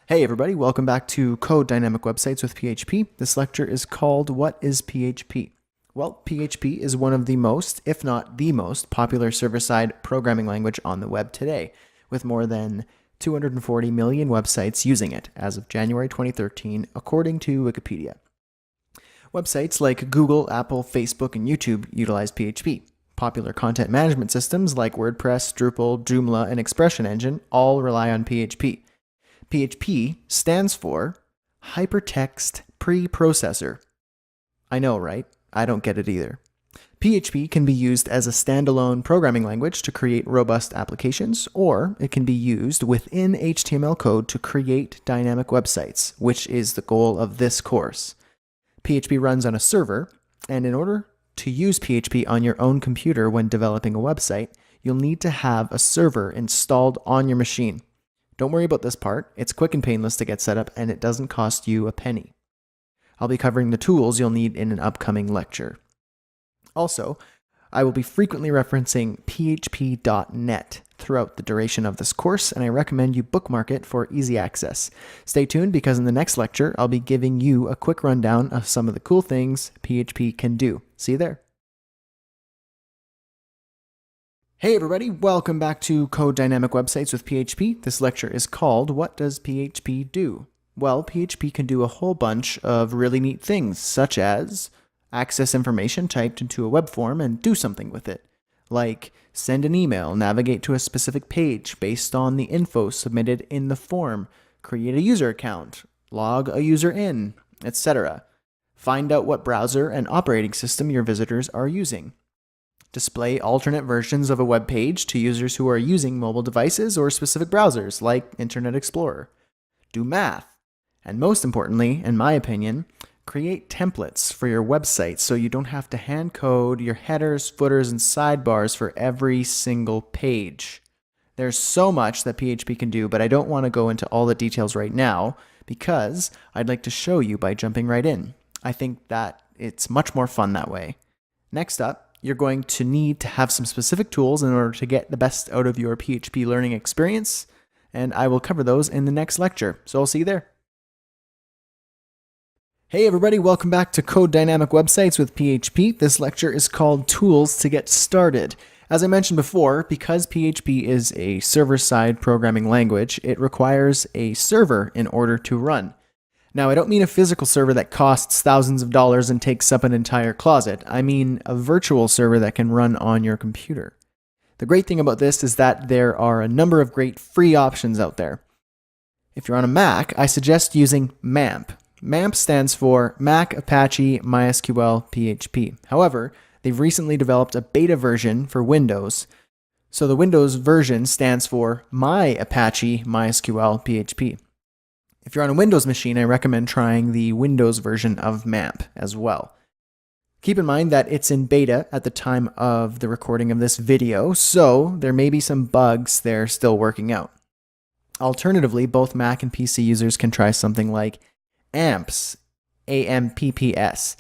Hey everybody, welcome back to Code Dynamic Websites with PHP. This lecture is called What is PHP? Well, PHP is one of the most, if not the most, popular server-side programming language on the web today, with more than 240 million websites using it as of January 2013, according to Wikipedia. Websites like Google, Apple, Facebook, and YouTube utilize PHP. Popular content management systems like WordPress, Drupal, Joomla, and Expression Engine all rely on PHP. PHP stands for Hypertext Preprocessor. I know, right? I don't get it either. PHP can be used as a standalone programming language to create robust applications, or it can be used within HTML code to create dynamic websites, which is the goal of this course. PHP runs on a server, and in order to use PHP on your own computer when developing a website, you'll need to have a server installed on your machine. Don't worry about this part. It's quick and painless to get set up, and it doesn't cost you a penny. I'll be covering the tools you'll need in an upcoming lecture. Also, I will be frequently referencing php.net throughout the duration of this course, and I recommend you bookmark it for easy access. Stay tuned because in the next lecture, I'll be giving you a quick rundown of some of the cool things PHP can do. See you there. Hey everybody, welcome back to Code Dynamic Websites with PHP. This lecture is called What does PHP do? Well, PHP can do a whole bunch of really neat things, such as access information typed into a web form and do something with it, like send an email, navigate to a specific page based on the info submitted in the form, create a user account, log a user in, etc. Find out what browser and operating system your visitors are using. Display alternate versions of a web page to users who are using mobile devices or specific browsers like Internet Explorer. Do math. And most importantly, in my opinion, create templates for your website so you don't have to hand code your headers, footers, and sidebars for every single page. There's so much that PHP can do, but I don't want to go into all the details right now because I'd like to show you by jumping right in. I think that it's much more fun that way. Next up, you're going to need to have some specific tools in order to get the best out of your PHP learning experience, and I will cover those in the next lecture, so I'll see you there. Hey everybody, welcome back to Code Dynamic Websites with PHP. This lecture is called Tools to Get Started. As I mentioned before, because PHP is a server-side programming language, it requires a server in order to run. Now, I don't mean a physical server that costs thousands of dollars and takes up an entire closet. I mean a virtual server that can run on your computer. The great thing about this is that there are a number of great free options out there. If you're on a Mac, I suggest using MAMP. MAMP stands for Mac Apache MySQL PHP. However, they've recently developed a beta version for Windows. So the Windows version stands for My Apache MySQL PHP. If you're on a Windows machine, I recommend trying the Windows version of MAMP as well. Keep in mind that it's in beta at the time of the recording of this video, so there may be some bugs they're still working out. Alternatively, both Mac and PC users can try something like AMPS, AMPPS,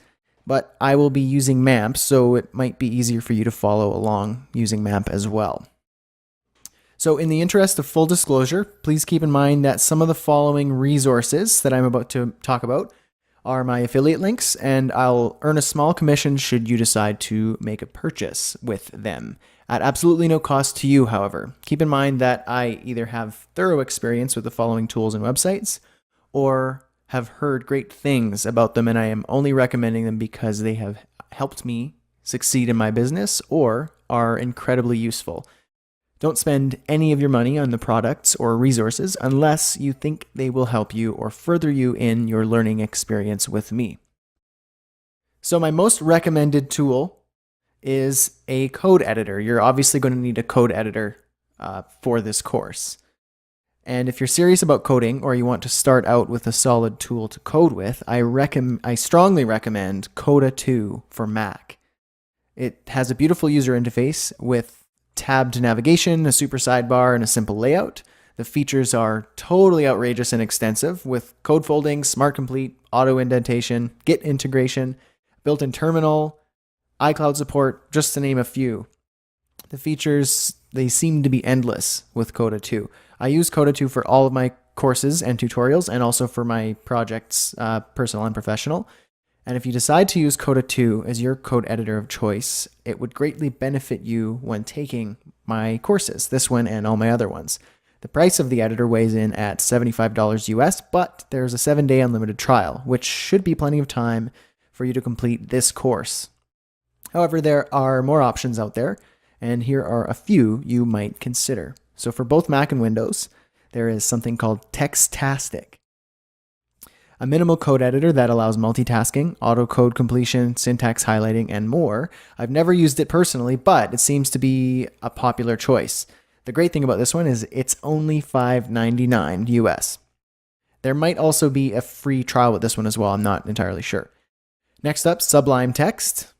but I will be using MAMP, so it might be easier for you to follow along using MAMP as well. So in the interest of full disclosure, please keep in mind that some of the following resources that I'm about to talk about are my affiliate links, and I'll earn a small commission should you decide to make a purchase with them. At absolutely no cost to you, however. Keep in mind that I either have thorough experience with the following tools and websites, or have heard great things about them, and I am only recommending them because they have helped me succeed in my business or are incredibly useful. Don't spend any of your money on the products or resources unless you think they will help you or further you in your learning experience with me. So my most recommended tool is a code editor. You're obviously going to need a code editor for this course. And if you're serious about coding or you want to start out with a solid tool to code with, I strongly recommend Coda 2 for Mac. It has a beautiful user interface with tabbed navigation, a super sidebar, and a simple layout. The features are totally outrageous and extensive with code folding, smart complete, auto indentation, Git integration, built-in terminal, iCloud support, just to name a few. The features, they seem to be endless with Coda 2. I use Coda 2 for all of my courses and tutorials, and also for my projects, personal and professional. And if you decide to use Coda 2 as your code editor of choice, it would greatly benefit you when taking my courses, this one and all my other ones. The price of the editor weighs in at $75 US, but there's a 7-day unlimited trial, which should be plenty of time for you to complete this course. However, there are more options out there, and here are a few you might consider. So for both Mac and Windows, there is something called Textastic, a minimal code editor that allows multitasking, auto code completion, syntax highlighting, and more. I've never used it personally, but it seems to be a popular choice. The great thing about this one is it's only $5.99 US. There might also be a free trial with this one as well. I'm not entirely sure. Next up, Sublime Text.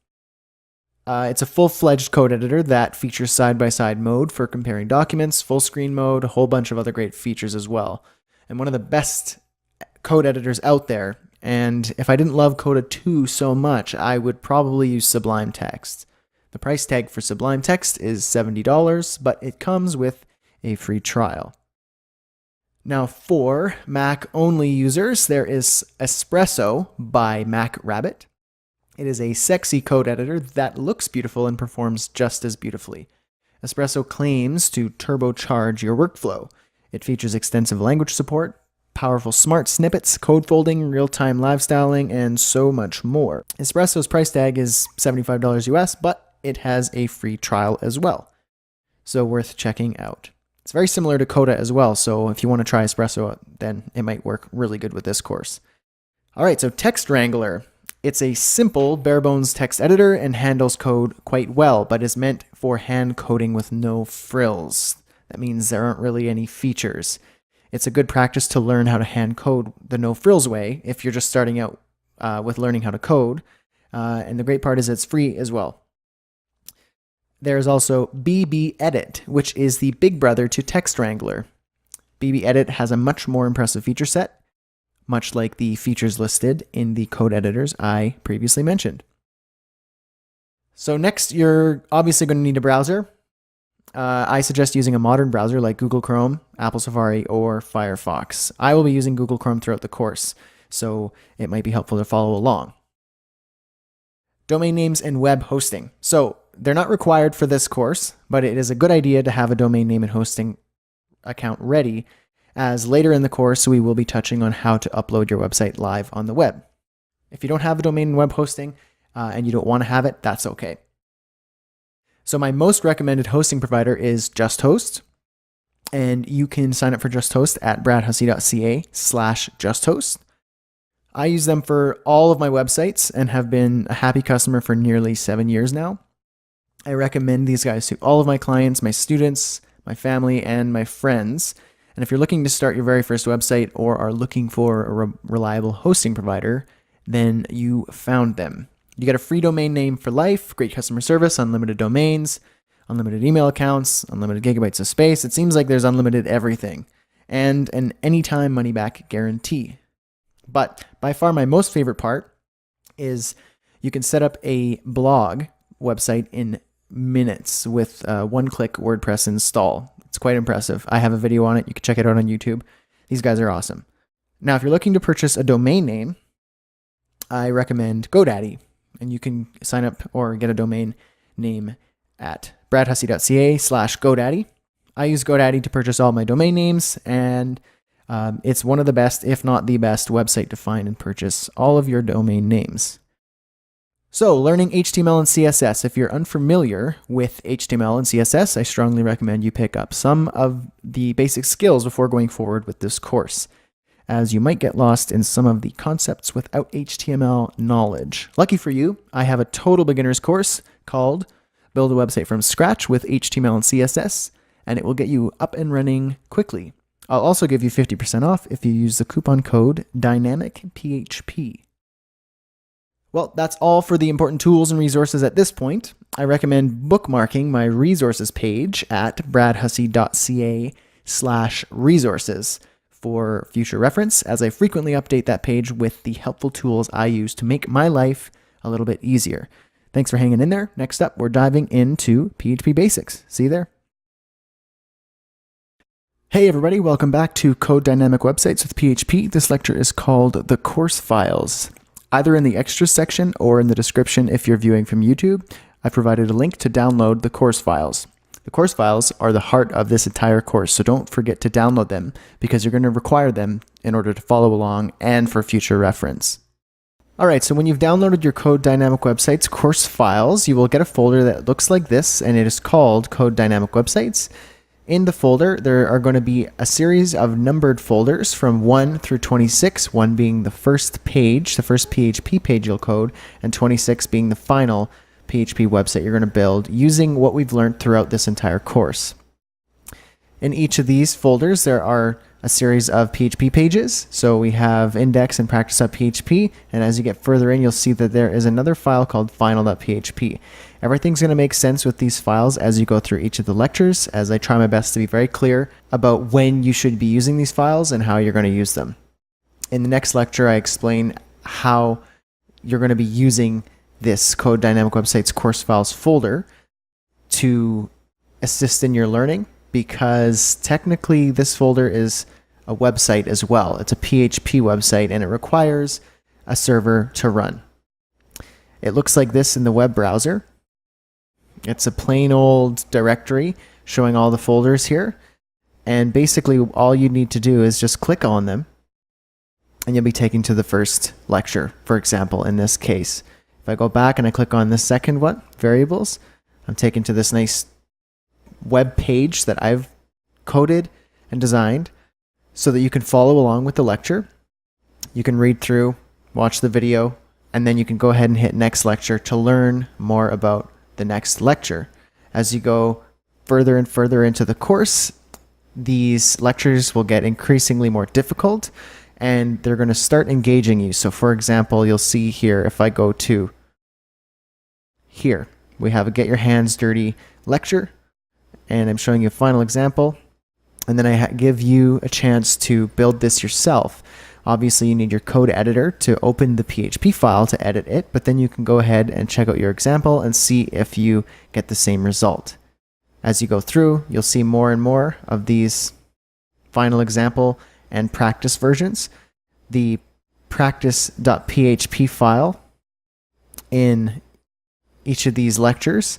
It's a full-fledged code editor that features side-by-side mode for comparing documents, full screen mode, a whole bunch of other great features as well. And one of the best code editors out there. And if I didn't love Coda 2 so much, I would probably use Sublime Text. The price tag for Sublime Text is $70, but it comes with a free trial. Now for Mac-only users, there is Espresso by MacRabbit. It is a sexy code editor that looks beautiful and performs just as beautifully. Espresso claims to turbocharge your workflow. It features extensive language support, powerful smart snippets, code folding, real-time live styling, and so much more. Espresso's price tag is $75 US, but it has a free trial as well, so worth checking out. It's very similar to Coda as well, so if you want to try Espresso, then it might work really good with this course. All right, so Text Wrangler. It's a simple, bare-bones text editor and handles code quite well, but is meant for hand coding with no frills. That means there aren't really any features. It's a good practice to learn how to hand code the no frills way if you're just starting out with learning how to code. And the great part is it's free as well. There's also BB Edit, which is the big brother to Text Wrangler. BB Edit has a much more impressive feature set, much like the features listed in the code editors I previously mentioned. So next, you're obviously going to need a browser. I suggest using a modern browser like Google Chrome, Apple Safari, or Firefox. I will be using Google Chrome throughout the course, so it might be helpful to follow along. Domain names and web hosting. So they're not required for this course, but it is a good idea to have a domain name and hosting account ready, as later in the course we will be touching on how to upload your website live on the web. If you don't have a domain and web hosting and you don't want to have it, that's okay. So my most recommended hosting provider is JustHost, and you can sign up for JustHost at bradhussey.ca/justhost. I use them for all of my websites and have been a happy customer for nearly 7 years now. I recommend these guys to all of my clients, my students, my family, and my friends. And if you're looking to start your very first website or are looking for a reliable hosting provider, then you found them. You get a free domain name for life, great customer service, unlimited domains, unlimited email accounts, unlimited gigabytes of space. It seems like there's unlimited everything, and an anytime money-back guarantee. But by far my most favorite part is you can set up a blog website in minutes with one-click WordPress install. It's quite impressive. I have a video on it. You can check it out on YouTube. These guys are awesome. Now, if you're looking to purchase a domain name, I recommend GoDaddy. And you can sign up or get a domain name at bradhussey.ca/GoDaddy. I use GoDaddy to purchase all my domain names, and it's one of the best, if not the best, website to find and purchase all of your domain names. So, learning HTML and CSS. If you're unfamiliar with HTML and CSS, I strongly recommend you pick up some of the basic skills before going forward with this course, as you might get lost in some of the concepts without HTML knowledge. Lucky for you, I have a total beginner's course called Build a Website from Scratch with HTML and CSS, and it will get you up and running quickly. I'll also give you 50% off if you use the coupon code DYNAMICPHP. Well, that's all for the important tools and resources at this point. I recommend bookmarking my resources page at bradhussey.ca/resources. for future reference, as I frequently update that page with the helpful tools I use to make my life a little bit easier. Thanks for hanging in there. Next up, we're diving into PHP basics. See you there. Hey everybody, welcome back to Code Dynamic Websites with PHP. This lecture is called The Course Files. Either in the extras section or in the description if you're viewing from YouTube, I provided a link to download the course files. The course files are the heart of this entire course, so don't forget to download them because you're going to require them in order to follow along and for future reference. Alright, so when you've downloaded your Code Dynamic Websites course files, you will get a folder that looks like this, and it is called Code Dynamic Websites. In the folder, there are going to be a series of numbered folders from 1 through 26, 1 being the first page, the first PHP page you'll code, and 26 being the final PHP website you're going to build using what we've learned throughout this entire course. In each of these folders, there are a series of PHP pages. So we have index and practice.php, and as you get further in, you'll see that there is another file called final.php. Everything's going to make sense with these files as you go through each of the lectures, as I try my best to be very clear about when you should be using these files and how you're going to use them. In the next lecture, I explain how you're going to be using this Code Dynamic Websites course files folder to assist in your learning, because technically this folder is a website as well. It's a PHP website and it requires a server to run. It looks like this in the web browser. It's a plain old directory showing all the folders here. And basically all you need to do is just click on them and you'll be taken to the first lecture, for example, in this case. If I go back and I click on the second one, variables, I'm taken to this nice web page that I've coded and designed so that you can follow along with the lecture. You can read through, watch the video, and then you can go ahead and hit next lecture to learn more about the next lecture. As you go further and further into the course, these lectures will get increasingly more difficult and they're going to start engaging you. So for example, you'll see here, if I go to here, we have a Get Your Hands Dirty lecture, and I'm showing you a final example, and then I give you a chance to build this yourself. Obviously, you need your code editor to open the PHP file to edit it, but then you can go ahead and check out your example and see if you get the same result. As you go through, you'll see more and more of these final example and practice versions. The practice.php file in each of these lectures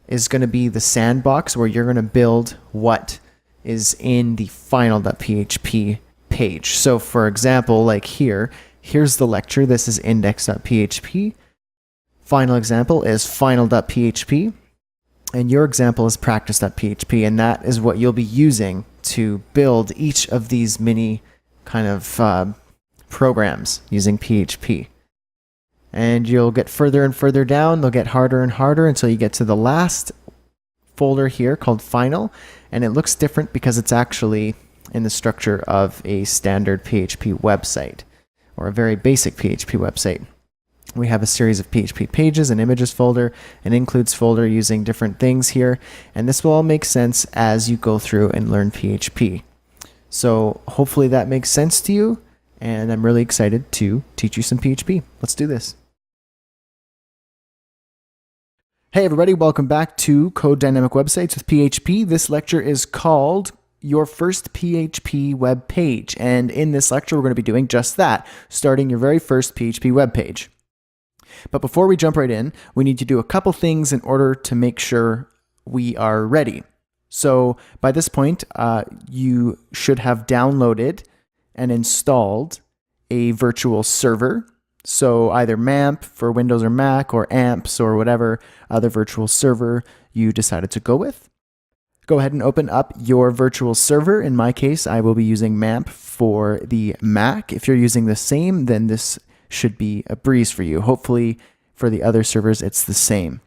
is going to be the sandbox where you're going to build what is in the final.php page. So for example, like here's the lecture. This is index.php. Final example is final.php. And your example is practice.php. And that is what you'll be using to build each of these mini kind of programs using PHP. And you'll get further and further down. They'll get harder and harder until you get to the last folder here called final. And it looks different because it's actually in the structure of a standard PHP website, or a very basic PHP website. We have a series of PHP pages, an images folder, an includes folder using different things here. And this will all make sense as you go through and learn PHP. So hopefully that makes sense to you. And I'm really excited to teach you some PHP. Let's do this. Hey everybody, welcome back to Code Dynamic Websites with PHP. This lecture is called Your First PHP Web Page. And in this lecture, we're going to be doing just that, starting your very first PHP web page. But before we jump right in, we need to do a couple things in order to make sure we are ready. So by this point, you should have downloaded and installed a virtual server. So either MAMP for Windows or Mac, or AMPS, or whatever other virtual server you decided to go with. Go ahead and open up your virtual server. In my case, I will be using MAMP for the Mac. If you're using the same, then this should be a breeze for you. Hopefully for the other servers, it's the same.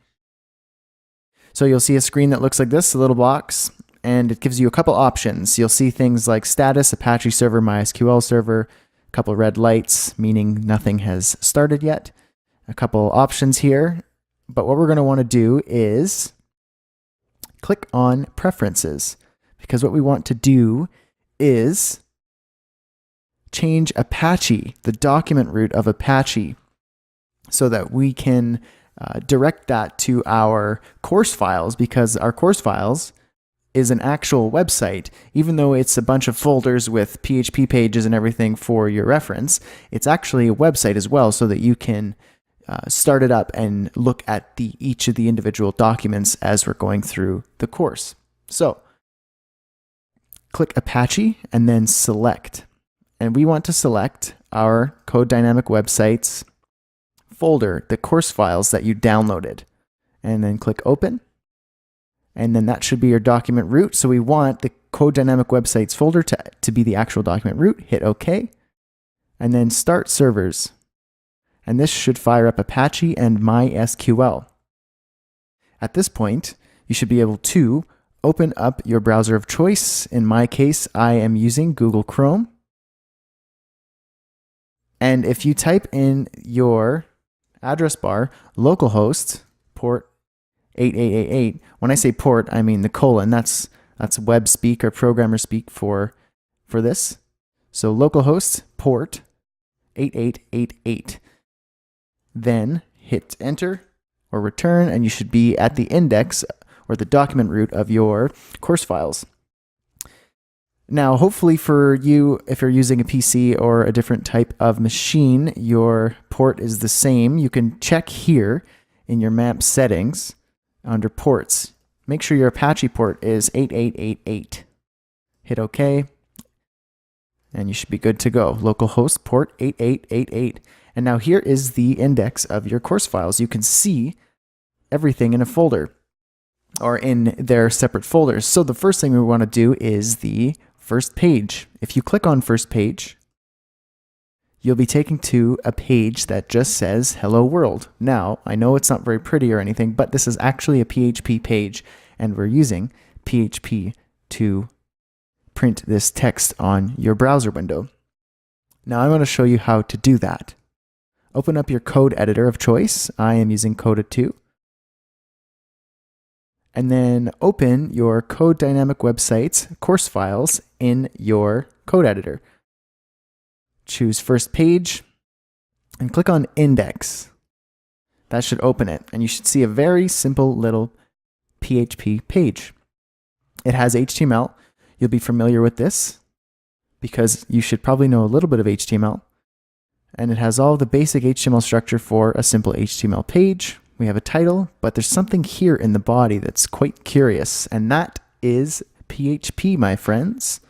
So you'll see a screen that looks like this, a little box, and it gives you a couple options. You'll see things like status, Apache server, MySQL server, a couple red lights, meaning nothing has started yet. A couple options here, but what we're going to want to do is click on Preferences, because what we want to do is change Apache, the document root of Apache, so that we can direct that to our course files, because our course files is an actual website. Even though it's a bunch of folders with PHP pages and everything for your reference, it's actually a website as well, so that you can start it up and look at each of the individual documents as we're going through the course. So click Apache and then select. And we want to select our Code Dynamic Websites folder, the course files that you downloaded. And then click Open. And then that should be your document root. So we want the Code Dynamic Websites folder to be the actual document root. Hit OK. And then Start Servers. And this should fire up Apache and MySQL. At this point, you should be able to open up your browser of choice. In my case, I am using Google Chrome. And if you type in your address bar, localhost, port 8888, when I say port, I mean the colon. That's web speak or programmer speak for this. So localhost, port 8888. Then hit enter or return, and you should be at the index or the document root of your course files. Now, hopefully for you, if you're using a PC or a different type of machine, your port is the same. You can check here in your map settings under ports. Make sure your Apache port is 8888. Hit OK, and you should be good to go. Localhost port 8888. And now here is the index of your course files. You can see everything in a folder or in their separate folders. So the first thing we want to do is the first page. If you click on first page, you'll be taken to a page that just says Hello World. Now, I know it's not very pretty or anything, but this is actually a PHP page, and we're using PHP to print this text on your browser window. Now I'm going to show you how to do that. Open up your code editor of choice. I am using Coda 2. And then open your Code Dynamic Websites course files in your code editor. Choose first page and click on index. That should open it, and you should see a very simple little PHP page. It has HTML. You'll be familiar with this because you should probably know a little bit of HTML. And it has all the basic HTML structure for a simple HTML page. We have a title, but there's something here in the body that's quite curious, and that is PHP, my friends.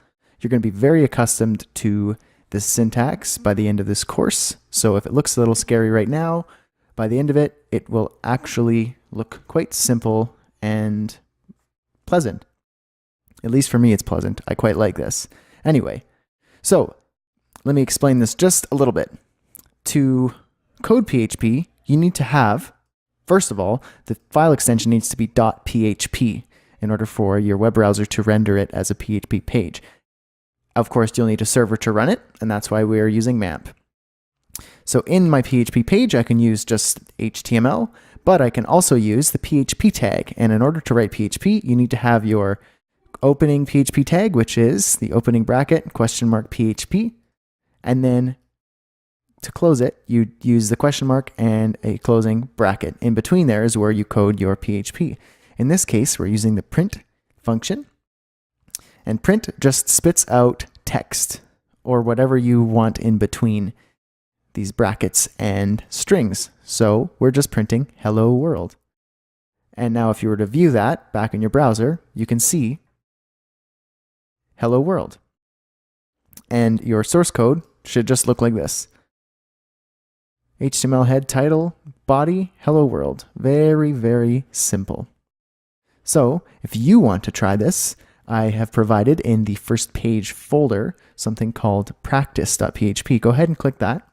You're going to be very accustomed to this syntax by the end of this course. So if it looks a little scary right now, by the end of it, it will actually look quite simple and pleasant. At least for me, it's pleasant. I quite like this. Anyway, so let me explain this just a little bit. To code PHP, you need to have, first of all, the file extension needs to be .php in order for your web browser to render it as a PHP page. Of course, you'll need a server to run it, and that's why we are using MAMP. So in my PHP page, I can use just HTML, but I can also use the PHP tag. And in order to write PHP, you need to have your opening PHP tag, which is the opening bracket, $PHP, and then to close it, you use the question mark and a closing bracket. In between there is where you code your PHP. In this case, we're using the print function. And print just spits out text or whatever you want in between these brackets and strings. So we're just printing Hello World. And now if you were to view that back in your browser, you can see Hello World. And your source code should just look like this. HTML head, title, body, Hello World. Very, very simple. So if you want to try this, I have provided in the first page folder something called practice.php. Go ahead and click that.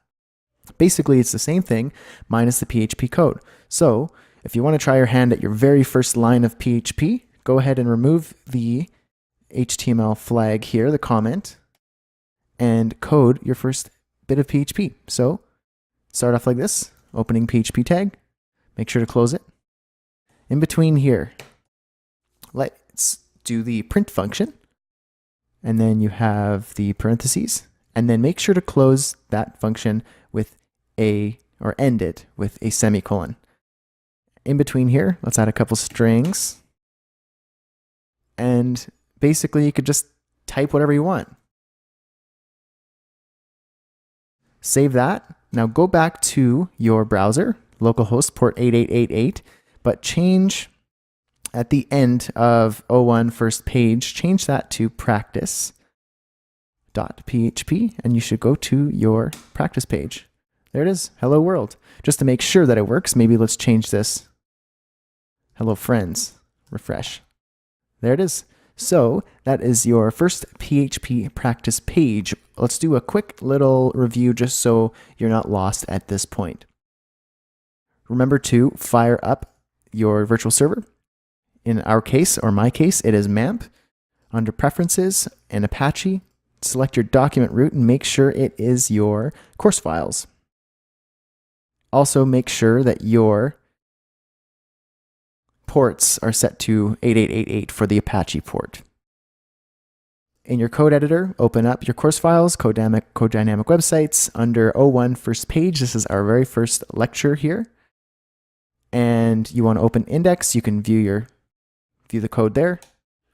Basically, it's the same thing minus the PHP code. So if you want to try your hand at your very first line of PHP, go ahead and remove the HTML flag here, the comment, and code your first bit of PHP. So start off like this, opening PHP tag, make sure to close it. In between here, let's do the print function, and then you have the parentheses, and then make sure to close that function with or end it with a semicolon. In between here, let's add a couple strings, and basically you could just type whatever you want. Save that. Now go back to your browser, localhost port 8888, but change at the end of O1 first page, change that to practice.php, and you should go to your practice page. There it is, hello world. Just to make sure that it works, maybe let's change this. Hello friends, refresh. There it is. So that is your first PHP practice page. Let's do a quick little review just so you're not lost at this point. Remember to fire up your virtual server. In our case, or my case, it is MAMP. Under Preferences and Apache, select your document root and make sure it is your course files. Also make sure that your ports are set to 8888 for the Apache port. In your code editor, open up your course files, Code Dynamic Websites. Under O1 first page, this is our very first lecture here. And you want to open index, you can view the code there.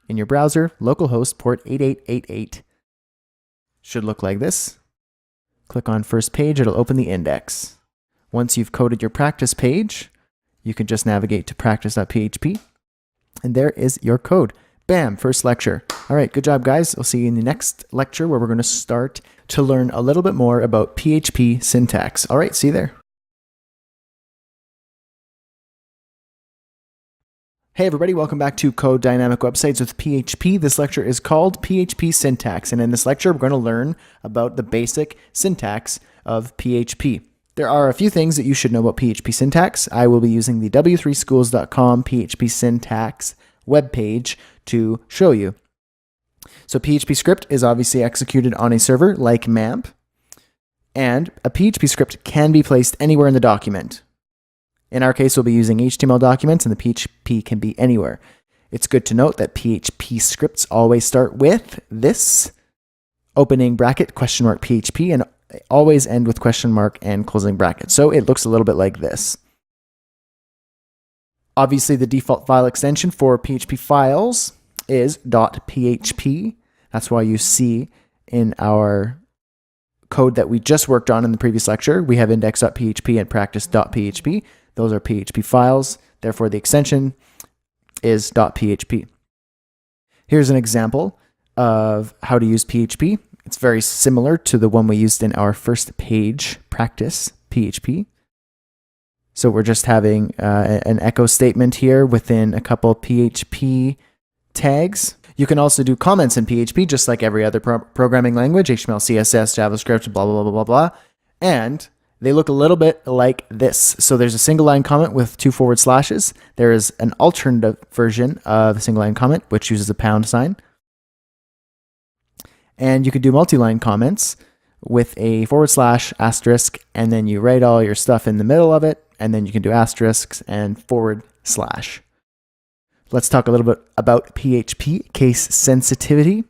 In your browser, localhost port 8888 should look like this. Click on first page, it'll open the index. Once you've coded your practice page, you can just navigate to practice.php, and there is your code. Bam, first lecture. All right, good job, guys. I'll see you in the next lecture where we're going to start to learn a little bit more about PHP syntax. All right, see you there. Hey everybody, welcome back to Code Dynamic Websites with PHP. This lecture is called PHP Syntax, and in this lecture we're going to learn about the basic syntax of PHP. There are a few things that you should know about PHP syntax. I will be using the w3schools.com PHP syntax webpage to show you. So PHP script is obviously executed on a server like MAMP, and a PHP script can be placed anywhere in the document. In our case, we'll be using HTML documents, and the PHP can be anywhere. It's good to note that PHP scripts always start with this opening bracket, question mark PHP, and always end with question mark and closing bracket. So it looks a little bit like this. Obviously, the default file extension for PHP files is .php. That's why you see in our code that we just worked on in the previous lecture, we have index.php and practice.php. Those are PHP files. Therefore, the extension is .php. Here's an example of how to use PHP. It's very similar to the one we used in our first page, practice PHP. So we're just having an echo statement here within a couple PHP tags. You can also do comments in PHP, just like every other programming language, HTML, CSS, JavaScript, blah, blah, blah, blah, blah. And they look a little bit like this. So there's a single line comment with 2 forward slashes. There is an alternative version of a single line comment, which uses a pound sign. And you can do multi-line comments with a forward slash, asterisk, and then you write all your stuff in the middle of it, and then you can do asterisks and forward slash. Let's talk a little bit about PHP case sensitivity.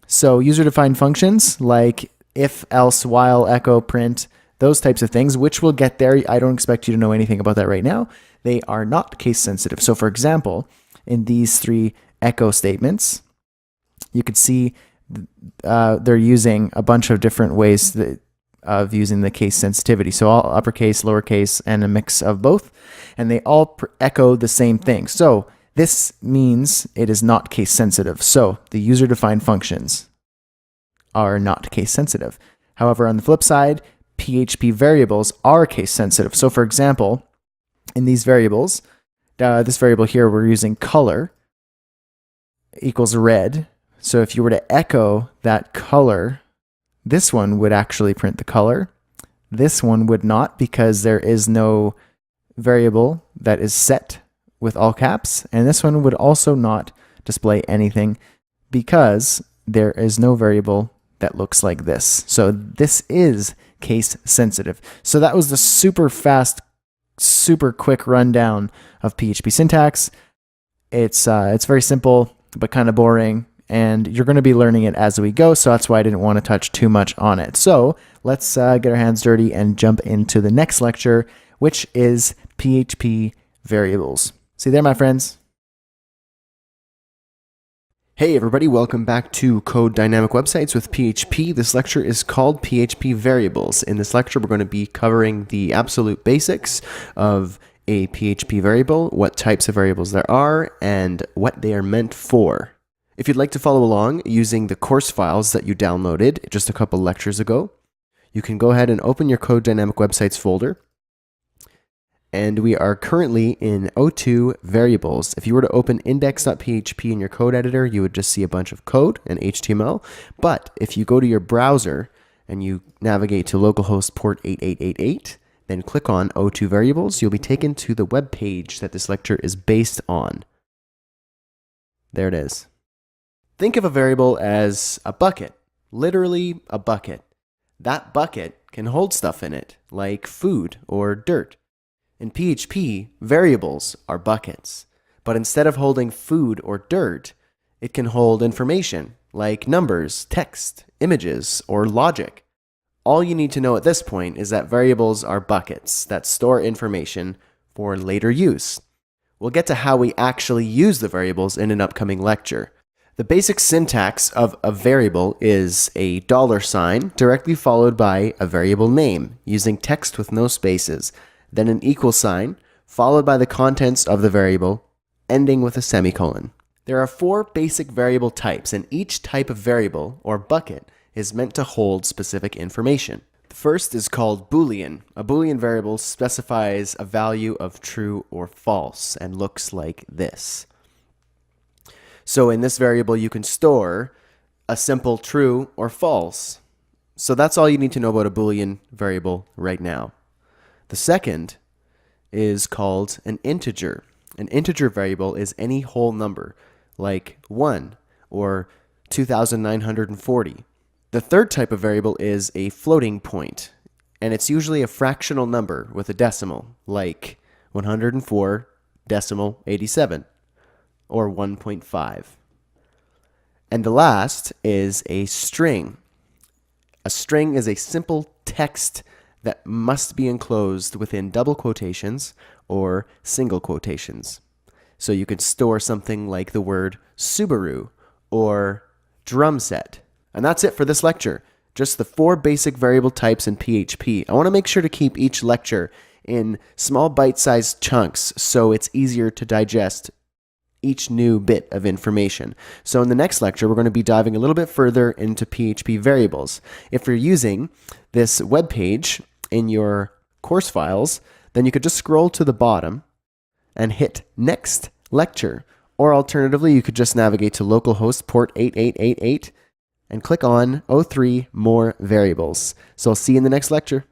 So user-defined functions like if, else, while, echo, print, those types of things, which we'll get there. I don't expect you to know anything about that right now. They are not case sensitive. So for example, in these 3 echo statements, you could see they're using a bunch of different ways of using the case sensitivity. So all uppercase, lowercase, and a mix of both. And they all echo the same thing. So this means it is not case sensitive. So the user-defined functions are not case sensitive. However, on the flip side, PHP variables are case sensitive. So for example, in these variables, this variable here, we're using color equals red. So if you were to echo that color, this one would actually print the color. This one would not, because there is no variable that is set with all caps. And this one would also not display anything because there is no variable that looks like this. So this is case sensitive. So that was the super fast, super quick rundown of PHP syntax. It's very simple, but kind of boring. And you're going to be learning it as we go, so that's why I didn't want to touch too much on it. So let's get our hands dirty and jump into the next lecture, which is PHP variables. See you there, my friends. Hey everybody, welcome back to Code Dynamic Websites with PHP. This lecture is called PHP Variables. In this lecture, we're going to be covering the absolute basics of a PHP variable, what types of variables there are, and what they are meant for. If you'd like to follow along using the course files that you downloaded just a couple lectures ago, you can go ahead and open your Code Dynamic Websites folder. And we are currently in O2 variables. If you were to open index.php in your code editor, you would just see a bunch of code and HTML. But if you go to your browser and you navigate to localhost port 8888, then click on O2 variables, you'll be taken to the web page that this lecture is based on. There it is. Think of a variable as a bucket, literally a bucket. That bucket can hold stuff in it, like food or dirt. In PHP, variables are buckets, but instead of holding food or dirt, it can hold information like numbers, text, images, or logic. All you need to know at this point is that variables are buckets that store information for later use. We'll get to how we actually use the variables in an upcoming lecture. The basic syntax of a variable is a $sign directly followed by a variable name using text with no spaces, then an equal sign, followed by the contents of the variable, ending with a semicolon. There are 4 basic variable types, and each type of variable, or bucket, is meant to hold specific information. The first is called Boolean. A Boolean variable specifies a value of true or false, and looks like this. So in this variable, you can store a simple true or false. So that's all you need to know about a Boolean variable right now. The second is called an integer. An integer variable is any whole number, like 1 or 2,940. The third type of variable is a floating point, and it's usually a fractional number with a decimal, like 104.87 or 1.5. And the last is a string. A string is a simple text that must be enclosed within double quotations or single quotations. So you could store something like the word Subaru or drum set. And that's it for this lecture. Just the 4 basic variable types in PHP. I want to make sure to keep each lecture in small bite-sized chunks so it's easier to digest each new bit of information. So in the next lecture, we're going to be diving a little bit further into PHP variables. If you're using this web page in your course files, then you could just scroll to the bottom and hit Next Lecture. Or alternatively, you could just navigate to localhost port 8888 and click on O3 More Variables. So I'll see you in the next lecture.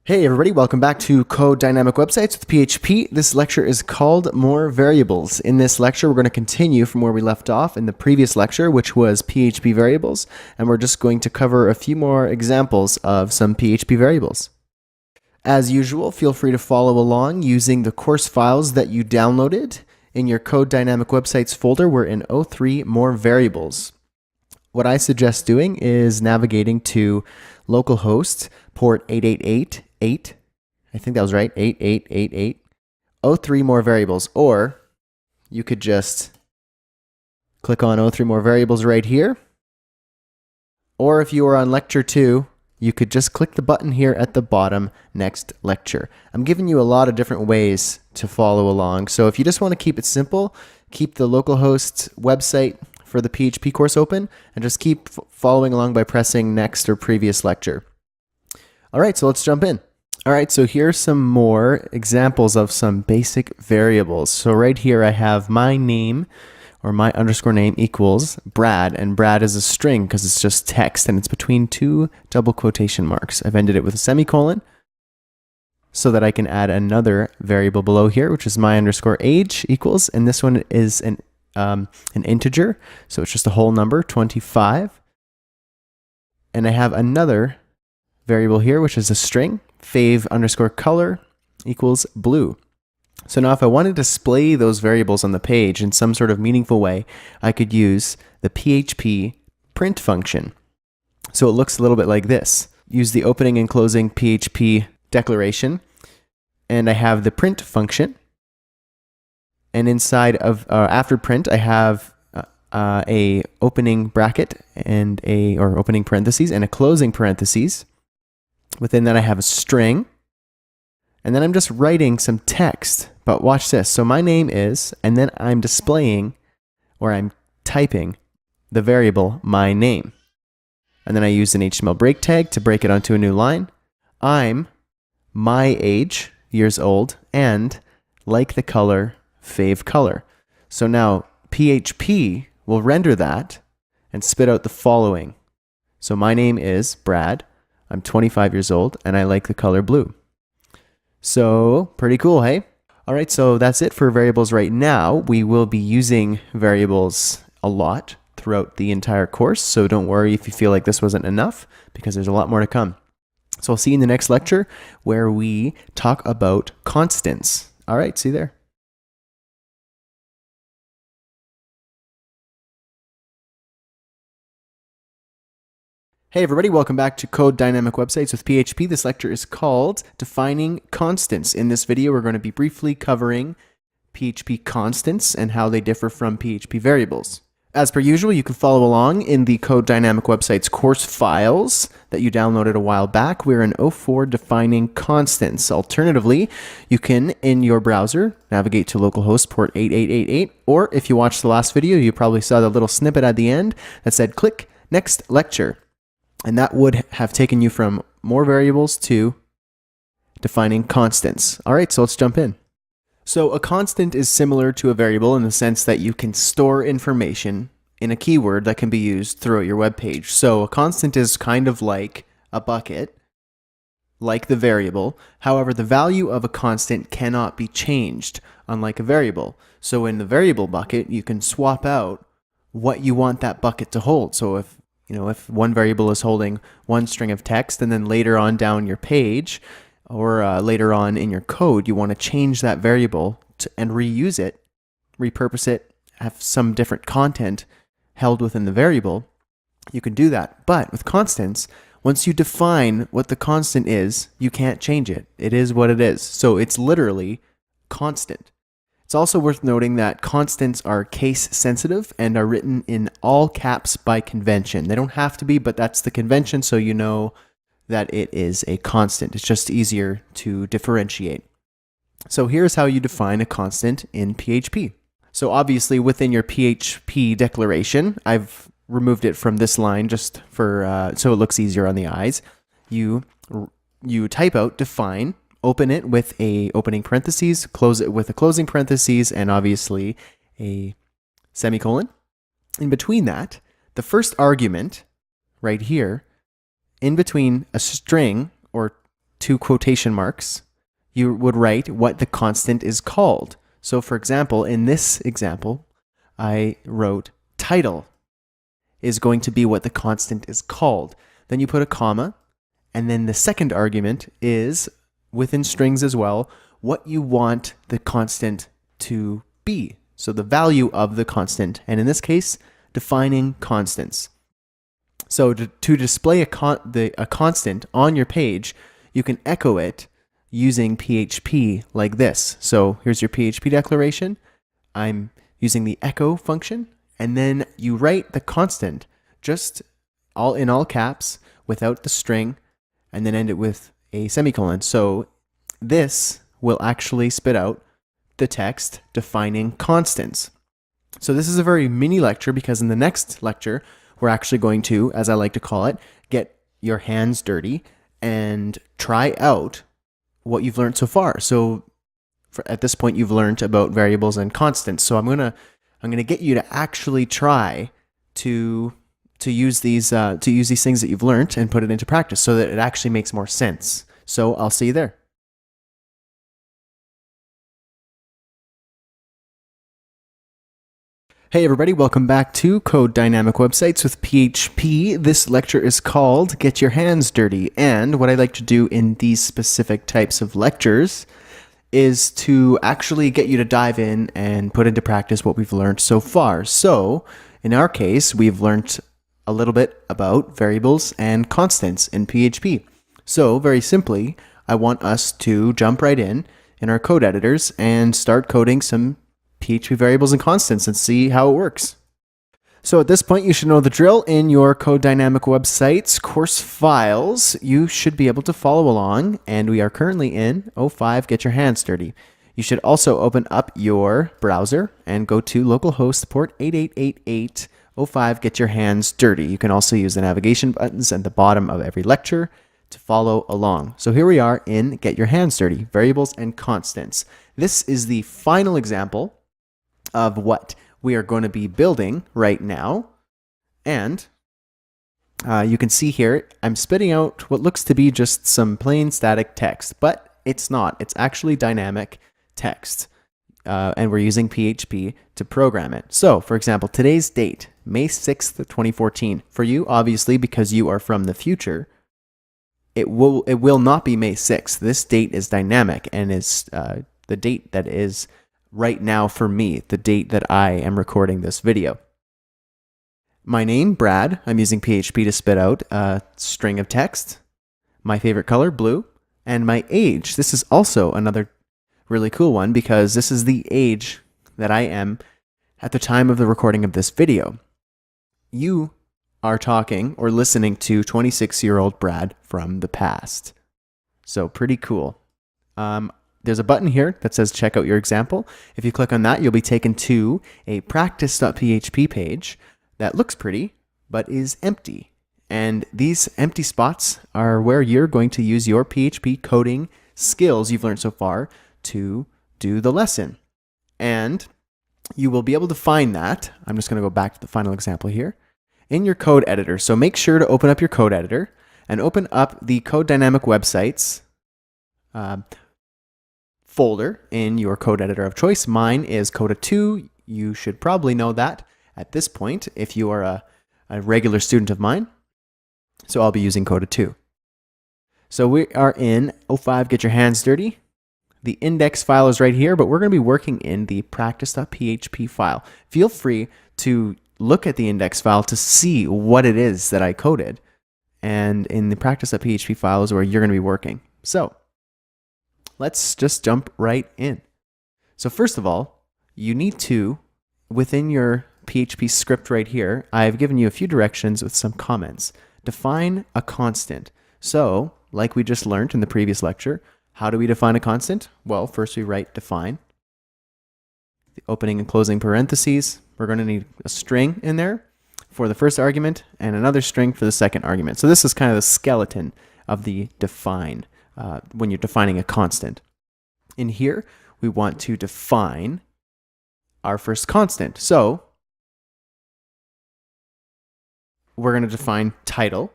Hey everybody, welcome back to Code Dynamic Websites with PHP. This lecture is called More Variables. In this lecture, we're going to continue from where we left off in the previous lecture, which was PHP variables, and we're just going to cover a few more examples of some PHP variables. As usual, feel free to follow along using the course files that you downloaded. In your Code Dynamic Websites folder, we're in O3 More Variables. What I suggest doing is navigating to localhost port 8888. I think that was right, 8888. O3 More Variables, or you could just click on O3 More Variables right here. Or if you are on lecture 2, you could just click the button here at the bottom, Next Lecture. I'm giving you a lot of different ways to follow along. So if you just want to keep it simple, keep the localhost website for the PHP course open, and just keep following along by pressing Next or Previous Lecture. All right, so let's jump in. All right, so here's some more examples of some basic variables. So right here I have my name, or my underscore name equals Brad, and Brad is a string because it's just text and it's between 2 double quotation marks. I've ended it with a semicolon so that I can add another variable below here, which is my underscore age equals, and this one is an integer, so it's just a whole number, 25. And I have another variable here, which is a string, fave underscore color equals blue. So now if I want to display those variables on the page in some sort of meaningful way, I could use the PHP print function. So it looks a little bit like this. Use the opening and closing PHP declaration, and I have the print function, And inside of after print, I have a opening bracket and or opening parentheses and a closing parentheses. Within that, I have a string. And then I'm just writing some text. But watch this. So my name is, and then I'm displaying, or I'm typing the variable my name. And then I use an HTML break tag to break it onto a new line. I'm my age, years old, and like the color, fave color. So now PHP will render that and spit out the following. So my name is Brad. I'm 25 years old, and I like the color blue. So pretty cool, hey? All right, so that's it for variables right now. We will be using variables a lot throughout the entire course, so don't worry if you feel like this wasn't enough, because there's a lot more to come. So I'll see you in the next lecture where we talk about constants. All right, see you there. Hey everybody, welcome back to Code Dynamic Websites with PHP. This lecture is called Defining Constants. In this video, we're going to be briefly covering PHP constants and how they differ from PHP variables. As per usual, you can follow along in the Code Dynamic Websites course files that you downloaded a while back. We're in 04 Defining Constants. Alternatively, you can, in your browser, navigate to localhost port 8888, or if you watched the last video, you probably saw the little snippet at the end that said, click Next Lecture. And that would have taken you from more variables to defining constants. All right, so let's jump in. So a constant is similar to a variable in the sense that you can store information in a keyword that can be used throughout your web page. So a constant is kind of like a bucket, like the variable. However, the value of a constant cannot be changed, unlike a variable. So in the variable bucket, you can swap out what you want that bucket to hold. So if one variable is holding one string of text and then later on down your page or later on in your code, you want to change that variable and reuse it, repurpose it, have some different content held within the variable, you can do that. But with constants, once you define what the constant is, you can't change it. It is what it is. So it's literally constant. It's also worth noting that constants are case sensitive and are written in all caps by convention. They don't have to be, but that's the convention, so you know that it is a constant. It's just easier to differentiate. So here's how you define a constant in PHP. So obviously within your PHP declaration, I've removed it from this line just for so it looks easier on the eyes. You type out define, open it with a opening parentheses, close it with a closing parentheses, and obviously a semicolon. In between that, the first argument right here, in between a string or two quotation marks, you would write what the constant is called. So for example, in this example, I wrote title is going to be what the constant is called. Then you put a comma, and then the second argument is within strings as well, what you want the constant to be. So the value of the constant, and in this case, defining constants. So to display a constant on your page, you can echo it using PHP like this. So here's your PHP declaration. I'm using the echo function, and then you write the constant just in all caps without the string, and then end it with a semicolon. So this will actually spit out the text defining constants. So this is a very mini lecture because in the next lecture, we're actually going to, as I like to call it, get your hands dirty and try out what you've learned so far. So at this point, you've learned about variables and constants. So I'm gonna get you to actually try to use these things that you've learned and put it into practice so that it actually makes more sense. So I'll see you there. Hey everybody, welcome back to Code Dynamic Websites with PHP. This lecture is called Get Your Hands Dirty, and what I like to do in these specific types of lectures is to actually get you to dive in and put into practice what we've learned so far. So in our case, we've learned a little bit about variables and constants in PHP. So very simply, I want us to jump right in our code editors and start coding some PHP variables and constants and see how it works. So at this point, you should know the drill. In your Code Dynamic website's course files, you should be able to follow along, and we are currently in 05 Get Your Hands Dirty. You should also open up your browser and go to localhost port 8888 05 Get Your Hands Dirty. You can also use the navigation buttons at the bottom of every lecture to follow along. So here we are in Get Your Hands Dirty, variables and constants. This is the final example of what we are going to be building right now. And you can see here, I'm spitting out what looks to be just some plain static text, but it's not. It's actually dynamic text. And we're using PHP to program it. So, for example, today's date, May 6th, 2014. For you, obviously, because you are from the future, it will not be May 6th. This date is dynamic and is the date that is right now for me, the date that I am recording this video. My name, Brad. I'm using PHP to spit out a string of text. My favorite color, blue. And my age. This is also another really cool one because this is the age that I am at the time of the recording of this video. You are talking or listening to 26-year-old Brad from the past. So pretty cool. There's a button here that says check out your example. If you click on that, you'll be taken to a practice.php page that looks pretty, but is empty. And these empty spots are where you're going to use your PHP coding skills you've learned so far to do the lesson. And you will be able to find that. I'm just going to go back to the final example here in your code editor. So make sure to open up your code editor and open up the Code Dynamic websites folder in your code editor of choice. Mine is Coda 2. You should probably know that at this point if you are a regular student of mine. So I'll be using Coda 2. So we are in 05 Get Your Hands Dirty. The index file is right here, but we're going to be working in the practice.php file. Feel free to look at the index file to see what it is that I coded. And in the practice.php file is where you're going to be working. So let's just jump right in. So first of all, you need to, within your PHP script right here, I've given you a few directions with some comments. Define a constant. So, like we just learned in the previous lecture, how do we define a constant? Well, first we write define. The opening and closing parentheses. We're going to need a string in there for the first argument and another string for the second argument. So this is kind of the skeleton of the define when you're defining a constant. In here, we want to define our first constant. So we're going to define title.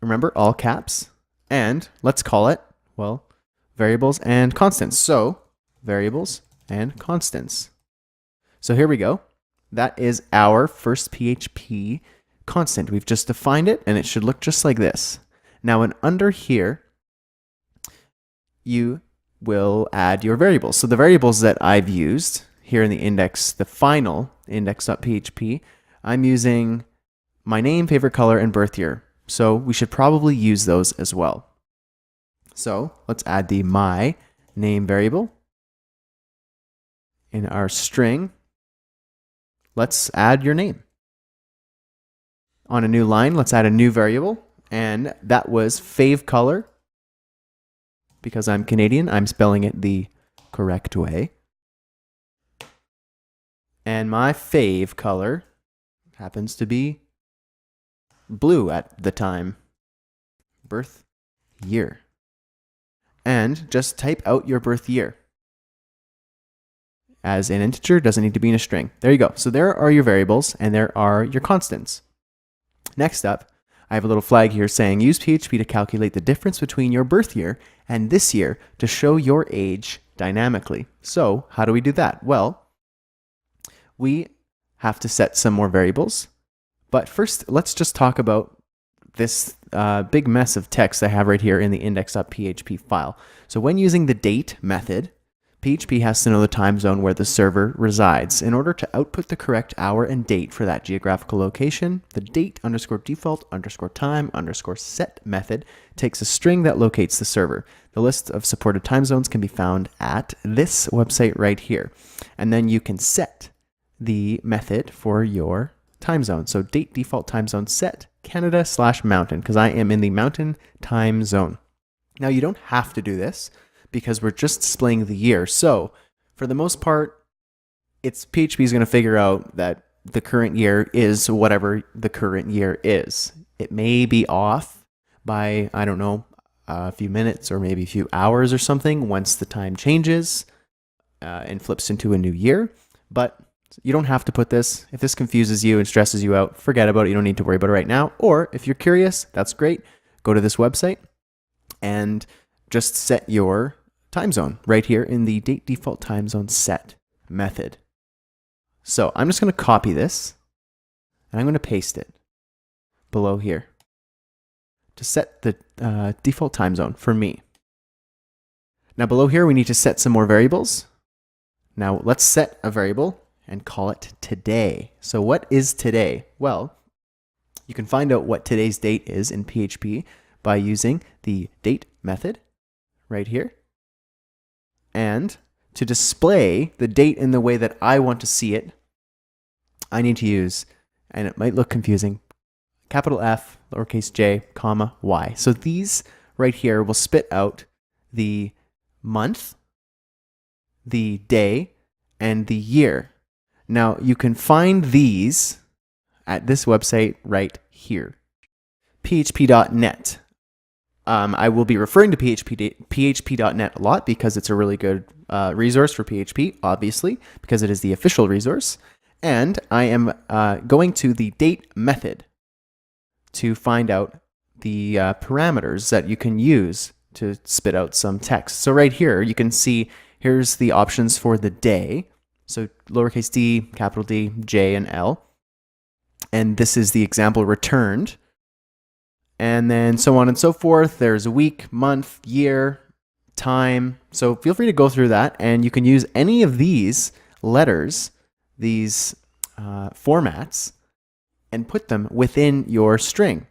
Remember, all caps. And let's call it, well, variables and constants. So variables and constants. So here we go. That is our first PHP constant. We've just defined it, and it should look just like this. Now, under here, you will add your variables. So the variables that I've used here in the index, the final index.php, I'm using my name, favorite color, and birth year. So we should probably use those as well. So let's add the my name variable. In our string, let's add your name. On a new line, let's add a new variable. And that was fave color. Because I'm Canadian, I'm spelling it the correct way. And my fave color happens to be blue at the time. Birth year. And just type out your birth year. As an integer, doesn't need to be in a string. There you go. So there are your variables and there are your constants. Next up, I have a little flag here saying use PHP to calculate the difference between your birth year and this year to show your age dynamically. So how do we do that? Well, we have to set some more variables. But first, let's just talk about this big mess of text I have right here in the index.php file. So when using the date method, PHP has to know the time zone where the server resides. In order to output the correct hour and date for that geographical location, the date_default_time_set method takes a string that locates the server. The list of supported time zones can be found at this website right here. And then you can set the method for your time zone. So date default time zone set Canada/mountain, because I am in the mountain time zone. Now you don't have to do this because we're just displaying the year. So for the most part, PHP is going to figure out that the current year is whatever the current year is. It may be off by, I don't know, a few minutes or maybe a few hours or something once the time changes and flips into a new year. But you don't have to put this. If this confuses you and stresses you out, forget about it. You don't need to worry about it right now. Or if you're curious, that's great. Go to this website and just set your time zone right here in the date default time zone set method. So I'm just going to copy this and I'm going to paste it below here to set the default time zone for me. Now below here, we need to set some more variables. Now let's set a variable and call it today. So what is today? Well, you can find out what today's date is in PHP by using the date method right here. And to display the date in the way that I want to see it, I need to use, and it might look confusing, capital F, lowercase j, comma, y. So these right here will spit out the month, the day, and the year. Now, you can find these at this website right here, php.net. I will be referring to php.net a lot because it's a really good resource for PHP, obviously, because it is the official resource. And I am going to the date method to find out the parameters that you can use to spit out some text. So right here, you can see here's the options for the day. So lowercase d, capital D, J, and L. And this is the example returned. And then so on and so forth. There's a week, month, year, time. So feel free to go through that. And you can use any of these letters, these formats, and put them within your string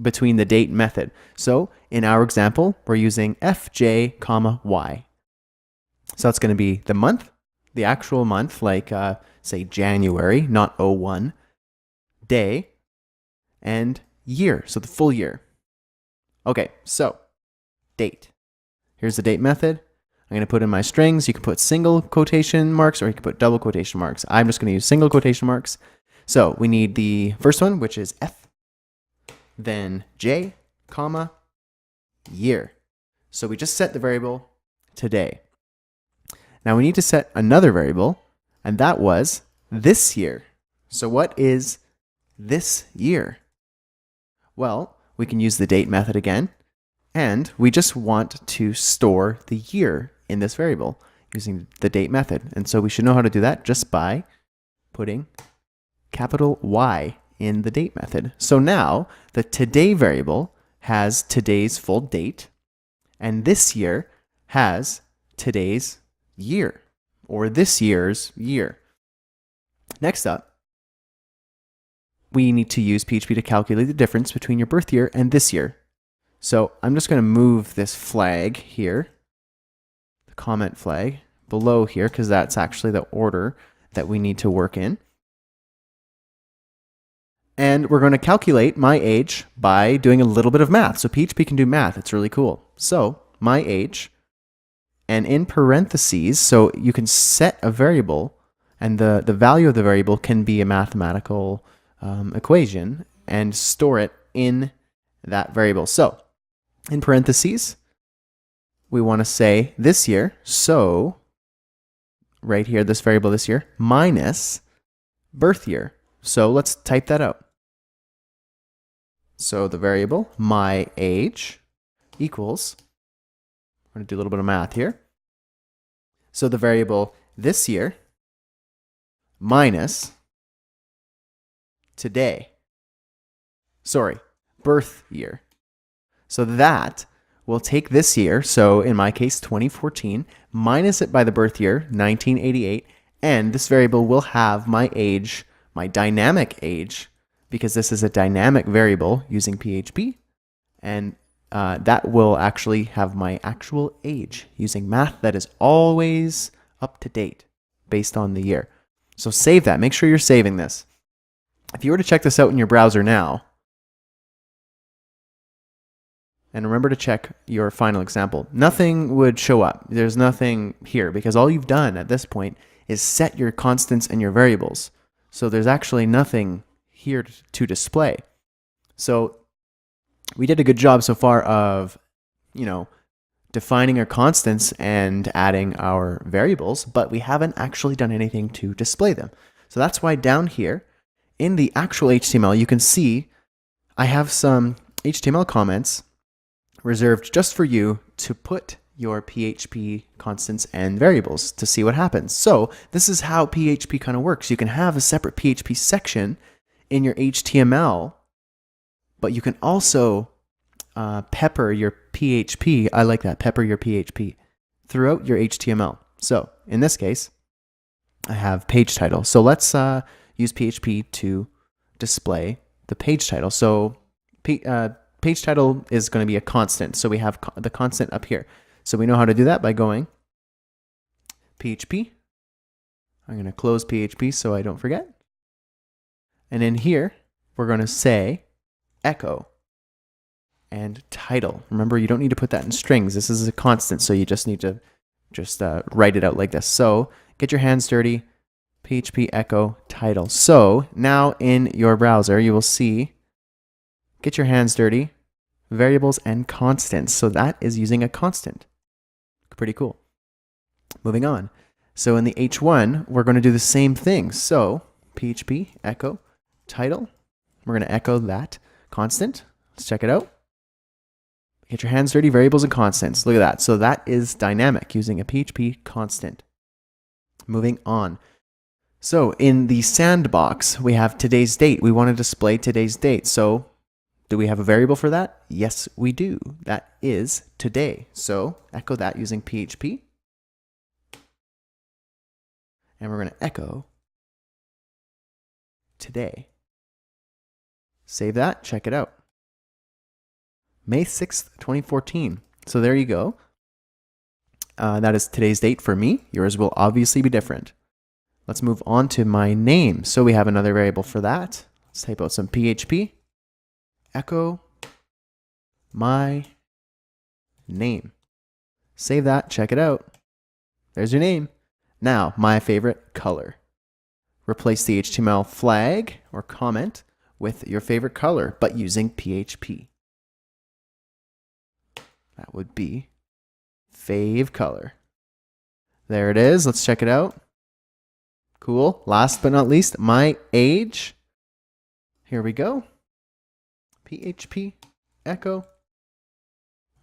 between the date method. So in our example, we're using fj, comma, y. So that's going to be the month, the actual month, like say January, not 01, day, and year, so the full year. Okay, so date. Here's the date method. I'm going to put in my strings. You can put single quotation marks or you can put double quotation marks. I'm just going to use single quotation marks. So we need the first one, which is F, then J, comma, year. So we just set the variable today. Now we need to set another variable, and that was this year. So what is this year? Well, we can use the date method again, and we just want to store the year in this variable using the date method. And so we should know how to do that just by putting capital Y in the date method. So now the today variable has today's full date, and this year has today's year, or this year's year. Next up, we need to use PHP to calculate the difference between your birth year and this year. So I'm just going to move this flag here, the comment flag, below here, because that's actually the order that we need to work in. And we're going to calculate my age by doing a little bit of math. So PHP can do math. It's really cool. So my age, and in parentheses, so you can set a variable, and the value of the variable can be a mathematical equation, and store it in that variable. So in parentheses, we want to say this year, so right here, this variable this year, minus birth year. So let's type that out. So the variable, my age, equals, we're going to do a little bit of math here. So the variable this year minus today. Sorry, birth year. So that we'll take this year, so in my case 2014, minus it by the birth year, 1988, and this variable will have my age, my dynamic age, because this is a dynamic variable using PHP, and that will actually have my actual age using math that is always up to date based on the year. So save that. Make sure you're saving this. If you were to check this out in your browser now, and remember to check your final example, nothing would show up. There's nothing here because all you've done at this point is set your constants and your variables. So there's actually nothing here to display. So we did a good job so far of, defining our constants and adding our variables, but we haven't actually done anything to display them. So that's why down here in the actual HTML, you can see I have some HTML comments reserved just for you to put your PHP constants and variables to see what happens. So this is how PHP kind of works. You can have a separate PHP section in your HTML, but you can also pepper your PHP, I like that, pepper your PHP throughout your HTML. So in this case, I have page title. So let's use PHP to display the page title. So page title is going to be a constant. So we have the constant up here. So we know how to do that by going PHP. I'm going to close PHP so I don't forget. And in here, we're going to say echo and title. Remember, you don't need to put that in strings. This is a constant, so you just need to write it out like this. So get your hands dirty, PHP echo title. So now in your browser, you will see get your hands dirty, variables and constants. So that is using a constant. Pretty cool. Moving on. So in the H1, we're going to do the same thing. So PHP echo title. We're going to echo that constant. Let's check it out. Get your hands dirty, variables and constants. Look at that. So that is dynamic using a PHP constant. Moving on. So in the sandbox, we have today's date. We want to display today's date. So do we have a variable for that? Yes, we do. That is today. So echo that using PHP. And we're going to echo today. Save that. Check it out. May 6th, 2014. So there you go. That is today's date for me. Yours will obviously be different. Let's move on to my name. So we have another variable for that. Let's type out some PHP. Echo my name. Save that. Check it out. There's your name. Now, my favorite color. Replace the HTML flag or comment with your favorite color, but using PHP. That would be fave color. There it is. Let's check it out. Cool. Last but not least, my age. Here we go. PHP echo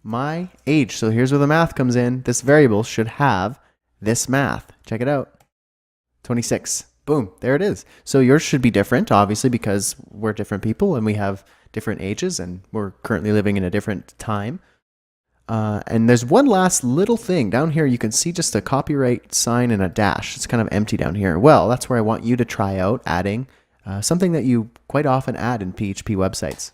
my age. So here's where the math comes in. This variable should have this math. Check it out. 26. Boom. There it is. So yours should be different, obviously, because we're different people and we have different ages and we're currently living in a different time. And there's one last little thing. Down here, you can see just a copyright sign and a dash. It's kind of empty down here. Well, that's where I want you to try out adding something that you quite often add in PHP websites.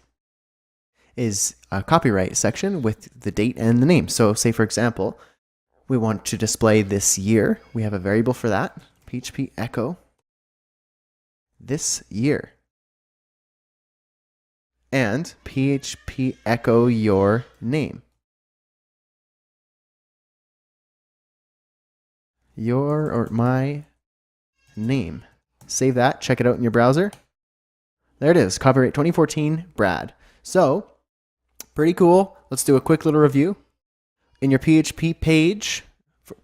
Is a copyright section with the date and the name. So say, for example, we want to display this year. We have a variable for that. PHP echo this year. And PHP echo your name. Your or my name. Save that. Check it out in your browser. There it is. Copyright 2014, Brad. So, pretty cool. Let's do a quick little review. In your PHP page,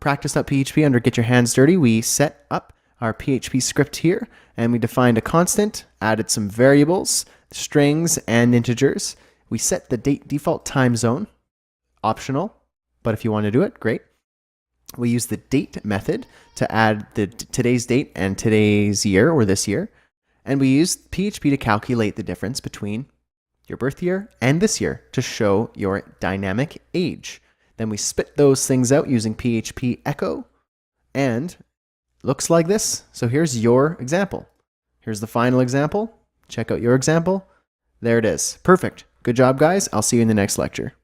practice.php under Get Your Hands Dirty, we set up our PHP script here, and we defined a constant, added some variables, strings, and integers. We set the default time zone, optional, but if you want to do it, great. We use the date method to add the today's date and today's year or this year. And we use PHP to calculate the difference between your birth year, and this year to show your dynamic age. Then we spit those things out using PHP echo, and looks like this. So here's your example. Here's the final example. Check out your example. There it is. Perfect. Good job, guys. I'll see you in the next lecture.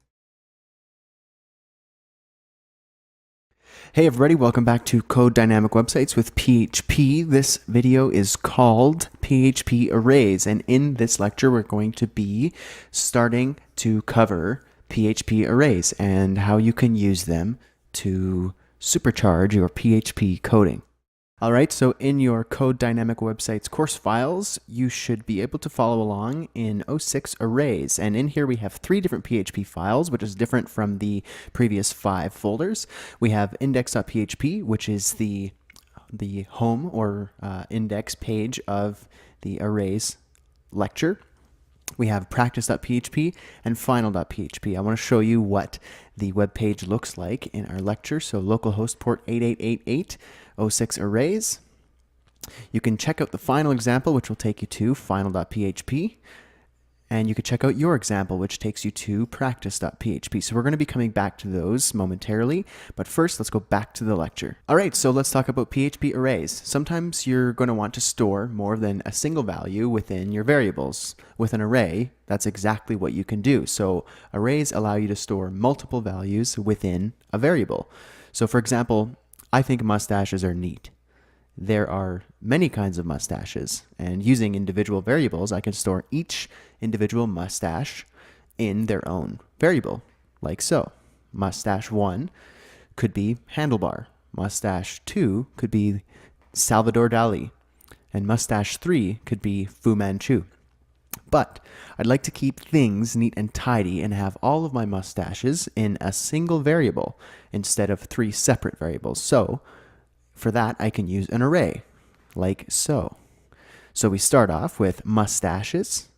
Hey everybody, welcome back to Code Dynamic Websites with PHP. This video is called PHP Arrays, and in this lecture we're going to be starting to cover PHP arrays and how you can use them to supercharge your PHP coding. Alright, so in your Code Dynamic Websites course files, you should be able to follow along in 06 arrays. And in here we have 3 different PHP files, which is different from the previous 5 folders. We have index.php, which is the home or index page of the arrays lecture. We have practice.php and final.php. I want to show you what the web page looks like in our lecture. So localhost port 8888, 06 arrays. You can check out the final example, which will take you to final.php. And you can check out your example, which takes you to practice.php. So we're going to be coming back to those momentarily, but first let's go back to the lecture. All right, so let's talk about PHP arrays. Sometimes you're going to want to store more than a single value within your variables. With an array, that's exactly what you can do. So arrays allow you to store multiple values within a variable. So for example, I think mustaches are neat. There are many kinds of mustaches, and using individual variables, I can store each individual mustache in their own variable, like so. Mustache 1 could be handlebar. Mustache 2 could be Salvador Dali. And mustache 3 could be Fu Manchu. But I'd like to keep things neat and tidy and have all of my mustaches in a single variable instead of 3 separate variables. So for that, I can use an array, like so. So we start off with mustaches,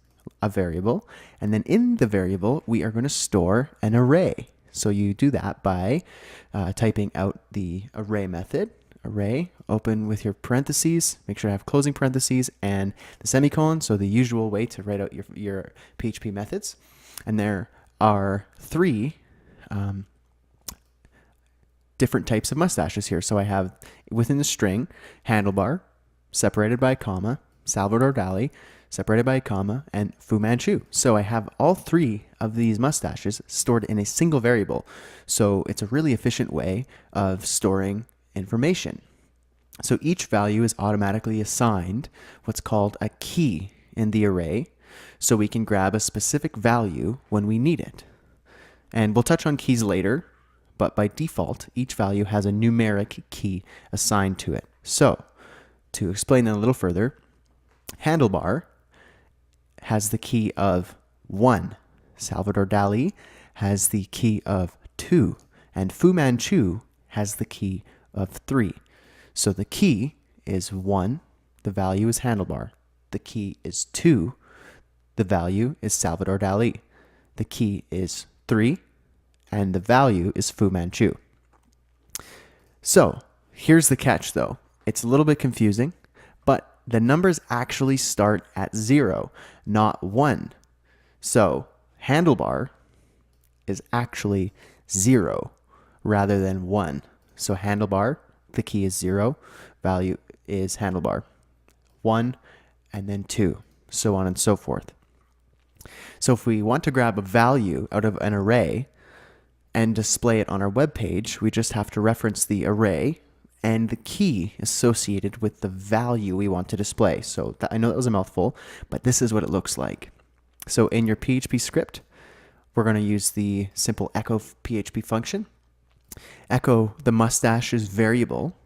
a variable, and then in the variable, we are going to store an array. So you do that by typing out the array method. Array, open with your parentheses, make sure I have closing parentheses and the semicolon, so the usual way to write out your PHP methods. And there are 3 different types of mustaches here. So I have within the string, handlebar, separated by a comma, Salvador Dali, separated by a comma, and Fu Manchu. So I have all 3 of these mustaches stored in a single variable. So it's a really efficient way of storing information. So each value is automatically assigned what's called a key in the array, so we can grab a specific value when we need it. And we'll touch on keys later, but by default, each value has a numeric key assigned to it. So, to explain that a little further, handlebar has the key of 1. Salvador Dali has the key of 2. And Fu Manchu has the key of 3. So the key is 1, the value is handlebar. The key is 2, the value is Salvador Dali. The key is 3, and the value is Fu Manchu. So here's the catch though. It's a little bit confusing, but the numbers actually start at 0, not 1. So handlebar is actually 0 rather than 1. So handlebar, the key is 0, value is handlebar. 1 and then 2, so on and so forth. So if we want to grab a value out of an array and display it on our web page, we just have to reference the array and the key associated with the value we want to display. So I know that was a mouthful, but this is what it looks like. So in your PHP script, we're going to use the simple echo PHP function. Echo the mustaches variable,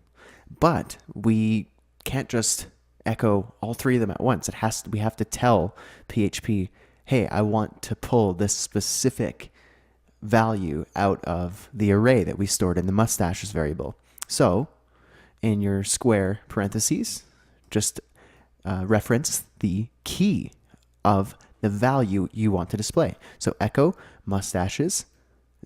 but we can't just echo all 3 of them at once. We have to tell PHP, hey, I want to pull this specific value out of the array that we stored in the mustaches variable. So in your square parentheses, just reference the key of the value you want to display. So echo mustaches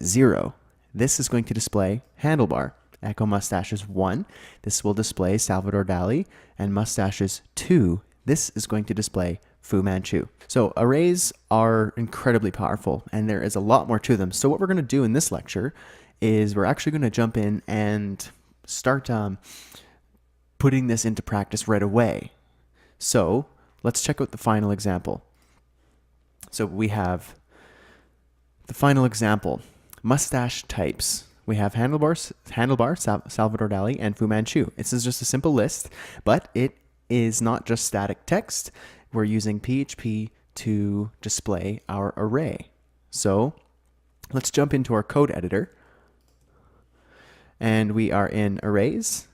0. This is going to display handlebar. Echo mustaches 1. This will display Salvador Dali. And mustaches 2. This is going to display Fu Manchu. So arrays are incredibly powerful, and there is a lot more to them. So what we're going to do in this lecture is we're actually going to jump in and start putting this into practice right away. So let's check out the final example. So we have the final example, mustache types. We have handlebar, Salvador Dali, and Fu Manchu. This is just a simple list, but it is not just static text. We're using PHP to display our array. So let's jump into our code editor. And we are in arrays.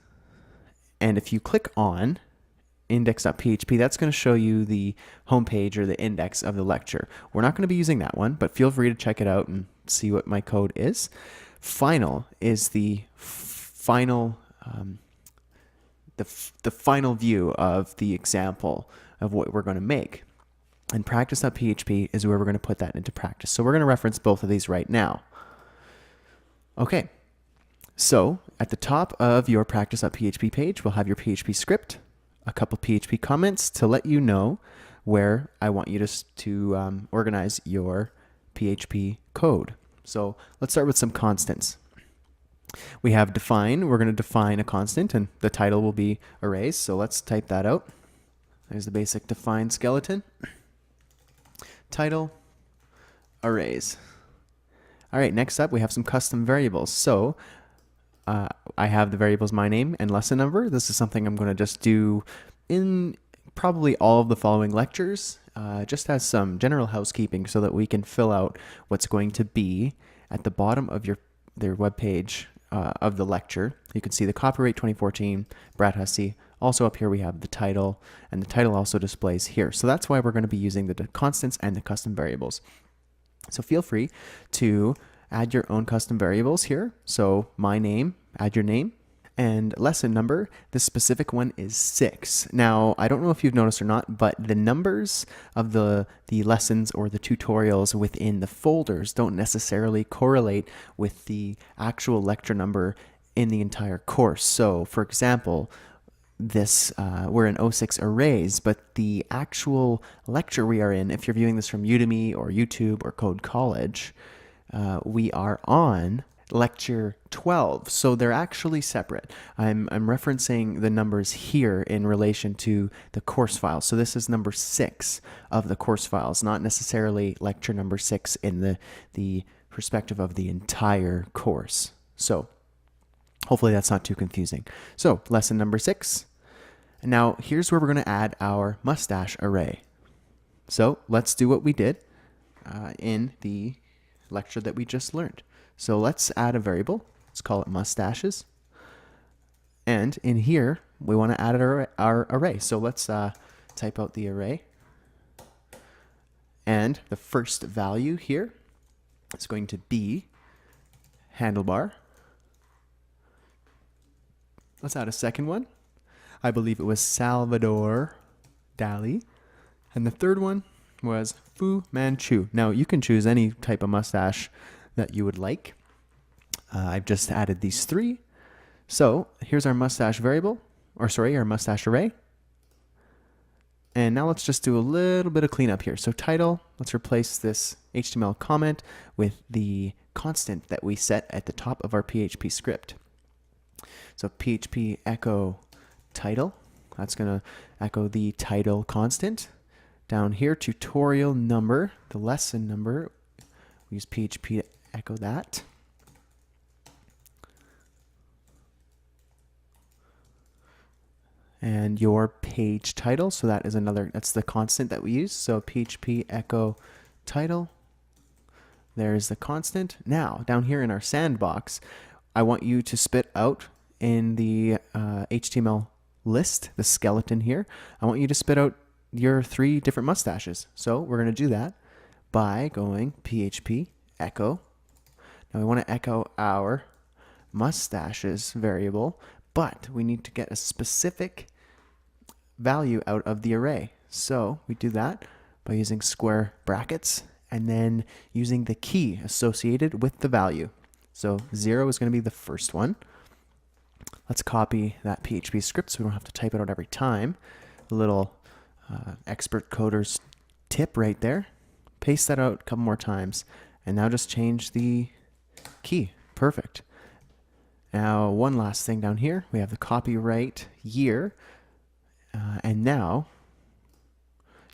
And if you click on index.php, that's going to show you the homepage or the index of the lecture. We're not going to be using that one, but feel free to check it out and see what my code is. Final is the final the final view of the example of what we're going to make. And practice.php is where we're going to put that into practice. So we're going to reference both of these right now. Okay, so at the top of your practice.php page, we'll have your PHP script, a couple PHP comments to let you know where I want you to organize your PHP code. So let's start with some constants. We have define. We're going to define a constant, and the title will be arrays. So let's type that out. There's the basic define skeleton. Title, arrays. All right, next up we have some custom variables. So I have the variables my name and lesson number. This is something I'm going to just do in probably all of the following lectures, just as some general housekeeping so that we can fill out what's going to be at the bottom of their web page of the lecture. You can see the copyright 2014, Brad Hussey. Also up here we have the title, and the title also displays here. So that's why we're going to be using the constants and the custom variables. So feel free to add your own custom variables here. So my name, add your name, and lesson number, this specific one is 6. Now, I don't know if you've noticed or not, but the numbers of the lessons or the tutorials within the folders don't necessarily correlate with the actual lecture number in the entire course. So, for example, we're in 06 arrays, but the actual lecture we are in, if you're viewing this from Udemy or YouTube or Code College, we are on lecture 12. So they're actually separate. I'm referencing the numbers here in relation to the course file. So this is number 6 of the course files, not necessarily lecture number 6 in the perspective of the entire course. So hopefully that's not too confusing. So lesson number 6. And now here's where we're going to add our mustache array. So let's do what we did in the lecture that we just learned. So let's add a variable. Let's call it mustaches. And in here, we want to add our array. So let's type out the array. And the first value here is going to be handlebar. Let's add a second one. I believe it was Salvador Dali. And the third one was Fu Manchu. Now, you can choose any type of mustache that you would like. I've just added these 3. So here's our mustache variable, our mustache array. And now let's just do a little bit of cleanup here. So title, let's replace this HTML comment with the constant that we set at the top of our PHP script. So PHP echo title, that's going to echo the title constant. Down here, tutorial number, the lesson number, we use PHP to echo that. And your page title, so that's the constant that we use. So PHP echo title, there's the constant. Now, down here in our sandbox, I want you to spit out in the HTML list, the skeleton here, I want you to spit out your 3 different mustaches. So we're going to do that by going PHP echo. Now we want to echo our mustaches variable, but we need to get a specific value out of the array. So we do that by using square brackets and then using the key associated with the value. So 0 is going to be the first one. Let's copy that PHP script so we don't have to type it out every time. A little Expert coder's tip right there. Paste that out a couple more times. And now just change the key. Perfect. Now, one last thing down here. We have the copyright year. And now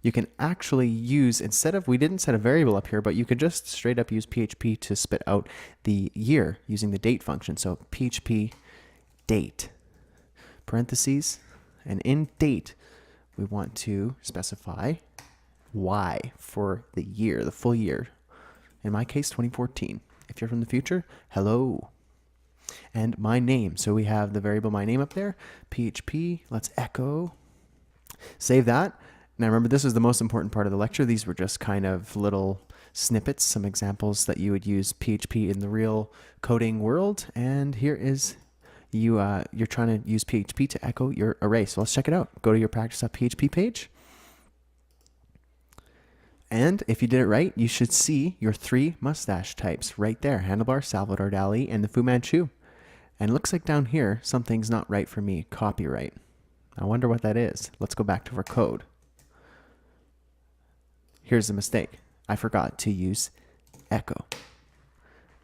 you can actually use, we didn't set a variable up here, but you could just straight up use PHP to spit out the year using the date function. So PHP date, parentheses, and in date, we want to specify Y for the year, the full year. In my case, 2014. If you're from the future, hello. And my name. So we have the variable my name up there, PHP. Let's echo. Save that. Now remember, this is the most important part of the lecture. These were just kind of little snippets, some examples that you would use PHP in the real coding world. And here is you're trying to use PHP to echo your array. So let's check it out. Go to your practice.php page. And if you did it right, you should see your 3 mustache types right there. Handlebar, Salvador Dali, and the Fu Manchu. And it looks like down here, something's not right for me. Copyright. I wonder what that is. Let's go back to our code. Here's the mistake. I forgot to use echo.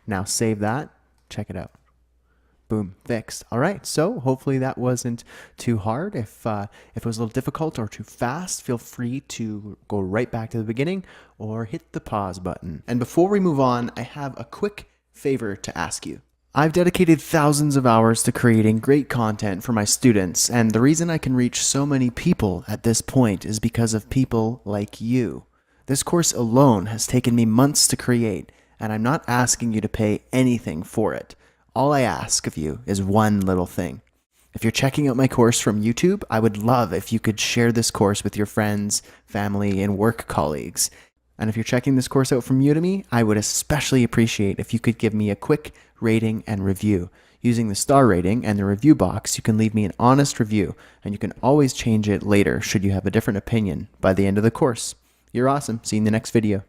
Now save that. Check it out. Boom, fixed. All right, so hopefully that wasn't too hard. If it was a little difficult or too fast, feel free to go right back to the beginning or hit the pause button. And before we move on, I have a quick favor to ask you. I've dedicated thousands of hours to creating great content for my students, and the reason I can reach so many people at this point is because of people like you. This course alone has taken me months to create, and I'm not asking you to pay anything for it. All I ask of you is one little thing. If you're checking out my course from YouTube, I would love if you could share this course with your friends, family, and work colleagues. And if you're checking this course out from Udemy, I would especially appreciate if you could give me a quick rating and review. Using the star rating and the review box, you can leave me an honest review, and you can always change it later should you have a different opinion by the end of the course. You're awesome. See you in the next video.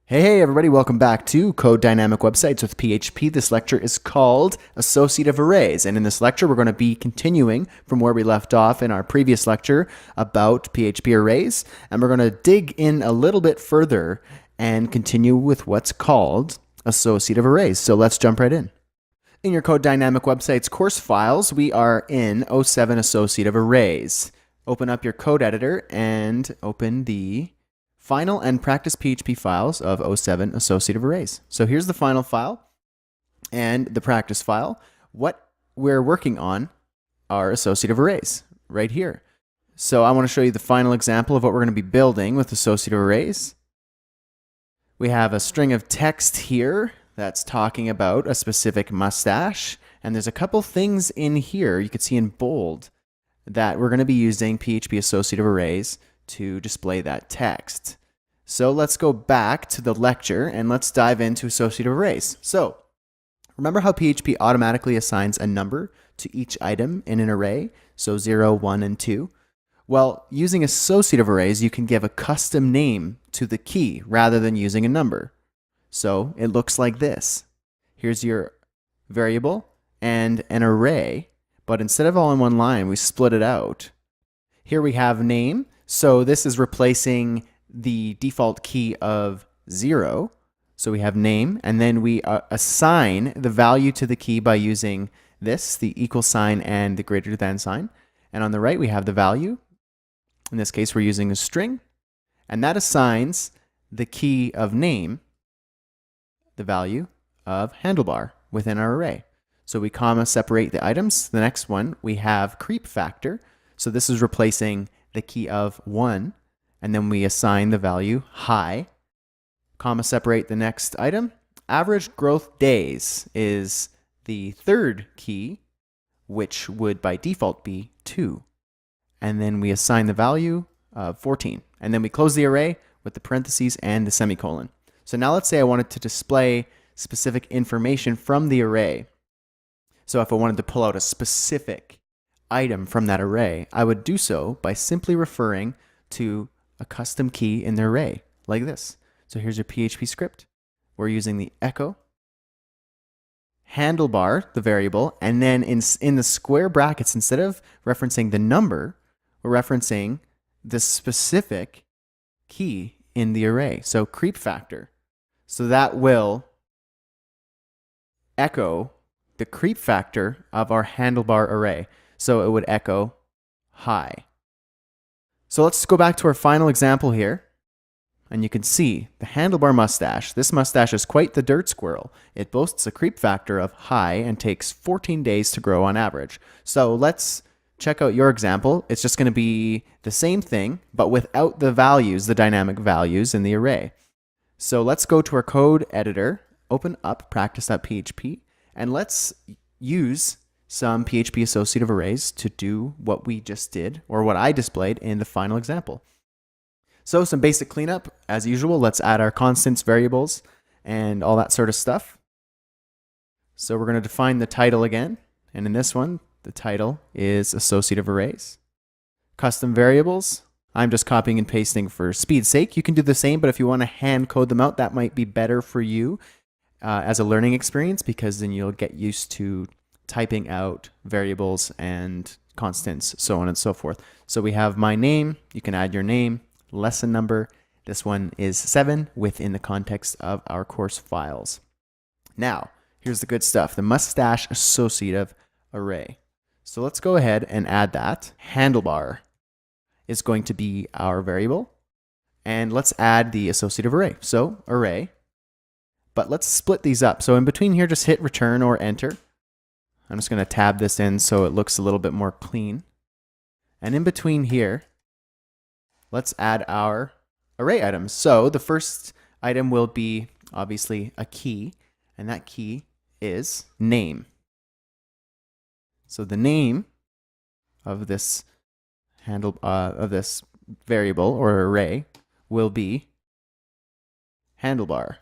Hey everybody, welcome back to Code Dynamic Websites with PHP. This lecture is called Associative Arrays, and in this lecture we're going to be continuing from where we left off in our previous lecture about PHP arrays, and we're going to dig in a little bit further and continue with what's called associative arrays. So let's jump right in. In your Code Dynamic Websites course files, we are in 07 Associative Arrays. Open up your code editor and open the final and practice PHP files of 07 Associative Arrays. So here's the final file and the practice file. What we're working on are associative arrays right here. So I want to show you the final example of what we're going to be building with associative arrays. We have a string of text here that's talking about a specific mustache. And there's a couple things in here you can see in bold that we're going to be using PHP associative arrays to display that text. So let's go back to the lecture and let's dive into associative arrays. So remember how PHP automatically assigns a number to each item in an array? So 0, 1, and 2. Well, using associative arrays, you can give a custom name to the key rather than using a number. So it looks like this. Here's your variable and an array, but instead of all in one line, we split it out. Here we have name. So this is replacing the default key of 0. So we have name, and then we assign the value to the key by using this, the equal sign and the greater than sign. And on the right, we have the value. In this case, we're using a string, and that assigns the key of name the value of handlebar within our array. So we comma separate the items. The next one, we have creep factor. So this is replacing the key of 1, and then we assign the value high, comma separate the next item. Average growth days is the third key, which would by default be 2. And then we assign the value of 14. And then we close the array with the parentheses and the semicolon. So now let's say I wanted to display specific information from the array. So if I wanted to pull out a specific item from that array, I would do so by simply referring to a custom key in the array, like this. So here's your PHP script. We're using the echo handlebar, the variable, and then in the square brackets, instead of referencing the number, we're referencing the specific key in the array. So creep factor. So that will echo the creep factor of our handlebar array. So it would echo high. So let's go back to our final example here. And you can see the handlebar mustache. This mustache is quite the dirt squirrel. It boasts a creep factor of high and takes 14 days to grow on average. So let's check out your example. It's just going to be the same thing, but without the values, the dynamic values in the array. So let's go to our code editor, open up practice.php, and let's use some PHP associative arrays to do what we just did, or what I displayed in the final example. So some basic cleanup, as usual. Let's add our constants, variables, and all that sort of stuff. So we're going to define the title again. And in this one, the title is associative arrays. Custom variables, I'm just copying and pasting for speed's sake. You can do the same, but if you want to hand code them out, that might be better for you as a learning experience, because then you'll get used to typing out variables and constants, so on and so forth. So we have my name. You can add your name. Lesson number, this one is 7 within the context of our course files. Now, here's the good stuff, the mustache associative array. So let's go ahead and add that. Handlebar is going to be our variable, and let's add the associative array. So array, but let's split these up. So in between here, just hit return or enter. I'm just going to tab this in so it looks a little bit more clean. And in between here, let's add our array items. So the first item will be obviously a key, and that key is name. So the name of this variable or array will be handlebar.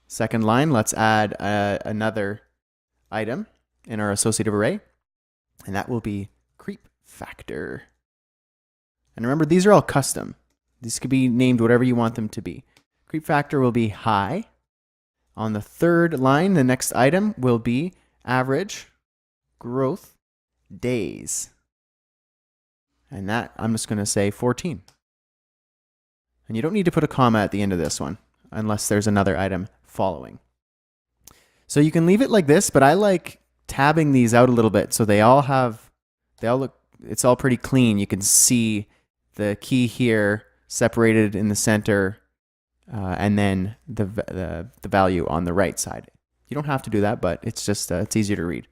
Second line, let's add another item in our associative array, and that will be creep factor. And remember, these are all custom. These could be named whatever you want them to be. Creep factor will be high. On the third line, the next item will be average growth days. And that, I'm just going to say 14. And you don't need to put a comma at the end of this one, unless there's another item following. So you can leave it like this, but I like tabbing these out a little bit so they all look, it's all pretty clean. You can see the key here separated in the center, and then the value on the right side. You don't have to do that, but it's just it's easier to read.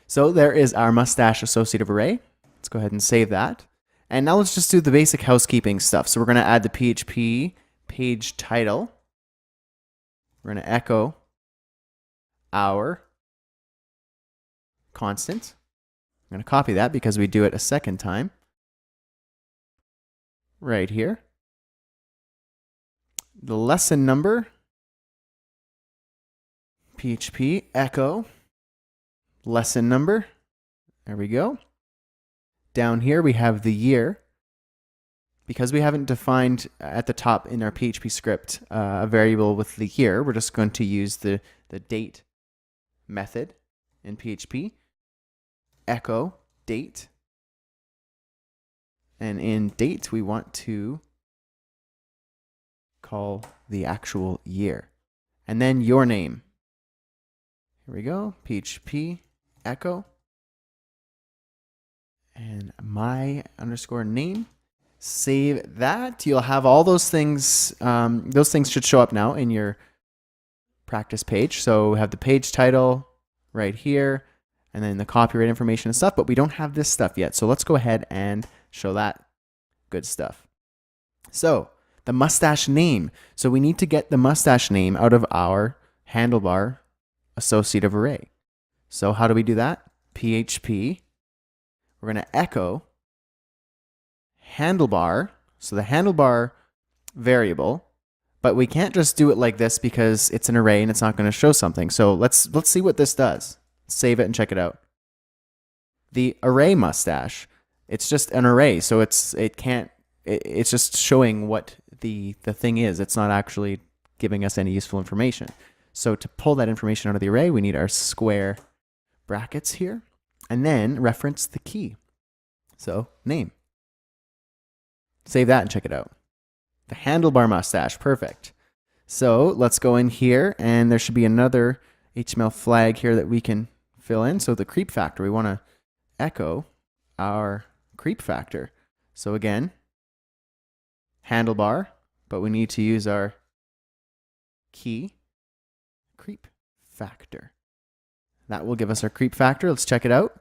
So there is our mustache associative array. Let's go ahead and save that. And now let's just do the basic housekeeping stuff. So we're going to add the PHP page title. We're going to echo our constant. I'm going to copy that because we do it a second time. Right here. The lesson number, PHP echo lesson number. There we go. Down here we have the year. Because we haven't defined at the top in our PHP script a variable with the year, we're just going to use the date method in PHP. Echo date. And in date, we want to call the actual year. And then your name. Here we go. PHP echo. And my underscore name. Save that. You'll have all those things. Those things should show up now in your practice page. So we have the page title right here, and then the copyright information and stuff, but we don't have this stuff yet. So let's go ahead and show that good stuff. So the mustache name. So we need to get the mustache name out of our handlebar associative array. So how do we do that? PHP. We're going to echo handlebar. So the handlebar variable, but we can't just do it like this because it's an array and it's not going to show something. So let's see what this does. Save it and check it out. The array mustache. It's just an array, so it's just showing what the thing is. It's not actually giving us any useful information. So to pull that information out of the array, we need our square brackets here, and then reference the key. So name. Save that and check it out. The handlebar mustache, perfect. So let's go in here, and there should be another HTML flag here that we can fill in. So the creep factor, we want to echo our creep factor. So again, handlebar, but we need to use our key creep factor. That will give us our creep factor. Let's check it out.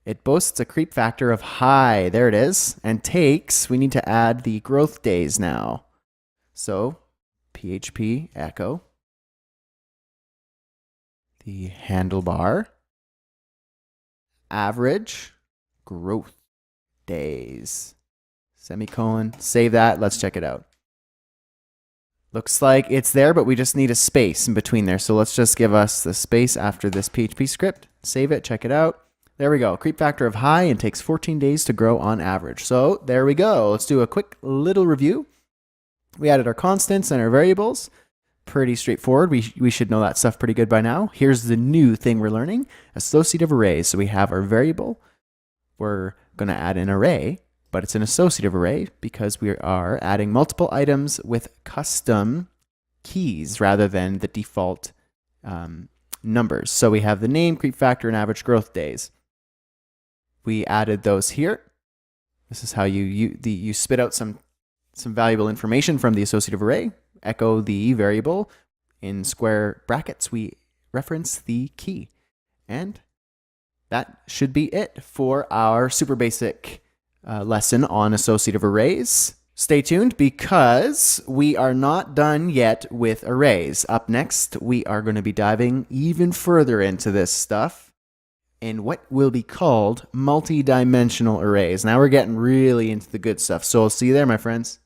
It boasts a creep factor of high. There it is. And takes, we need to add the growth days now. So PHP echo the handlebar average growth days. Semicolon. Save that. Let's check it out. Looks like it's there, but we just need a space in between there. So let's just give us the space after this PHP script. Save it. Check it out. There we go. Creep factor of high and takes 14 days to grow on average. So there we go. Let's do a quick little review. We added our constants and our variables. Pretty straightforward. We should know that stuff pretty good by now. Here's the new thing we're learning. Associative arrays. So we have our variable. We're going to add an array, but it's an associative array because we are adding multiple items with custom keys rather than the default numbers. So we have the name, creep factor, and average growth days. We added those here. This is how you spit out some valuable information from the associative array. Echo the variable. In square brackets, we reference the key. And that should be it for our super basic lesson on associative arrays. Stay tuned because we are not done yet with arrays. Up next, we are going to be diving even further into this stuff in what will be called multi-dimensional arrays. Now we're getting really into the good stuff. So I'll see you there, my friends.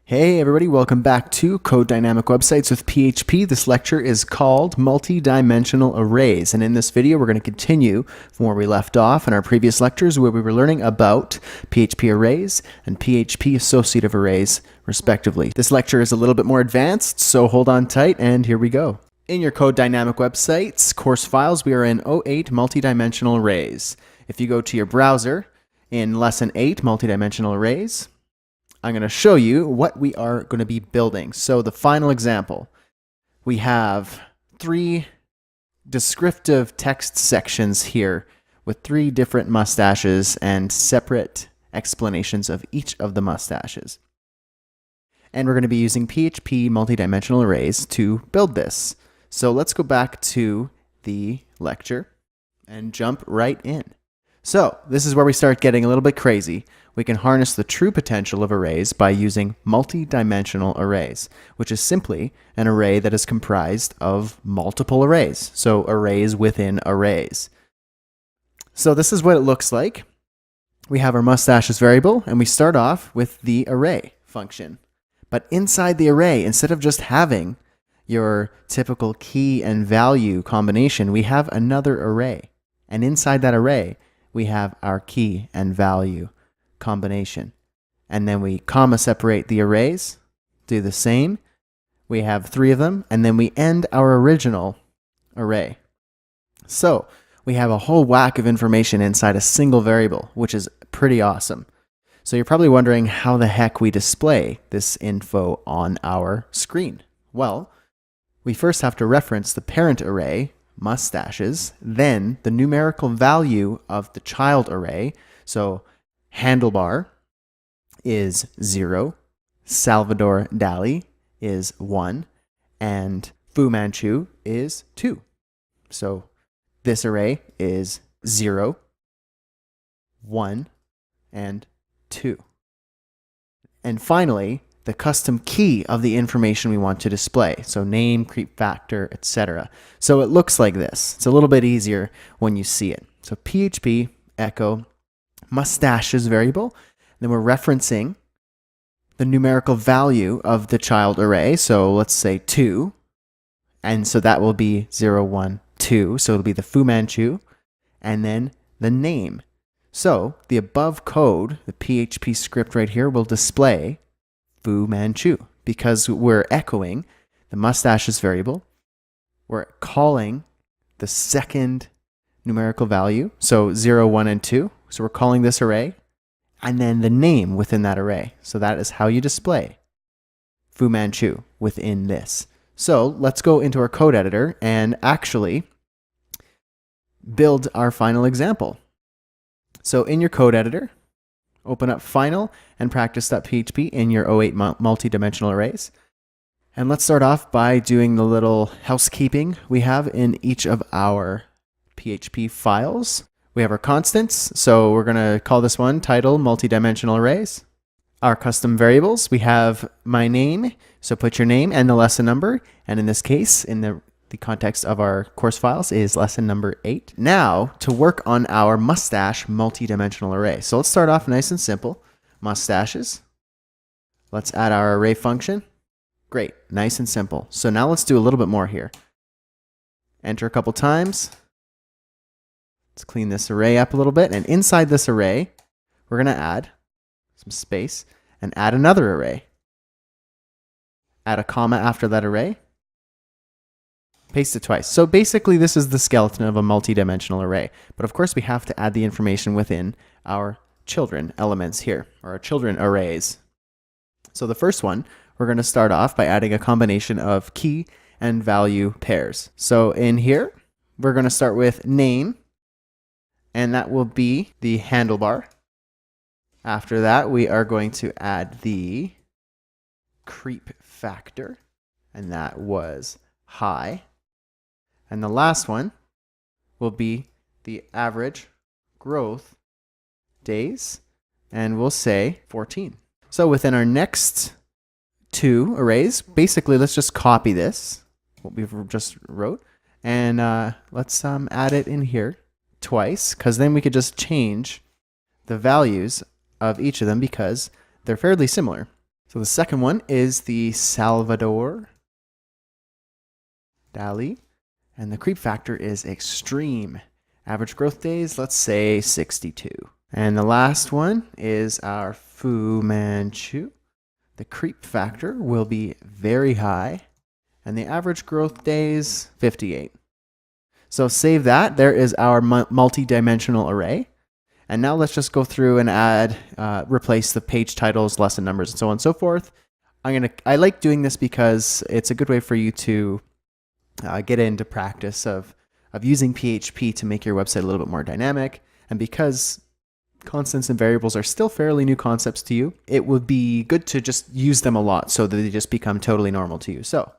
Hey everybody, welcome back to Code Dynamic Websites with PHP. This lecture is called Multi-Dimensional Arrays, and in this video we're going to continue from where we left off in our previous lectures where we were learning about PHP arrays and PHP associative arrays, respectively. This lecture is a little bit more advanced, so hold on tight, and here we go. In your Code Dynamic Websites course files, we are in 08 Multi-Dimensional Arrays. If you go to your browser in Lesson 8 Multi-Dimensional Arrays, I'm going to show you what we are going to be building. So the final example, we have 3 descriptive text sections here with 3 different mustaches and separate explanations of each of the mustaches. And we're going to be using PHP multidimensional arrays to build this. So let's go back to the lecture and jump right in. So this is where we start getting a little bit crazy. We can harness the true potential of arrays by using multi-dimensional arrays, which is simply an array that is comprised of multiple arrays. So arrays within arrays. So this is what it looks like. We have our mustaches variable, and we start off with the array function. But inside the array, instead of just having your typical key and value combination, we have another array. And inside that array, we have our key and value combination. And then we comma separate the arrays, do the same. We have 3 of them, and then we end our original array. So we have a whole whack of information inside a single variable, which is pretty awesome. So you're probably wondering how the heck we display this info on our screen. Well, we first have to reference the parent array, mustaches, then the numerical value of the child array. So handlebar is 0, Salvador Dali is 1, and Fu Manchu is 2. So this array is 0, 1, and 2. And finally, the custom key of the information we want to display. So name, creep factor, etc. So it looks like this. It's a little bit easier when you see it. So PHP echo mustaches variable. Then we're referencing the numerical value of the child array. So let's say 2. And so that will be 0, 1, 2. So it'll be the Fu Manchu. And then the name. So the above code, the PHP script right here, will display Fu Manchu because we're echoing the mustaches variable. We're calling the second numerical value, so 0, 1, and 2. So we're calling this array, and then the name within that array. So that is how you display Fu Manchu within this. So let's go into our code editor and actually build our final example. So in your code editor, open up final and practice.php in your O8 multi-dimensional arrays. And let's start off by doing the little housekeeping we have in each of our PHP files. We have our constants, so we're going to call this one title multi-dimensional arrays. Our custom variables, we have my name, so put your name and the lesson number, and in this case, in the context of our course files, is lesson number 8. Now, to work on our mustache multi-dimensional array. So let's start off nice and simple. Mustaches. Let's add our array function. Great, nice and simple. So now let's do a little bit more here. Enter a couple times. Let's clean this array up a little bit, and inside this array, we're going to add some space and add another array. Add a comma after that array. Paste it twice. So basically this is the skeleton of a multi-dimensional array. But of course we have to add the information within our children elements here, or our children arrays. So the first one, we're going to start off by adding a combination of key and value pairs. So in here, we're going to start with name, and that will be the handlebar. After that, we are going to add the creep factor, and that was high. And the last one will be the average growth days, and we'll say 14. So within our next two arrays, basically let's just copy this, what we've just wrote, and let's add it in here twice, because then we could just change the values of each of them because they're fairly similar. So the second one is the Salvador Dali. And the creep factor is extreme. Average growth days, let's say 62. And the last one is our Fu Manchu. The creep factor will be very high. And the average growth days, 58. So save that. There is our multi-dimensional array. And now let's just go through and add, replace the page titles, lesson numbers, and so on and so forth. I like doing this because it's a good way for you to get into practice of using PHP to make your website a little bit more dynamic. And because constants and variables are still fairly new concepts to you, it would be good to just use them a lot so that they just become totally normal to you. So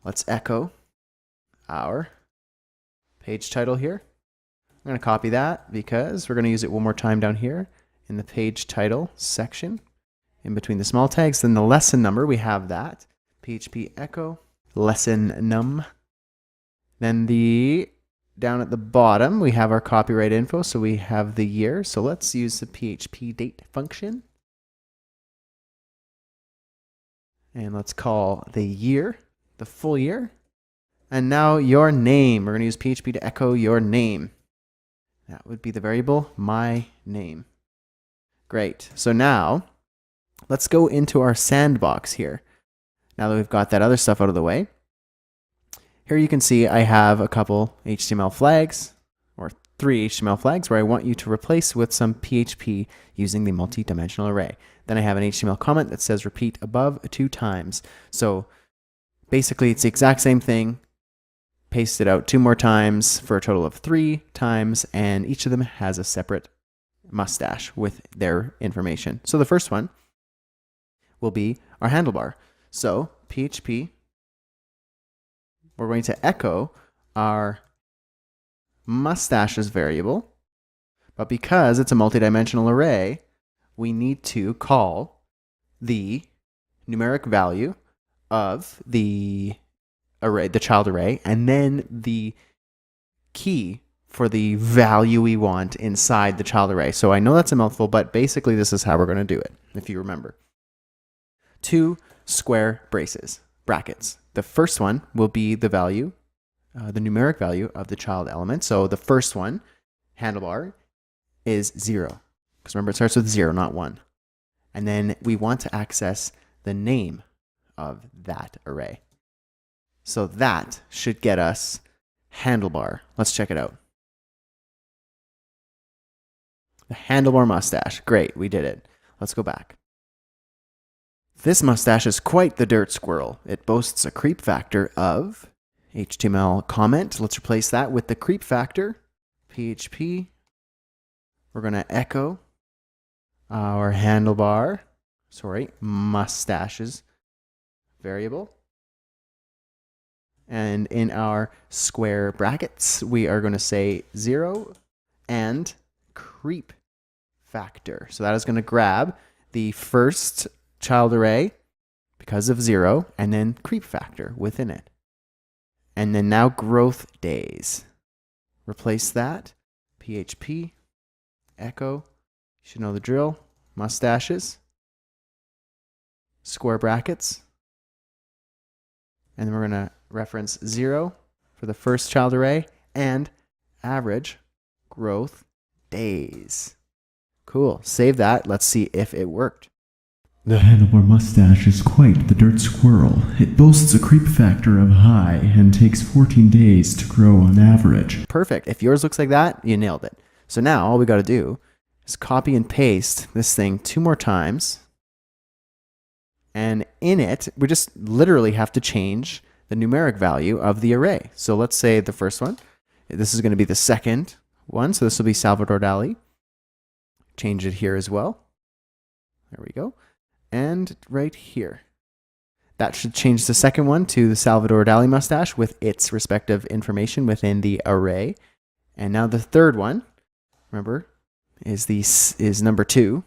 let's echo our page title here. I'm going to copy that because we're going to use it one more time down here in the page title section in between the small tags. Then the lesson number, we have that. PHP echo. Lesson num. Then down at the bottom, we have our copyright info, so we have the year. So let's use the PHP date function. And let's call the year, the full year. And now your name. We're going to use PHP to echo your name. That would be the variable my name. Great. So now let's go into our sandbox here. Now that we've got that other stuff out of the way, here you can see I have a couple HTML flags, or 3 HTML flags, where I want you to replace with some PHP using the multi-dimensional array. Then I have an HTML comment that says repeat above 2 times. So basically it's the exact same thing, paste it out 2 more times for a total of 3 times, and each of them has a separate mustache with their information. So the first one will be our handlebar. So PHP, we're going to echo our mustaches variable, but because it's a multidimensional array, we need to call the numeric value of the array, the child array, and then the key for the value we want inside the child array. So I know that's a mouthful, but basically this is how we're going to do it, if you remember. 2 square brackets. The first one will be the value, the numeric value of the child element. So the first one, handlebar, is 0. Because remember, it starts with 0, not 1. And then we want to access the name of that array. So that should get us handlebar. Let's check it out. The handlebar mustache. Great, we did it. Let's go back. This mustache is quite the dirt squirrel. It boasts a creep factor of HTML comment. Let's replace that with the creep factor. PHP. We're going to echo our mustaches variable. And in our square brackets, we are going to say 0 and creep factor. So that is going to grab the first child array because of 0 and then creep factor within it. And then now growth days. Replace that. PHP, echo, you should know the drill, mustaches, square brackets, and then we're going to reference 0 for the first child array and average growth days. Cool. Save that. Let's see if it worked. The handlebar mustache is quite the dirt squirrel. It boasts a creep factor of high and takes 14 days to grow on average. Perfect. If yours looks like that, you nailed it. So now all we got to do is copy and paste this thing 2 more times. And in it, we just literally have to change the numeric value of the array. So let's say the first one, this is going to be the second one. So this will be Salvador Dali. Change it here as well. There we go. And right here. That should change the second one to the Salvador Dali mustache with its respective information within the array. And now the third one, remember, is number 2.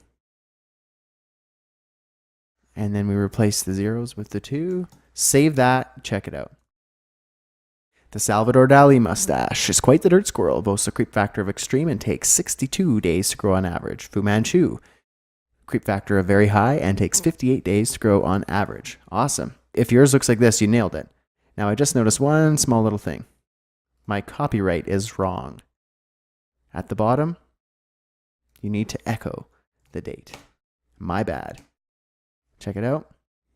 And then we replace the zeros with the 2. Save that, check it out. The Salvador Dali mustache is quite the dirt squirrel, boasts a creep factor of extreme and takes 62 days to grow on average. Fu Manchu, creep factor of very high and takes 58 days to grow on average. Awesome. If yours looks like this, you nailed it. Now I just noticed one small little thing. My copyright is wrong. At the bottom, you need to echo the date. My bad. Check it out.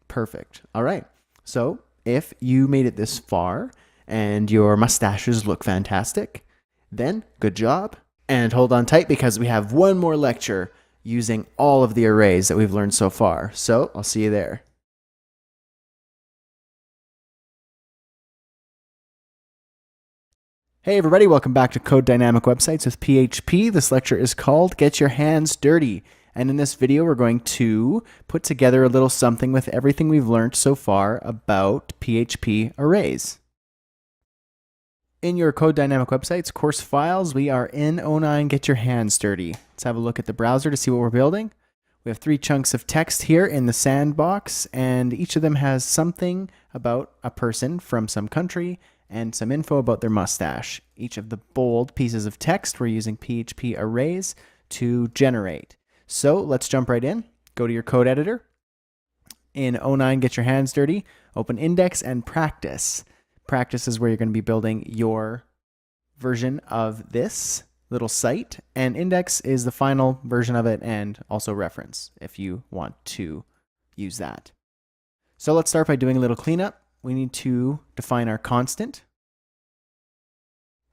Perfect. All right. So if you made it this far and your mustaches look fantastic, then good job. And hold on tight because we have one more lecture using all of the arrays that we've learned so far. So I'll see you there. Hey everybody, welcome back to Code Dynamic Websites with PHP. This lecture is called Get Your Hands Dirty. And in this video, we're going to put together a little something with everything we've learned so far about PHP arrays. In your Code Dynamic Websites course files, we are in 09 Get Your Hands Dirty. Let's have a look at the browser to see what we're building. We have 3 chunks of text here in the sandbox, and each of them has something about a person from some country and some info about their mustache. Each of the bold pieces of text we're using PHP arrays to generate. So let's jump right in. Go to your code editor. In 09 Get Your Hands Dirty, open Index and Practice. Practice is where you're going to be building your version of this little site, and Index is the final version of it and also reference if you want to use that. So let's start by doing a little cleanup. We need to define our constant,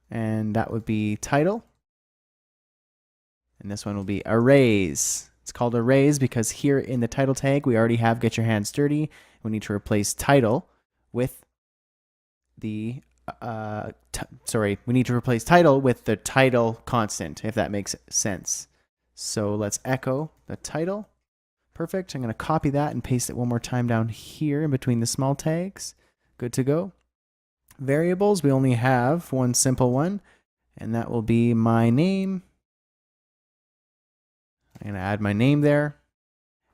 and that would be title. And this one will be arrays. It's called arrays because here in the title tag, we already have Get Your Hands Dirty. We need to replace title with the, we need to replace title with the title constant, if that makes sense. So let's echo the title. Perfect. I'm going to copy that and paste it one more time down here in between the small tags. Good to go. Variables, we only have one simple one, and that will be my name. I'm going to add my name there,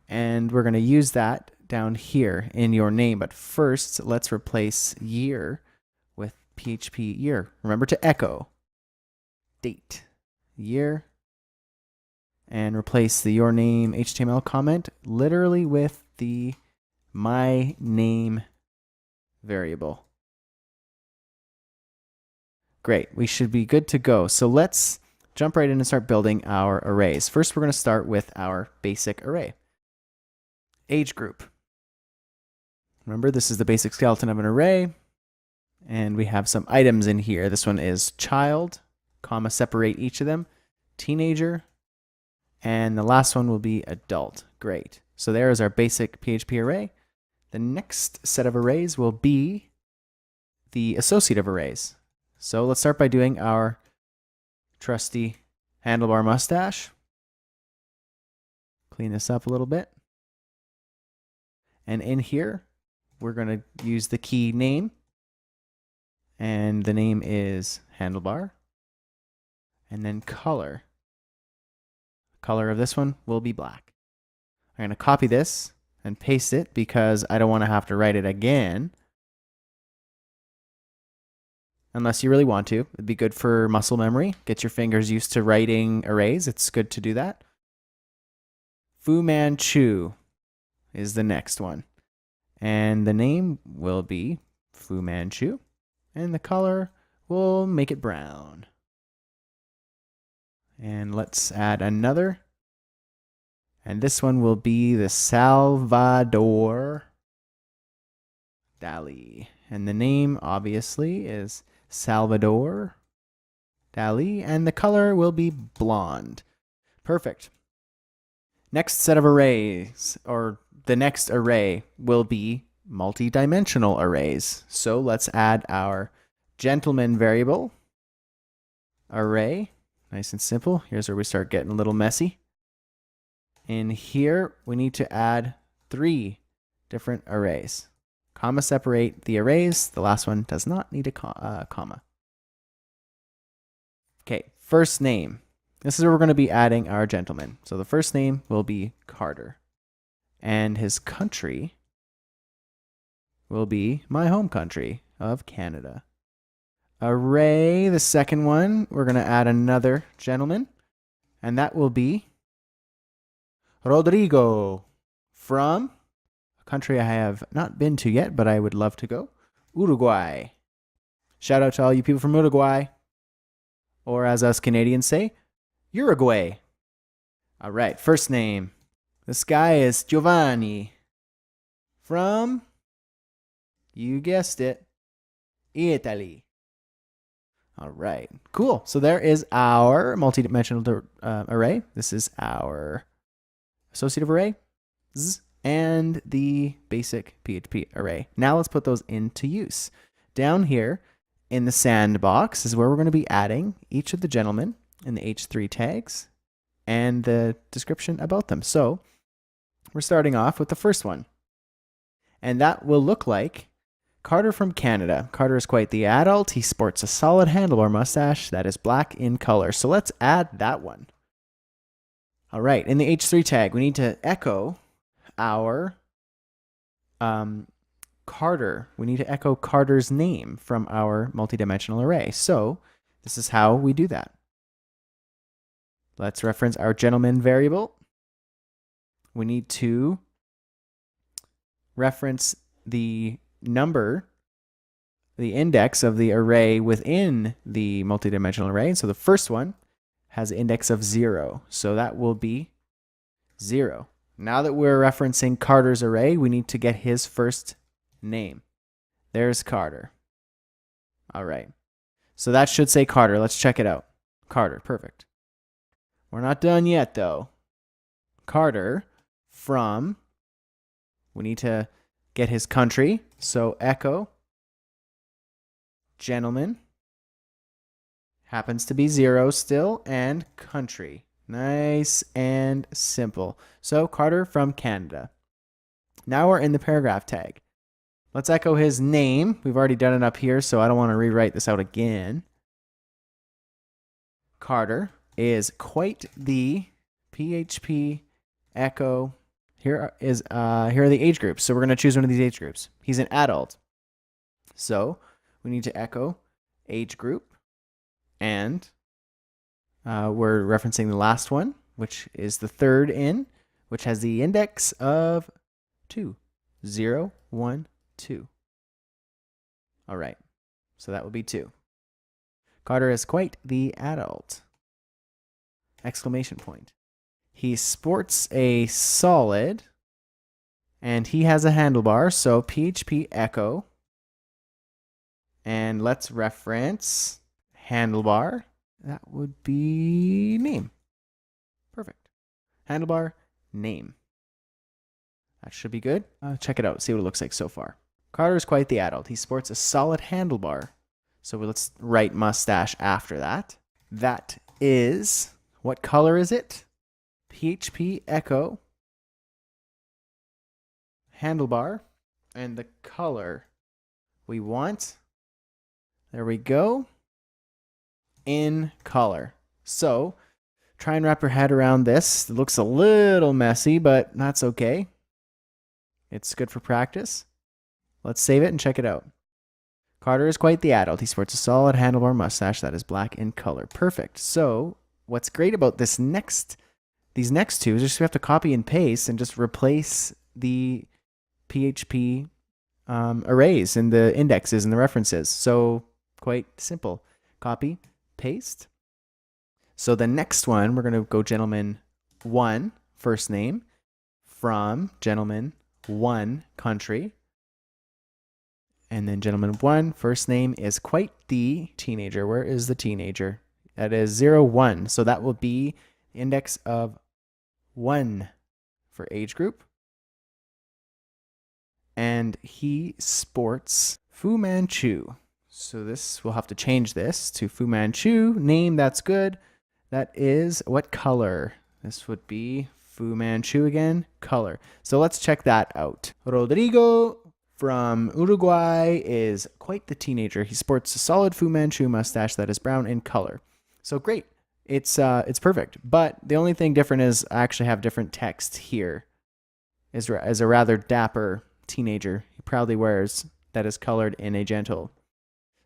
and we're going to use that down here in your name. But first, let's replace year with PHP year. Remember to echo date, year, and replace the your name HTML comment literally with the my name variable. Great, we should be good to go. So let's jump right in and start building our arrays. First, we're going to start with our basic array. Age group. Remember, this is the basic skeleton of an array. And we have some items in here. This one is child, comma, separate each of them, teenager, and the last one will be adult. Great. So there is our basic PHP array. The next set of arrays will be the associative arrays. So let's start by doing our trusty handlebar mustache. Clean this up a little bit. And in here, we're going to use the key name. And the name is handlebar. And then color. Color of this one will be black. I'm going to copy this and paste it because I don't want to have to write it again. Unless you really want to. It'd be good for muscle memory. Get your fingers used to writing arrays. It's good to do that. Fu Manchu is the next one. And the name will be Fu Manchu. And the color, we'll make it brown. And let's add another. And this one will be the Salvador Dali. And the name, obviously, is Salvador Dali. And the color will be blonde. Perfect. Next set of arrays, or the next array, will be multi-dimensional arrays. So let's add our gentleman variable array. Nice and simple. Here's where we start getting a little messy. In here, we need to add 3 different arrays. Comma separate the arrays. The last one does not need a comma. Okay, first name. This is where we're going to be adding our gentleman. So the first name will be Carter. And his country will be my home country of Canada. Array, the second one, we're going to add another gentleman, and that will be Rodrigo from a country I have not been to yet, but I would love to go, Uruguay. Shout out to all you people from Uruguay, or as us Canadians say, Uruguay. All right, first name. This guy is Giovanni from, you guessed it, Italy. All right, cool. So there is our multi-dimensional array. This is our associative array and the basic PHP array. Now let's put those into use. Down here in the sandbox is where we're going to be adding each of the gentlemen in the H3 tags and the description about them. So we're starting off with the first one. And that will look like Carter from Canada. Carter is quite the adult. He sports a solid handlebar mustache that is black in color. So let's add that one. All right, in the H3 tag, we need to echo our Carter. We need to echo Carter's name from our multidimensional array. So this is how we do that. Let's reference our gentleman variable. We need to reference the number, the index of the array within the multidimensional array. So the first one has an index of 0. So that will be 0. Now that we're referencing Carter's array, we need to get his first name. There's Carter. All right. So that should say Carter. Let's check it out. Carter. Perfect. We're not done yet, though. Carter from, we need to get his country. So echo gentleman happens to be 0 still, and country. Nice and simple. So Carter from Canada. Now we're in the paragraph tag. Let's echo his name. We've already done it up here, so I don't want to rewrite this out again. Carter is quite the PHP echo. Here are the age groups. So we're going to choose one of these age groups. He's an adult. So we need to echo age group. And we're referencing the last one, which is the third in, which has the index of 2. 0, 1, 2. All right. So that will be 2. Carter is quite the adult. exclamation point. He sports a solid, and he has a handlebar, so PHP echo. And let's reference handlebar. That would be name. Perfect. Handlebar, name. That should be good. Check it out, see what it looks like so far. Carter is quite the adult. He sports a solid handlebar. So let's write mustache after that. That is, what color is it? PHP echo, handlebar, and the color we want, there we go, in color. So try and wrap your head around this. It looks a little messy, but that's okay. It's good for practice. Let's save it and check it out. Carter is quite the adult. He sports a solid handlebar mustache that is black in color. Perfect. So what's great about these next two is just we have to copy and paste and just replace the PHP arrays and the indexes and the references. So quite simple. Copy, paste. So the next one, we're going to go gentleman 1, first name, from gentleman 1, country. And then gentleman 1, first name is quite the teenager. Where is the teenager? That is 01. So that will be the index of 1 for age group. And he sports Fu Manchu. So this, we'll have to change this to Fu Manchu. Name, that's good. That is what color? This would be Fu Manchu again, color. So let's check that out. Rodrigo from Uruguay is quite the teenager. He sports a solid Fu Manchu mustache that is brown in color. So great. It's perfect. But the only thing different is I actually have different text here. As a rather dapper teenager he proudly wears that is colored in a gentle.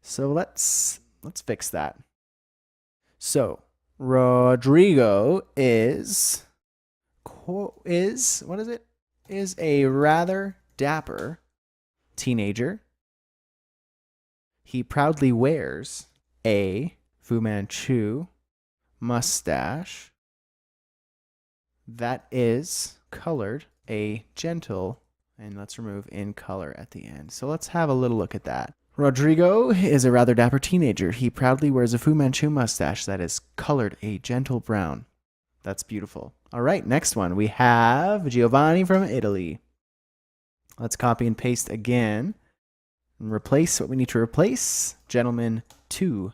So let's fix that. So Rodrigo is what is it? Is a rather dapper teenager. He proudly wears a Fu Manchu mustache that is colored a gentle, and let's remove in color at the end. So let's have a little look at that. Rodrigo is a rather dapper teenager. He proudly wears a Fu Manchu mustache that is colored a gentle brown. That's beautiful. All right, next one. We have Giovanni from Italy. Let's copy and paste again and replace what we need to replace. Gentleman 2.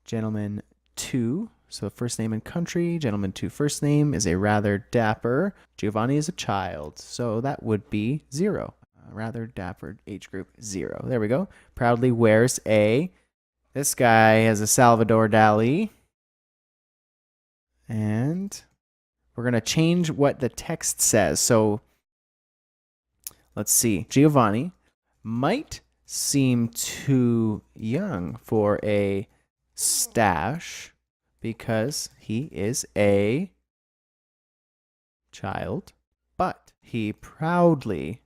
Gentleman 2. So first name and country. Gentleman 2 first name is a rather dapper. Giovanni is a child. So that would be 0. A rather dapper age group 0. There we go. Proudly wears a. This guy has a Salvador Dali. And we're going to change what the text says. So let's see. Giovanni might seem too young for a stash because he is a child, but he proudly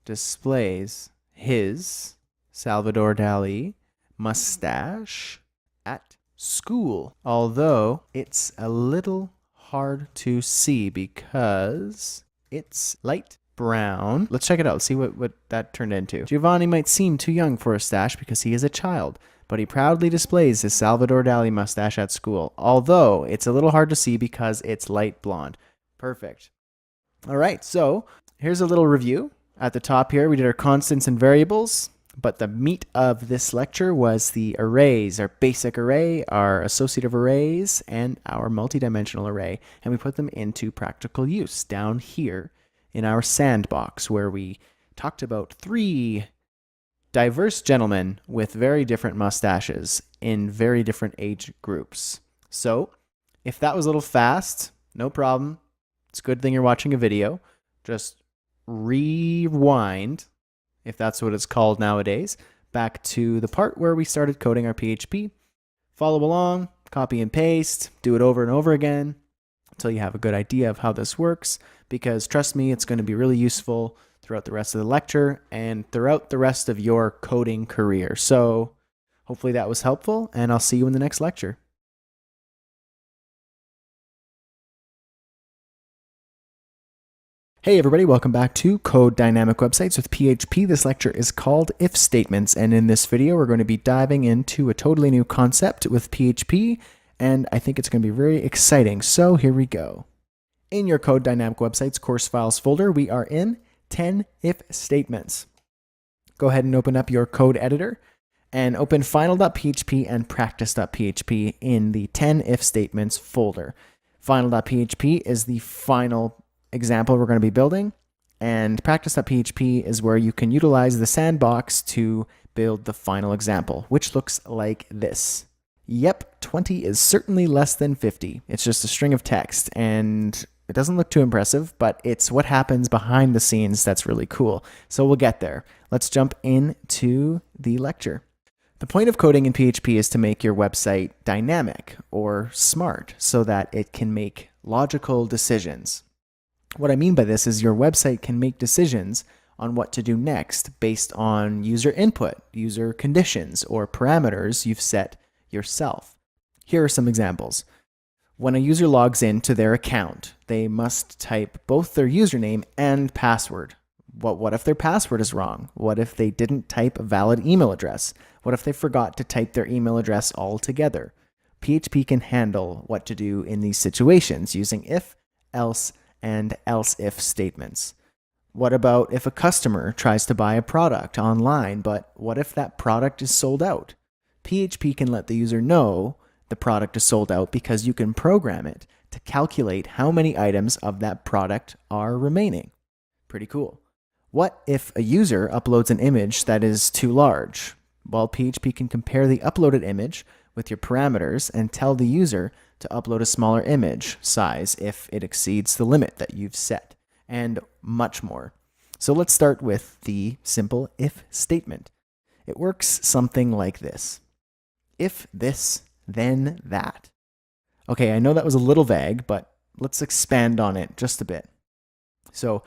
displays his Salvador Dali mustache at school, although it's a little hard to see because it's light brown. Let's check it out. See what that turned into. Giovanni might seem too young for a stash because he is a child, but he proudly displays his Salvador Dali mustache at school, although it's a little hard to see because it's light blonde. Perfect. All right, so here's a little review. At the top here, we did our constants and variables, but the meat of this lecture was the arrays, our basic array, our associative arrays, and our multidimensional array, and we put them into practical use down here in our sandbox, where we talked about 3 diverse gentlemen with very different mustaches in very different age groups. So if that was a little fast, no problem. It's a good thing you're watching a video. Just rewind, if that's what it's called nowadays, back to the part where we started coding our PHP. Follow along, copy and paste, do it over and over again until you have a good idea of how this works, because trust me, it's going to be really useful throughout the rest of the lecture and throughout the rest of your coding career. So hopefully that was helpful, and I'll see you in the next lecture. Hey everybody, welcome back to Code Dynamic Websites with PHP. This lecture is called If Statements, and in this video we're going to be diving into a totally new concept with PHP, and I think it's going to be very exciting. So here we go. In your Code Dynamic Websites course files folder, we are in 10 if statements. Go ahead and open up your code editor and open final.php and practice.php in the 10 if statements folder. Final.php is the final example we're going to be building, and practice.php is where you can utilize the sandbox to build the final example, which looks like this. Yep, 20 is certainly less than 50. It's just a string of text, and it doesn't look too impressive, but it's what happens behind the scenes that's really cool. So we'll get there. Let's jump into the lecture. The point of coding in PHP is to make your website dynamic or smart so that it can make logical decisions. What I mean by this is your website can make decisions on what to do next based on user input, user conditions, or parameters you've set yourself. Here are some examples. When a user logs into their account, they must type both their username and password. What if their password is wrong? What if they didn't type a valid email address? What if they forgot to type their email address altogether? PHP can handle what to do in these situations using if, else, and else-if statements. What about if a customer tries to buy a product online, but what if that product is sold out? PHP can let the user know the product is sold out because you can program it to calculate how many items of that product are remaining. Pretty cool. What if a user uploads an image that is too large? Well, PHP can compare the uploaded image with your parameters and tell the user to upload a smaller image size if it exceeds the limit that you've set, and much more. So let's start with the simple if statement. It works something like this. If this, then that. Okay, I know that was a little vague, but let's expand on it just a bit. So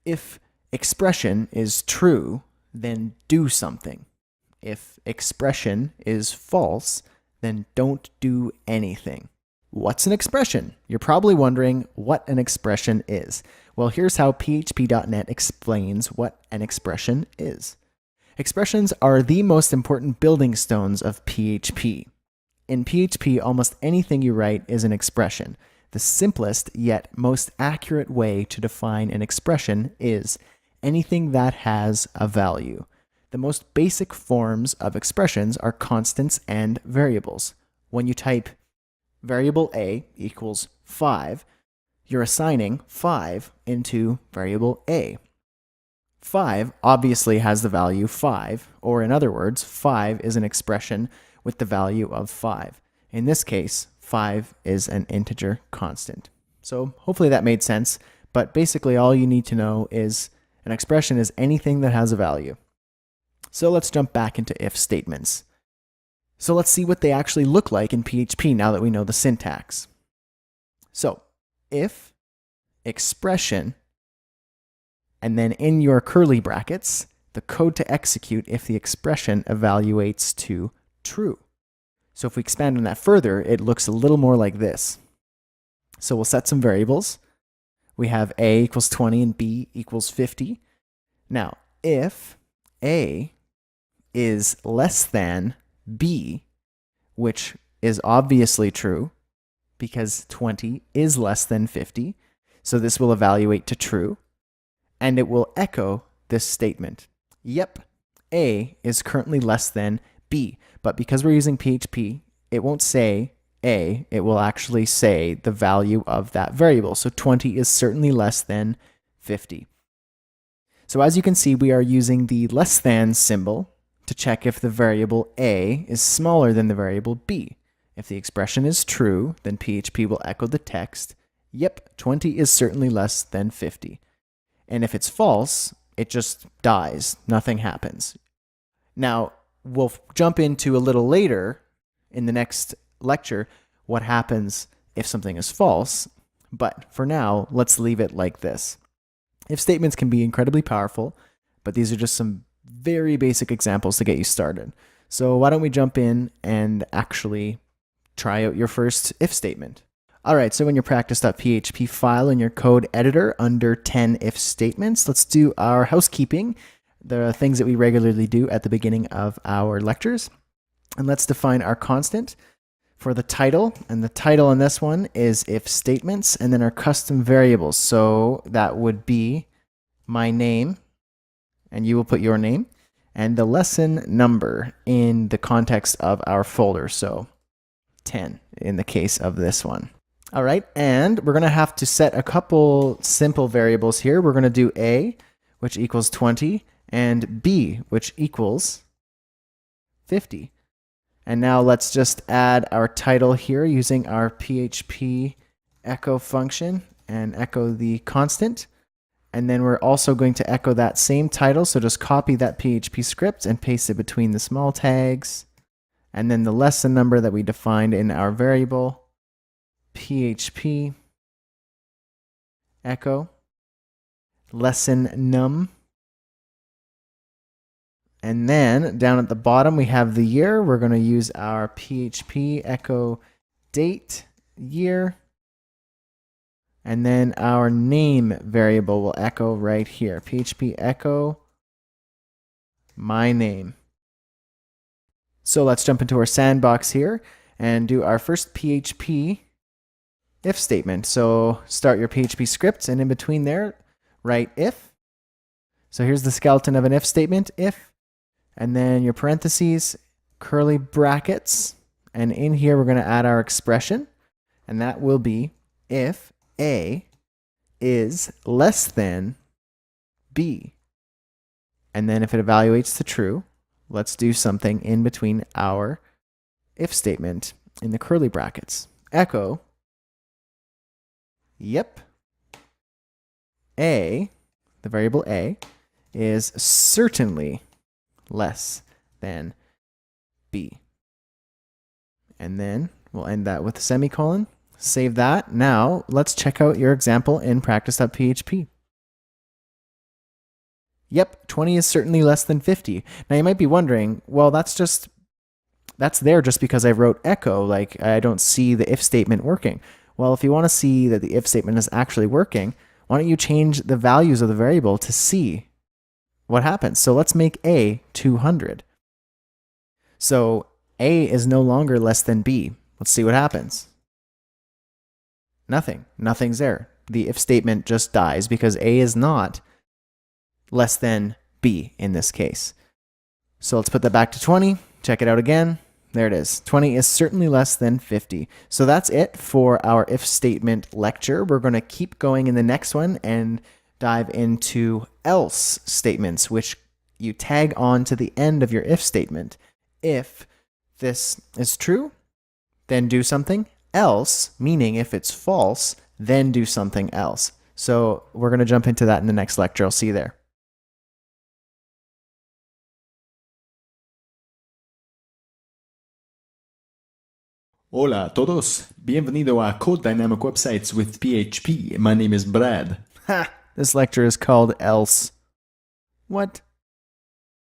if expression is true, then do something. If expression is false, then don't do anything. What's an expression? You're probably wondering what an expression is. Well, here's how php.net explains what an expression is. Expressions are the most important building stones of PHP. In PHP, almost anything you write is an expression. The simplest yet most accurate way to define an expression is anything that has a value. The most basic forms of expressions are constants and variables. When you type variable a equals 5, you're assigning 5 into variable a. 5 obviously has the value 5, or in other words, 5 is an expression with the value of 5. In this case, 5 is an integer constant. So hopefully that made sense, but basically all you need to know is an expression is anything that has a value. So let's jump back into if statements. So let's see what they actually look like in PHP now that we know the syntax. So if expression, and then in your curly brackets, the code to execute if the expression evaluates to true. So if we expand on that further, it looks a little more like this. So we'll set some variables. We have a equals 20 and b equals 50. Now, if a is less than b, which is obviously true because 20 is less than 50, so this will evaluate to true, and it will echo this statement. Yep, a is currently less than b, but because we're using PHP, it won't say a, it will actually say the value of that variable. So 20 is certainly less than 50. So as you can see, we are using the less than symbol to check if the variable a is smaller than the variable b. If the expression is true, then PHP will echo the text, yep, 20 is certainly less than 50. And if it's false, it just dies. Nothing happens. Now, we'll jump into a little later in the next lecture what happens if something is false, but for now, let's leave it like this. If statements can be incredibly powerful, but these are just some very basic examples to get you started. So why don't we jump in and actually try out your first if statement. All right, so in your practice.php file in your code editor under 10 if statements, let's do our housekeeping, the things that we regularly do at the beginning of our lectures. And let's define our constant for the title. And the title on this one is if statements, and then our custom variables. So that would be my name, and you will put your name, and the lesson number in the context of our folder. So 10 in the case of this one. All right, and we're going to have to set a couple simple variables here. We're going to do A, which equals 20, and B, which equals 50. And now let's just add our title here using our PHP echo function and echo the constant. And then we're also going to echo that same title, so just copy that PHP script and paste it between the small tags. And then the lesson number that we defined in our variable, PHP echo lesson num. And then down at the bottom we have the year. We're going to use our PHP echo date year. And then our name variable will echo right here. PHP echo my name. So let's jump into our sandbox here and do our first PHP if statement. So start your PHP script, and in between there, write if. So here's the skeleton of an if statement, if, and then your parentheses, curly brackets, and in here we're going to add our expression, and that will be if A is less than B. And then if it evaluates to true, let's do something in between our if statement in the curly brackets. Echo, yep, A, the variable A, is certainly less than B. And then we'll end that with a semicolon. Save that. Now let's check out your example in practice.php. Yep, 20 is certainly less than 50. Now you might be wondering, well, that's there just because I wrote echo, like I don't see the if statement working. Well, if you want to see that the if statement is actually working, why don't you change the values of the variable to see what happens? So let's make A 200. So A is no longer less than B. Let's see what happens. Nothing. Nothing's there. The if statement just dies because A is not less than B in this case. So let's put that back to 20. Check it out again. There it is. 20 is certainly less than 50. So that's it for our if statement lecture. We're going to keep going in the next one and dive into else statements, which you tag on to the end of your if statement. If this is true, then do something else, meaning if it's false, then do something else. So we're going to jump into that in the next lecture. I'll see you there. Hola a todos. Bienvenido a Code Dynamic Websites with PHP. My name is Brad. Ha! This lecture is called else. What?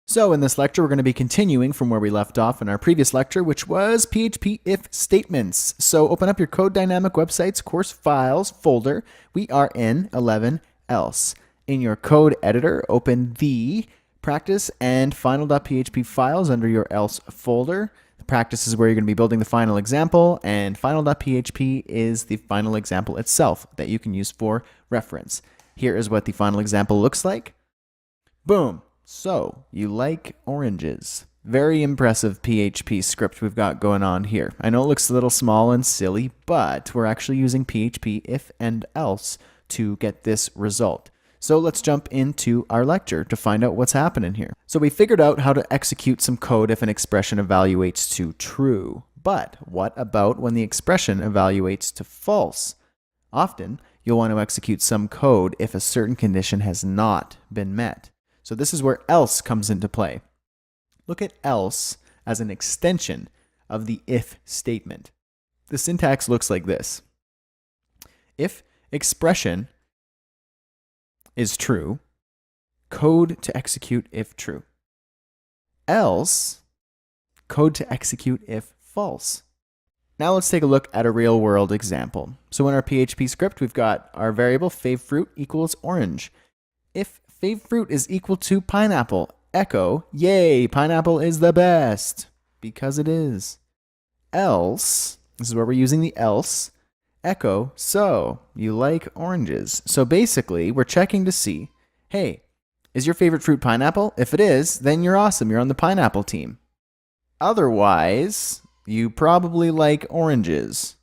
So in this lecture, we're going to be continuing from where we left off in our previous lecture, which was PHP if statements. So open up your Code Dynamic Websites course files folder. We are in 11 else. In your code editor, open the practice and final.php files under your else folder. The practice is where you're going to be building the final example, and final.php is the final example itself that you can use for reference. Here is what the final example looks like. Boom. So, you like oranges. Very impressive PHP script we've got going on here. I know it looks a little small and silly, but we're actually using PHP if and else to get this result. So let's jump into our lecture to find out what's happening here. So we figured out how to execute some code if an expression evaluates to true. But what about when the expression evaluates to false? Often, you'll want to execute some code if a certain condition has not been met. So this is where else comes into play. Look at else as an extension of the if statement. The syntax looks like this. If expression is true, code to execute if true. Else, code to execute if false. Now let's take a look at a real world example. So in our PHP script, we've got our variable favefruit equals orange. If favefruit is equal to pineapple, echo, yay, pineapple is the best, because it is. Else, this is where we're using the else, echo, so, you like oranges. So basically, we're checking to see, hey, is your favorite fruit pineapple? If it is, then you're awesome, you're on the pineapple team. Otherwise, you probably like oranges,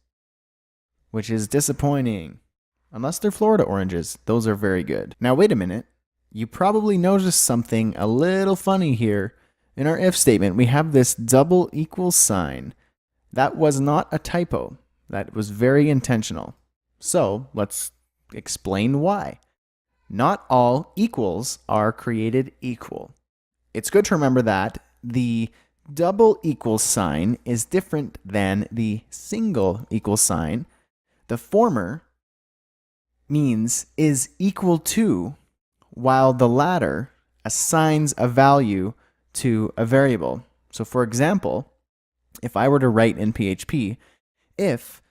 which is disappointing. Unless they're Florida oranges, those are very good. Now wait a minute, you probably noticed something a little funny here. In our if statement, we have this double equals sign. That was not a typo. That was very intentional. So let's explain why. Not all equals are created equal. It's good to remember that the double equals sign is different than the single equals sign. The former means is equal to, while the latter assigns a value to a variable. So for example, if I were to write in PHP, if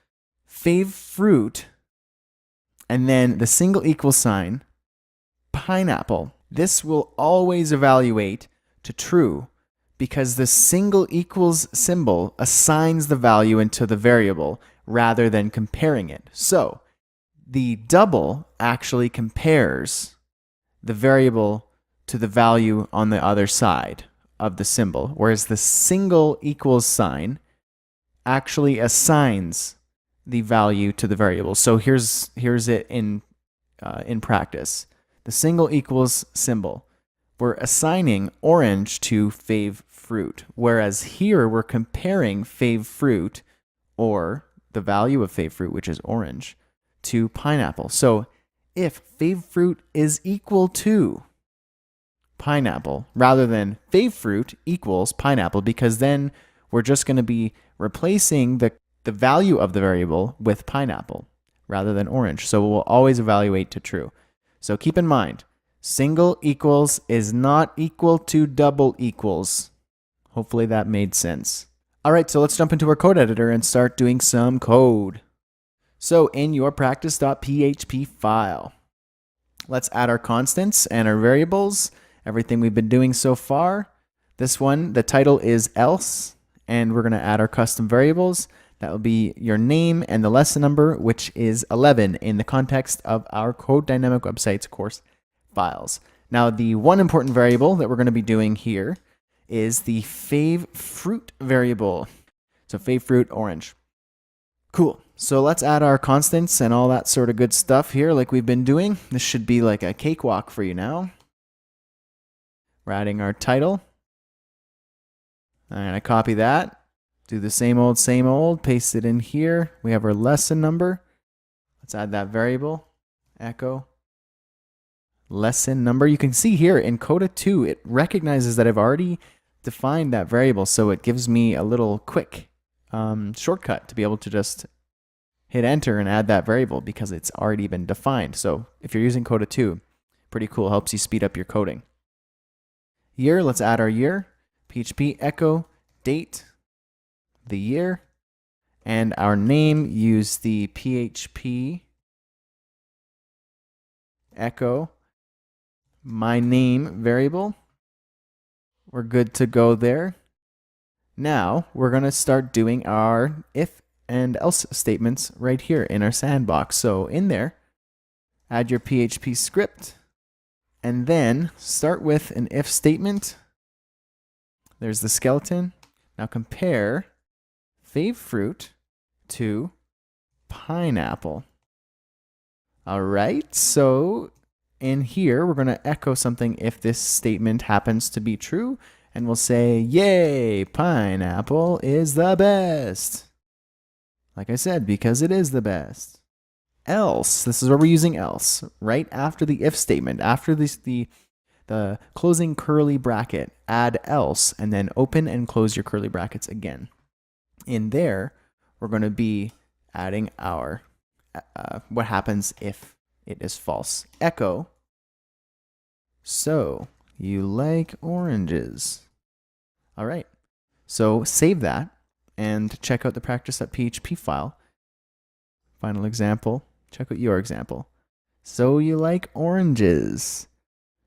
favefruit and then the single equals sign, pineapple, this will always evaluate to true, because the single equals symbol assigns the value into the variable rather than comparing it. So the double actually compares the variable to the value on the other side of the symbol, whereas the single equals sign actually assigns the value to the variable. So here's it in practice. The single equals symbol, we're assigning orange to favefruit, whereas here we're comparing favefruit, or the value of favefruit, which is orange, to pineapple. So if favefruit is equal to pineapple, rather than favefruit equals pineapple, because then we're just going to be replacing the value of the variable with pineapple rather than orange. So we'll always evaluate to true. So keep in mind, single equals is not equal to double equals. Hopefully that made sense. All right, so let's jump into our code editor and start doing some code. So in your practice.php file, let's add our constants and our variables, everything we've been doing so far. This one, the title is else, and we're going to add our custom variables. That will be your name and the lesson number, which is 11 in the context of our Code Dynamic Websites course files. Now, the one important variable that we're going to be doing here is the favefruit variable. So favefruit orange. Cool. So let's add our constants and all that sort of good stuff here like we've been doing. This should be like a cakewalk for you now. We're adding our title. I'm going to copy that. Do the same old, paste it in here. We have our lesson number. Let's add that variable, echo lesson number. You can see here in Coda 2, it recognizes that I've already defined that variable, so it gives me a little quick shortcut to be able to just hit enter and add that variable because it's already been defined. So if you're using Coda 2, pretty cool, helps you speed up your coding. Year, let's add our year, PHP echo date, the year, and our name, use the PHP echo my name variable. We're good to go there. Now we're going to start doing our if and else statements right here in our sandbox. So in there, add your PHP script, and then start with an if statement. There's the skeleton. Now compare favefruit to pineapple. All right, so in here, we're going to echo something if this statement happens to be true, and we'll say, yay, pineapple is the best. Like I said, because it is the best. Else, this is where we're using else, right after the if statement, after the closing curly bracket, add else, and then open and close your curly brackets again. In there, we're going to be adding our what happens if it is false. Echo, so you like oranges. All right, so save that and check out the practice.php file. Final example, check out your example. So you like oranges.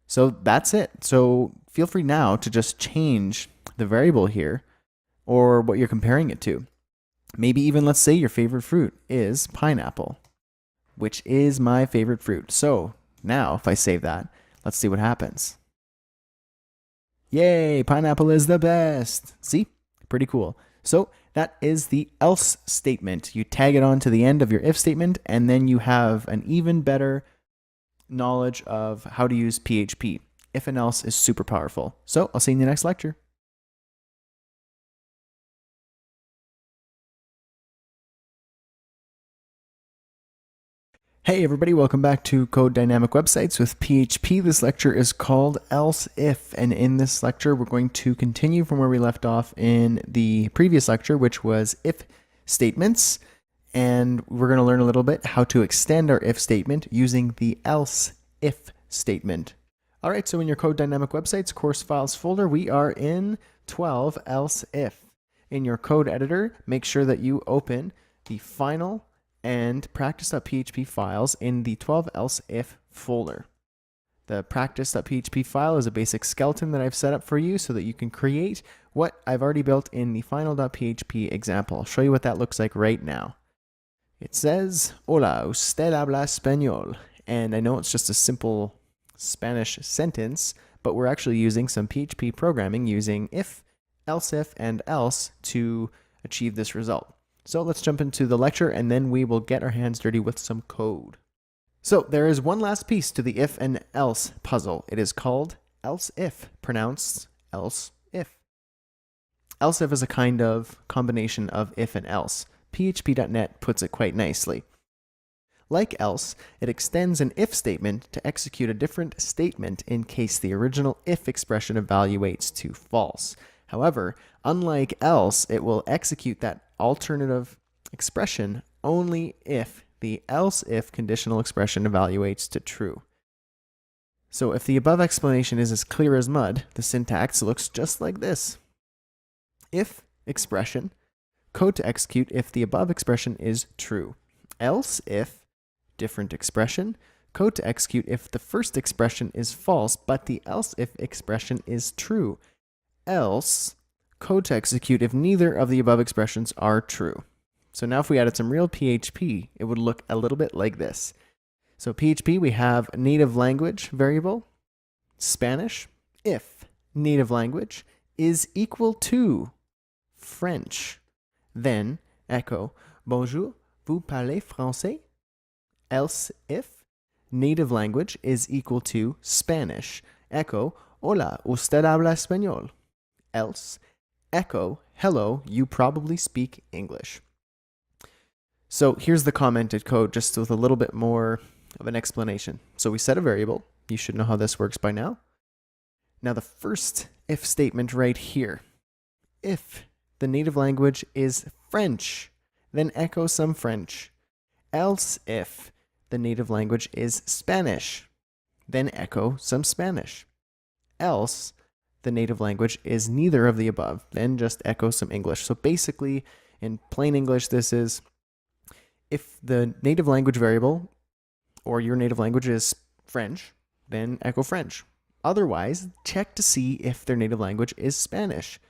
So that's it. So feel free now to just change the variable here or what you're comparing it to. Maybe even let's say your favorite fruit is pineapple, which is my favorite fruit. So now if I save that, let's see what happens. Yay, pineapple is the best. See? Pretty cool. So that is the else statement. You tag it on to the end of your if statement, and then you have an even better knowledge of how to use PHP. If and else is super powerful. So I'll see you in the next lecture. Hey everybody, welcome back to Code Dynamic Websites with PHP. This lecture is called Else If, and in this lecture we're going to continue from where we left off in the previous lecture, which was if statements, and we're going to learn a little bit how to extend our if statement using the else if statement. Alright, so in your Code Dynamic Websites course files folder, we are in 12 else if. In your code editor, make sure that you open the final and practice.php files in the 12 else if folder. The practice.php file is a basic skeleton that I've set up for you so that you can create what I've already built in the final.php example. I'll show you what that looks like right now. It says, Hola, usted habla español. And I know it's just a simple Spanish sentence, but we're actually using some PHP programming using if, else if, and else to achieve this result. So let's jump into the lecture and then we will get our hands dirty with some code. So there is one last piece to the if and else puzzle. It is called else if, pronounced else if. Else if is a kind of combination of if and else. PHP.net puts it quite nicely. Like else, it extends an if statement to execute a different statement in case the original if expression evaluates to false. However, unlike else, it will execute that alternative expression only if the else if conditional expression evaluates to true. So if the above explanation is as clear as mud, the syntax looks just like this. If expression, code to execute if the above expression is true. Else if, different expression, code to execute if the first expression is false, but the else if expression is true. Else, code to execute if neither of the above expressions are true. So now if we added some real PHP, it would look a little bit like this. So PHP, we have native language variable, Spanish, if native language is equal to French. Then echo, bonjour, vous parlez français? Else if native language is equal to Spanish. Echo, hola, usted habla español? Else, echo, hello, you probably speak English. So here's the commented code just with a little bit more of an explanation. So we set a variable. You should know how this works by now. Now the first if statement right here. If the native language is French, then echo some French. Else if the native language is Spanish, then echo some Spanish. Else the native language is neither of the above, then just echo some English. So basically, in plain English, this is if the native language variable or your native language is French, then echo French. Otherwise, check to see if their native language is Spanish,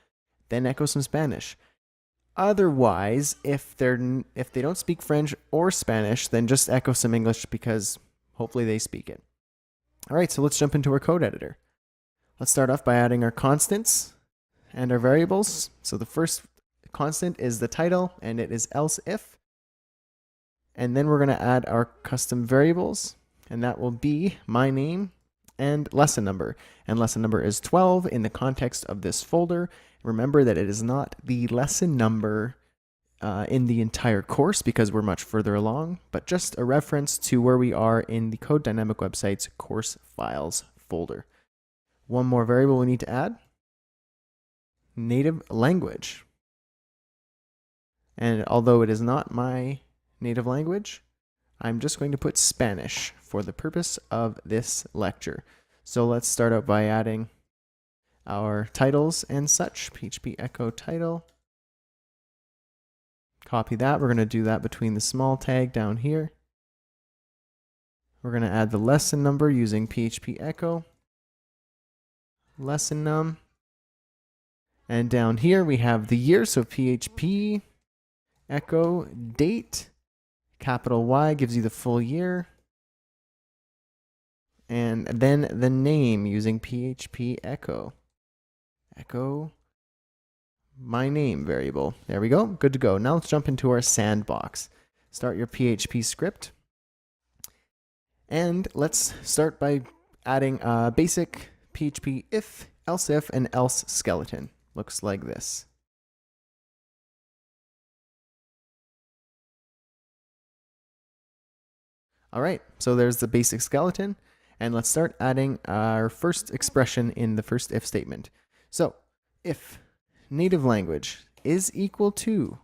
then echo some Spanish. Otherwise, if they don't speak French or Spanish, then just echo some English because hopefully they speak it. All right, so let's jump into our code editor. Let's start off by adding our constants and our variables. So the first constant is the title, and it is else if. And then we're going to add our custom variables, and that will be my name and lesson number. And lesson number is 12 in the context of this folder. Remember that it is not the lesson number in the entire course because we're much further along, but just a reference to where we are in the Code Dynamic Websites course files folder. One more variable we need to add, native language. And although it is not my native language, I'm just going to put Spanish for the purpose of this lecture. So let's start out by adding our titles and such. PHP echo title. Copy that. We're going to do that between the small tag down here. We're going to add the lesson number using PHP echo. Lesson num. And down here we have the year, so PHP echo date. Capital Y gives you the full year. And then the name using PHP echo. Echo my name variable. There we go. Good to go. Now let's jump into our sandbox. Start your PHP script. And let's start by adding a basic PHP if, else if, and else skeleton. Looks like this. All right, so there's the basic skeleton. And let's start adding our first expression in the first if statement. So, if native language is equal to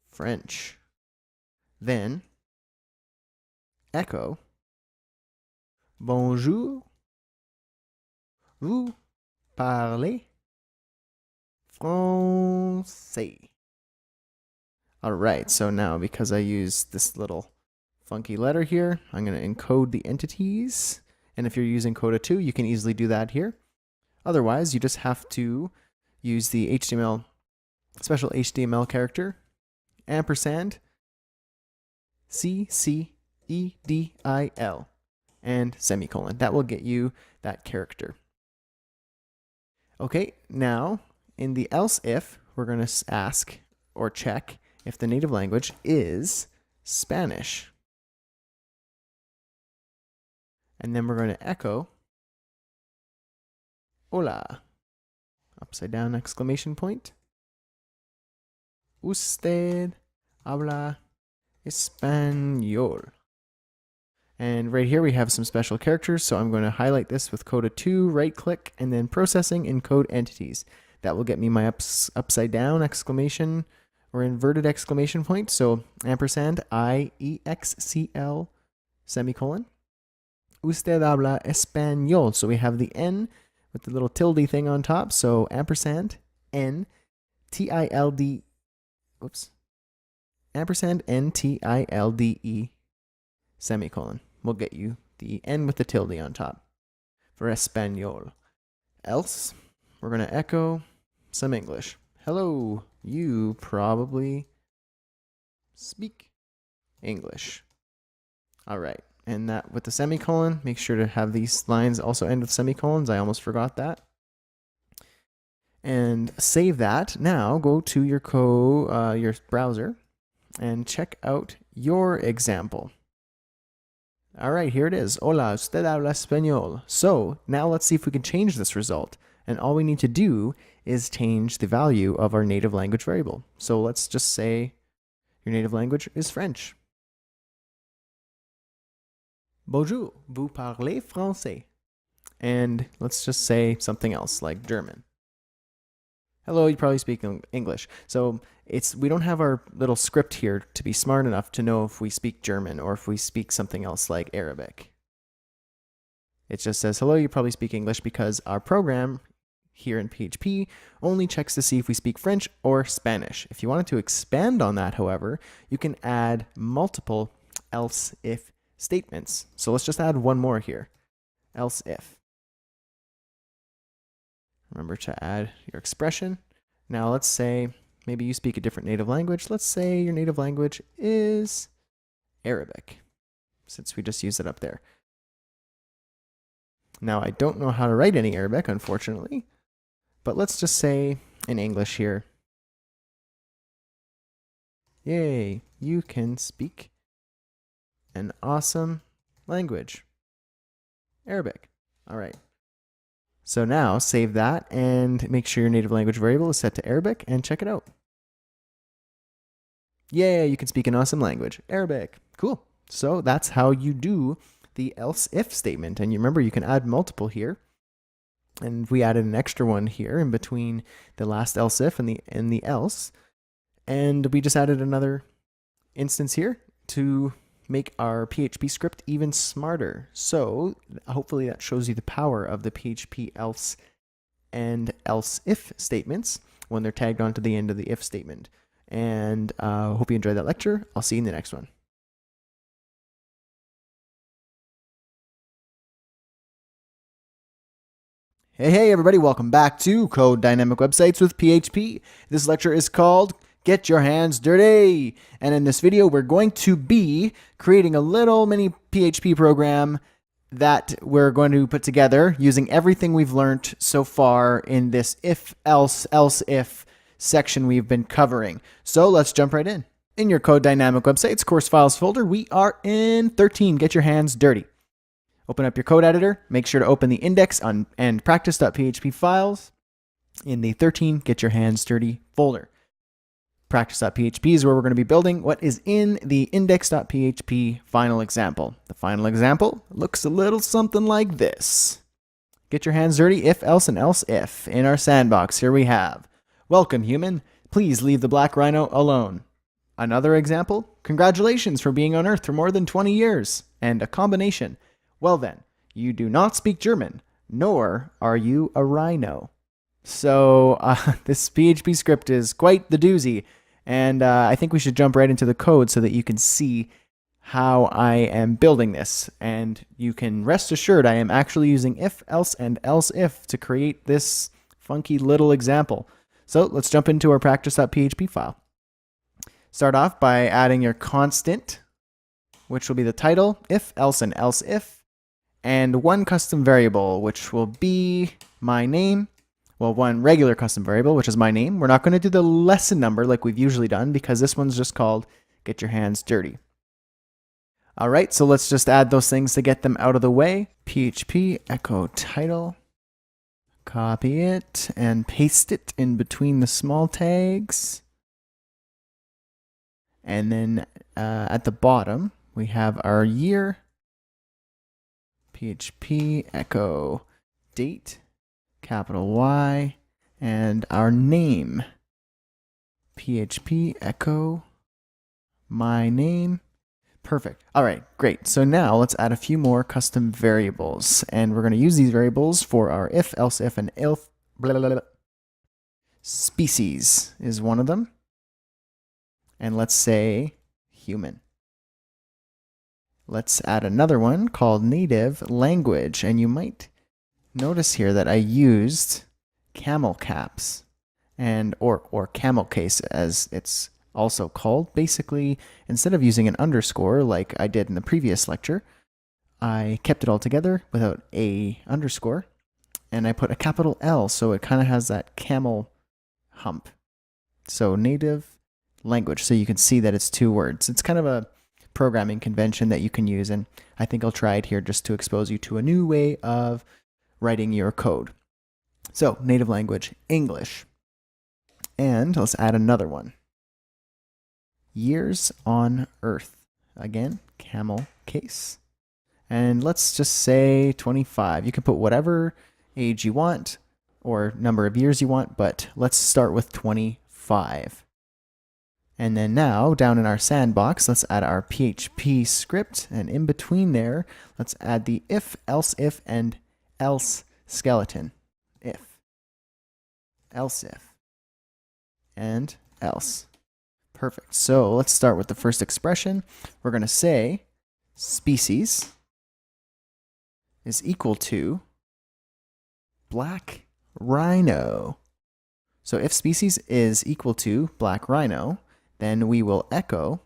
French, then echo bonjour, vous parlez français. All right, so now because I use this little funky letter here, I'm going to encode the entities. And if you're using Coda 2, you can easily do that here. Otherwise, you just have to use the HTML, special HTML character, ampersand, CCEDIL, and semicolon. That will get you that character. Okay, now in the else if, we're going to ask or check if the native language is Spanish. And then we're going to echo hola, upside down exclamation point. Usted habla español. And right here we have some special characters, so I'm going to highlight this with Coda 2, right click, and then processing encode entities. That will get me my upside down exclamation or inverted exclamation point. So ampersand IEXCL semicolon. Usted habla español. So we have the N with the little tilde thing on top. So ampersand N TILD. Whoops. Ampersand NTILDE semicolon. We'll get you the N with the tilde on top for español. Else, we're going to echo some English. Hello, you probably speak English. All right. And that with the semicolon, make sure to have these lines also end with semicolons. I almost forgot that. And save that. Now go to your browser and check out your example. All right, here it is. Hola, usted habla español. So now let's see if we can change this result. And all we need to do is change the value of our native language variable. So let's just say your native language is French. Bonjour, vous parlez français. And let's just say something else like German. Hello, you probably speak English. So we don't have our little script here to be smart enough to know if we speak German or if we speak something else like Arabic. It just says, hello, you probably speak English, because our program here in PHP only checks to see if we speak French or Spanish. If you wanted to expand on that, however, you can add multiple else if statements. So let's just add one more here. Else if. Remember to add your expression. Now let's say maybe you speak a different native language. Let's say your native language is Arabic, since we just used it up there. Now I don't know how to write any Arabic, unfortunately, but let's just say in English here. Yay, you can speak an awesome language. Arabic. All right. So now save that and make sure your native language variable is set to Arabic and check it out. Yay, you can speak an awesome language. Arabic. Cool. So that's how you do the else if statement. And you remember you can add multiple here. And we added an extra one here in between the last else if and the else. And we just added another instance here to make our PHP script even smarter. So hopefully that shows you the power of the PHP else and else if statements when they're tagged onto the end of the if statement. And hope you enjoyed that lecture. I'll see you in the next one. Hey, everybody, welcome back to Code Dynamic Websites with PHP. This lecture is called Get Your Hands Dirty. And in this video, we're going to be creating a little mini PHP program that we're going to put together using everything we've learned so far in this if, else, if section we've been covering. So let's jump right in. In your Code Dynamic Websites course files folder, we are in 13, Get Your Hands Dirty. Open up your code editor. Make sure to open the index and practice.php files in the 13 Get Your Hands Dirty folder. Practice.php is where we're going to be building what is in the index.php final example. The final example looks a little something like this. Get your hands dirty if, else, and else if. In our sandbox, here we have, welcome human, please leave the black rhino alone. Another example, congratulations for being on Earth for more than 20 years. And a combination, well then, you do not speak German, nor are you a rhino. So this PHP script is quite the doozy, and I think we should jump right into the code so that you can see how I am building this. And you can rest assured I am actually using if, else, and else if to create this funky little example. So let's jump into our practice.php file. Start off by adding your constant, which will be the title, if, else, and else if, and one custom variable, which will be my name. Well, one regular custom variable, which is my name. We're not going to do the lesson number like we've usually done because this one's just called Get Your Hands Dirty. All right, so let's just add those things to get them out of the way. PHP echo title. Copy it and paste it in between the small tags. And then at the bottom, we have our year. PHP echo date, capital Y, and our name. PHP echo my name. Perfect. All right, great. So now let's add a few more custom variables, and we're going to use these variables for our if, else, if, and if. Blah, blah, blah. Species is one of them, and let's say human. Let's add another one called native language, and you might notice here that I used camel caps and or camel case as it's also called. Basically, instead of using an underscore like I did in the previous lecture, I kept it all together without a underscore, and I put a capital L so it kind of has that camel hump. So native language, so you can see that it's two words. It's kind of a programming convention that you can use, and I think I'll try it here just to expose you to a new way of writing your code. So native language, English. And let's add another one. Years on Earth. Again, camel case. And let's just say 25. You can put whatever age you want or number of years you want, but let's start with 25. And then now, down in our sandbox, let's add our PHP script. And in between there, let's add the if, else, if, and else skeleton. If, else, if, and else. Perfect. So let's start with the first expression. We're going to say species is equal to black rhino. So if species is equal to black rhino, then we will echo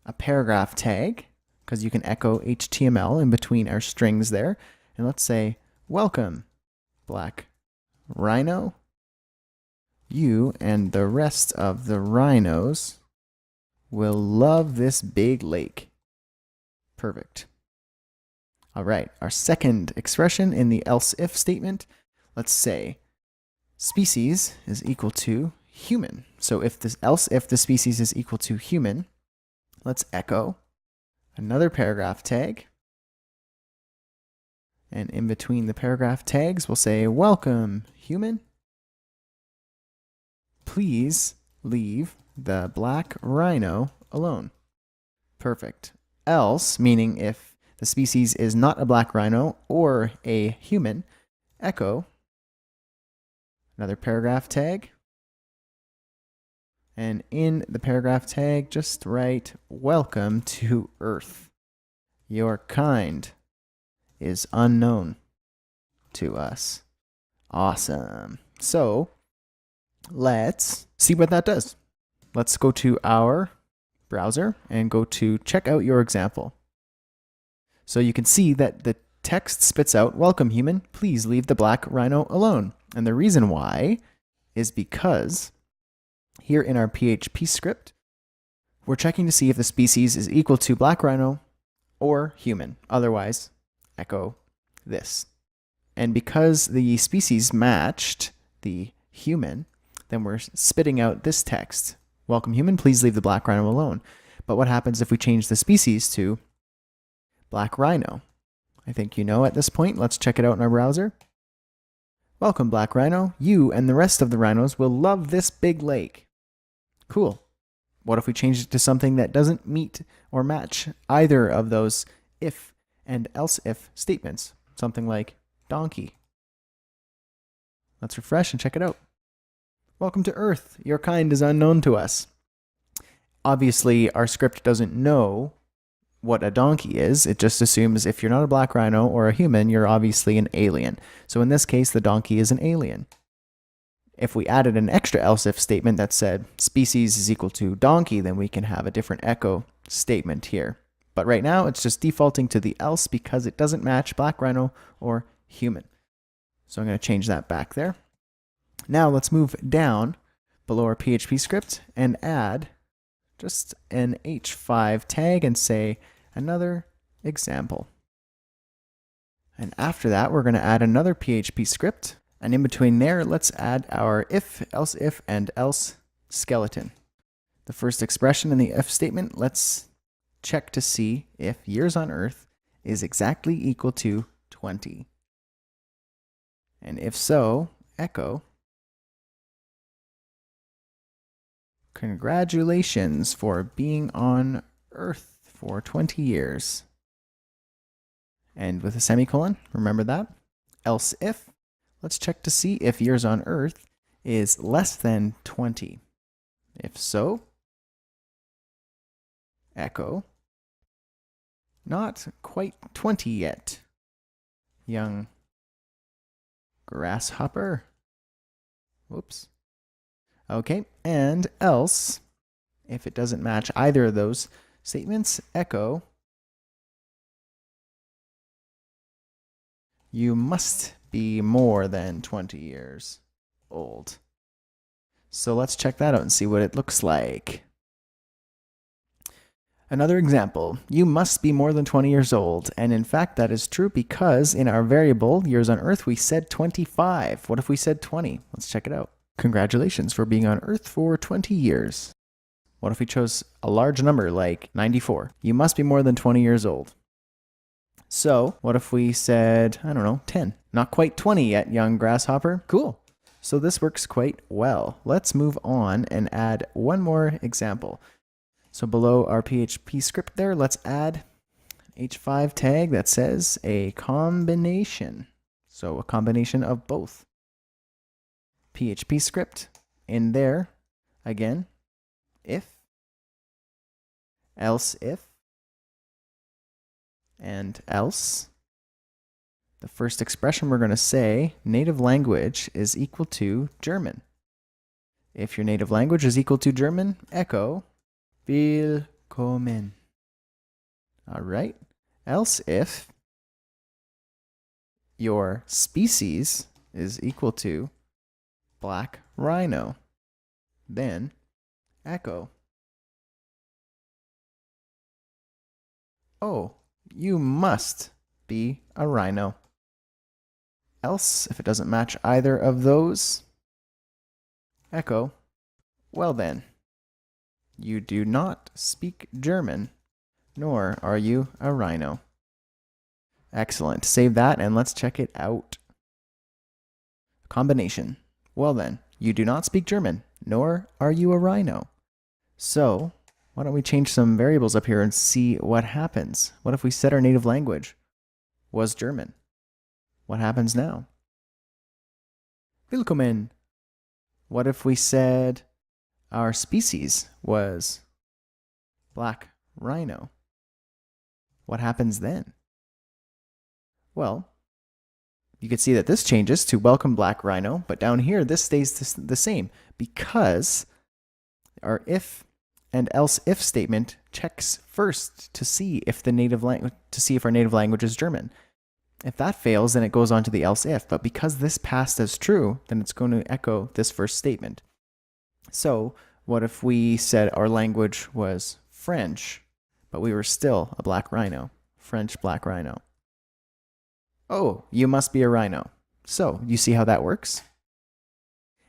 a paragraph tag, because you can echo HTML in between our strings there. And let's say, welcome, black rhino. You and the rest of the rhinos will love this big lake. Perfect. All right, our second expression in the else if statement, let's say species is equal to human. So if this else if the species is equal to human, let's echo another paragraph tag. And in between the paragraph tags, we'll say, welcome, human. Please leave the black rhino alone. Perfect. Else, meaning if the species is not a black rhino or a human, echo another paragraph tag. And in the paragraph tag, just write, welcome to Earth. Your kind is unknown to us. Awesome. So let's see what that does. Let's go to our browser and go to check out your example. So you can see that the text spits out, welcome human, please leave the black rhino alone. And the reason why is because here in our PHP script, we're checking to see if the species is equal to black rhino or human. Otherwise, echo this. And because the species matched the human, then we're spitting out this text. Welcome human, please leave the black rhino alone. But what happens if we change the species to black rhino? I think you know at this point. Let's check it out in our browser. Welcome, black rhino. You and the rest of the rhinos will love this big lake. Cool. What if we change it to something that doesn't meet or match either of those if and else if statements? Something like donkey. Let's refresh and check it out. Welcome to Earth. Your kind is unknown to us. Obviously, our script doesn't know what a donkey is. It just assumes if you're not a black rhino or a human, you're obviously an alien. So in this case, the donkey is an alien. If we added an extra else if statement that said species is equal to donkey, then we can have a different echo statement here. But right now, it's just defaulting to the else because it doesn't match black rhino or human. So I'm going to change that back there. Now let's move down below our PHP script and add just an H5 tag and say another example. And after that, we're going to add another PHP script. And in between there, let's add our if, else if, and else skeleton. The first expression in the if statement, let's check to see if years on Earth is exactly equal to 20. And if so, echo, congratulations for being on Earth for 20 years. And with a semicolon, remember that. Else if, let's check to see if years on Earth is less than 20. If so, echo, not quite 20 yet, young grasshopper. Whoops. Okay, and else, if it doesn't match either of those statements, echo, you must be more than 20 years old. So let's check that out and see what it looks like. Another example, you must be more than 20 years old. And in fact, that is true because in our variable, years on Earth, we said 25. What if we said 20? Let's check it out. Congratulations for being on Earth for 20 years. What if we chose a large number like 94? You must be more than 20 years old. So what if we said, I don't know, 10? Not quite 20 yet, young grasshopper. Cool. So this works quite well. Let's move on and add one more example. So below our PHP script there, let's add H5 tag that says a combination. So a combination of both. PHP script in there, again, if, else if, and else. The first expression we're going to say, native language is equal to German. If your native language is equal to German, echo, willkommen. All right. Else if your species is equal to black rhino, then echo, oh, you must be a rhino. Else, if it doesn't match either of those, echo, well then, you do not speak German, nor are you a rhino. Excellent. Save that and let's check it out. Combination. Well then, you do not speak German, nor are you a rhino. So, why don't we change some variables up here and see what happens? What if we said our native language was German? What happens now? Willkommen. What if we said our species was black rhino, what happens then? Well, you could see that this changes to welcome black rhino, but down here this stays the same because our if and else if statement checks first to see if our native language is German. If that fails, then it goes on to the else if, but because this passed as true, then it's going to echo this first statement. So what if we said our language was French, but we were still a black rhino? French black rhino. Oh, you must be a rhino. So you see how that works?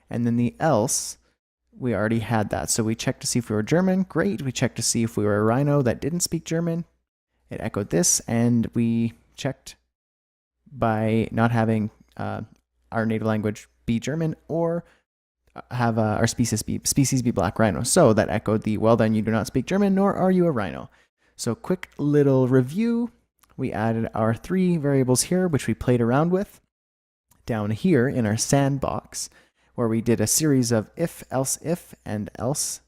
And then the else, we already had that. So we checked to see if we were German. Great. We checked to see if we were a rhino that didn't speak German. It echoed this, and we checked by not having our native language be German or have our species be black rhino. So that echoed the, well done, you do not speak German, nor are you a rhino. So quick little review. We added our 3 variables here, which we played around with down here in our sandbox, where we did a series of if, else, if, and else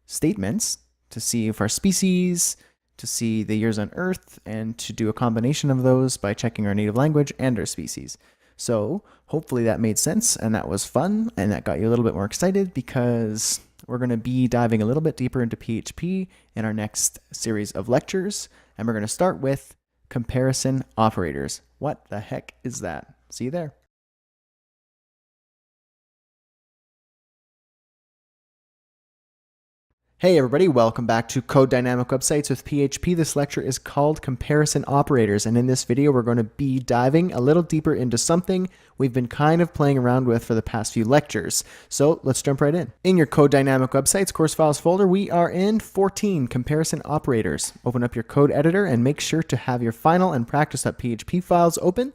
statements to see if our species, to see the years on Earth, and to do a combination of those by checking our native language and our species. So hopefully that made sense, and that was fun, and that got you a little bit more excited because we're going to be diving a little bit deeper into PHP in our next series of lectures, and we're going to start with comparison operators. What the heck is that? See you there. Hey everybody, welcome back to Code Dynamic Websites with PHP. This lecture is called Comparison Operators, and in this video we're going to be diving a little deeper into something we've been kind of playing around with for the past few lectures. So let's jump right in. In your Code Dynamic Websites course files folder, we are in 14 Comparison Operators. Open up your code editor and make sure to have your final and practice.php files open.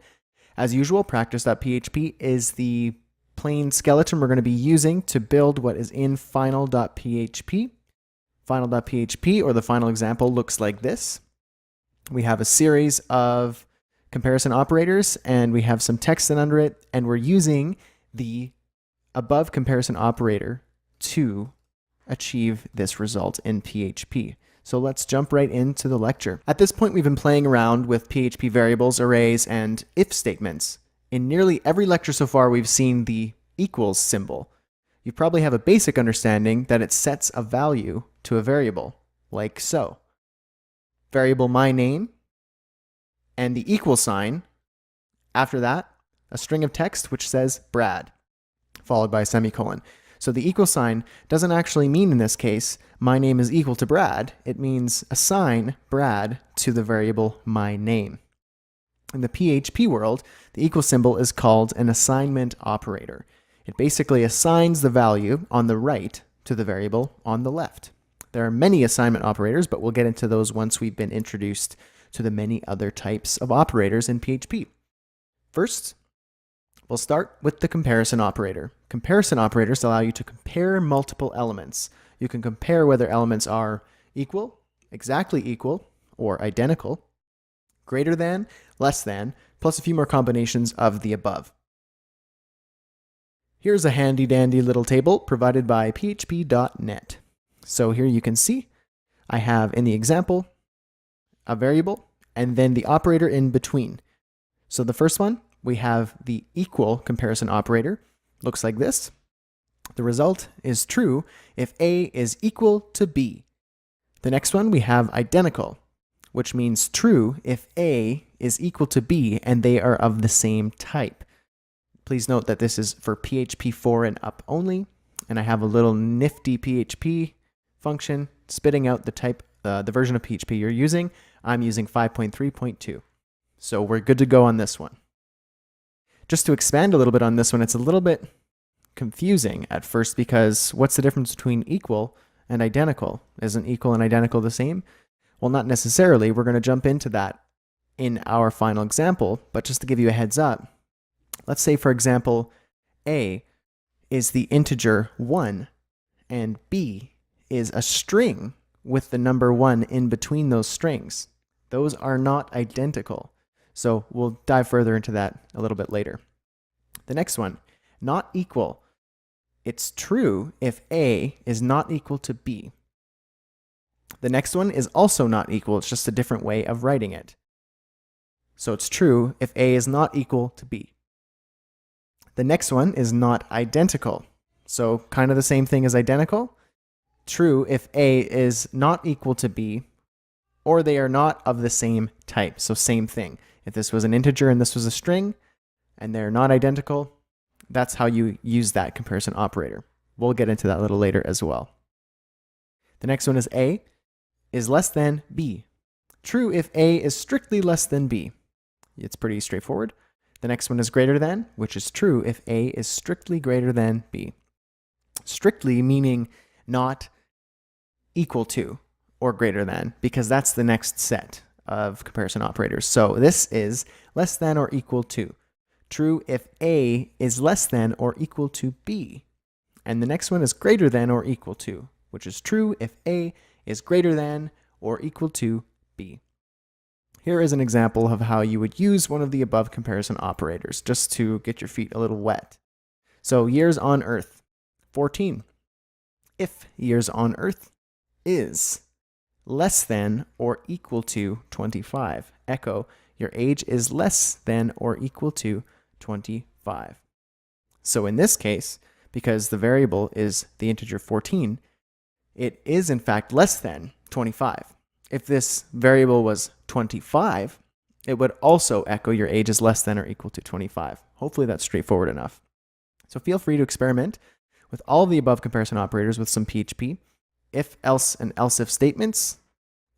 As usual, practice.php is the plain skeleton we're going to be using to build what is in final.php. Final.php, or the final example, looks like this. We have a series of comparison operators, and we have some text in under it, and we're using the above comparison operator to achieve this result in PHP. So let's jump right into the lecture. At this point, we've been playing around with PHP variables, arrays, and if statements. In nearly every lecture so far, we've seen the equals symbol. You probably have a basic understanding that it sets a value to a variable, like so. Variable my name, and the equal sign. After that, a string of text which says Brad, followed by a semicolon. So the equal sign doesn't actually mean, in this case, my name is equal to Brad. It means assign Brad to the variable my name. In the PHP world, the equal symbol is called an assignment operator. It basically assigns the value on the right to the variable on the left. There are many assignment operators, but we'll get into those once we've been introduced to the many other types of operators in PHP. First, we'll start with the comparison operator. Comparison operators allow you to compare multiple elements. You can compare whether elements are equal, exactly equal, or identical, greater than, less than, plus a few more combinations of the above. Here's a handy dandy little table provided by php.net. So here you can see I have in the example a variable and then the operator in between. So the first one, we have the equal comparison operator. Looks like this. The result is true if A is equal to B. The next one, we have identical, which means true if A is equal to B and they are of the same type. Please note that this is for PHP 4 and up only, and I have a little nifty PHP function spitting out the type, the version of PHP you're using. I'm using 5.3.2, so we're good to go on this one. Just to expand a little bit on this one, it's a little bit confusing at first because what's the difference between equal and identical? Isn't equal and identical the same? Well, not necessarily. We're going to jump into that in our final example, but just to give you a heads up, let's say, for example, A is the integer 1 and B is a string with the number 1 in between those strings. Those are not identical. So we'll dive further into that a little bit later. The next one, not equal. It's true if A is not equal to B. The next one is also not equal. It's just a different way of writing it. So it's true if A is not equal to B. The next one is not identical. So kind of the same thing as identical. True if A is not equal to B, or they are not of the same type. So same thing. If this was an integer and this was a string, and they're not identical, that's how you use that comparison operator. We'll get into that a little later as well. The next one is A is less than B. True if A is strictly less than B. It's pretty straightforward. The next one is greater than, which is true if A is strictly greater than B. Strictly meaning not equal to or greater than, because that's the next set of comparison operators. So this is less than or equal to. True if A is less than or equal to B. And the next one is greater than or equal to, which is true if A is greater than or equal to B. Here is an example of how you would use one of the above comparison operators, just to get your feet a little wet. So years on Earth, 14. If years on Earth is less than or equal to 25. Echo, your age is less than or equal to 25. So in this case, because the variable is the integer 14, it is in fact less than 25. If this variable was 25, it would also echo your age is less than or equal to 25. Hopefully that's straightforward enough. So feel free to experiment with all of the above comparison operators with some PHP, if, else, and else if statements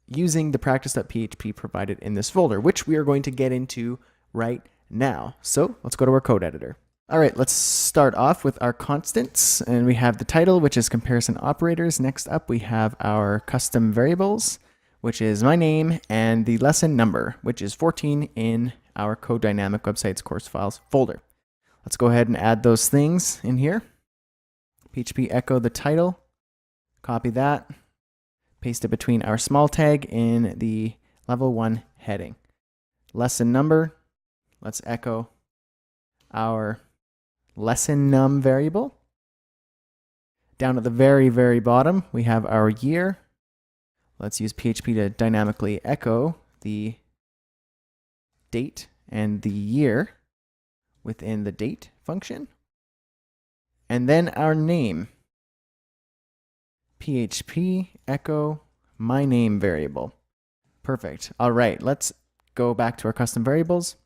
using the practice.php provided in this folder, which we are going to get into right now. So let's go to our code editor. All right, let's start off with our constants, and we have the title, which is comparison operators. Next up, we have our custom variables, which is my name, and the lesson number, which is 14 in our Code Dynamic Websites course files folder. Let's go ahead and add those things in here. PHP echo the title, copy that, paste it between our small tag in the level 1 heading. Lesson number, let's echo our lesson num variable. Down at the very, very bottom, we have our year. Let's use PHP to dynamically echo the date and the year within the date function. And then our name. PHP echo my name variable. Perfect. All right, let's go back to our custom variables.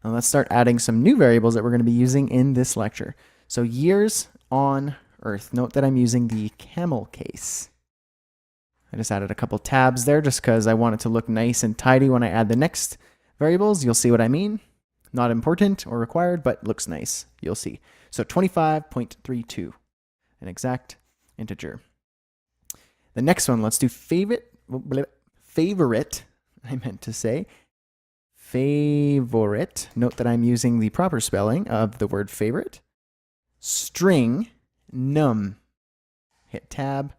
And let's start adding some new variables that we're going to be using in this lecture. So years on Earth. Note that I'm using the camel case. I just added a couple tabs there just because I want it to look nice and tidy when I add the next variables. You'll see what I mean. Not important or required, but looks nice. You'll see. So 25.32, an exact integer. The next one, let's do favorite, I meant to say. Favorite. Note that I'm using the proper spelling of the word favorite. String num. Hit tab.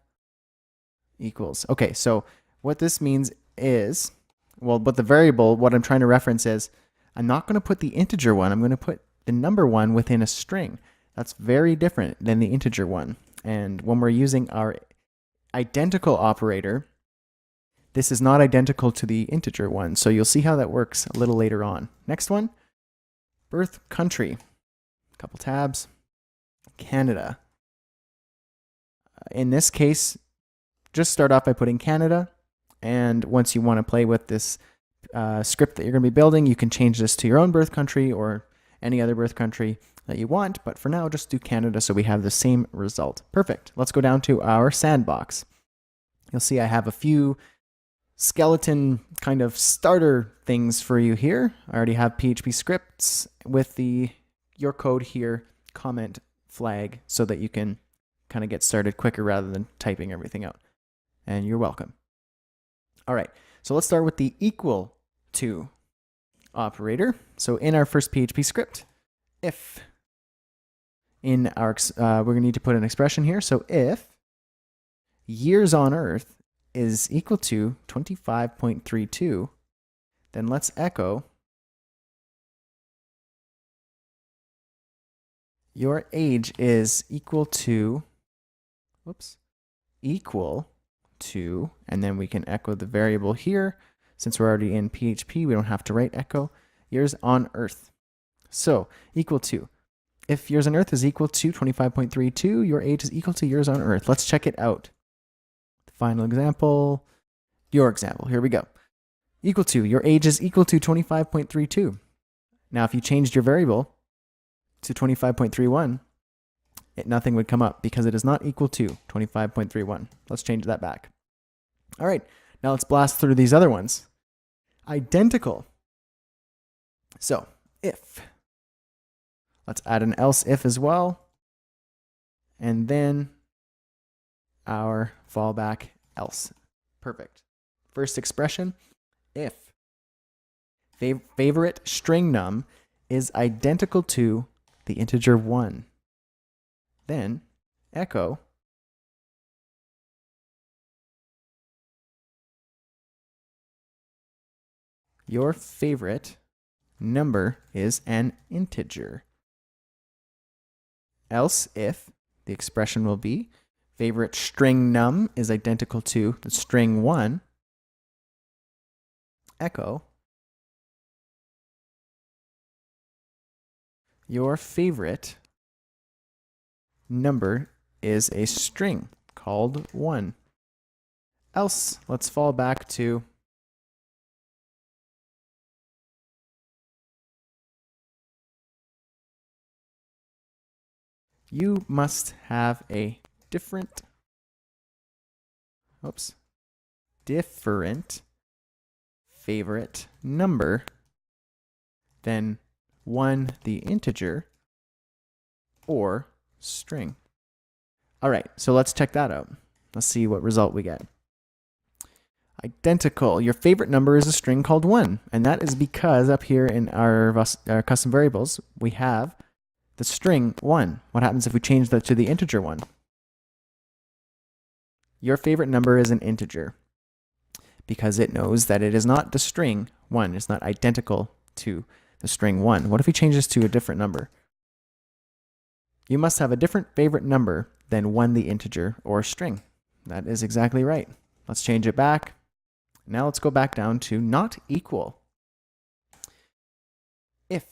Equals. Okay, so what this means is, well, but the variable, what I'm trying to reference is, I'm not going to put the integer one, I'm going to put the number one within a string. That's very different than the integer one. And when we're using our identical operator, this is not identical to the integer one. So you'll see how that works a little later on. Next one, birth country. A couple tabs. Canada. In this case, just start off by putting Canada, and once you want to play with this script that you're going to be building, you can change this to your own birth country or any other birth country that you want, but for now, just do Canada so we have the same result. Perfect. Let's go down to our sandbox. You'll see I have a few skeleton kind of starter things for you here. I already have PHP scripts with the your code here comment flag so that you can kind of get started quicker rather than typing everything out. And you're welcome. All right, so let's start with the equal to operator. So in our first PHP script, if in our, we're going to need to put an expression here. So if years on Earth is equal to 25.32, then let's echo your age is equal to, and then we can echo the variable here. Since we're already in PHP, we don't have to write echo, years on Earth. So, equal to. If years on Earth is equal to 25.32, your age is equal to years on Earth. Let's check it out. The final example, your example, here we go. Equal to, your age is equal to 25.32. Now, if you changed your variable to 25.31, nothing would come up because it is not equal to 25.31. Let's change that back. All right, now let's blast through these other ones. Identical. So, if. Let's add an else if as well. And then our fallback else. Perfect. First expression, if favorite string num is identical to the integer 1. Then echo your favorite number is an integer. Else if the expression will be favorite string num is identical to the string 1. Echo your favorite number is a string called 1. Else, let's fall back to you must have a different favorite number than 1 the integer or string. All right, so let's check that out. Let's see what result we get. Identical. Your favorite number is a string called 1, and that is because up here in our custom variables, we have the string 1. What happens if we change that to the integer 1? Your favorite number is an integer because it knows that it is not the string 1. It's not identical to the string 1. What if we change this to a different number? You must have a different favorite number than 1 the integer or string. That is exactly right. Let's change it back. Now let's go back down to not equal. If.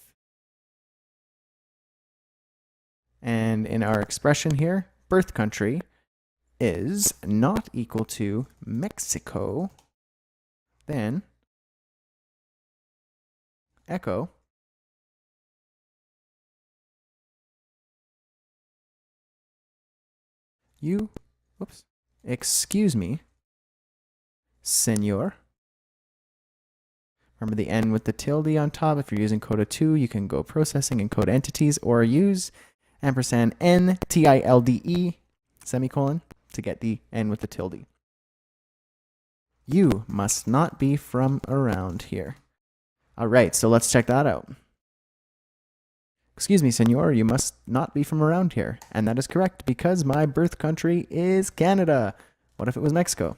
And in our expression here, birth country is not equal to Mexico, then echo excuse me, senor. Remember the N with the tilde on top. If you're using Coda 2, you can go processing and code entities or use ampersand N tilde semicolon to get the N with the tilde. You must not be from around here. All right, so let's check that out. Excuse me, senor, you must not be from around here. And that is correct because my birth country is Canada. What if it was Mexico?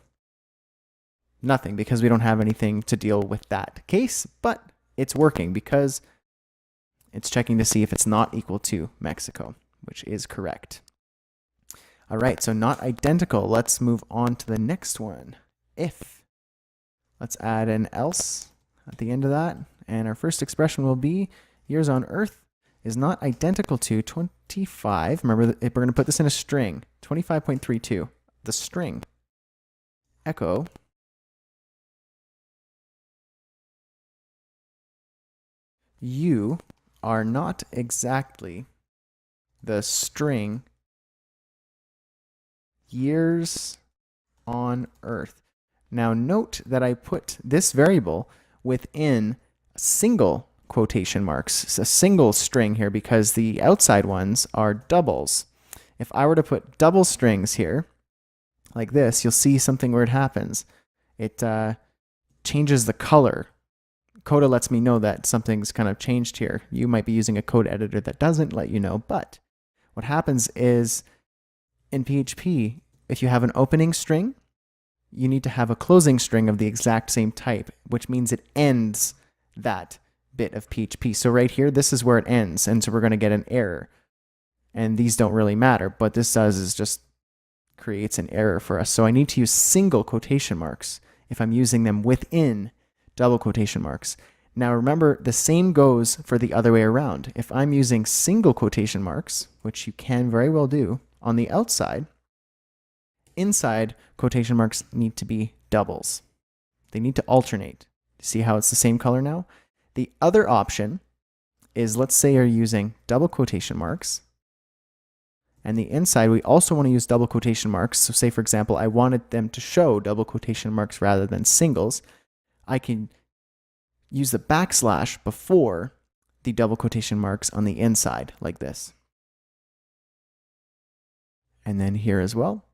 Nothing, because we don't have anything to deal with that case, but it's working because it's checking to see if it's not equal to Mexico, which is correct. All right, so not identical. Let's move on to the next one. If. Let's add an else at the end of that. And our first expression will be years on Earth is not identical to 25. Remember, we're going to put this in a string. 25.32. The string. Echo. You are not exactly the string years on Earth. Now note that I put this variable within single quotation marks, a single string here because the outside ones are doubles. If I were to put double strings here, like this, you'll see something weird happens. It changes the color. Coda lets me know that something's kind of changed here. You might be using a code editor that doesn't let you know, but what happens is in PHP, if you have an opening string, you need to have a closing string of the exact same type, which means it ends that bit of PHP. So right here, this is where it ends, and so we're going to get an error. and these don't really matter. But this does is just creates an error for us. So I need to use single quotation marks if I'm using them within double quotation marks. Now remember, the same goes for the other way around. If I'm using single quotation marks, which you can very well do, on the outside, inside quotation marks need to be doubles. They need to alternate. See how it's the same color now? The other option is, let's say you're using double quotation marks, and the inside we also want to use double quotation marks. So say, for example, I wanted them to show double quotation marks rather than singles. I can use the backslash before the double quotation marks on the inside, like this. And then here as well.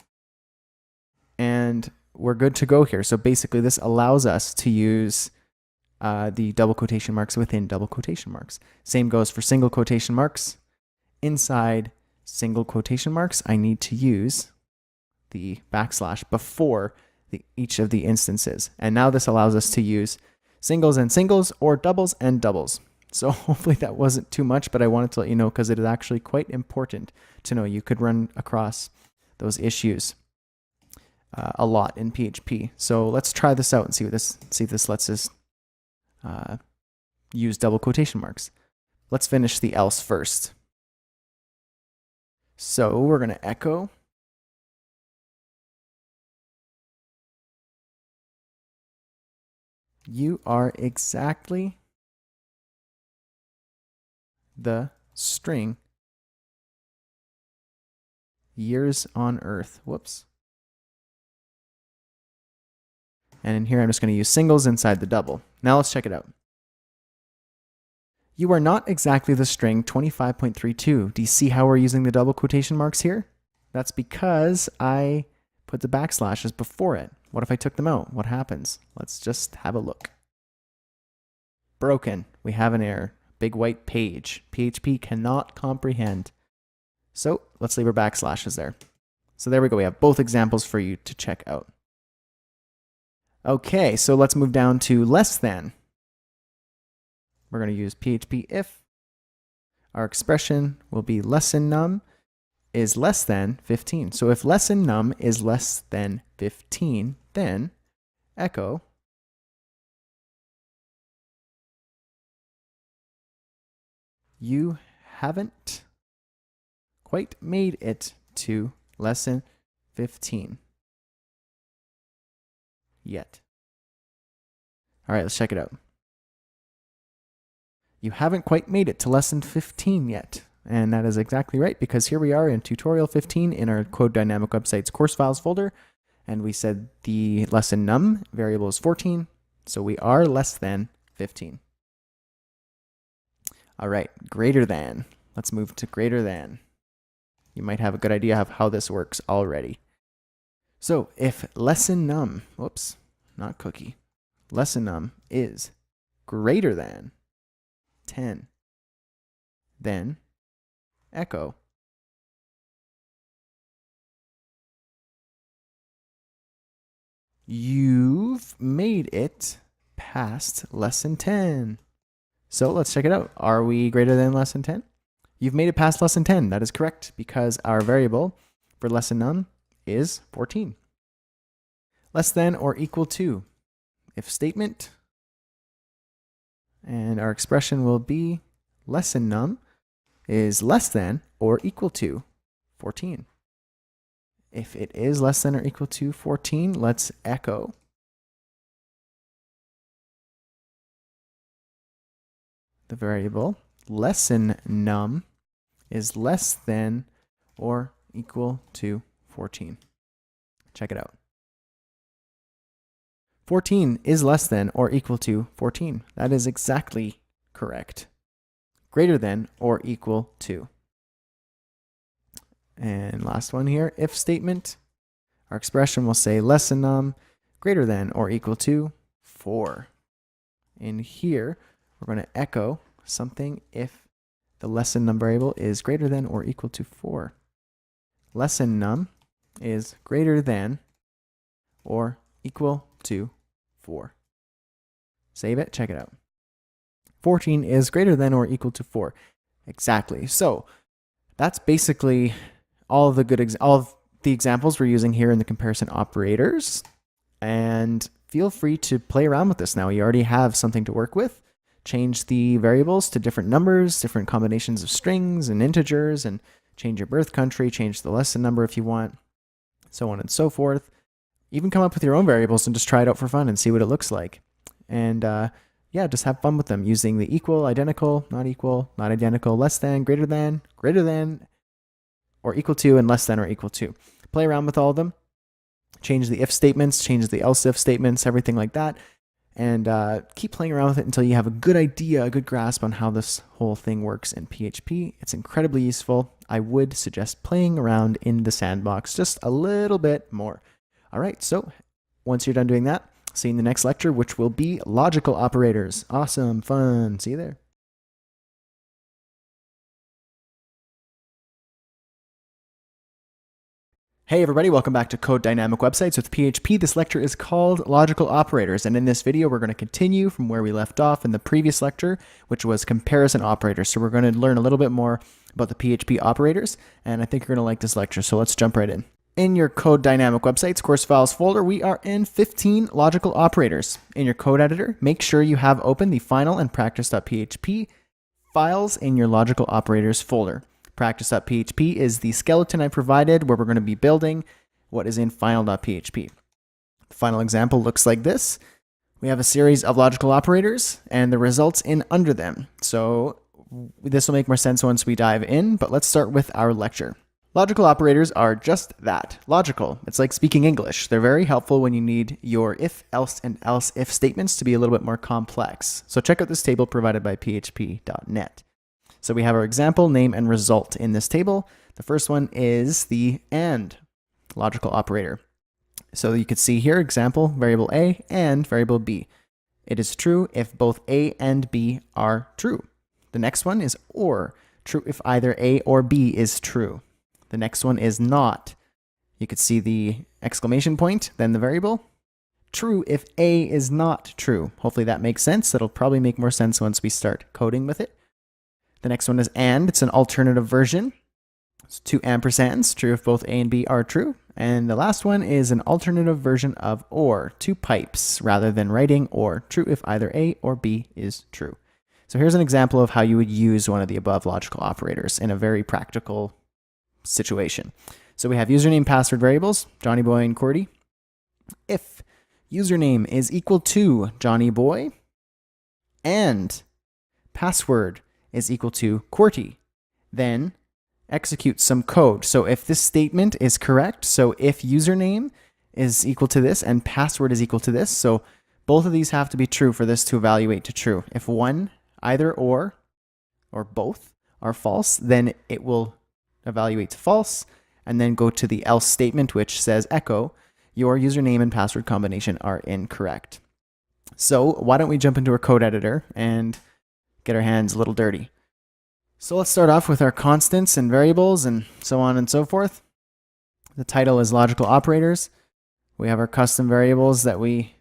And we're good to go here. So basically this allows us to use the double quotation marks within double quotation marks. Same goes for single quotation marks. Inside single quotation marks, I need to use the backslash before each of the instances. And now this allows us to use singles and singles, or doubles and doubles. So hopefully that wasn't too much, but I wanted to let you know because it is actually quite important to know. You could run across those issues a lot in PHP. So let's try this out and see if this lets us use double quotation marks. Let's finish the else first. So we're going to echo you are exactly the string years on earth. Whoops. And in here, I'm just going to use singles inside the double. Now let's check it out. You are not exactly the string 25.32. Do you see how we're using the double quotation marks here? That's because I put the backslashes before it. What if I took them out? What happens? Let's just have a look. Broken. We have an error. Big white page. PHP cannot comprehend. So let's leave our backslashes there. So there we go. We have both examples for you to check out. Okay, so let's move down to less than. We're going to use PHP if. Our expression will be lesson num is less than 15. So if lesson num is less than 15, then echo you haven't quite made it to lesson 15 yet. All right, let's check it out. You haven't quite made it to lesson 15 yet. And that is exactly right, because here we are in tutorial 15 in our Code Dynamic Websites course files folder. And we said the lesson num variable is 14. So we are less than 15. All right, greater than. Let's move to greater than. You might have a good idea of how this works already. So if lesson num, whoops, not cookie, lesson num is greater than 10, then echo you've made it past lesson 10. So let's check it out. Are we greater than lesson 10? You've made it past lesson 10. That is correct, because our variable for lesson num is 14. Less than or equal to. If statement. And our expression will be lesson num is less than or equal to 14. If it is less than or equal to 14, let's echo the variable lesson num is less than or equal to 14. Check it out. 14 is less than or equal to 14. That is exactly correct. Greater than or equal to. And last one here, if statement. Our expression will say lesson num greater than or equal to 4. In here, we're going to echo something if the lesson num variable is greater than or equal to 4. Lesson num is greater than or equal to 4. Save it, check it out. 14 is greater than or equal to 4. Exactly. So That's basically all of the examples we're using here in the comparison operators. And feel free to play around with this now. You already have something to work with. Change the variables to different numbers, different combinations of strings and integers, and change your birth country, change the lesson number if you want, so on and so forth. Even come up with your own variables and just try it out for fun and see what it looks like. And yeah, just have fun with them using the equal, identical, not identical, less than, greater than, or equal to, and less than or equal to. Play around with all of them. Change the if statements, change the else if statements, everything like that. And keep playing around with it until you have a good idea, a good grasp on how this whole thing works in PHP. It's incredibly useful. I would suggest playing around in the sandbox just a little bit more. All right, so once you're done doing that, see you in the next lecture, which will be logical operators. Awesome, fun. See you there. Hey everybody, welcome back to Code Dynamic Websites with PHP. This lecture is called Logical Operators, and in this video we're going to continue from where we left off in the previous lecture, which was comparison operators. So we're going to learn a little bit more about the PHP operators, and I think you're going to like this lecture, so let's jump right in. In your Code Dynamic Websites course files folder, we are in 15 logical operators. In your code editor, make sure you have open the final and practice.php files in your logical operators folder. Practice.php is the skeleton I provided where we're going to be building what is in final.php. The final example looks like this. We have a series of logical operators and the results in under them. So this will make more sense once we dive in, but let's start with our lecture. Logical operators are just that, logical. It's like speaking English. They're very helpful when you need your if, else, and else if statements to be a little bit more complex. So check out this table provided by php.net. So we have our example, name, and result in this table. The first one is the AND logical operator. So you could see here, example, variable A and variable B. It is true if both A and B are true. The next one is OR, true if either A or B is true. The next one is not. You could see the exclamation point, then the variable. True if A is not true. Hopefully that makes sense. That'll probably make more sense once we start coding with it. The next one is AND. It's an alternative version. It's 2 ampersands, true if both A and B are true. And the last one is an alternative version of OR, 2 pipes, rather than writing OR, true if either A or B is true. So here's an example of how you would use one of the above logical operators in a very practical situation. So we have username, password variables, Johnny Boy and Cordy. If username is equal to Johnny Boy and password is equal to QWERTY, then execute some code. So if this statement is correct, so if username is equal to this and password is equal to this, so both of these have to be true for this to evaluate to true. If one, either or both are false, then it will evaluate to false and then go to the else statement, which says echo, your username and password combination are incorrect. So why don't we jump into our code editor and get our hands a little dirty. So let's start off with our constants and variables and so on and so forth. The title is logical operators. We have our custom variables that we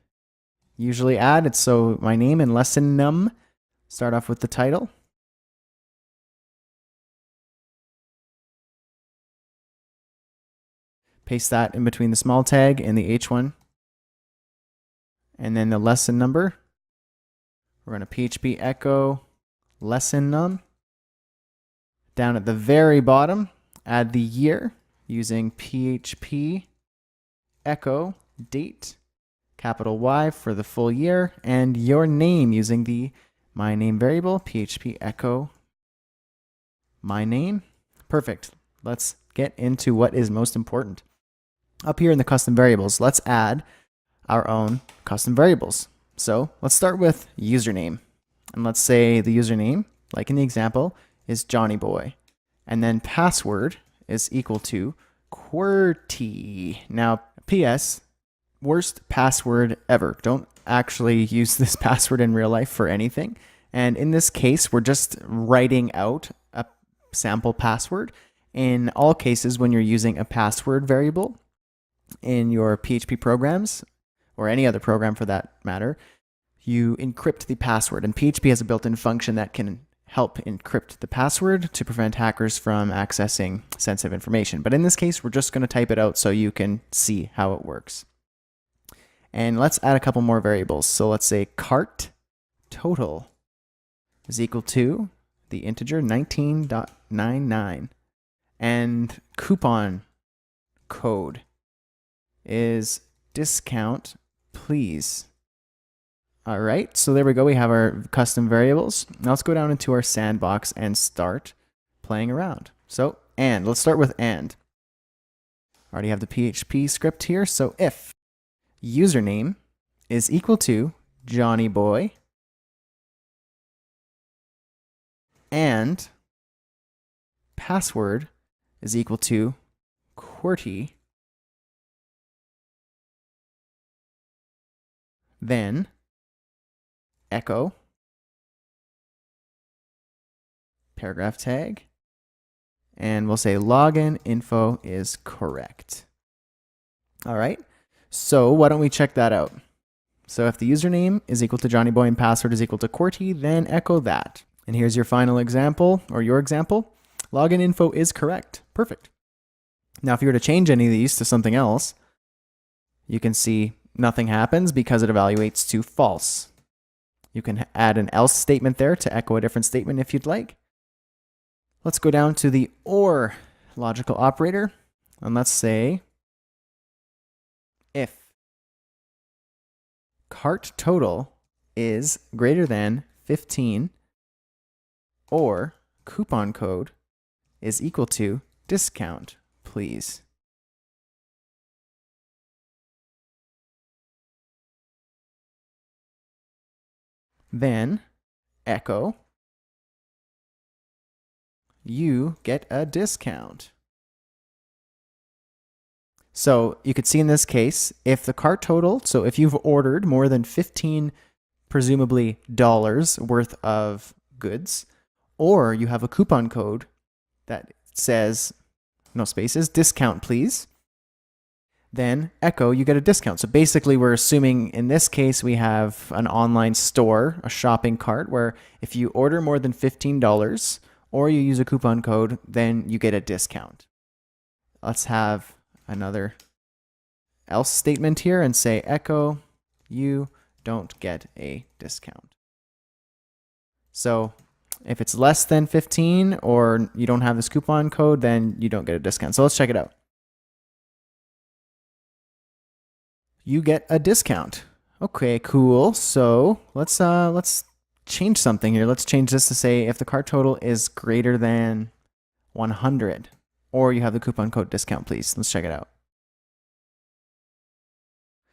usually add. It's so my name and lesson num. Start off with the title. Paste that in between the small tag and the H1. And then the lesson number. We're going to PHP echo lesson num. Down at the very bottom, add the year using PHP echo date, capital Y for the full year, and your name using the my name variable, PHP echo my name. Perfect. Let's get into what is most important. Up here in the custom variables, let's add our own custom variables. So let's start with username. And let's say the username, like in the example, is Johnny Boy. And then password is equal to QWERTY. Now, PS, worst password ever. Don't actually use this password in real life for anything. And in this case, we're just writing out a sample password. In all cases, when you're using a password variable in your PHP programs, or any other program for that matter, you encrypt the password. And PHP has a built-in function that can help encrypt the password to prevent hackers from accessing sensitive information. But in this case, we're just going to type it out so you can see how it works. And let's add a couple more variables. So let's say cart total is equal to the integer 19.99. And coupon code is discount please. All right, so there we go. We have our custom variables. Now let's go down into our sandbox and start playing around. So, and let's start with and. I already have the PHP script here. So if username is equal to Johnny Boy and password is equal to QWERTY, then echo paragraph tag, and we'll say login info is correct. All right, so why don't we check that out? So if the username is equal to Johnny Boy and password is equal to QWERTY, then echo that. And here's your final example, or your example. Login info is correct. Perfect. Now, if you were to change any of these to something else, you can see nothing happens because it evaluates to false. You can add an else statement there to echo a different statement if you'd like. Let's go down to the OR logical operator, and let's say if cart total is greater than 15 or coupon code is equal to discount please. Then echo you get a discount. So you could see in this case, if the cart total, so if you've ordered more than 15 presumably dollars worth of goods, or you have a coupon code that says, no spaces, discount please, then echo, you get a discount. So basically we're assuming in this case we have an online store, a shopping cart, where if you order more than $15 or you use a coupon code, then you get a discount. Let's have another else statement here and say echo, you don't get a discount. So if it's less than 15 or you don't have this coupon code, then you don't get a discount. So let's check it out. You get a discount. Okay, cool. So let's change something here. Let's change this to say if the cart total is greater than 100 or you have the coupon code discount please. Let's check it out.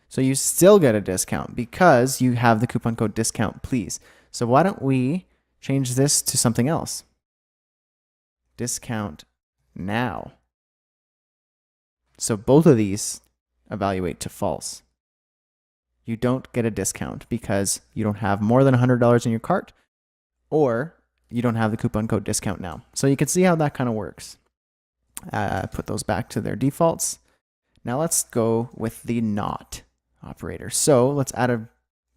So you still get a discount because you have the coupon code discount please. So why don't we change this to something else? Discount now. So both of these evaluate to false. You don't get a discount because you don't have more than $100 in your cart or you don't have the coupon code discount now. So you can see how that kind of works. Put those back to their defaults. Now let's go with the not operator. So let's add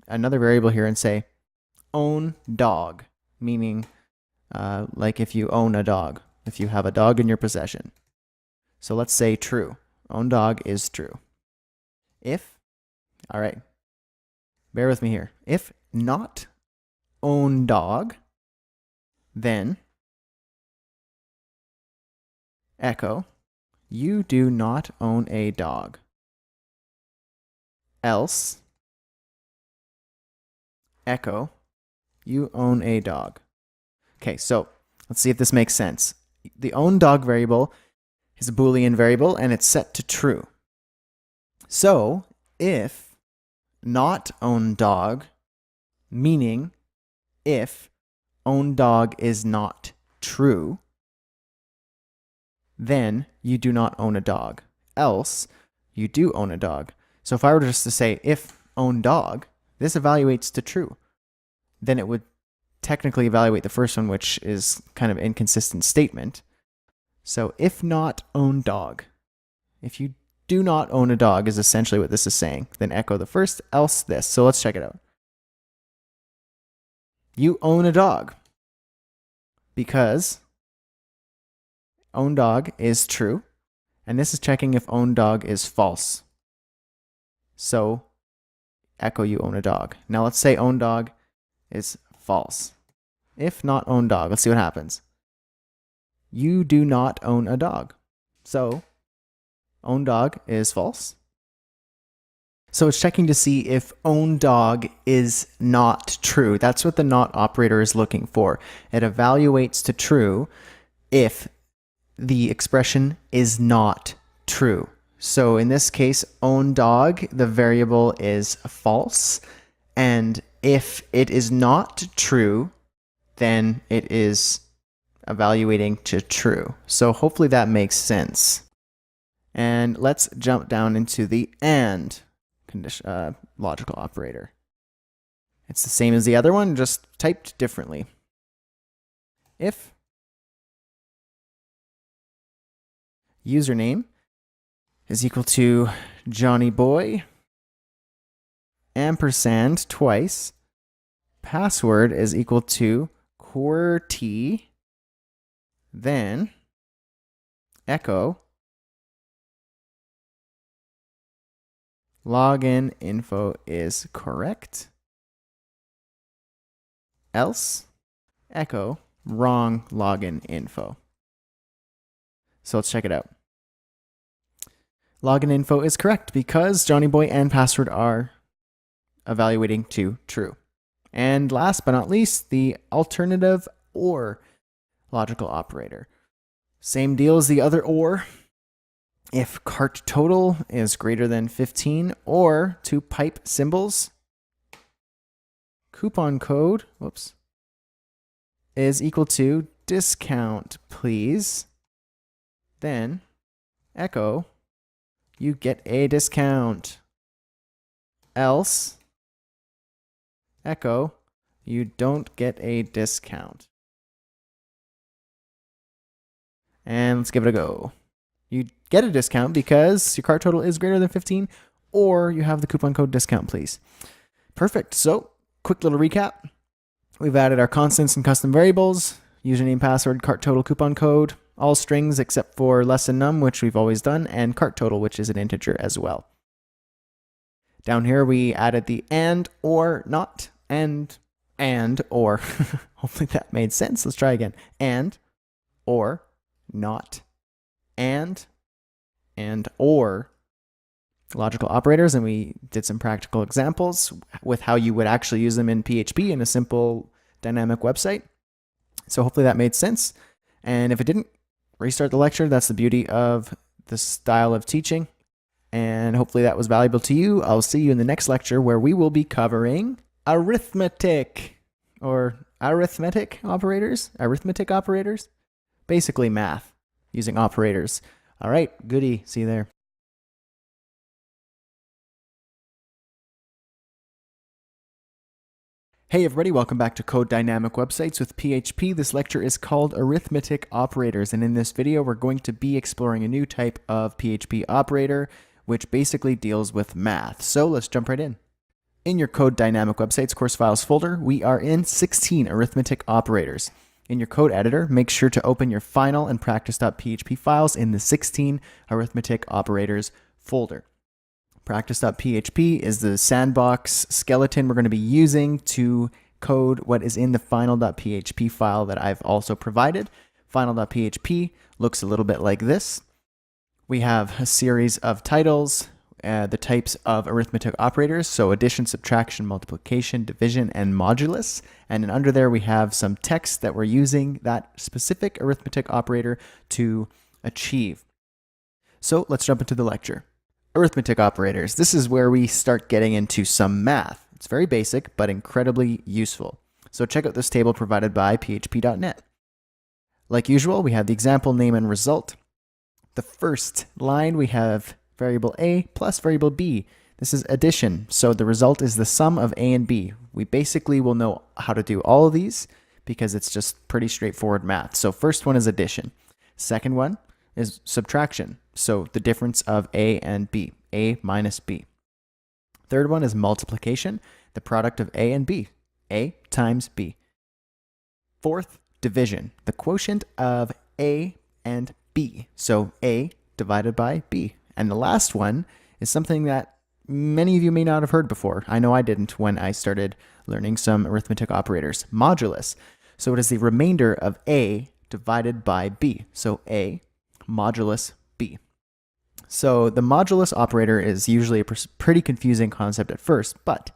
another variable here and say own dog, meaning like if you own a dog, if you have a dog in your possession. So let's say true. Own dog is true. If, all right, bear with me here. If not own dog, then echo, you do not own a dog. Else, echo, you own a dog. Okay, so let's see if this makes sense. The own dog variable is a Boolean variable and it's set to true. So if not own dog, meaning if own dog is not true, then you do not own a dog. Else, you do own a dog. So if I were just to say if own dog, this evaluates to true. Then it would technically evaluate the first one, which is kind of an inconsistent statement. So if not own dog, if you do not own a dog is essentially what this is saying. Then echo the first, else this. So let's check it out. You own a dog. because own dog is true, and this is checking if own dog is false. So echo you own a dog. Now let's say own dog is false. If not own dog, let's see what happens. You do not own a dog. So own dog is false. So it's checking to see if own dog is not true. That's what the not operator is looking for. It evaluates to true if the expression is not true. So in this case, own dog, the variable is false. And if it is not true, then it is evaluating to true. So hopefully that makes sense. And let's jump down into the and logical operator. It's the same as the other one, just typed differently. If username is equal to Johnny Boy, ampersand twice, password is equal to QWERTY, then echo login info is correct, else echo wrong login info. So let's check it out. Login info is correct because Johnny Boy and password are evaluating to true. And last but not least, the alternative or logical operator. Same deal as the other or. If cart total is greater than 15 or two pipe symbols, coupon code, is equal to discount, please. Then echo, you get a discount. Else, echo, you don't get a discount. And let's give it a go. You get a discount because your cart total is greater than 15, or you have the coupon code discount, please. Perfect. So, quick little recap. We've added our constants and custom variables, username, password, cart total, coupon code, all strings except for less than num, which we've always done, and cart total, which is an integer as well. Down here, we added the and, or, not, and, or. Hopefully that made sense. Let's try again. And, or, not, and or logical operators, and we did some practical examples with how you would actually use them in PHP in a simple dynamic website. So hopefully that made sense. And if it didn't, restart the lecture. That's the beauty of this style of teaching. And hopefully that was valuable to you. I'll see you in the next lecture where we will be covering arithmetic operators, basically math using operators. All right, goodie. See you there. Hey everybody, welcome back to Code Dynamic Websites with PHP. This lecture is called Arithmetic Operators, and in this video we're going to be exploring a new type of PHP operator which basically deals with math. So let's jump right in. In your Code Dynamic Websites course files folder, we are in 16 arithmetic operators. In your code editor, make sure to open your final and practice.php files in the 16 arithmetic operators folder. Practice.php is the sandbox skeleton we're going to be using to code what is in the final.php file that I've also provided. Final.php looks a little bit like this. We have a series of titles, the types of arithmetic operators, so addition, subtraction, multiplication, division, and modulus. And then under there we have some text that we're using that specific arithmetic operator to achieve. So let's jump into the lecture. Arithmetic operators. This is where we start getting into some math. It's very basic, but incredibly useful. So check out this table provided by php.net. Like usual, we have the example name and result. The first line, we have variable a plus variable b. This is addition, so the result is the sum of a and b. We basically will know how to do all of these because it's just pretty straightforward math. So first one is addition. Second one is subtraction. So the difference of a and b, a minus b. Third one is multiplication, the product of a and b, a times b. Fourth, division, the quotient of A and B. So A divided by B. And the last one is something that many of you may not have heard before. I know I didn't when I started learning some arithmetic operators. Modulus. So it is the remainder of A divided by B. So A modulus B. So the modulus operator is usually a pretty confusing concept at first, but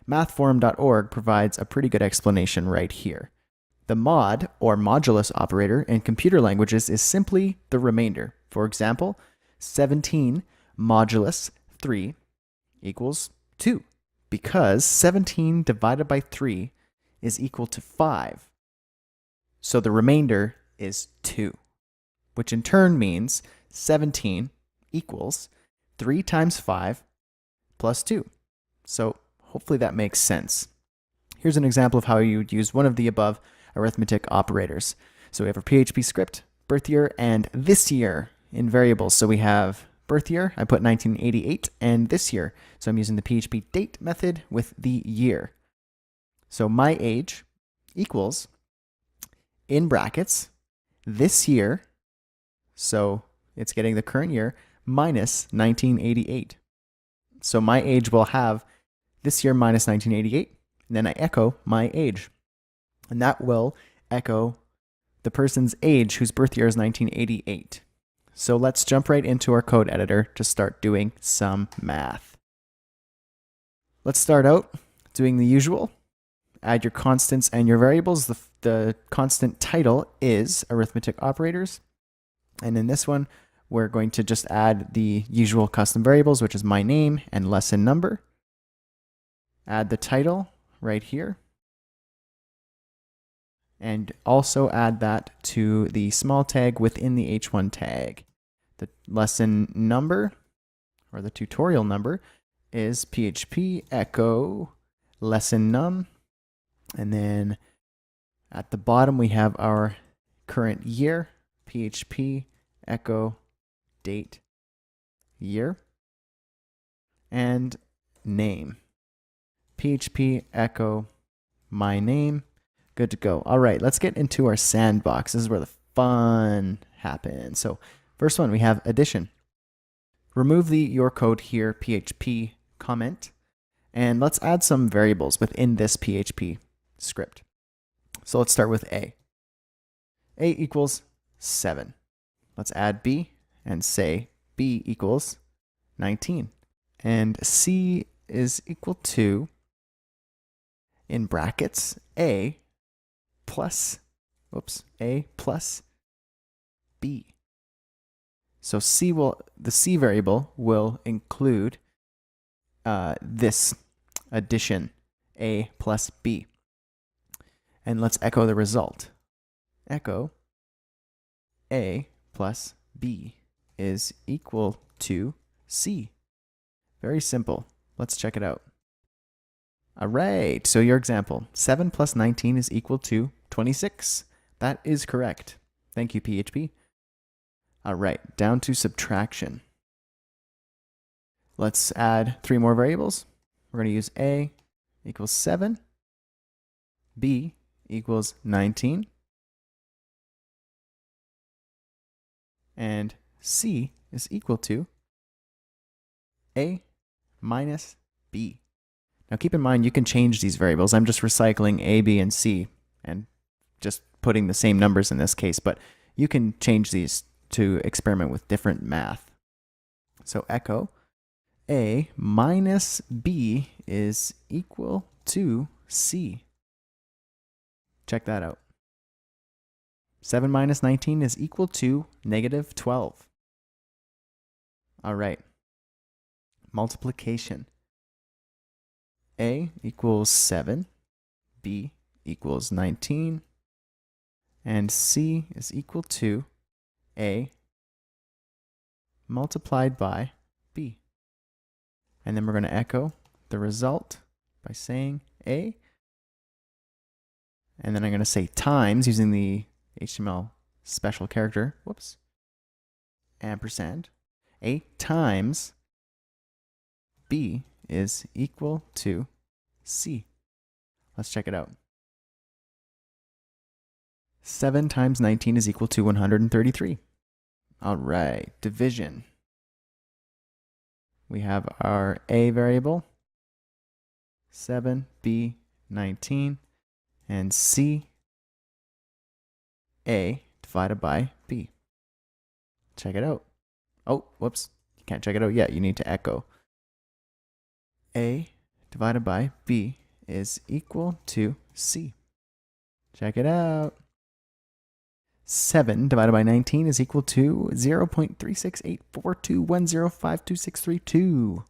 mathforum.org provides a pretty good explanation right here. The mod, or modulus operator in computer languages is simply the remainder. For example, 17 modulus 3 equals 2, because 17 divided by 3 is equal to 5. So the remainder is 2, which in turn means 17 equals 3 times 5 plus 2. So hopefully that makes sense. Here's an example of how you would use one of the above arithmetic operators. So we have our PHP script, birth year, and this year in variables. So we have birth year, I put 1988, and this year. So I'm using the PHP date method with the year. So my age equals, in brackets, this year, so it's getting the current year, minus 1988. So my age will have this year minus 1988, and then I echo my age. And that will echo the person's age whose birth year is 1988. So let's jump right into our code editor to start doing some math. Let's start out doing the usual. Add your constants and your variables. The constant title is arithmetic operators. And in this one, we're going to just add the usual custom variables, which is my name and lesson number. Add the title right here. And also add that to the small tag within the H1 tag. The lesson number, or the tutorial number, is PHP echo lesson num. And then at the bottom we have our current year, PHP echo date year, and name, PHP echo my name. Good to go. All right, let's get into our sandbox. This is where the fun happens. So first one, we have addition. Remove the your code here PHP comment, and let's add some variables within this PHP script. So let's start with A. A equals 7. Let's add B and say B equals 19. And C is equal to, in brackets, A plus B. So the C variable will include this addition, A plus B. And let's echo the result. Echo A plus B is equal to C. Very simple. Let's check it out. All right, so your example, 7 plus 19 is equal to 26. That is correct. Thank you, PHP. All right, down to subtraction. Let's add 3 more variables. We're going to use A equals 7, B equals 19, and C is equal to A minus B. Now keep in mind, you can change these variables. I'm just recycling A, B, and C and just putting the same numbers in this case, but you can change these to experiment with different math. So echo A minus B is equal to C. Check that out. 7 minus 19 is equal to negative 12. All right. Multiplication. A equals 7, B equals 19, and C is equal to A multiplied by B. And then we're going to echo the result by saying A. And then I'm going to say times using the HTML special character, ampersand. A times B is equal to C. Let's check it out. 7 times 19 is equal to 133. All right, division. We have our A variable, 7, B, 19, and C, A divided by B. Check it out. Oh, whoops. You can't check it out yet. You need to echo. A divided by B is equal to C. Check it out. 7 divided by 19 is equal to 0.36842105262.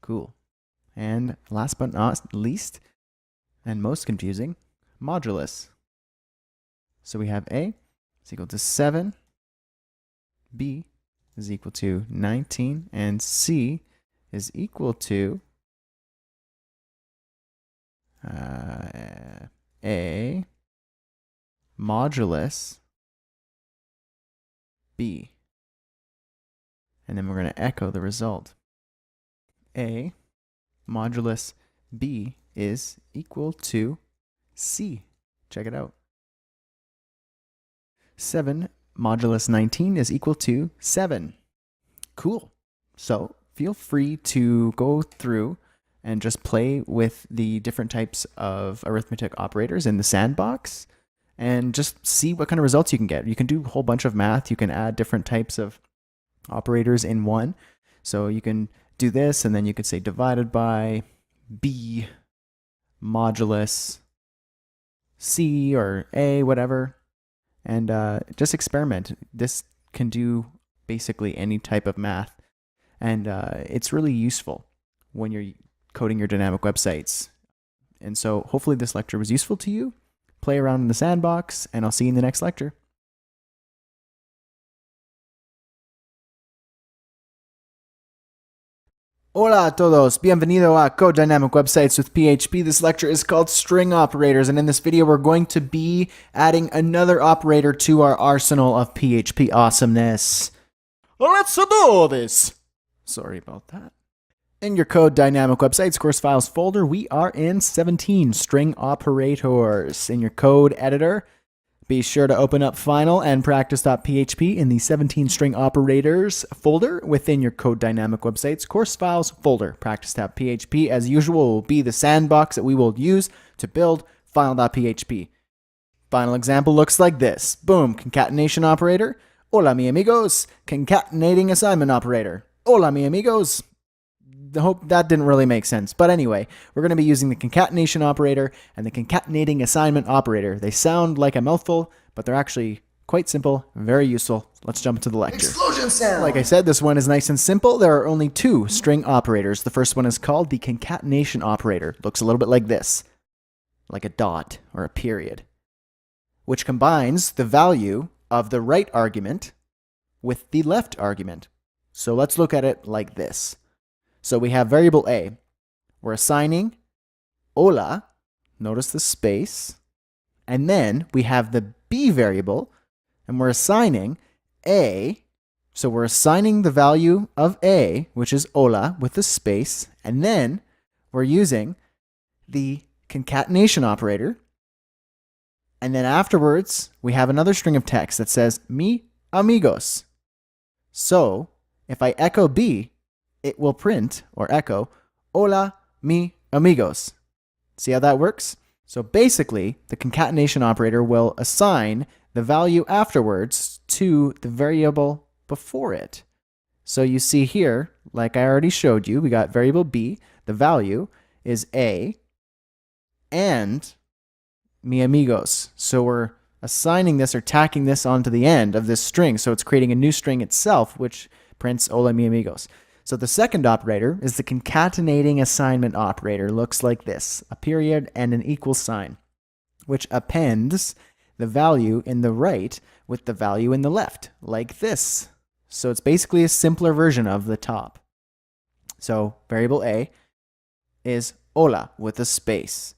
Cool. And last but not least, and most confusing, modulus. So we have A is equal to 7, B is equal to 19, and C is equal to A modulus B. And then we're going to echo the result. A modulus B is equal to C. Check it out. 7 modulus 19 is equal to 7. Cool. So feel free to go through and just play with the different types of arithmetic operators in the sandbox and just see what kind of results you can get. You can do a whole bunch of math. You can add different types of operators in one. So you can do this, and then you could say divided by B modulus C or A, whatever, and just experiment. This can do basically any type of math, and it's really useful when you're coding your dynamic websites. And so hopefully this lecture was useful to you. Play around in the sandbox, and I'll see you in the next lecture. Hola a todos, bienvenido a Code Dynamic Websites with PHP. This lecture is called String Operators, and in this video we're going to be adding another operator to our arsenal of PHP awesomeness. Let's do this! Sorry about that. In your Code Dynamic Websites course files folder, we are in 17 string operators. In your code editor, be sure to open up final and practice.php in the 17 string operators folder within your Code Dynamic Websites course files folder. Practice.php, as usual, will be the sandbox that we will use to build final.php. Final example looks like this. Boom, concatenation operator. Hola, mi amigos. Concatenating assignment operator. Hola, mi amigos. I hope that didn't really make sense. But anyway, we're going to be using the concatenation operator and the concatenating assignment operator. They sound like a mouthful, but they're actually quite simple, very useful. Let's jump into the lecture. Explosion sound! Like I said, this one is nice and simple. There are only 2 string operators. The first one is called the concatenation operator. Looks a little bit like this, like a dot or a period, which combines the value of the right argument with the left argument. So let's look at it like this. So we have variable A. We're assigning hola, notice the space, and then we have the B variable, and we're assigning A. So we're assigning the value of A, which is hola, with the space, and then we're using the concatenation operator, and then afterwards we have another string of text that says mi amigos. So if I echo B, it will print or echo, hola, mi amigos. See how that works? So basically, the concatenation operator will assign the value afterwards to the variable before it. So you see here, like I already showed you, we got variable B, the value is A, and mi amigos. So we're assigning this or tacking this onto the end of this string. So it's creating a new string itself, which prints hola, mi amigos. So the second operator is the concatenating assignment operator. Looks like this, a period and an equal sign, which appends the value in the right with the value in the left, like this. So it's basically a simpler version of the top. So variable A is hola with a space.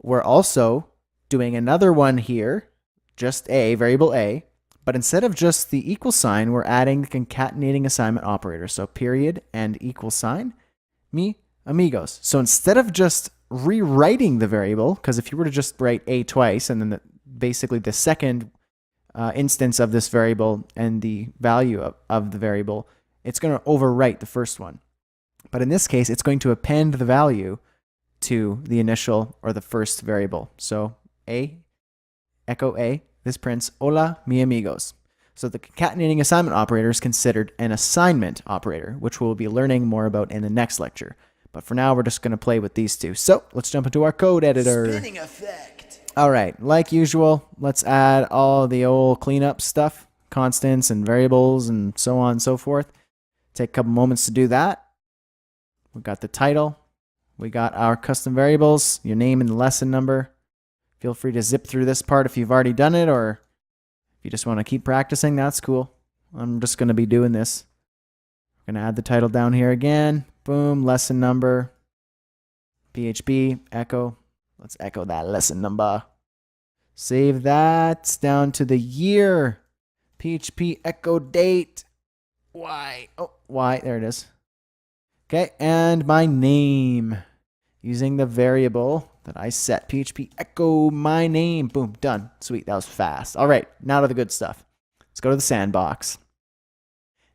We're also doing another one here, just A, variable A, but instead of just the equal sign, we're adding the concatenating assignment operator. So period and equal sign, mi amigos. So instead of just rewriting the variable, because if you were to just write A twice and then basically the second instance of this variable and the value of the variable, it's going to overwrite the first one. But in this case, it's going to append the value to the initial or the first variable. So echo A, this prints hola mi amigos. So the concatenating assignment operator is considered an assignment operator, which we'll be learning more about in the next lecture. But for now, we're just going to play with these two. So let's jump into our code editor. Spinning effect. All right, like usual, let's add all the old cleanup stuff, constants and variables and so on and so forth. Take a couple moments to do that. We got the title. We got our custom variables, your name and the lesson number. Feel free to zip through this part if you've already done it, or if you just want to keep practicing, that's cool. I'm just going to be doing this. We're going to add the title down here again. Boom, lesson number, PHP, echo. Let's echo that lesson number. Save that down to the year. PHP echo date. Y. Oh, Y. There it is. Okay, and my name. Using the variable that I set. PHP echo my name. Boom, done. Sweet, that was fast. All right, now to the good stuff. Let's go to the sandbox.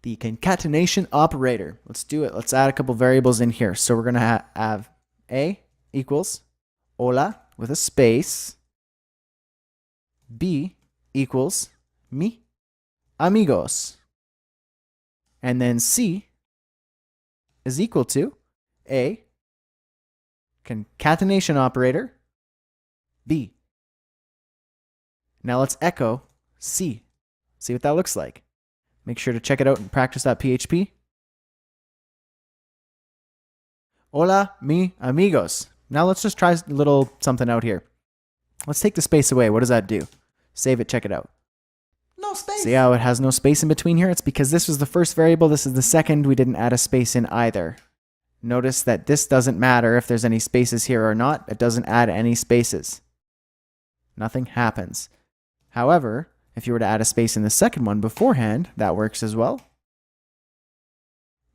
The concatenation operator. Let's do it. Let's add a couple variables in here. So we're going to have A equals hola with a space. B equals mi amigos. And then C is equal to A concatenation operator B. Now let's echo C. See what that looks like. Make sure to check it out in practice.php. Hola, mi amigos. Now let's just try a little something out here. Let's take the space away. What does that do? Save it, check it out. No space. See how it has no space in between here? It's because this was the first variable, this is the second, we didn't add a space in either. Notice that this doesn't matter if there's any spaces here or not. It doesn't add any spaces. Nothing happens. However, if you were to add a space in the second one beforehand, that works as well.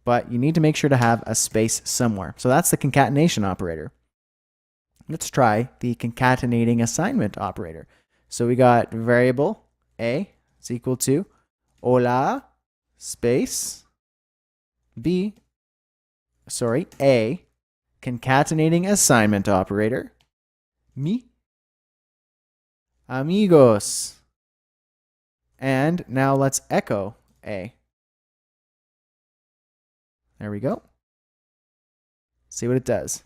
But you need to make sure to have a space somewhere. So that's the concatenation operator. Let's try the concatenating assignment operator. So we got variable A is equal to hola space A concatenating assignment operator mi amigos. And now let's echo A. There we go. See what it does.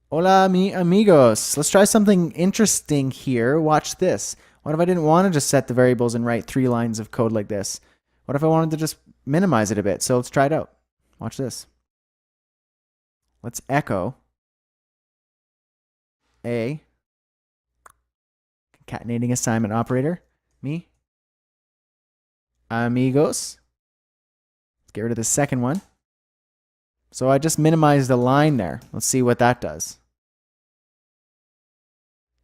Hola, mi amigos. Let's try something interesting here. Watch this. What if I didn't want to just set the variables and write 3 lines of code like this? What if I wanted to just minimize it a bit? So let's try it out. Watch this. Let's echo A concatenating assignment operator mi amigos. Let's get rid of the second one. So I just minimized the line there. Let's see what that does.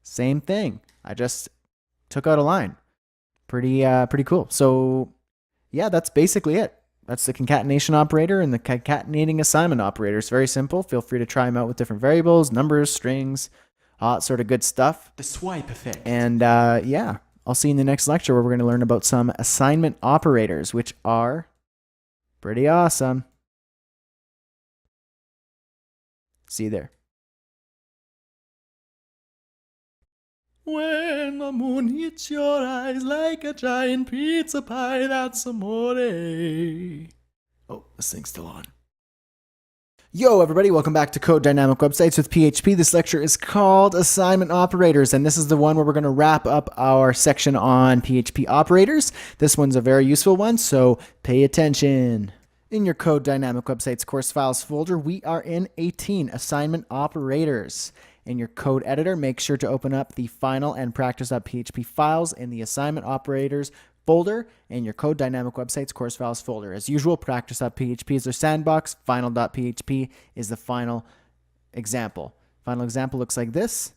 Same thing. I just took out a line. Pretty cool. So yeah, that's basically it. That's the concatenation operator and the concatenating assignment operator. It's very simple. Feel free to try them out with different variables, numbers, strings, all that sort of good stuff. The swipe effect. And yeah, I'll see you in the next lecture where we're going to learn about some assignment operators, which are pretty awesome. See you there. When the moon hits your eyes like a giant pizza pie, that's amore. Oh, this thing's still on. Yo, everybody, welcome back to Code Dynamic Websites with PHP. This lecture is called Assignment Operators, and this is the one where we're going to wrap up our section on PHP operators. This one's a very useful one, so pay attention. In your Code Dynamic Websites course files folder, we are in 18 assignment operators. In your code editor, make sure to open up the final and practice.php files in the assignment operators folder and your Code Dynamic Websites course files folder. As usual, practice.php is their sandbox, final.php is the final example. Final example looks like this.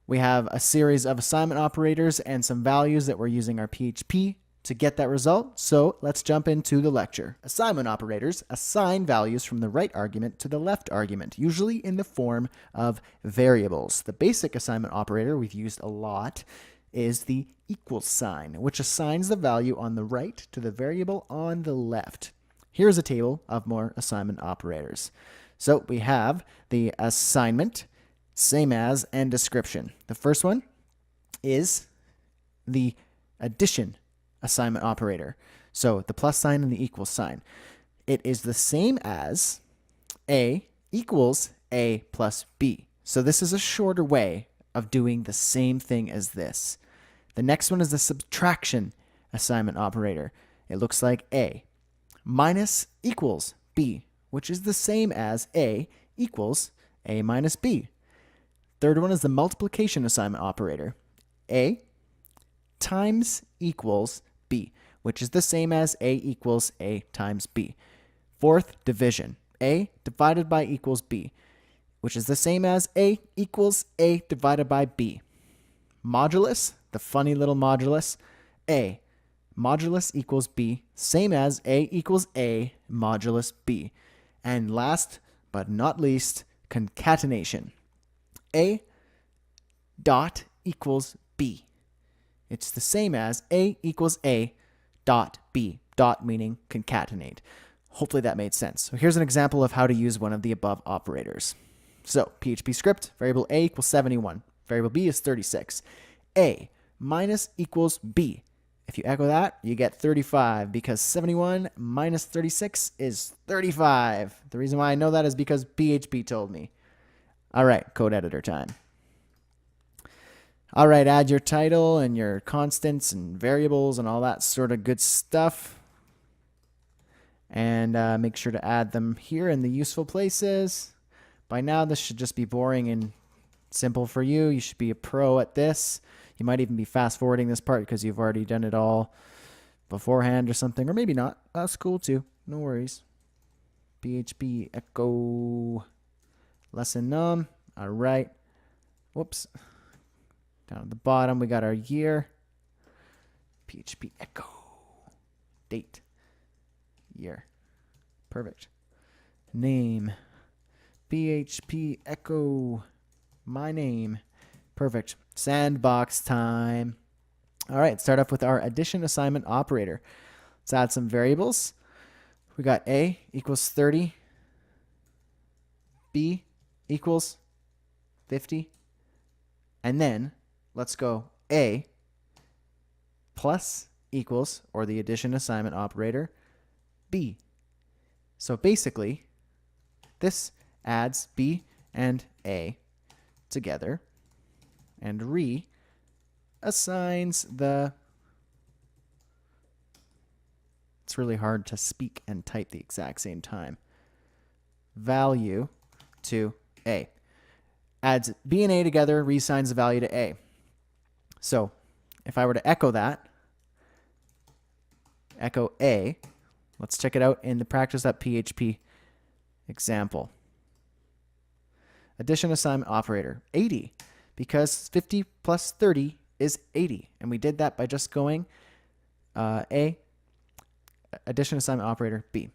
We have a series of assignment operators and some values that we're using our PHP to get that result. So let's jump into the lecture. Assignment operators assign values from the right argument to the left argument, usually in the form of variables. The basic assignment operator we've used a lot is the equals sign, which assigns the value on the right to the variable on the left. Here's a table of more assignment operators. So we have the assignment, same as, and description. The first one is the addition assignment operator. So the plus sign and the equal sign. It is the same as A equals A plus B. So this is a shorter way of doing the same thing as this. The next one is the subtraction assignment operator. It looks like A minus equals B, which is the same as A equals A minus B. Third one is the multiplication assignment operator. A times equals B, which is the same as A equals A times B. Fourth, division. A divided by equals B, which is the same as A equals A divided by B. Modulus, the funny little modulus, A modulus equals B, same as A equals A modulus B. And last but not least, concatenation. A dot equals B. It's the same as A equals A dot B. Dot meaning concatenate. Hopefully that made sense. So here's an example of how to use one of the above operators. So PHP script, variable A equals 71. Variable B is 36. A minus equals B. If you echo that, you get 35 because 71 minus 36 is 35. The reason why I know that is because PHP told me. All right, code editor time. All right, add your title and your constants and variables and all that sort of good stuff. And make sure to add them here in the useful places. By now, this should just be boring and simple for you. You should be a pro at this. You might even be fast forwarding this part because you've already done it all beforehand or something, or maybe not. That's cool too. No worries. PHP echo lesson num. All right. Whoops. Down at the bottom, we got our year. PHP echo date year. Perfect. Name. PHP echo my name. Perfect. Sandbox time. All right, start off with our addition assignment operator. Let's add some variables. We got A equals 30. B equals 50. And then let's go A plus equals, or the addition assignment operator, B. So basically, this adds B and A together and reassigns the... It's really hard to speak and type the exact same time. Value to A. Adds B and A together, reassigns the value to A. So if I were to echo that, echo A, let's check it out in the practice.php example. Addition assignment operator, 80, because 50 plus 30 is 80. And we did that by just going A, addition assignment operator, B.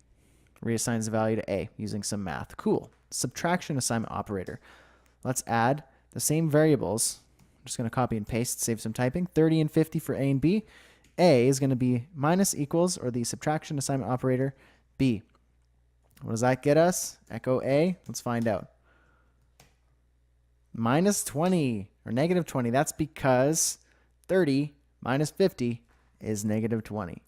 Reassigns the value to A using some math. Cool. Subtraction assignment operator. Let's add the same variables. I'm just going to copy and paste, save some typing. 30 and 50 for A and B. A is going to be minus equals, or the subtraction assignment operator, B. What does that get us? Echo A. Let's find out. Minus 20, or negative 20. That's because 30 minus 50 is negative 20.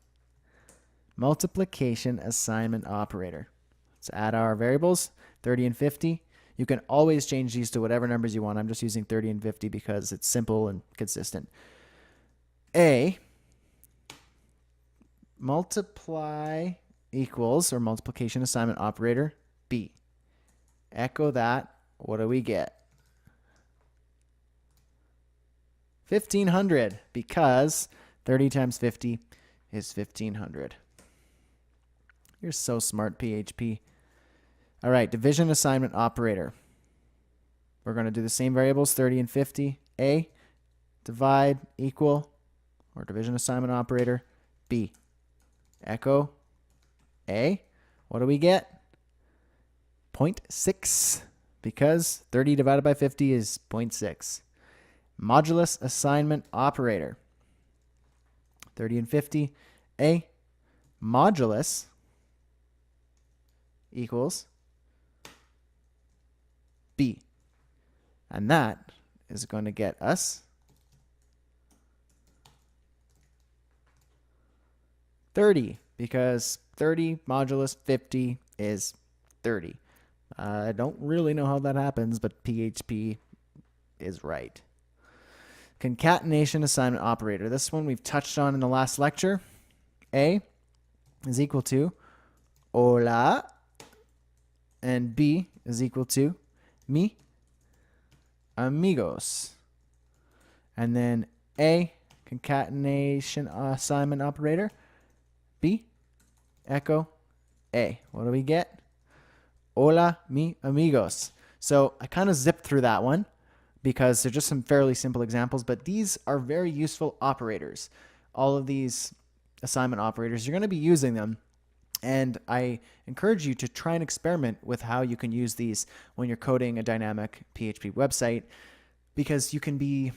Multiplication assignment operator. Let's add our variables, 30 and 50. You can always change these to whatever numbers you want. I'm just using 30 and 50 because it's simple and consistent. A multiply equals, or multiplication assignment operator, B. Echo that. What do we get? 1,500, because 30 times 50 is 1,500. You're so smart, PHP. All right, division assignment operator. We're going to do the same variables, 30 and 50. A, divide, equal, or division assignment operator, B. Echo A. What do we get? 0.6, because 30 divided by 50 is 0.6. modulus assignment operator. 30 and 50, A modulus equals B. And that is going to get us 30, because 30 modulus 50 is 30. I don't really know how that happens, but PHP is right. Concatenation assignment operator. This one we've touched on in the last lecture. A is equal to hola, and B is equal to mi amigos. And then A, concatenation assignment operator. B, echo A. What do we get? Hola, mi amigos. So I kind of zipped through that one because they're just some fairly simple examples, but these are very useful operators. All of these assignment operators, you're going to be using them. And I encourage you to try and experiment with how you can use these when you're coding a dynamic PHP website, because you can be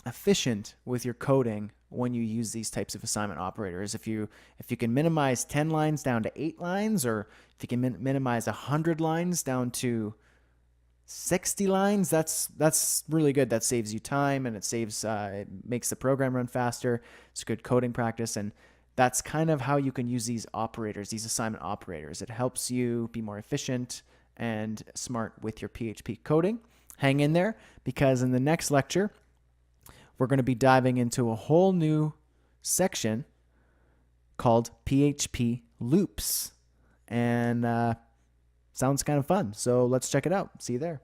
efficient with your coding when you use these types of assignment operators. If you can minimize 10 lines down to 8 lines, or if you can minimize 100 lines down to 60 lines, that's really good. That saves you time, and it makes the program run faster. It's good coding practice, and that's kind of how you can use these operators, these assignment operators. It helps you be more efficient and smart with your PHP coding. Hang in there, because in the next lecture, we're going to be diving into a whole new section called PHP loops. And sounds kind of fun. So let's check it out. See you there.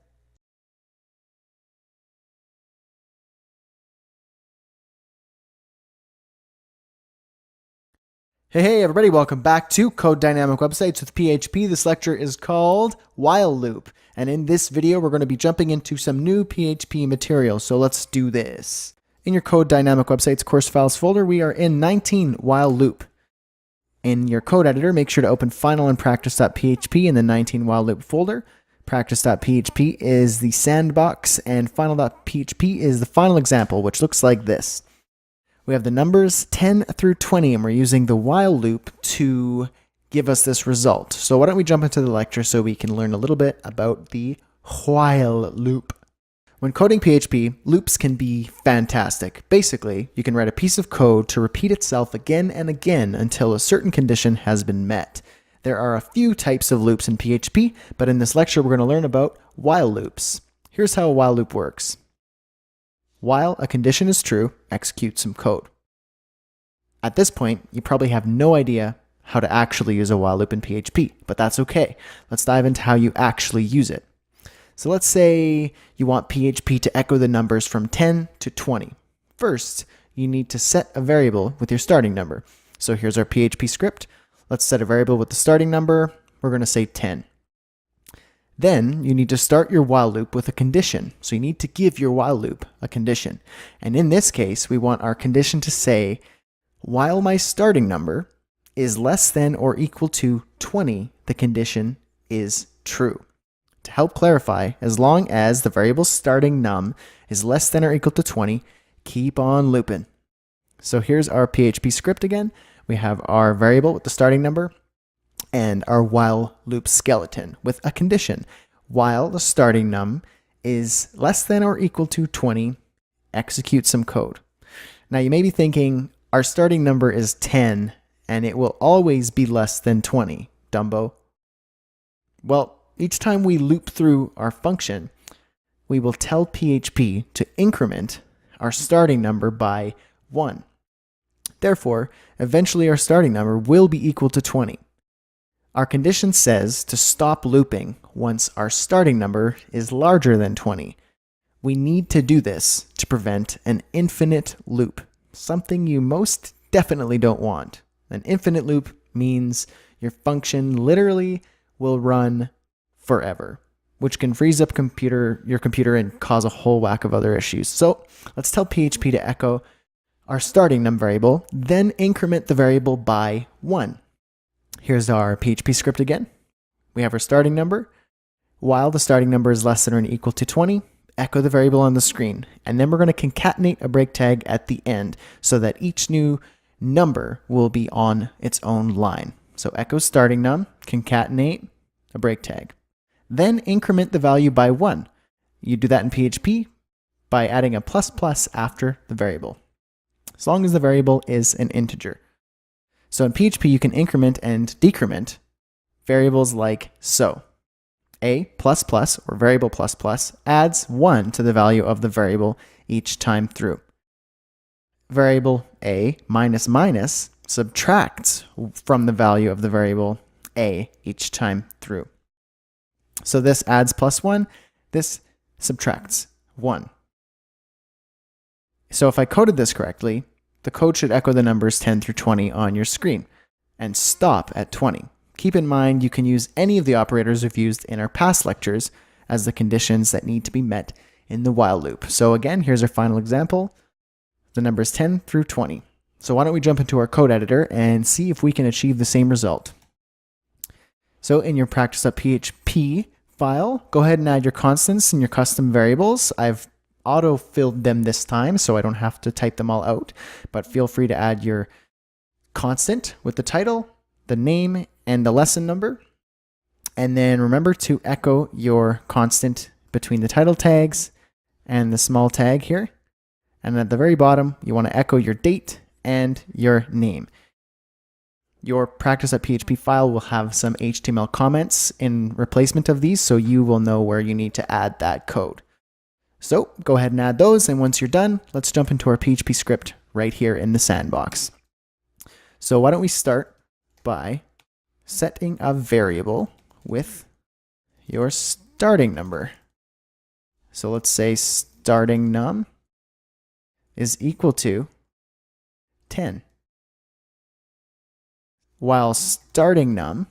Hey everybody, welcome back to Code Dynamic Websites with PHP. This lecture is called While Loop, and in this video we're going to be jumping into some new PHP material, so let's do this. In your Code Dynamic Websites course files folder, we are in 19 While Loop. In your code editor, make sure to open final and practice.php in the 19 While Loop folder. Practice.php is the sandbox, and final.php is the final example, which looks like this. We have the numbers 10 through 20, and we're using the while loop to give us this result. So why don't we jump into the lecture so we can learn a little bit about the while loop. When coding PHP, loops can be fantastic. Basically, you can write a piece of code to repeat itself again and again until a certain condition has been met. There are a few types of loops in PHP, but in this lecture we're going to learn about while loops. Here's how a while loop works. While a condition is true, execute some code. At this point, you probably have no idea how to actually use a while loop in PHP, but that's okay. Let's dive into how you actually use it. So let's say you want PHP to echo the numbers from 10 to 20. First, you need to set a variable with your starting number. So here's our PHP script. Let's set a variable with the starting number. We're going to say 10. Then you need to start your while loop with a condition. So you need to give your while loop a condition. And in this case, we want our condition to say, while my starting number is less than or equal to 20, the condition is true. To help clarify, as long as the variable starting num is less than or equal to 20, keep on looping. So here's our PHP script again. We have our variable with the starting number and our while loop skeleton with a condition. While the starting num is less than or equal to 20, execute some code. Now you may be thinking, our starting number is 10 and it will always be less than 20, Dumbo. Well, each time we loop through our function, we will tell PHP to increment our starting number by 1. Therefore, eventually our starting number will be equal to 20. Our condition says to stop looping once our starting number is larger than 20. We need to do this to prevent an infinite loop, something you most definitely don't want. An infinite loop means your function literally will run forever, which can freeze up your computer and cause a whole whack of other issues. So let's tell PHP to echo our starting num variable, then increment the variable by 1. Here's our PHP script again. We have our starting number. While the starting number is less than or equal to 20, echo the variable on the screen, and then we're going to concatenate a break tag at the end so that each new number will be on its own line. So echo starting num, concatenate a break tag. Then increment the value by 1. You do that in PHP by adding a plus plus after the variable, as long as the variable is an integer. So in PHP, you can increment and decrement variables like so. A plus plus, or variable plus plus, adds 1 to the value of the variable each time through. Variable a minus minus subtracts from the value of the variable a each time through. So this adds plus 1, this subtracts 1. So if I coded this correctly, the code should echo the numbers 10 through 20 on your screen and stop at 20. Keep in mind you can use any of the operators we've used in our past lectures as the conditions that need to be met in the while loop. So again, here's our final example, the numbers 10 through 20. So why don't we jump into our code editor and see if we can achieve the same result. So in your practice.php file, go ahead and add your constants and your custom variables. I've auto-filled them this time, so I don't have to type them all out, but feel free to add your constant with the title, the name, and the lesson number. And then remember to echo your constant between the title tags and the small tag here. And at the very bottom, you want to echo your date and your name. Your practice.php file will have some HTML comments in replacement of these, so you will know where you need to add that code. So go ahead and add those, and once you're done, let's jump into our PHP script right here in the sandbox. So why don't we start by setting a variable with your starting number. So let's say starting num is equal to 10, while starting num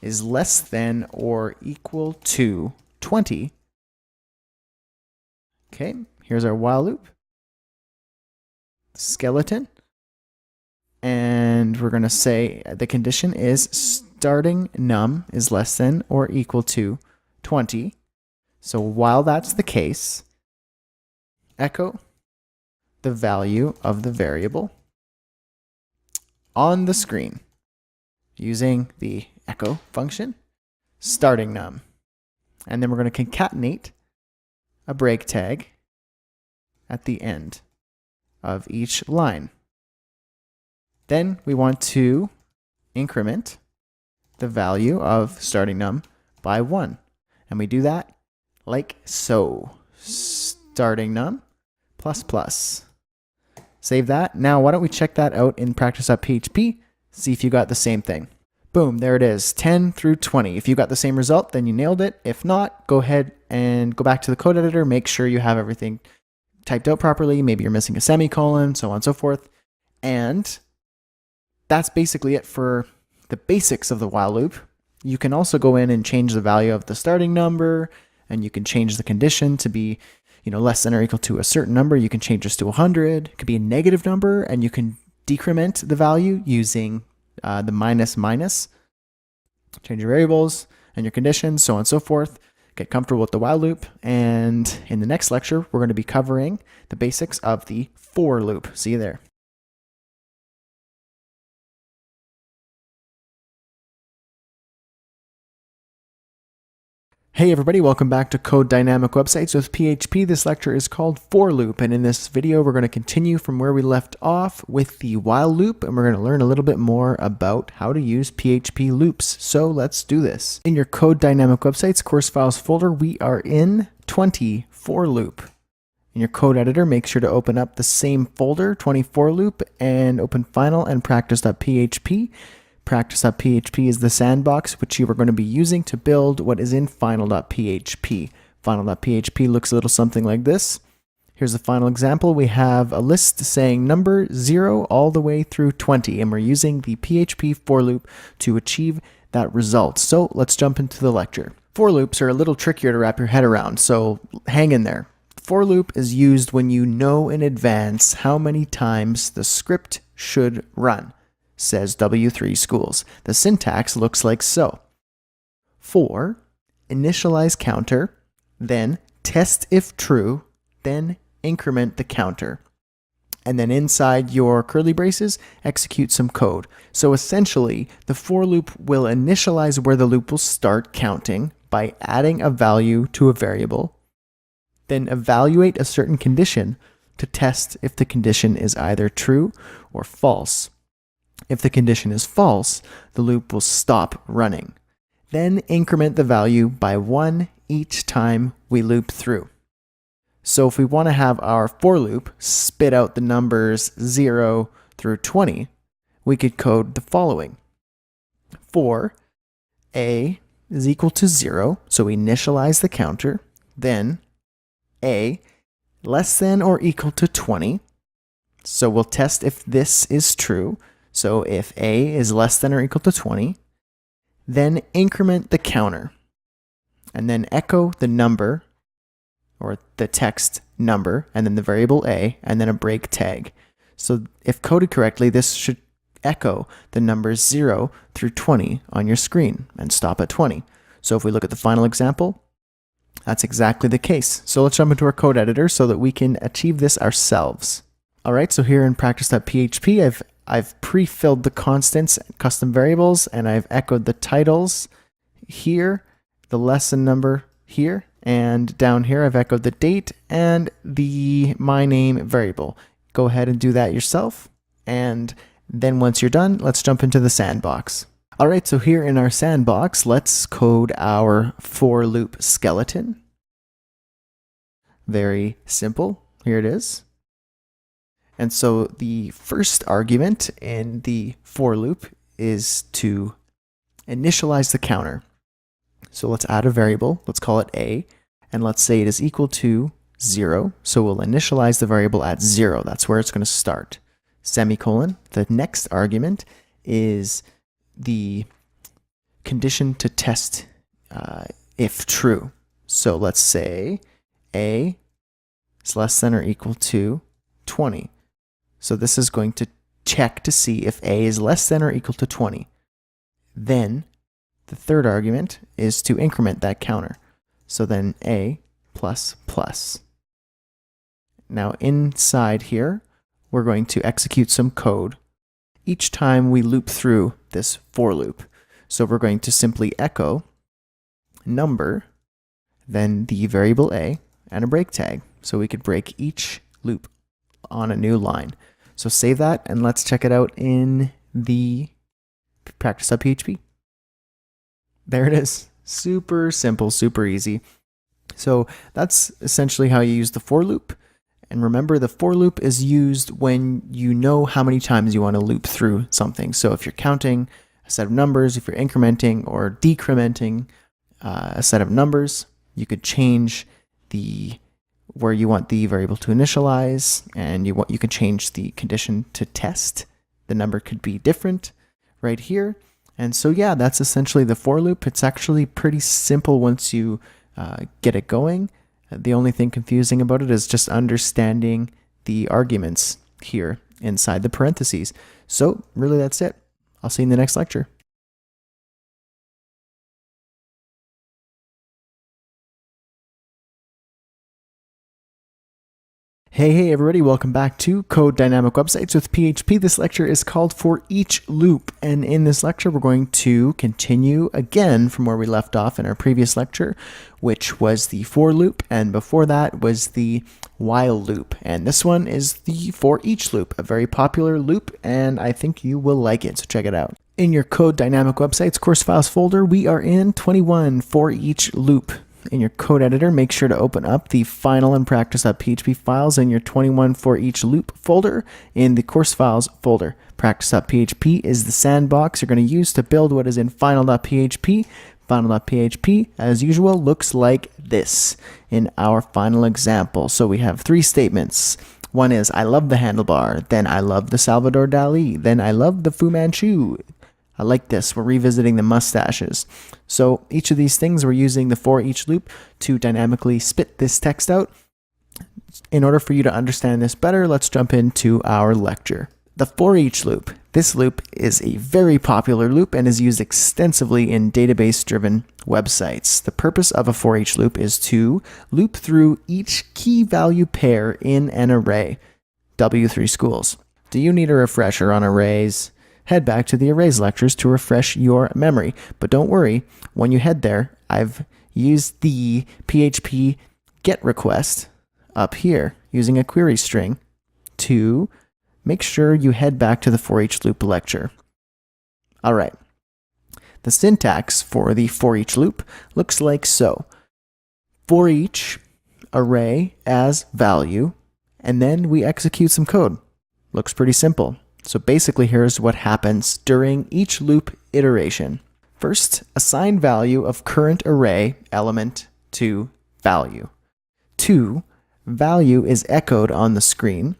is less than or equal to 20. Okay, here's our while loop, skeleton, and we're going to say the condition is starting num is less than or equal to 20. So while that's the case, echo the value of the variable on the screen using the echo function, starting num. And then we're going to concatenate a break tag at the end of each line. Then we want to increment the value of starting num by 1. And we do that like so. Starting num plus plus. Save that. Now why don't we check that out in practice.php, see if you got the same thing. Boom, there it is, 10 through 20. If you got the same result, then you nailed it. If not, go ahead and go back to the code editor, make sure you have everything typed out properly. Maybe you're missing a semicolon, so on and so forth. And that's basically it for the basics of the while loop. You can also go in and change the value of the starting number, and you can change the condition to be, less than or equal to a certain number. You can change this to 100. It could be a negative number, and you can decrement the value using the minus. Change your variables and your conditions, so on and so forth. Get comfortable with the while loop, and in the next lecture, we're going to be covering the basics of the for loop. See you there. Hey everybody, welcome back to Code Dynamic Websites with PHP. This lecture is called For Loop, and in this video we're going to continue from where we left off with the while loop, and we're going to learn a little bit more about how to use PHP loops. So let's do this. In your Code Dynamic Websites course files folder, we are in 20 for loop. In your code editor, make sure to open up the same folder, 20 for loop, and open final and practice.php. Practice.php is the sandbox which you are going to be using to build what is in final.php. Final.php looks a little something like this. Here's the final example. We have a list saying number 0 all the way through 20, and we're using the PHP for loop to achieve that result. So let's jump into the lecture. For loops are a little trickier to wrap your head around, so hang in there. For loop is used when you know in advance how many times the script should run, says W3 Schools. The syntax looks like so. For, initialize counter, then test if true, then increment the counter. And then inside your curly braces, execute some code. So essentially, the for loop will initialize where the loop will start counting by adding a value to a variable, then evaluate a certain condition to test if the condition is either true or false. If the condition is false, the loop will stop running. Then increment the value by 1 each time we loop through. So if we want to have our for loop spit out the numbers 0 through 20, we could code the following. For a is equal to 0, so we initialize the counter, then a less than or equal to 20, so we'll test if this is true. So if a is less than or equal to 20, then increment the counter, and then echo the number, or the text number, and then the variable a, and then a break tag. So if coded correctly, this should echo the numbers 0 through 20 on your screen and stop at 20. So if we look at the final example, that's exactly the case. So let's jump into our code editor so that we can achieve this ourselves. All right, so here in practice.php, I've pre-filled the constants, custom variables, and I've echoed the titles here, the lesson number here, and down here I've echoed the date and the my name variable. Go ahead and do that yourself. And then once you're done, let's jump into the sandbox. All right, so here in our sandbox, let's code our for loop skeleton. Very simple. Here it is. And so the first argument in the for loop is to initialize the counter. So let's add a variable. Let's call it a, and let's say it is equal to 0. So we'll initialize the variable at 0. That's where it's going to start. Semicolon. The next argument is the condition to test if true. So let's say a is less than or equal to 20. So this is going to check to see if a is less than or equal to 20. Then the third argument is to increment that counter. So then a plus plus. Now inside here, we're going to execute some code each time we loop through this for loop. So we're going to simply echo number, then the variable a, and a break tag. So we could break each loop on a new line. So save that and let's check it out in the practice.php. There it is. Super simple, super easy. So that's essentially how you use the for loop. And remember, the for loop is used when you know how many times you want to loop through something. So if you're counting a set of numbers, if you're incrementing or decrementing a set of numbers, you could change the where you want the variable to initialize, and you can change the condition to test. The number could be different right here. And so yeah, that's essentially the for loop. It's actually pretty simple once you get it going. The only thing confusing about it is just understanding the arguments here inside the parentheses. So really that's it. I'll see you in the next lecture. Hey everybody, welcome back to Code Dynamic Websites with PHP. This lecture is called For Each Loop, and in this lecture we're going to continue again from where we left off in our previous lecture, which was the for loop, and before that was the while loop. And this one is the For Each loop, a very popular loop, and I think you will like it, so check it out. In your Code Dynamic Websites course files folder, we are in 21 For Each loop. In your code editor, make sure to open up the final and practice.php files in your 21 for each loop folder in the course files folder. Practice.php is the sandbox you're going to use to build what is in final.php. Final.php, as usual, looks like this in our final example. So we have 3 statements. One is, I love the handlebar. Then I love the Salvador Dali. Then I love the Fu Manchu. I like this. We're revisiting the mustaches. So each of these things, we're using the for each loop to dynamically spit this text out. In order for you to understand this better, let's jump into our lecture. The for each loop. This loop is a very popular loop and is used extensively in database-driven websites. The purpose of a for each loop is to loop through each key value pair in an array. W3 Schools. Do you need a refresher on arrays? Head back to the arrays lectures to refresh your memory. But don't worry, when you head there, I've used the PHP GET request up here using a query string to make sure you head back to the for each loop lecture. All right. The syntax for the for each loop looks like so. For each array as value, and then we execute some code. Looks pretty simple. So basically here's what happens during each loop iteration. First, assign value of current array element to value. 2, value is echoed on the screen.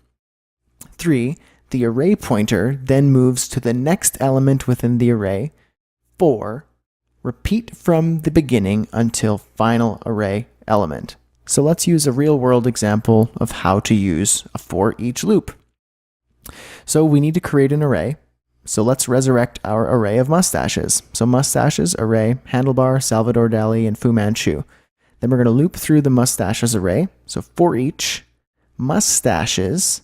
3, the array pointer then moves to the next element within the array. 4, repeat from the beginning until final array element. So let's use a real-world example of how to use a for each loop. So we need to create an array. So let's resurrect our array of mustaches. So mustaches, array, handlebar, Salvador Dali, and Fu Manchu. Then we're going to loop through the mustaches array. So for each mustaches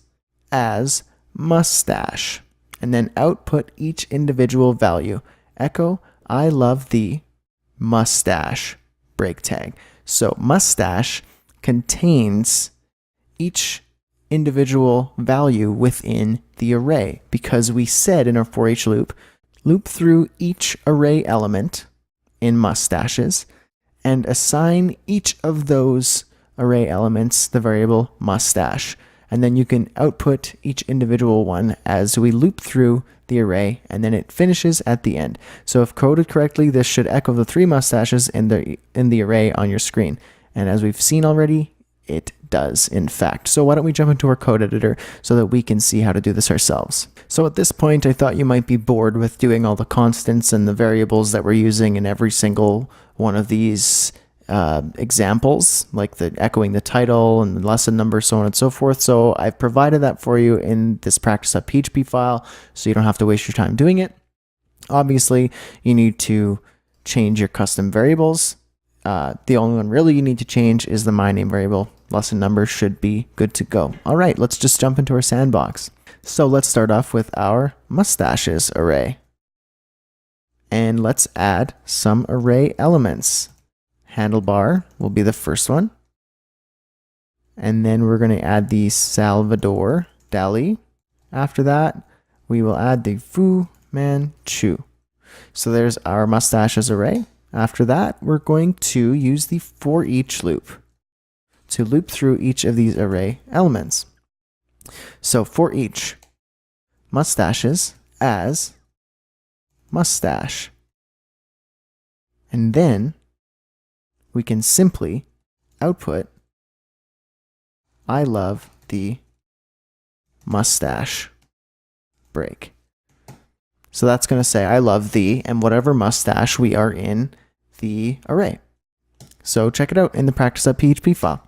as mustache. And then output each individual value. Echo, I love the mustache break tag. So mustache contains each individual value within the array because we said in our for each loop, loop through each array element in mustaches and assign each of those array elements the variable mustache. And then you can output each individual one as we loop through the array, and then it finishes at the end. So if coded correctly, this should echo the 3 mustaches in the array on your screen. And as we've seen already, it does, in fact. So why don't we jump into our code editor so that we can see how to do this ourselves. So at this point, I thought you might be bored with doing all the constants and the variables that we're using in every single one of these examples, like the echoing the title and the lesson number, so on and so forth. So I've provided that for you in this practice.php file, so you don't have to waste your time doing it. Obviously, you need to change your custom variables. The only one really you need to change is the myname variable. Lesson number should be good to go. All right, let's just jump into our sandbox. So let's start off with our mustaches array. And let's add some array elements. Handlebar will be the first one. And then we're going to add the Salvador Dali. After that, we will add the Fu Manchu. So there's our mustaches array. After that, we're going to use the for each loop to loop through each of these array elements. So for each mustaches as mustache. And then we can simply output I love the mustache break. So that's going to say I love the and whatever mustache we are in the array. So check it out in the practice.php file.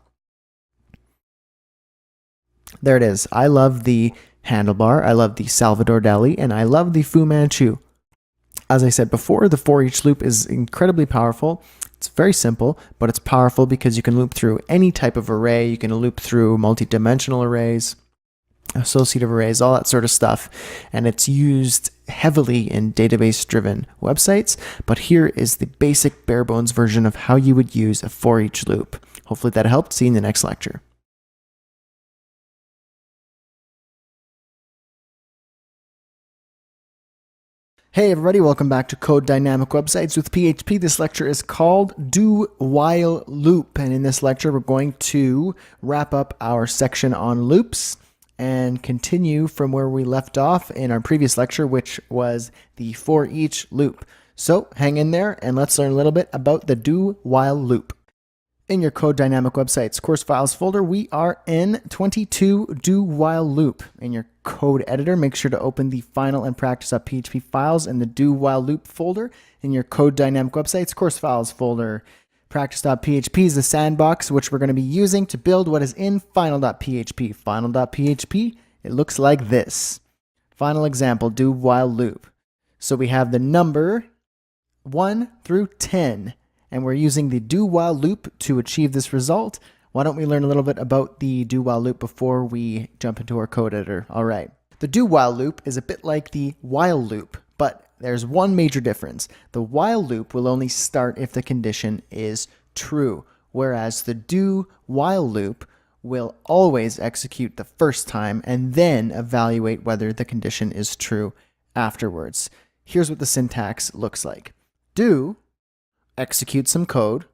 There it is. I love the handlebar, I love the Salvador Dali, and I love the Fu Manchu. As I said before, the for each loop is incredibly powerful. It's very simple, but it's powerful because you can loop through any type of array. You can loop through multi-dimensional arrays, associative arrays, all that sort of stuff. And it's used heavily in database-driven websites. But here is the basic bare bones version of how you would use a for each loop. Hopefully that helped. See you in the next lecture. Hey everybody, welcome back to Code Dynamic Websites with PHP. This lecture is called Do While Loop, and in this lecture we're going to wrap up our section on loops and continue from where we left off in our previous lecture, which was the for each loop. So hang in there and let's learn a little bit about the Do While Loop. In your Code Dynamic Websites course files folder, we are in 22 Do While Loop. In your code editor, make sure to open the final and practice.php files in the Do While Loop folder. In your Code Dynamic Websites course files folder, practice.php is the sandbox which we're going to be using to build what is in final.php. Final.php, it looks like this. Final example, do while loop. So we have the number 1 through 10, and we're using the do while loop to achieve this result. Why don't we learn a little bit about the do while loop before we jump into our code editor? All right. The do while loop is a bit like the while loop, but there's one major difference. The while loop will only start if the condition is true, whereas the do while loop will always execute the first time and then evaluate whether the condition is true afterwards. Here's what the syntax looks like. Do, execute some code,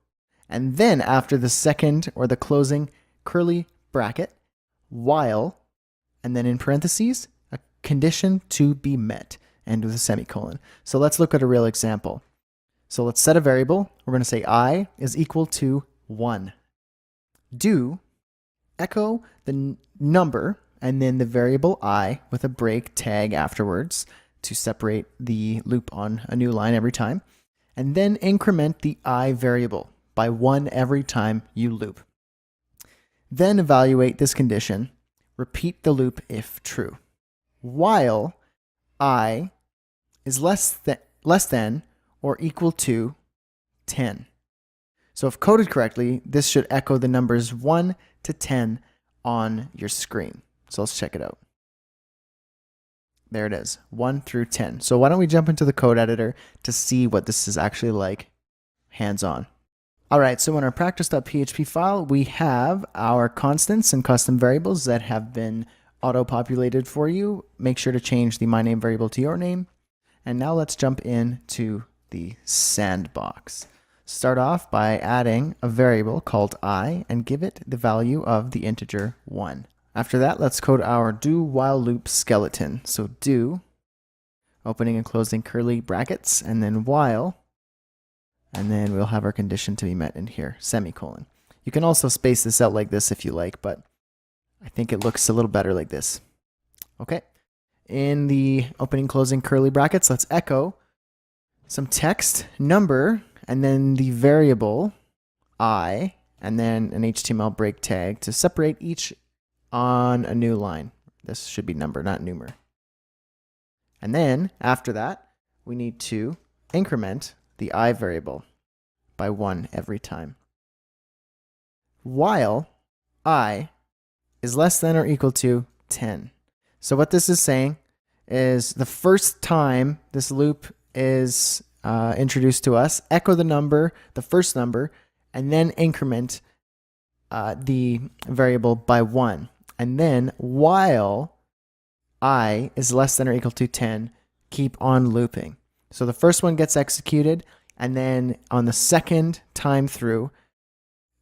and then after the second or the closing curly bracket, while, and then in parentheses, a condition to be met, and with a semicolon. So let's look at a real example. So let's set a variable. We're going to say I is equal to 1. Do, echo the number, and then the variable I with a break tag afterwards to separate the loop on a new line every time. And then increment the I variable by 1 every time you loop. Then evaluate this condition. Repeat the loop if true. While I is less than or equal to 10. So if coded correctly, this should echo the numbers 1 to 10 on your screen. So let's check it out. There it is, 1 through 10. So why don't we jump into the code editor to see what this is actually like hands-on. All right, so in our practice.php file, we have our constants and custom variables that have been auto-populated for you. Make sure to change the myname variable to your name. And now let's jump into the sandbox. Start off by adding a variable called I and give it the value of the integer 1. After that, let's code our do while loop skeleton. So do, opening and closing curly brackets, and then while, and then we'll have our condition to be met in here, semicolon. You can also space this out like this if you like, but I think it looks a little better like this. Okay. In the opening, closing curly brackets, let's echo some text, number, and then the variable I, and then an HTML break tag to separate each on a new line. This should be number, not numer. And then after that, we need to increment the I variable by 1 every time. While I is less than or equal to 10. So what this is saying is the first time this loop is introduced to us, echo the number, the first number, and then increment the variable by 1. And then while I is less than or equal to 10, keep on looping. So the first one gets executed, and then on the second time through,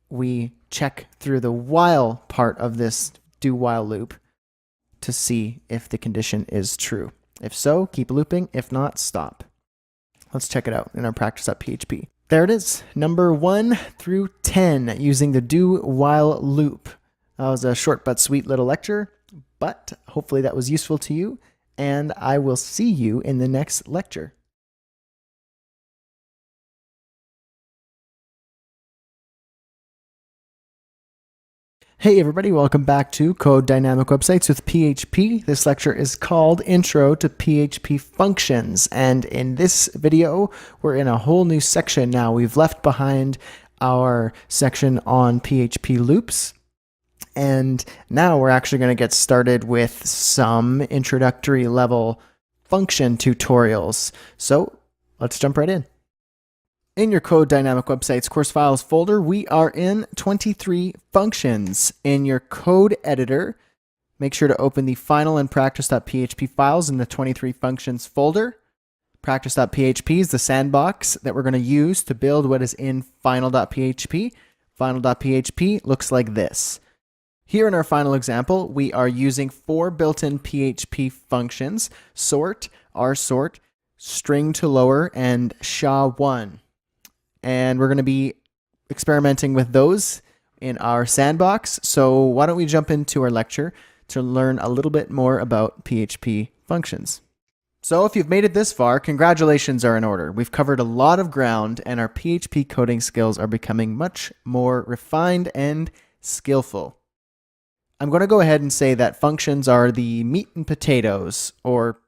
we check through the while part of this do while loop to see if the condition is true. If so, keep looping. If not, stop. Let's check it out in our practice.php. There it is, number 1 through 10, using the do while loop. That was a short but sweet little lecture, but hopefully that was useful to you, and I will see you in the next lecture. Hey everybody, welcome back to Code Dynamic Websites with PHP. This lecture is called Intro to PHP Functions, and in this video, we're in a whole new section now. We've left behind our section on PHP loops, and now we're actually going to get started with some introductory level function tutorials. So let's jump right in. In your Code Dynamic Websites course files folder, we are in 23 functions. In your code editor, make sure to open the final and practice.php files in the 23 functions folder. Practice.php is the sandbox that we're going to use to build what is in final.php. Final.php looks like this. Here in our final example, we are using 4 built-in PHP functions: sort, rsort, string to lower, and SHA1. And we're going to be experimenting with those in our sandbox. So why don't we jump into our lecture to learn a little bit more about PHP functions. So if you've made it this far, congratulations are in order. We've covered a lot of ground, and our PHP coding skills are becoming much more refined and skillful. I'm going to go ahead and say that functions are the meat and potatoes, or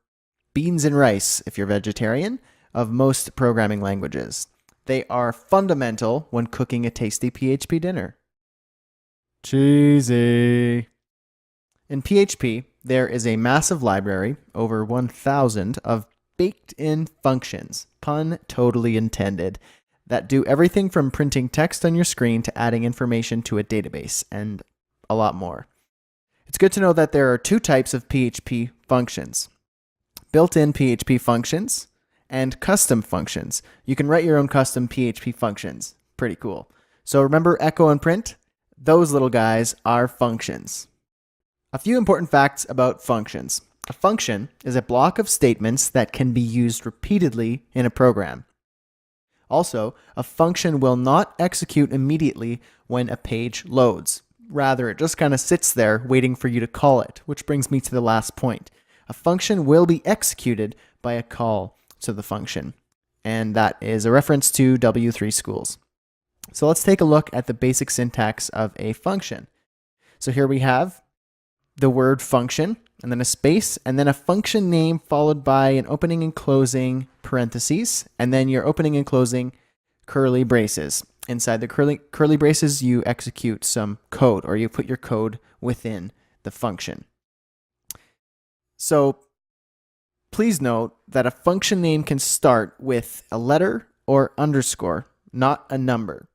beans and rice if you're vegetarian, of most programming languages. They are fundamental when cooking a tasty PHP dinner. Cheesy. In PHP, there is a massive library, over 1,000, of baked-in functions, pun totally intended, that do everything from printing text on your screen to adding information to a database, and a lot more. It's good to know that there are two types of PHP functions: built-in PHP functions and custom functions. You can write your own custom PHP functions. Pretty cool. So remember echo and print? Those little guys are functions. A few important facts about functions. A function is a block of statements that can be used repeatedly in a program. Also, a function will not execute immediately when a page loads. Rather, it just kind of sits there waiting for you to call it, which brings me to the last point. A function will be executed by a call to the function, and that is a reference to W3 schools. So let's take a look at the basic syntax of a function. So here we have the word function, and then a space, and then a function name followed by an opening and closing parentheses, and then your opening and closing curly braces. Inside the curly braces, you execute some code, or you put your code within the function. So please note that a function name can start with a letter or underscore, not a number.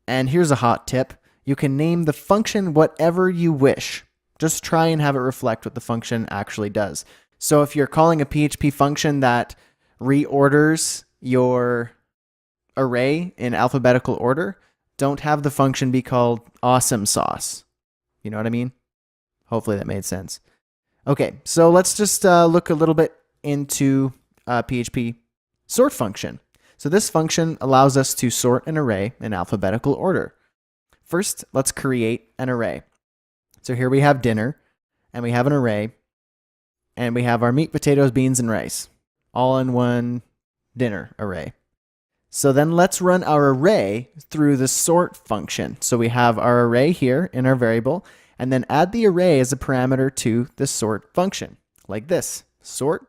And here's a hot tip. You can name the function whatever you wish. Just try and have it reflect what the function actually does. So if you're calling a PHP function that reorders your array in alphabetical order, don't have the function be called awesome sauce. You know what I mean? Hopefully that made sense. Okay, so let's just look a little bit into PHP sort function. So this function allows us to sort an array in alphabetical order. First, let's create an array. So here we have dinner, and we have an array, and we have our meat, potatoes, beans, and rice, all in one dinner array. So then let's run our array through the sort function. So we have our array here in our variable, and then add the array as a parameter to the sort function, like this: sort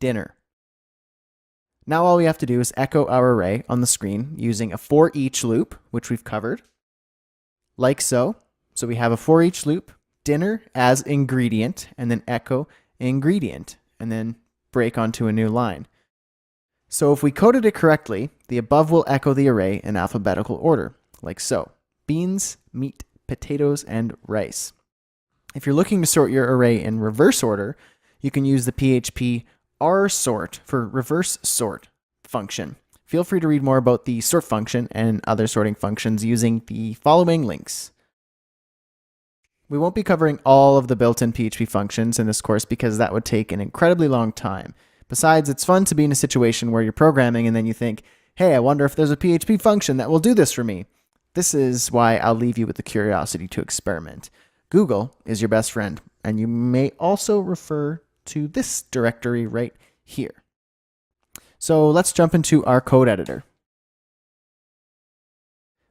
dinner. Now all we have to do is echo our array on the screen using a for each loop, which we've covered, like so. So we have a for each loop, dinner as ingredient, and then echo ingredient, and then break onto a new line. So if we coded it correctly, the above will echo the array in alphabetical order, like so: beans, meat, potatoes, and rice. If you're looking to sort your array in reverse order, you can use the PHP rsort for reverse sort function. Feel free to read more about the sort function and other sorting functions using the following links. We won't be covering all of the built-in PHP functions in this course because that would take an incredibly long time. Besides, it's fun to be in a situation where you're programming and then you think, hey, I wonder if there's a PHP function that will do this for me. This is why I'll leave you with the curiosity to experiment. Google is your best friend, and you may also refer to this directory right here. So let's jump into our code editor.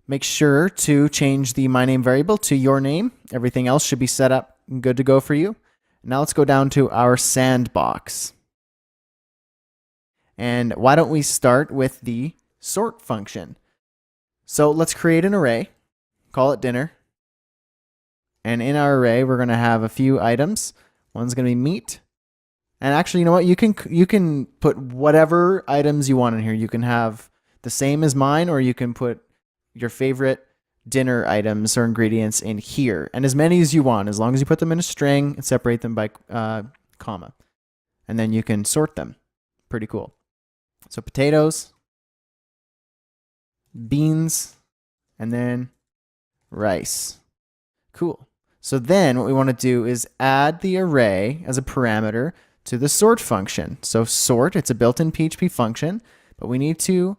Make sure to change the my name variable to your name. Everything else should be set up and good to go for you. Now let's go down to our sandbox. And why don't we start with the sort function? So let's create an array, call it dinner. And in our array, we're going to have a few items. One's going to be meat. And actually, you know what? You can put whatever items you want in here. You can have the same as mine, or you can put your favorite dinner items or ingredients in here, and as many as you want, as long as you put them in a string and separate them by comma. And then you can sort them. Pretty cool. So potatoes, beans, and then rice. Cool. So then what we want to do is add the array as a parameter to the sort function. So sort, it's a built-in PHP function, but we need to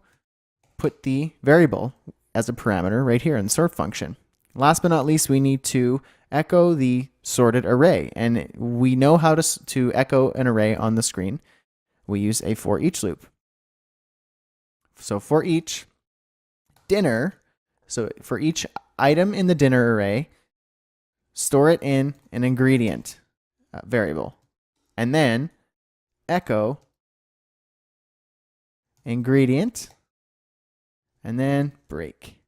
put the variable as a parameter right here in the sort function. Last but not least, we need to echo the sorted array. And we know how to echo an array on the screen. We use a for each loop. So for each dinner, so for each item in the dinner array, store it in an ingredient variable, and then echo ingredient, and then break.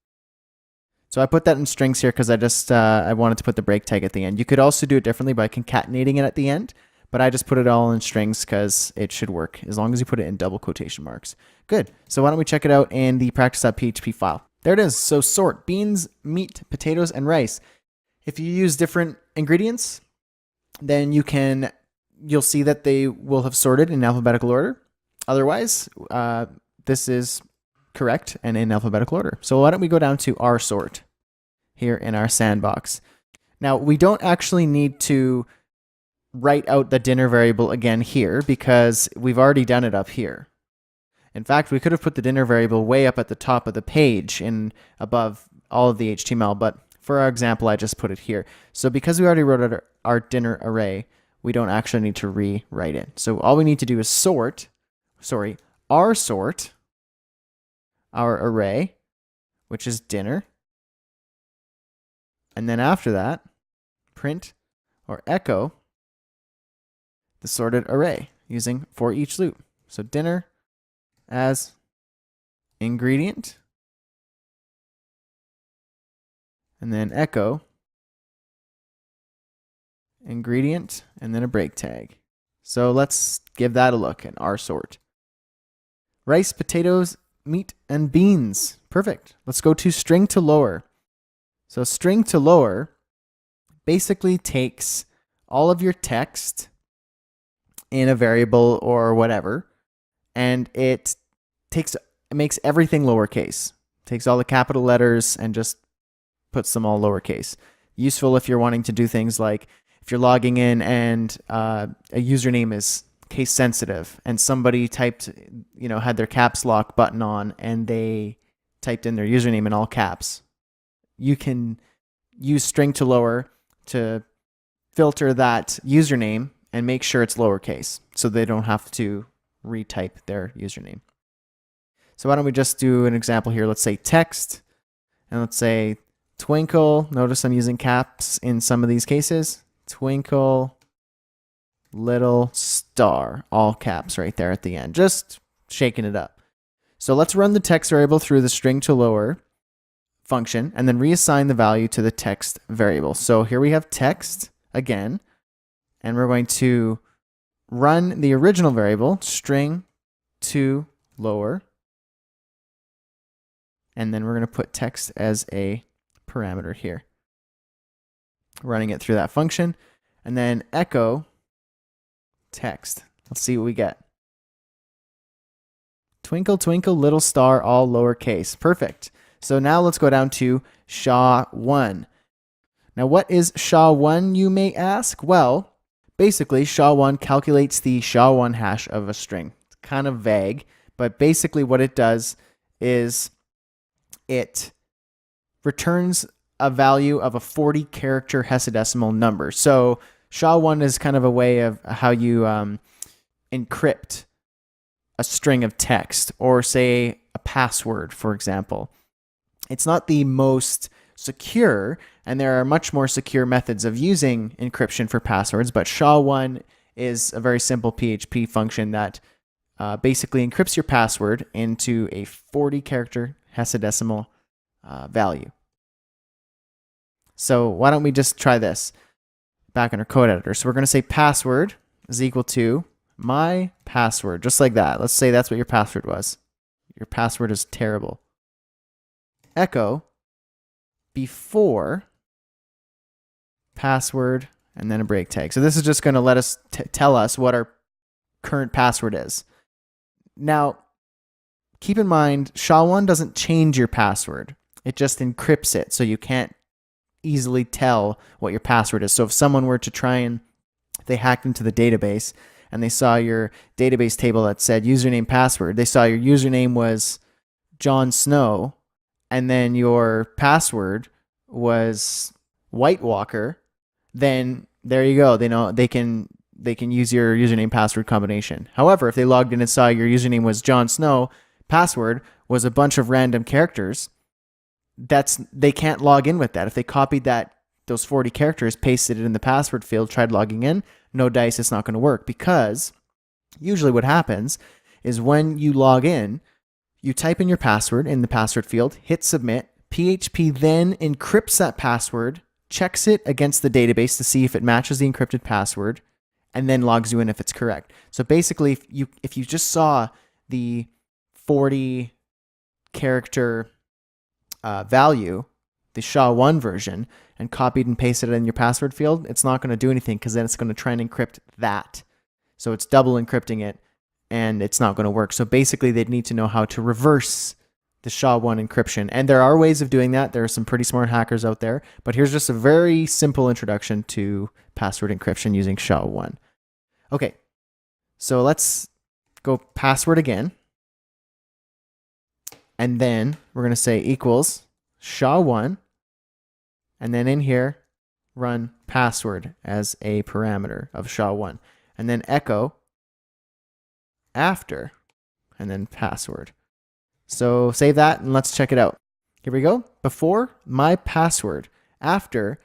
So I put that in strings here because I wanted to put the break tag at the end. You could also do it differently by concatenating it at the end, but I just put it all in strings because it should work as long as you put it in double quotation marks. Good. So why don't we check it out in the practice.php file. There it is. So sort beans, meat, potatoes, and rice. If you use different ingredients, then you'll see that they will have sorted in alphabetical order. Otherwise, this is correct and in alphabetical order. So why don't we go down to our sort here in our sandbox. Now, we don't actually need to write out the dinner variable again here because we've already done it up here. In fact, we could have put the dinner variable way up at the top of the page and above all of the HTML, but for our example, I just put it here. So because we already wrote out our dinner array, we don't actually need to rewrite it. So all we need to do is our sort, our array, which is dinner. And then after that, print or echo the sorted array using for each loop. So dinner as ingredient, and then echo ingredient, and then a break tag. So let's give that a look in our sort. Rice, potatoes, meat, and beans. Perfect. Let's go to string to lower. So string to lower basically takes all of your text in a variable or whatever, and it makes everything lowercase. Takes all the capital letters and just puts them all lowercase. Useful if you're wanting to do things like if you're logging in and a username is case sensitive and somebody had their caps lock button on and they typed in their username in all caps. You can use string to lower to filter that username and make sure it's lowercase so they don't have to retype their username. So why don't we just do an example here? Let's say text, and let's say twinkle. Notice I'm using caps in some of these cases. Twinkle little star, all caps right there at the end, just shaking it up. So let's run the text variable through the string to lower function and then reassign the value to the text variable. So here we have text again, and we're going to run the original variable, string to lower, and then we're going to put text as a parameter here. Running it through that function, and then echo text. Let's see what we get. Twinkle, twinkle, little star, all lowercase. Perfect. So now let's go down to SHA-1. Now what is SHA-1, you may ask? Well, basically SHA-1 calculates the SHA-1 hash of a string. It's kind of vague, but basically what it does is it returns a value of a 40-character hexadecimal number. So SHA-1 is kind of a way of how you encrypt a string of text, or say a password, for example. It's not the most secure, and there are much more secure methods of using encryption for passwords, but SHA-1 is a very simple PHP function that basically encrypts your password into a 40-character hexadecimal value. So why don't we just try this back in our code editor. So we're going to say password is equal to my password, just like that. Let's say that's what your password was. Your password is terrible. Echo before password and then a break tag. So this is just going to let us tell us what our current password is. Now, keep in mind, SHA-1 doesn't change your password. It just encrypts it so you can't easily tell what your password is. So if someone were to try and they hacked into the database and they saw your database table that said username password, they saw your username was Jon Snow and then your password was White Walker, then there you go. They know they can use your username password combination. However, if they logged in and saw your username was Jon Snow, password was a bunch of random characters, they can't log in with that. If they copied that those 40 characters, pasted it in the password field, tried logging in, no dice, it's not going to work, because usually what happens is when you log in, you type in your password in the password field, hit submit, PHP then encrypts that password, checks it against the database to see if it matches the encrypted password, and then logs you in if it's correct. So basically, if you just saw the 40 character value, the SHA-1 version, and copied and pasted it in your password field, it's not going to do anything, because then it's going to try and encrypt that. So it's double encrypting it, and it's not going to work. So basically, they'd need to know how to reverse the SHA-1 encryption. And there are ways of doing that. There are some pretty smart hackers out there. But here's just a very simple introduction to password encryption using SHA-1. Okay, so let's go password again. And then we're going to say equals SHA-1. And then in here, run password as a parameter of SHA-1. And then echo after, and then password. So save that and let's check it out. Here we go. Before, my password. After,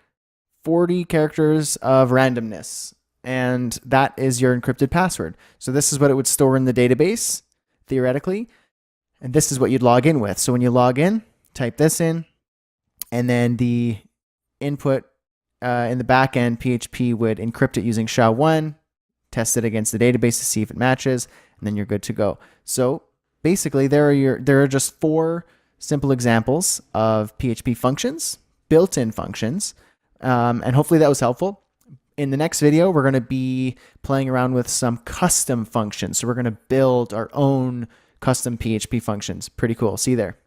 40 characters of randomness. And that is your encrypted password. So this is what it would store in the database, theoretically. And this is what you'd log in with. So when you log in, type this in. And then the input in the back end, PHP would encrypt it using SHA-1, test it against the database to see if it matches, and then you're good to go. So basically, there are just 4 simple examples of PHP functions, built-in functions, and hopefully that was helpful. In the next video, we're going to be playing around with some custom functions. So we're going to build our own custom PHP functions. Pretty cool. See you there.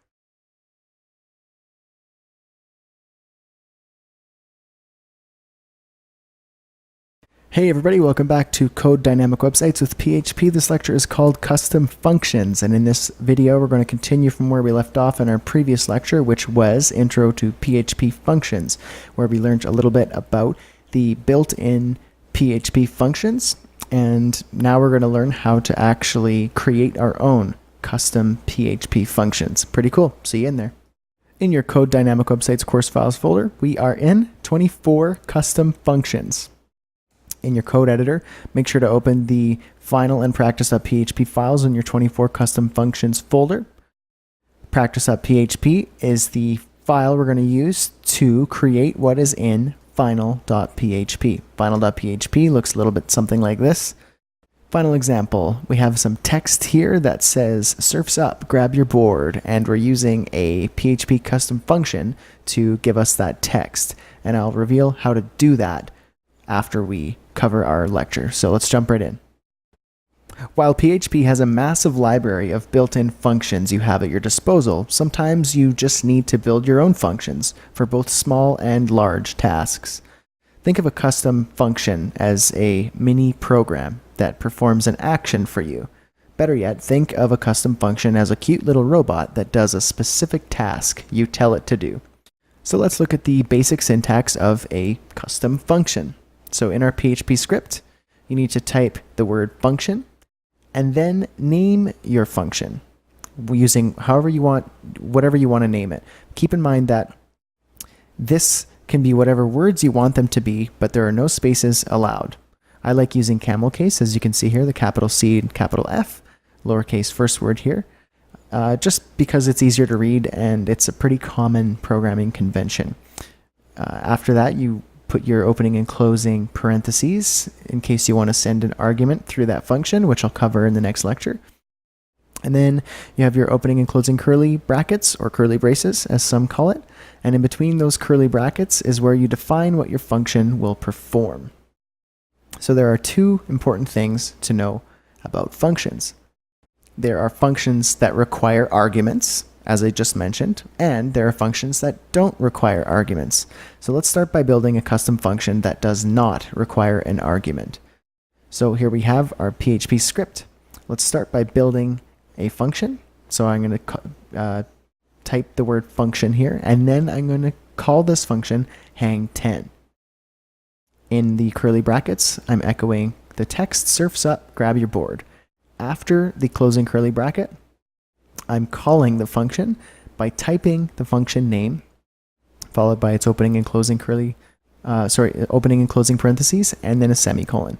Hey everybody, welcome back to Code Dynamic Websites with PHP. This lecture is called Custom Functions, and in this video we're going to continue from where we left off in our previous lecture, which was Intro to PHP Functions, where we learned a little bit about the built-in PHP functions, and now we're going to learn how to actually create our own custom PHP functions. Pretty cool. See you in there. In your Code Dynamic Websites course files folder, we are in 24 custom functions. In your code editor, make sure to open the final and practice.php files in your 24 custom functions folder. Practice.php is the file we're going to use to create what is in final.php. Final.php looks a little bit something like this. Final example, we have some text here that says surf's up, grab your board, and we're using a PHP custom function to give us that text. And I'll reveal how to do that after we cover our lecture. So let's jump right in. While PHP has a massive library of built-in functions you have at your disposal, sometimes you just need to build your own functions for both small and large tasks. Think of a custom function as a mini program that performs an action for you. Better yet, think of a custom function as a cute little robot that does a specific task you tell it to do. So let's look at the basic syntax of a custom function. So in our PHP script, you need to type the word function and then name your function using however you want, whatever you want to name it. Keep in mind that this can be whatever words you want them to be, but there are no spaces allowed. I like using camel case, as you can see here, the capital C and capital F, lowercase first word here, just because it's easier to read and it's a pretty common programming convention. After that, you put your opening and closing parentheses in case you want to send an argument through that function, which I'll cover in the next lecture. And then you have your opening and closing curly brackets, or curly braces, as some call it. And in between those curly brackets is where you define what your function will perform. So there are 2 important things to know about functions. There are functions that require arguments, as I just mentioned, and there are functions that don't require arguments. So let's start by building a custom function that does not require an argument. So here we have our PHP script. Let's start by building a function. So I'm going to type the word function here, and then I'm going to call this function hang10. In the curly brackets, I'm echoing the text surf's up, grab your board. After the closing curly bracket, I'm calling the function by typing the function name, followed by its opening and closing curly opening and closing parentheses, and then a semicolon.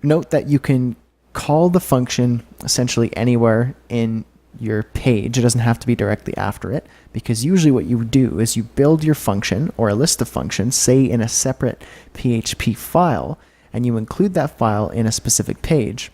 Note that you can call the function essentially anywhere in your page. It doesn't have to be directly after it, because usually what you do is you build your function or a list of functions, say in a separate PHP file, and you include that file in a specific page.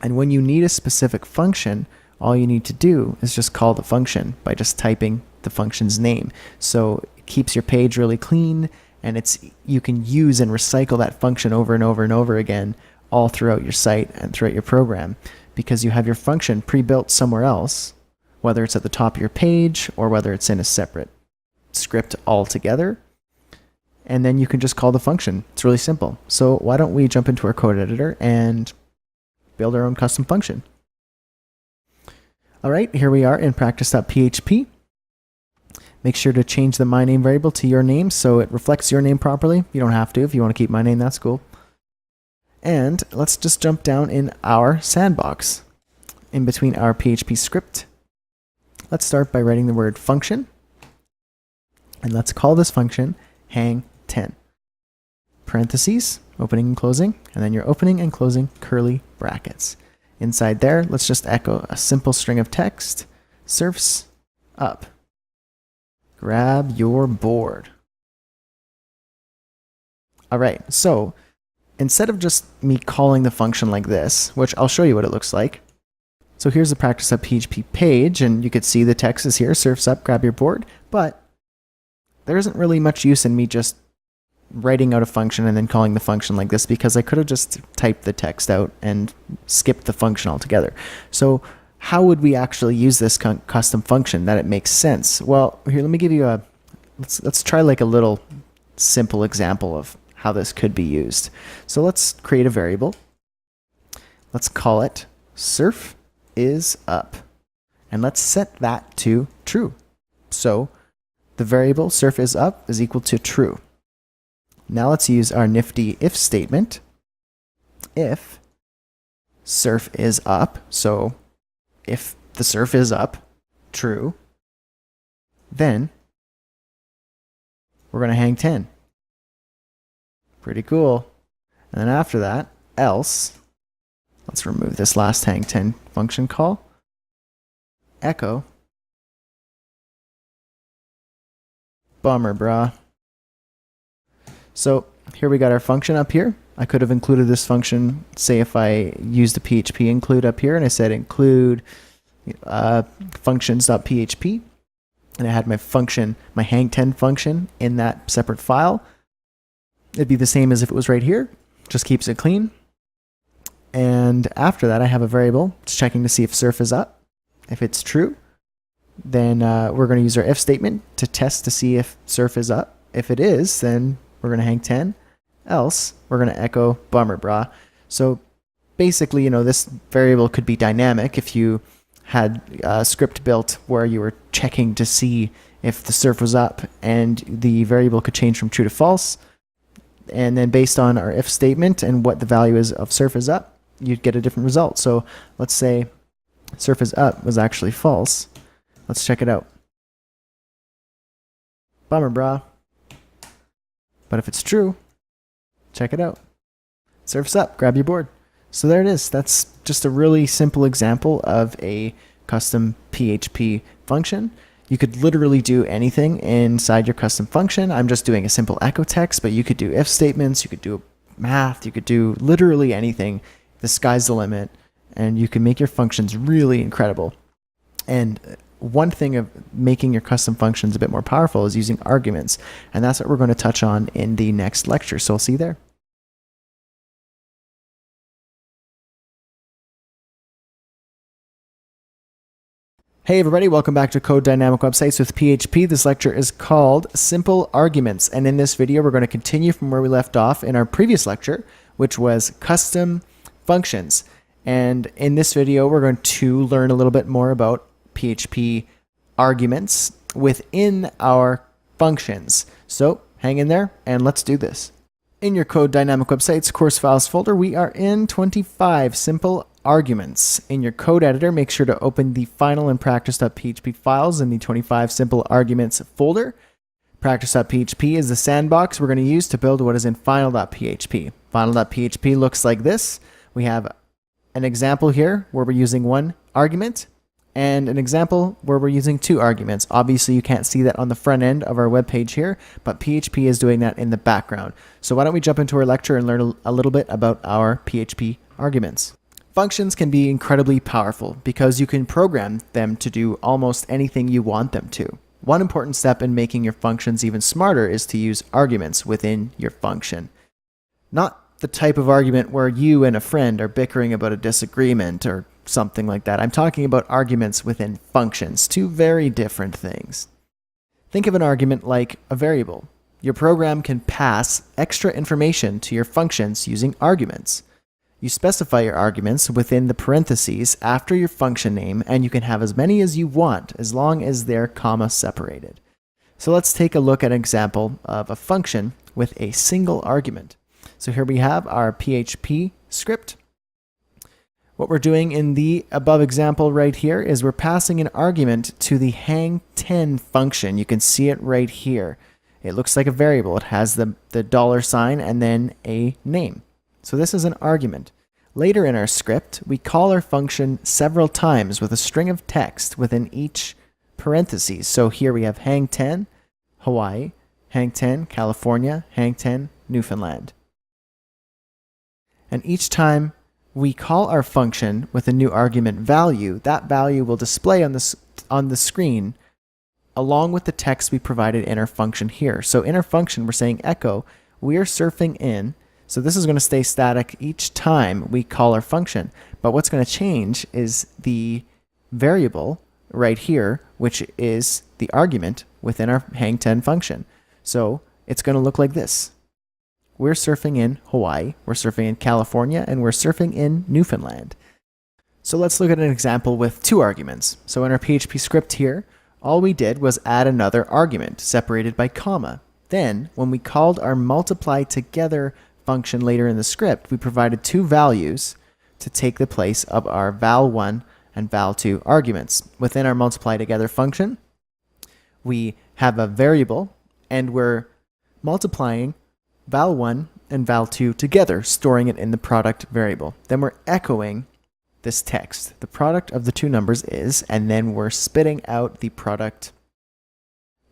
And when you need a specific function, all you need to do is just call the function by just typing the function's name. So it keeps your page really clean, and you can use and recycle that function over and over and over again all throughout your site and throughout your program, because you have your function pre-built somewhere else, whether it's at the top of your page or whether it's in a separate script altogether. And then you can just call the function. It's really simple. So why don't we jump into our code editor and build our own custom function. All right, here we are in practice.php. Make sure to change the my name variable to your name so it reflects your name properly. You don't have to. If you want to keep my name, that's cool. And let's just jump down in our sandbox in between our PHP script. Let's start by writing the word function. And let's call this function hang10. Parentheses, opening and closing, and then your opening and closing curly brackets. Inside there, let's just echo a simple string of text. Surf's up. Grab your board. All right, so instead of just me calling the function like this, which I'll show you what it looks like. So here's the practice.php page, and you could see the text is here, surf's up, grab your board, but there isn't really much use in me just writing out a function and then calling the function like this, because I could have just typed the text out and skipped the function altogether. So how would we actually use this custom function that it makes sense? Well, here, let me give you let's try like a little simple example of how this could be used. So let's create a variable. Let's call it surf is up, and let's set that to true. So the variable surf is up is equal to true. Now let's use our nifty if statement. If surf is up, so if the surf is up, true, then we're going to hang 10. Pretty cool. And then after that, else, let's remove this last hang 10 function call, echo, bummer, brah. So here we got our function up here. I could have included this function, say if I used a PHP include up here and I said include functions.php, and I had my function, my hang10 function in that separate file. It'd be the same as if it was right here, just keeps it clean. And after that, I have a variable. It's checking to see if surf is up. If it's true, then we're going to use our if statement to test to see if surf is up. If it is, then we're going to hang 10. Else, we're going to echo bummer, brah. So basically, this variable could be dynamic if you had a script built where you were checking to see if the surf was up, and the variable could change from true to false. And then based on our if statement and what the value is of surf is up, you'd get a different result. So let's say surf is up was actually false. Let's check it out. Bummer, brah. But if it's true, check it out. Surf's up, grab your board. So there it is. That's just a really simple example of a custom PHP function. You could literally do anything inside your custom function. I'm just doing a simple echo text, but you could do if statements, you could do math, you could do literally anything. The sky's the limit, and you can make your functions really incredible. And one thing of making your custom functions a bit more powerful is using arguments, and that's what we're going to touch on in the next lecture. So I'll see you there. Hey everybody, welcome back to Code Dynamic Websites with PHP. This lecture is called Simple Arguments, and in this video we're going to continue from where we left off in our previous lecture, which was custom functions. And in this video we're going to learn a little bit more about PHP arguments within our functions. So hang in there and let's do this. In your Code Dynamic Websites course files folder, we are in 25 simple arguments. In your code editor, make sure to open the final and practice.php files in the 25 simple arguments folder. Practice.php is the sandbox we're going to use to build what is in final.php. Final.php looks like this. We have an example here where we're using one argument and an example where we're using two arguments. Obviously, you can't see that on the front end of our web page here, but PHP is doing that in the background. So why don't we jump into our lecture and learn a little bit about our PHP arguments. Functions can be incredibly powerful because you can program them to do almost anything you want them to. One important step in making your functions even smarter is to use arguments within your function. Not the type of argument where you and a friend are bickering about a disagreement or something like that. I'm talking about arguments within functions, two very different things. Think of an argument like a variable. Your program can pass extra information to your functions using arguments. You specify your arguments within the parentheses after your function name, and you can have as many as you want as long as they're comma separated. So let's take a look at an example of a function with a single argument. So here we have our PHP script. What we're doing in the above example right here is we're passing an argument to the hang10 function. You can see it right here. It looks like a variable. It has the $sign and then a name. So this is an argument. Later in our script, we call our function several times with a string of text within each parentheses. So here we have hang10, Hawaii, hang10, California, hang10, Newfoundland. And each time we call our function with a new argument value, that value will display on the screen along with the text we provided in our function here. So in our function, we're saying echo, we are surfing in. So this is going to stay static each time we call our function. But what's going to change is the variable right here, which is the argument within our hang10 function. So it's going to look like this. We're surfing in Hawaii, we're surfing in California, and we're surfing in Newfoundland. So let's look at an example with two arguments. So in our PHP script here, all we did was add another argument separated by comma. Then, when we called our multiply together function later in the script, we provided two values to take the place of our val1 and val2 arguments. Within our multiply together function, we have a variable and we're multiplying val1 and val2 together, storing it in the product variable. Then we're echoing this text. The product of the two numbers is, and then we're spitting out the product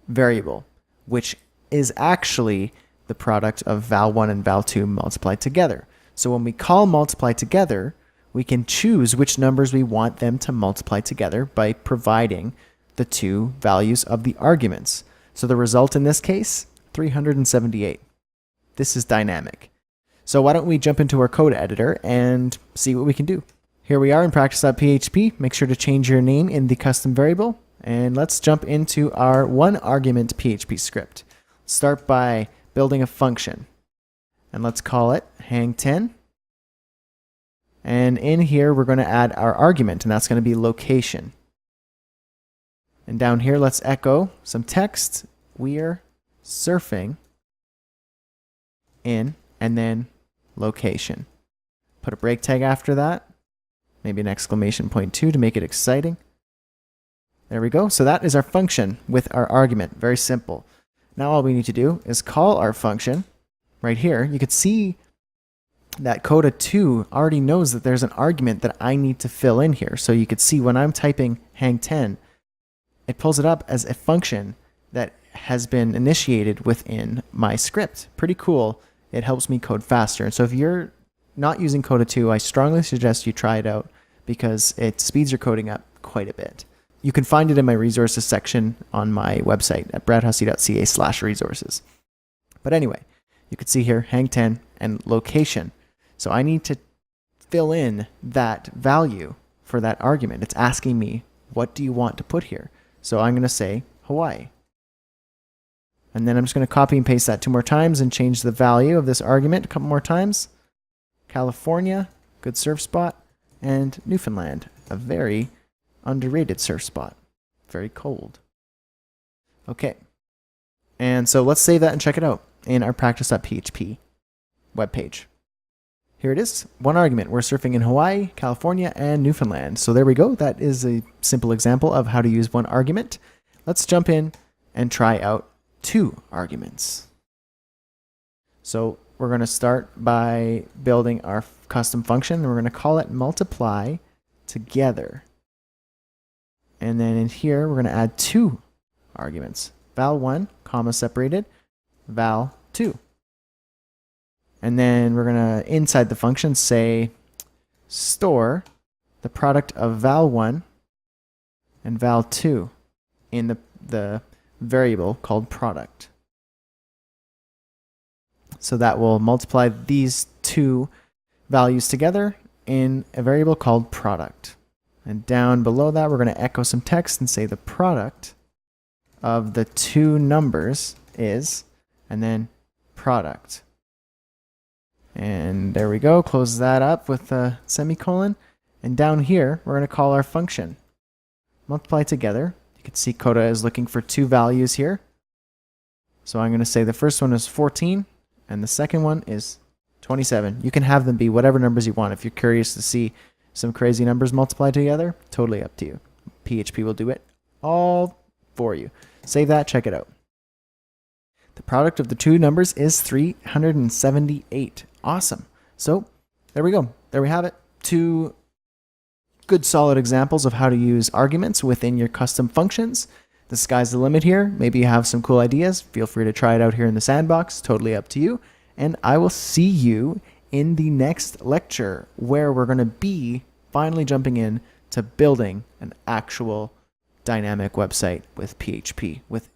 variable, which is actually the product of val1 and val2 multiplied together. So when we call multiply together, we can choose which numbers we want them to multiply together by providing the two values of the arguments. So the result in this case, 378. This is dynamic. So why don't we jump into our code editor and see what we can do. Here we are in practice.php. Make sure to change your name in the custom variable. And let's jump into our one argument PHP script. Start by building a function. And let's call it hang10. And in here, we're going to add our argument, and that's going to be location. And down here, let's echo some text. We're surfing in, and then location. Put a break tag after that. Maybe an exclamation point too to make it exciting. There we go. So that is our function with our argument. Very simple. Now all we need to do is call our function right here. You can see that Coda2 already knows that there's an argument that I need to fill in here. So you could see when I'm typing hang10, it pulls it up as a function that has been initiated within my script. Pretty cool. It helps me code faster. And so if you're not using Coda2, I strongly suggest you try it out because it speeds your coding up quite a bit. You can find it in my resources section on my website at bradhussey.ca/resources. But anyway, you can see here hang10 and location. So I need to fill in that value for that argument. It's asking me, what do you want to put here? So I'm going to say Hawaii. And then I'm just going to copy and paste that 2 more times and change the value of this argument a couple more times. California, good surf spot, and Newfoundland, a very underrated surf spot. Very cold. Okay. And so let's save that and check it out in our practice.php webpage. Here it is. One argument. We're surfing in Hawaii, California, and Newfoundland. So there we go. That is a simple example of how to use one argument. Let's jump in and try out 2 arguments. So we're going to start by building our custom function, and we're going to call it multiply together. And then in here, we're going to add 2 arguments, val1, comma separated, val2. And then we're going to, inside the function, say store the product of val1 and val2 in the variable called product. So that will multiply these 2 values together in a variable called product. And down below that, we're going to echo some text and say the product of the 2 numbers is, and then product. And there we go, close that up with a semicolon. And down here, we're going to call our function multiply together. You can see Coda is looking for 2 values here. So I'm going to say the first one is 14 and the second one is 27. You can have them be whatever numbers you want. If you're curious to see some crazy numbers multiplied together, totally up to you. PHP will do it all for you. Save that, check it out. The product of the 2 numbers is 378. Awesome. So there we go. There we have it. 2 good solid examples of how to use arguments within your custom functions. The sky's the limit here. Maybe you have some cool ideas. Feel free to try it out here in the sandbox. Totally up to you. And I will see you in the next lecture, where we're going to be finally jumping in to building an actual dynamic website with PHP, with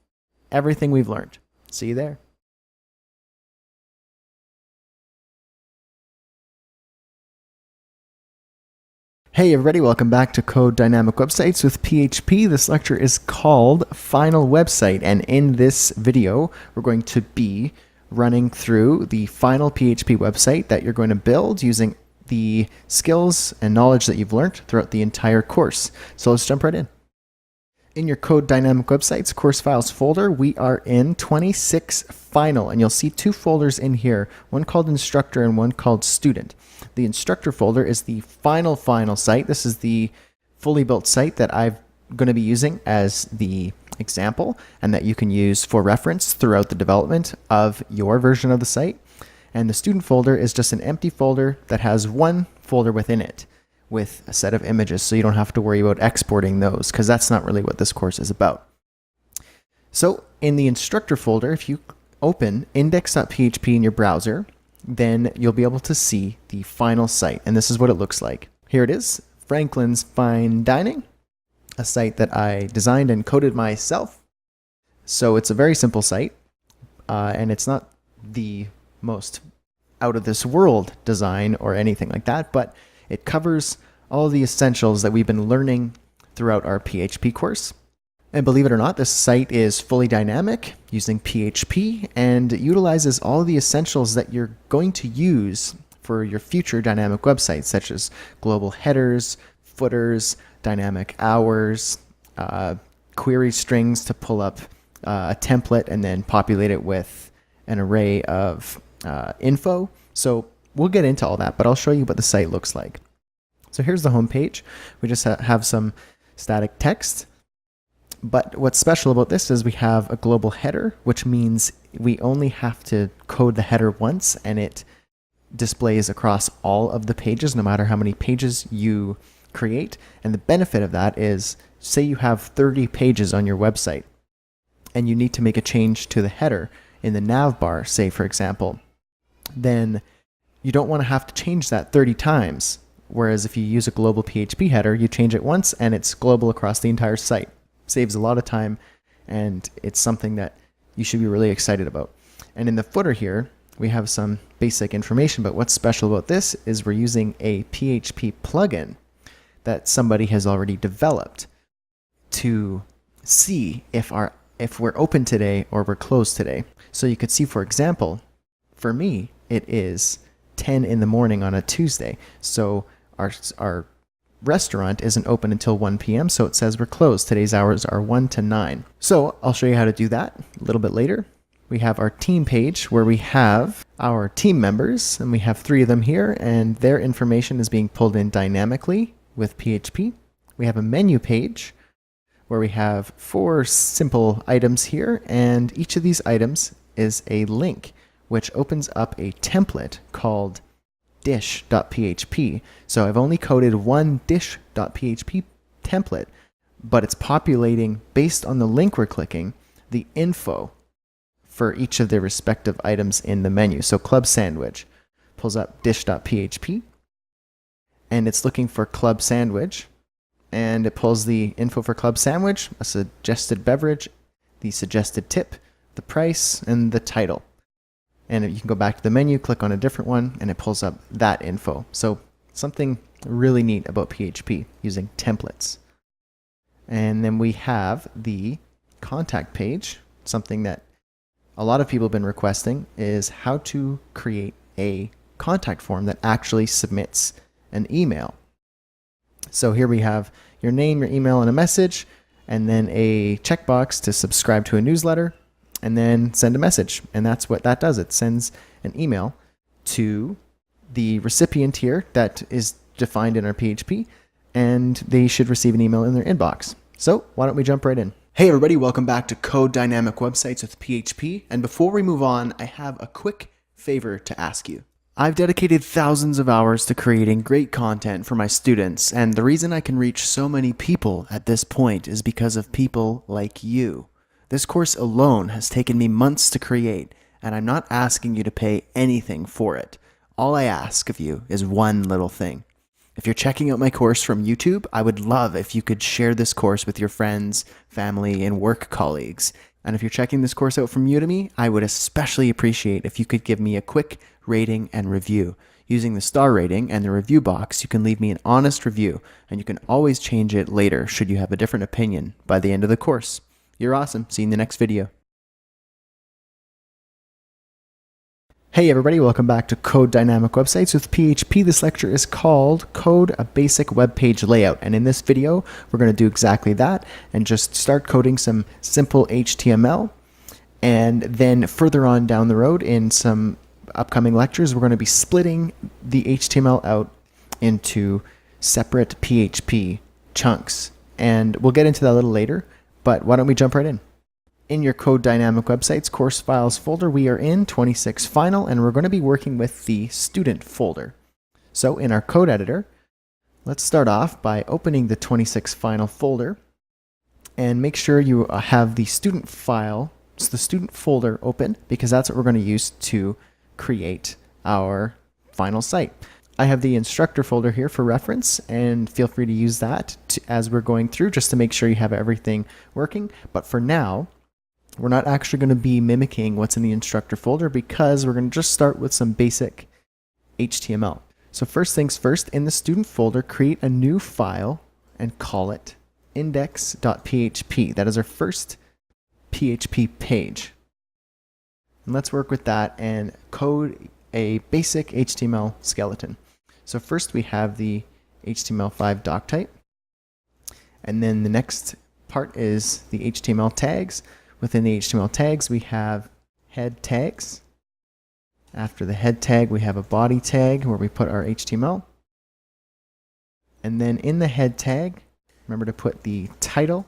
everything we've learned. See you there. Hey everybody, welcome back to Code Dynamic Websites with PHP. This lecture is called Final Website, and in this video we're going to be running through the final PHP website that you're going to build using the skills and knowledge that you've learned throughout the entire course. So let's jump right in. In your Code Dynamic Websites course files folder, we are in 26 Final, and you'll see 2 folders in here, one called Instructor and one called Student. The Instructor folder is the final site. This is the fully built site that I'm going to be using as the example and that you can use for reference throughout the development of your version of the site. And the Student folder is just an empty folder that has one folder within it with a set of images, so you don't have to worry about exporting those, because that's not really what this course is about. So in the Instructor folder, if you open index.php in your browser, then you'll be able to see the final site, and this is what it looks like. Here it is, Franklin's Fine Dining, a site that I designed and coded myself. So it's a very simple site, and it's not the most out of this world design or anything like that, but it covers all the essentials that we've been learning throughout our PHP course. And believe it or not, this site is fully dynamic using PHP and utilizes all of the essentials that you're going to use for your future dynamic websites, such as global headers, footers, dynamic hours, query strings to pull up a template and then populate it with an array of info. So we'll get into all that, but I'll show you what the site looks like. So here's the home page. We just have some static text. But what's special about this is we have a global header, which means we only have to code the header once, and it displays across all of the pages, no matter how many pages you create. And the benefit of that is, say you have 30 pages on your website, and you need to make a change to the header in the nav bar, say for example, then you don't want to have to change that 30 times. Whereas if you use a global PHP header, you change it once and it's global across the entire site. Saves a lot of time, and it's something that you should be really excited about. And in the footer here, we have some basic information, but what's special about this is we're using a PHP plugin that somebody has already developed to see if we're open today or we're closed today. So you could see, for example, for me, it is 10 in the morning on a Tuesday. So our restaurant isn't open until 1 p.m., so it says we're closed. Today's hours are 1 to 9. So I'll show you how to do that a little bit later. We have our team page where we have our team members, and we have 3 of them here, and their information is being pulled in dynamically with PHP. We have a menu page where we have 4 simple items here, and each of these items is a link which opens up a template called dish.php. So I've only coded one dish.php template, but it's populating, based on the link we're clicking, the info for each of the respective items in the menu. So club sandwich pulls up dish.php, and it's looking for club sandwich, and it pulls the info for club sandwich, a suggested beverage, the suggested tip, the price, and the title. And you can go back to the menu, click on a different one, and it pulls up that info. So something really neat about PHP using templates. And then we have the contact page. Something that a lot of people have been requesting is how to create a contact form that actually submits an email. So here we have your name, your email, and a message, and then a checkbox to subscribe to a newsletter, and then send a message. And that's what that does. It sends an email to the recipient here that is defined in our PHP, and they should receive an email in their inbox. So why don't we jump right in? Hey everybody, welcome back to Code Dynamic Websites with PHP. And before we move on, I have a quick favor to ask you. I've dedicated thousands of hours to creating great content for my students, and the reason I can reach so many people at this point is because of people like you. This course alone has taken me months to create, and I'm not asking you to pay anything for it. All I ask of you is one little thing. If you're checking out my course from YouTube, I would love if you could share this course with your friends, family, and work colleagues. And if you're checking this course out from Udemy, I would especially appreciate if you could give me a quick rating and review. Using the star rating and the review box, you can leave me an honest review, and you can always change it later should you have a different opinion by the end of the course. You're awesome. See you in the next video. Hey everybody, welcome back to Code Dynamic Websites with PHP. This lecture is called Code a Basic Web Page Layout, and in this video we're going to do exactly that and just start coding some simple HTML, and then further on down the road in some upcoming lectures we're going to be splitting the HTML out into separate PHP chunks, and we'll get into that a little later, but why don't we jump right in? In your Code Dynamic Websites course files folder, we are in 26 Final, and we're going to be working with the student folder. So in our code editor, let's start off by opening the 26 Final folder, and make sure you have the student file, the student folder open, because that's what we're going to use to create our final site. I have the instructor folder here for reference, and feel free to use that as we're going through, just to make sure you have everything working. But for now, we're not actually going to be mimicking what's in the instructor folder, because we're going to just start with some basic HTML. So first things first, in the student folder, create a new file and call it index.php. That is our first PHP page. And let's work with that and code a basic HTML skeleton. So first we have the HTML5 doc type, and then the next part is the HTML tags. Within the HTML tags, we have head tags. After the head tag, we have a body tag where we put our HTML. And then in the head tag, remember to put the title.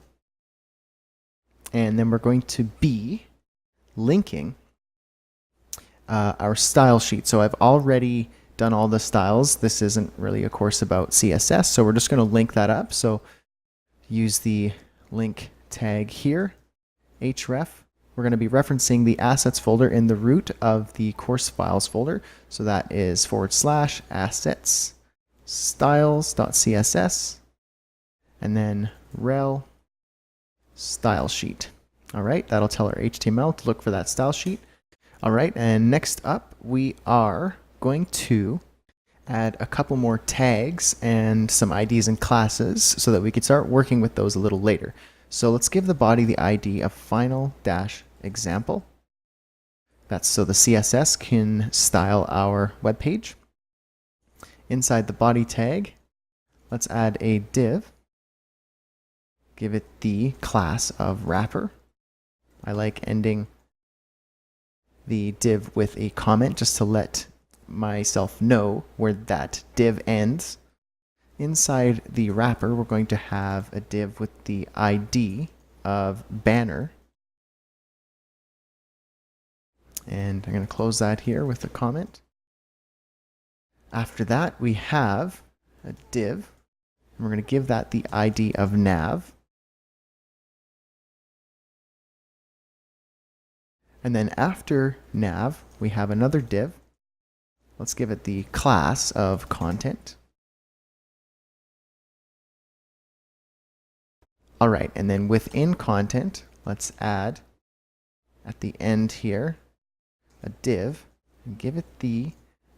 And then we're going to be linking our style sheet. So I've already done all the styles. This isn't really a course about CSS, so we're just going to link that up. So use the link tag here. href. We're going to be referencing the assets folder in the root of the course files folder. So that is /assets styles.css and then rel style sheet. All right, that'll tell our HTML to look for that style sheet. All right, and next up we are going to add a couple more tags and some IDs and classes so that we can start working with those a little later. So let's give the body the ID of final-example. That's so the CSS can style our web page. Inside the body tag, let's add a div. Give it the class of wrapper. I like ending the div with a comment just to let myself know where that div ends. inside the wrapper, we're going to have a div with the ID of banner. And I'm going to close that here with a comment. After that, we have a div, and we're going to give that the ID of nav. And then after nav, we have another div. Let's give it the class of content. All right, and then within content, let's add at the end here a div and give it the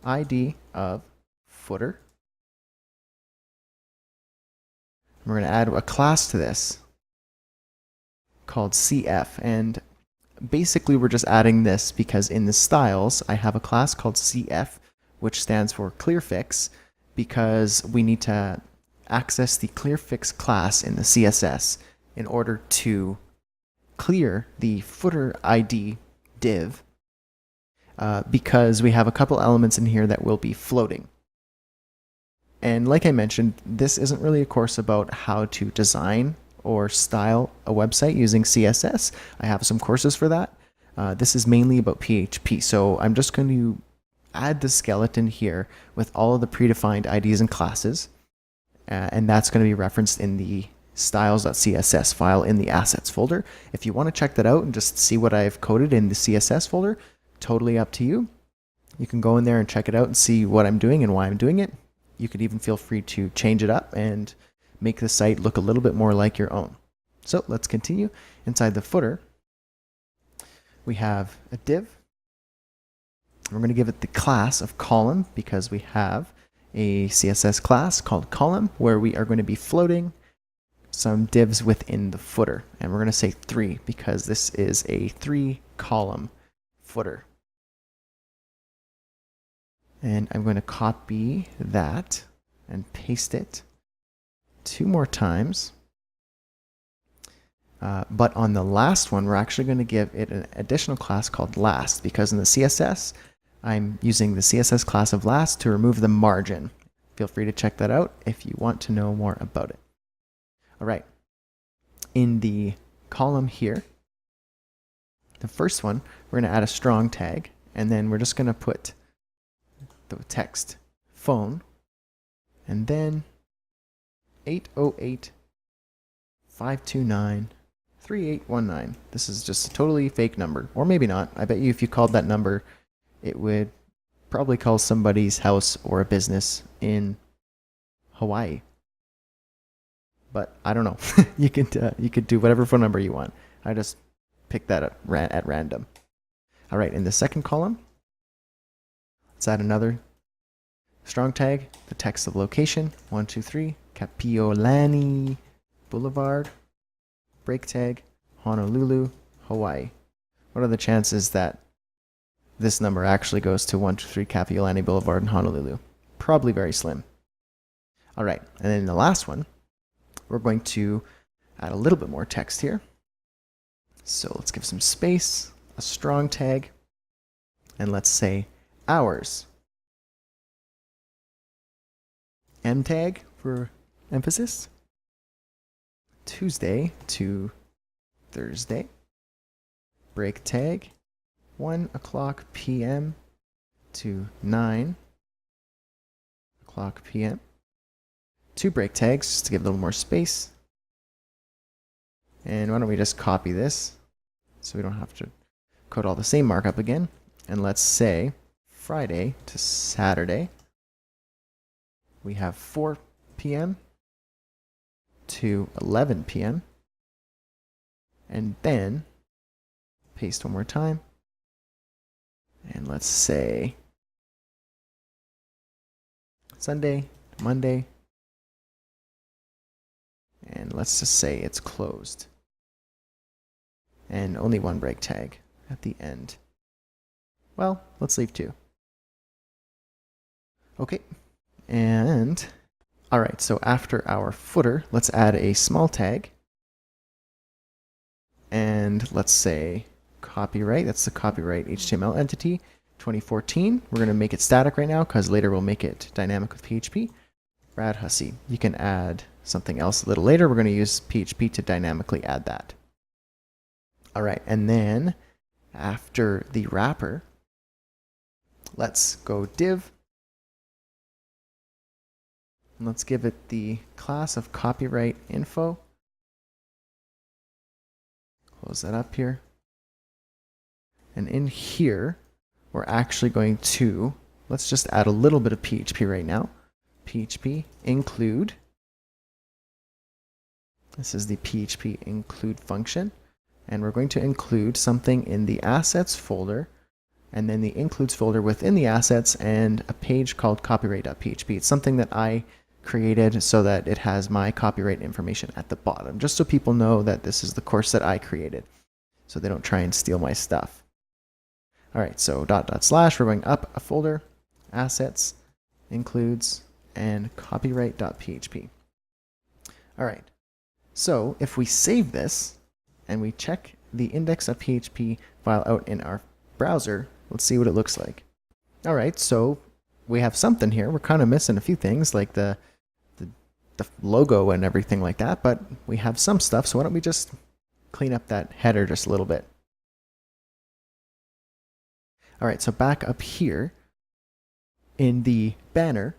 ID of footer. We're going to add a class to this called CF, and basically we're just adding this because in the styles I have a class called CF, which stands for clearfix, because we need to access the clearfix class in the CSS in order to clear the footer ID div, because we have a couple elements in here that will be floating. And like I mentioned, this isn't really a course about how to design or style a website using CSS. I have some courses for that. This is mainly about PHP, so I'm just going to add the skeleton here with all of the predefined IDs and classes, and that's going to be referenced in the styles.css file in the assets folder. If you want to check that out and just see what I've coded in the CSS folder, totally up to you. You can go in there and check it out and see what I'm doing and why I'm doing it. You could even feel free to change it up and make the site look a little bit more like your own. So let's continue. Inside the footer, we have a div. We're going to give it the class of column because we have a CSS class called column where we are going to be floating some divs within the footer. And we're going to say 3 because this is a 3-column footer. And I'm going to copy that and paste it 2 more times. But on the last one, we're actually going to give it an additional class called last, because in the CSS, I'm using the CSS class of last to remove the margin. Feel free to check that out if you want to know more about it. All right. In the column here, the first one, we're going to add a strong tag, and then we're just going to put the text phone, and then 808-529-3819. This is just a totally fake number, or maybe not. I bet you if you called that number, it would probably call somebody's house or a business in Hawaii. But I don't know. You could do whatever phone number you want. I just picked that up at random. All right, in the second column, let's add another strong tag, the text of location, 123, Kapiolani Boulevard, break tag, Honolulu, Hawaii. What are the chances that this number actually goes to 123 Kapiolani Boulevard in Honolulu? Probably very slim. All right, and then the last one, we're going to add a little bit more text here. So let's give some space, a strong tag, and let's say hours. M tag for emphasis. Tuesday to Thursday. Break tag, 1 o'clock p.m. to 9 o'clock p.m. 2 break tags just to give a little more space. And why don't we just copy this so we don't have to code all the same markup again. And let's say Friday to Saturday. We have 4 p.m. to 11 p.m. And then paste one more time. And let's say Sunday, Monday. And let's just say it's closed. And only 1 break tag at the end. Well, let's leave 2. Okay. And all right, so after our footer, let's add a small tag. And let's say copyright. That's the copyright HTML entity 2014. We're going to make it static right now because later we'll make it dynamic with PHP. Brad Hussey. You can add something else a little later. We're going to use PHP to dynamically add that. All right, and then after the wrapper, let's go div. And let's give it the class of copyright info. Close that up here. And in here, we're actually going to, let's just add a little bit of PHP right now. PHP include. This is the PHP include function. And we're going to include something in the assets folder, and then the includes folder within the assets, and a page called copyright.php. It's something that I created so that it has my copyright information at the bottom, just so people know that this is the course that I created, so they don't try and steal my stuff. All right, so .. we're going up a folder, assets, includes, and copyright.php. All right, so if we save this and we check the index.php file out in our browser, let's see what it looks like. All right, so we have something here. We're kind of missing a few things like the logo and everything like that, but we have some stuff, so why don't we just clean up that header just a little bit. All right, so back up here in the banner,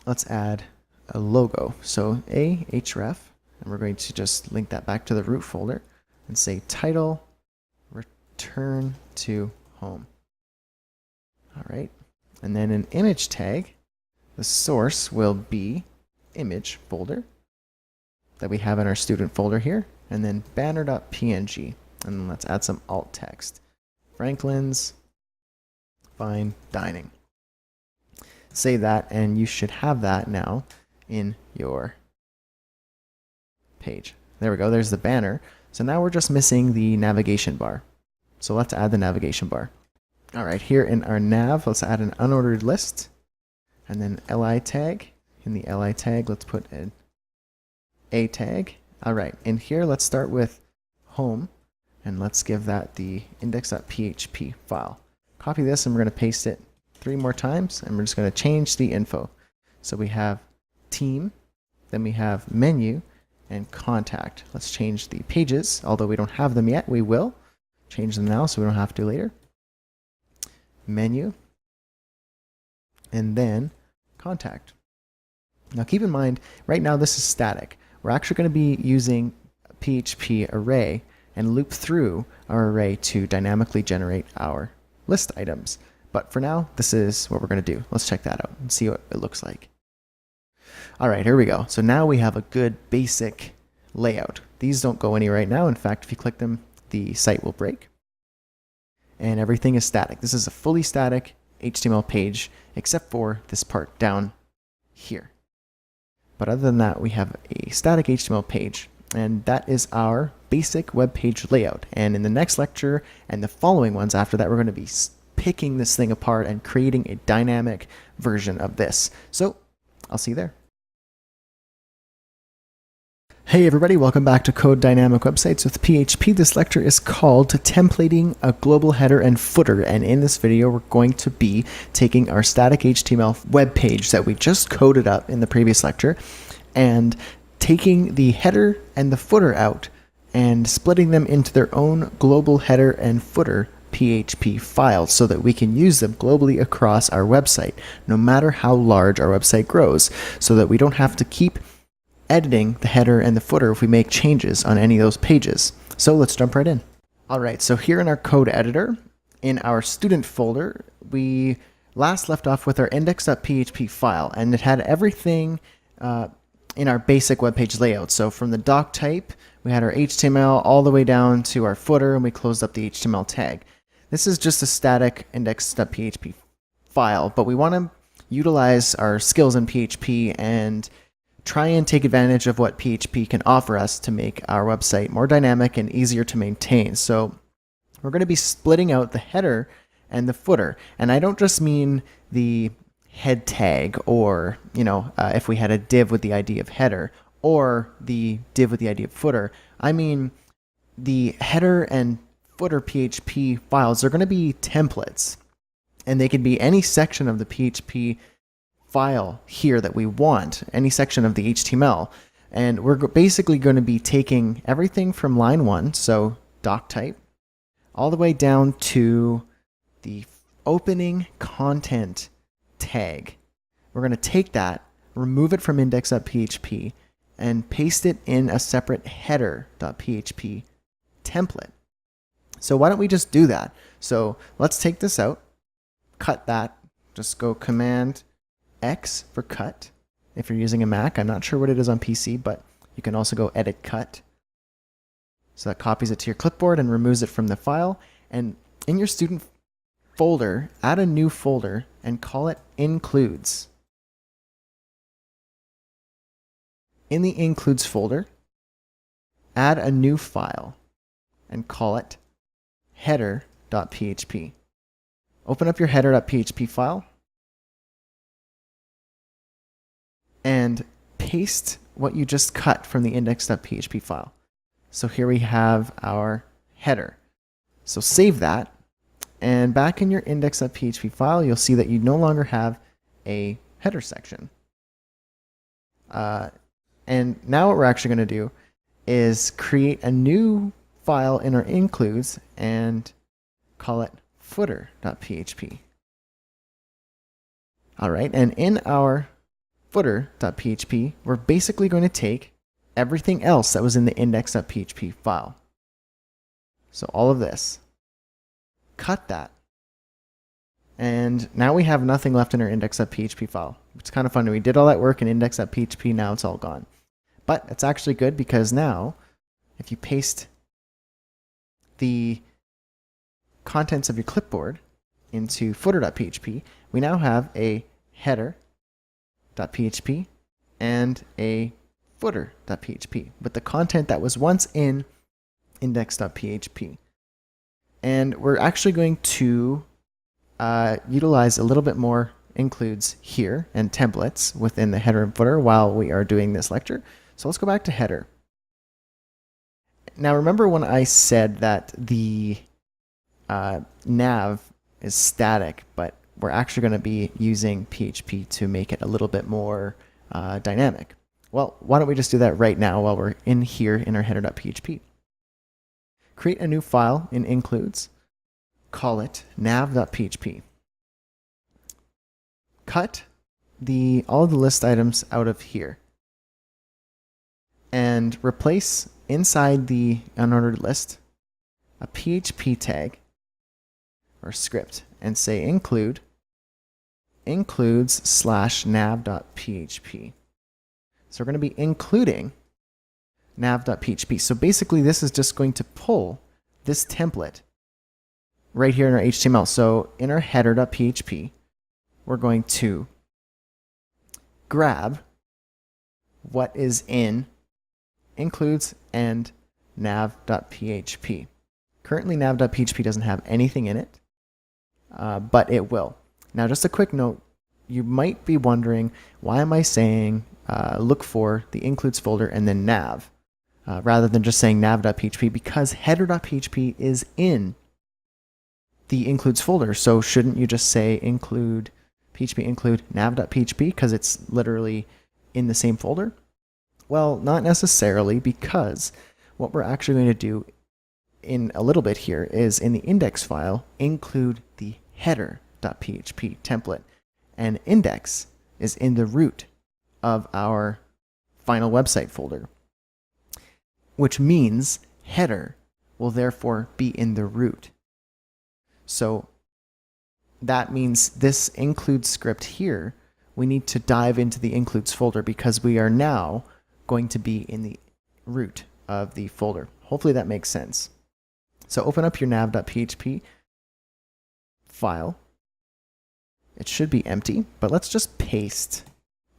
let's add a logo. So a href, and we're going to just link that back to the root folder and say title, return to home. All right, and then an image tag, the source will be image folder that we have in our student folder here, and then banner.png, and then let's add some alt text. Franklin's Fine Dining. Save that, and you should have that now in your page. There we go, there's the banner. So now we're just missing the navigation bar. So let's add the navigation bar. All right, here in our nav, let's add an unordered list, and then li tag. In the li tag, let's put an a tag. All right, in here, let's start with home, and let's give that the index.php file. Copy this, and we're going to paste it 3 more times, and we're just going to change the info. So we have team, then we have menu, and contact. Let's change the pages. Although we don't have them yet, we will change them now so we don't have to later. Menu, and then contact. Now keep in mind, right now this is static. We're actually going to be using PHP array and loop through our array to dynamically generate our list items. But for now, this is what we're going to do. Let's check that out and see what it looks like. All right, here we go. So now we have a good basic layout. These don't go anywhere right now. In fact, if you click them, the site will break. And everything is static. This is a fully static HTML page, except for this part down here. But other than that, we have a static HTML page, and that is our basic web page layout. And in the next lecture and the following ones after that, we're going to be picking this thing apart and creating a dynamic version of this. So I'll see you there. Hey everybody, welcome back to Code Dynamic Websites with PHP. This lecture is called Templating a Global Header and Footer, and in this video we're going to be taking our static HTML web page that we just coded up in the previous lecture and taking the header and the footer out and splitting them into their own global header and footer PHP files so that we can use them globally across our website, no matter how large our website grows, so that we don't have to keep editing the header and the footer if we make changes on any of those pages. So let's jump right in. All right, so here in our code editor, in our student folder, we last left off with our index.php file, and it had everything in our basic web page layout. So from the doc type, we had our HTML all the way down to our footer, and we closed up the HTML tag. This is just a static index.php file, but we want to utilize our skills in PHP and try and take advantage of what PHP can offer us to make our website more dynamic and easier to maintain. So we're going to be splitting out the header and the footer. And I don't just mean the head tag or, if we had a div with the ID of header or the div with the ID of footer. I mean the header and footer PHP files are going to be templates. And they can be any section of the PHP file here that we want, any section of the HTML. And we're basically going to be taking everything from line 1, so doc type, all the way down to the opening content tag. We're going to take that, remove it from index.php, and paste it in a separate header.php template. So why don't we just do that? So let's take this out, cut that, just go Command X for cut. If you're using a Mac, I'm not sure what it is on PC, but you can also go Edit Cut. So that copies it to your clipboard and removes it from the file. And in your student folder, add a new folder and call it Includes. In the Includes folder, add a new file and call it header.php. Open up your header.php file and paste what you just cut from the index.php file. So here we have our header. So save that, and back in your index.php file, you'll see that you no longer have a header section. And now what we're actually going to do is create a new file in our includes and call it footer.php. All right, and in our footer.php, we're basically going to take everything else that was in the index.php file. So all of this, cut that, and now we have nothing left in our index.php file. It's kind of funny. We did all that work in index.php, now it's all gone. But it's actually good because now, if you paste the contents of your clipboard into footer.php, we now have a header.php and a footer.php with the content that was once in index.php. And we're actually going to utilize a little bit more includes here and templates within the header and footer while we are doing this lecture. So let's go back to header. Now remember when I said that the nav is static, but we're actually going to be using PHP to make it a little bit more dynamic. Well, why don't we just do that right now while we're in here in our header.php. Create a new file in includes, call it nav.php. Cut all of the list items out of here and replace inside the unordered list a PHP tag or script and say includes/nav.php. So we're going to be including nav.php. So basically this is just going to pull this template right here in our HTML. So in our header.php, we're going to grab what is in includes and nav.php. Currently nav.php doesn't have anything in it, but it will. Now just a quick note, you might be wondering, why am I saying look for the includes folder and then nav, rather than just saying nav.php, because header.php is in the includes folder. So shouldn't you just say include php include nav.php because it's literally in the same folder? Well, not necessarily, because what we're actually going to do in a little bit here is in the index file include the header.php template, and index is in the root of our final website folder, which means header will therefore be in the root. So that means this include script here, we need to dive into the includes folder because we are now going to be in the root of the folder. Hopefully that makes sense. So open up your nav.php file. It should be empty, but let's just paste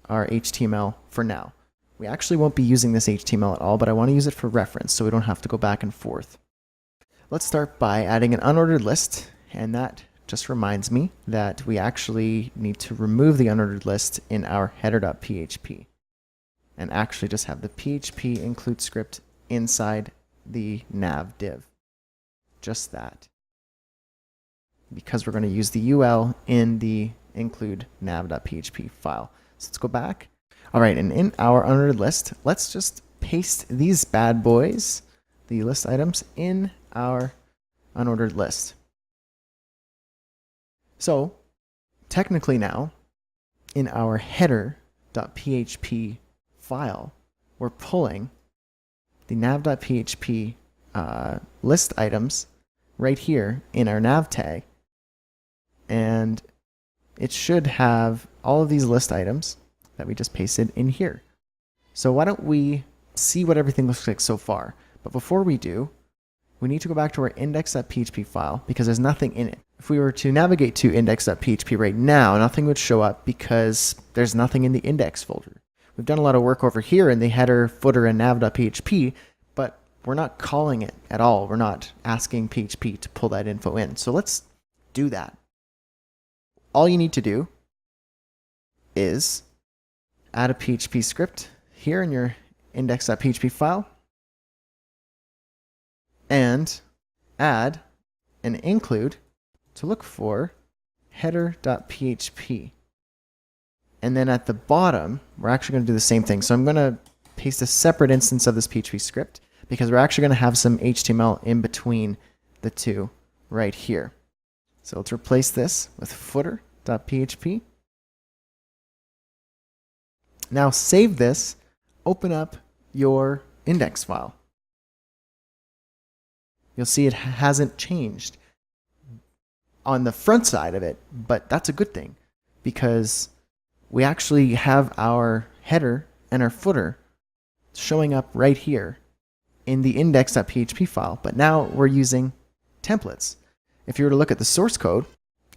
our HTML for now. We actually won't be using this HTML at all, but I want to use it for reference so we don't have to go back and forth. Let's start by adding an unordered list, and that just reminds me that we actually need to remove the unordered list in our header.php and actually just have the PHP include script inside the nav div. Just that. Because we're going to use the UL in the include nav.php file. So let's go back. All right, and in our unordered list, let's just paste these bad boys, the list items, in our unordered list. So technically now, in our header.php file, we're pulling the nav.php list items right here in our nav tag, and it should have all of these list items that we just pasted in here. So why don't we see what everything looks like so far? But before we do, we need to go back to our index.php file because there's nothing in it. If we were to navigate to index.php right now, nothing would show up because there's nothing in the index folder. We've done a lot of work over here in the header, footer, and nav.php, but we're not calling it at all. We're not asking PHP to pull that info in. So let's do that. All you need to do is add a PHP script here in your index.php file and add an include to look for header.php. And then at the bottom, we're actually going to do the same thing. So I'm going to paste a separate instance of this PHP script because we're actually going to have some HTML in between the two right here. So let's replace this with footer.php. Now save this, open up your index file. You'll see it hasn't changed on the front side of it, but that's a good thing because we actually have our header and our footer showing up right here in the index.php file, but now we're using templates. If you were to look at the source code,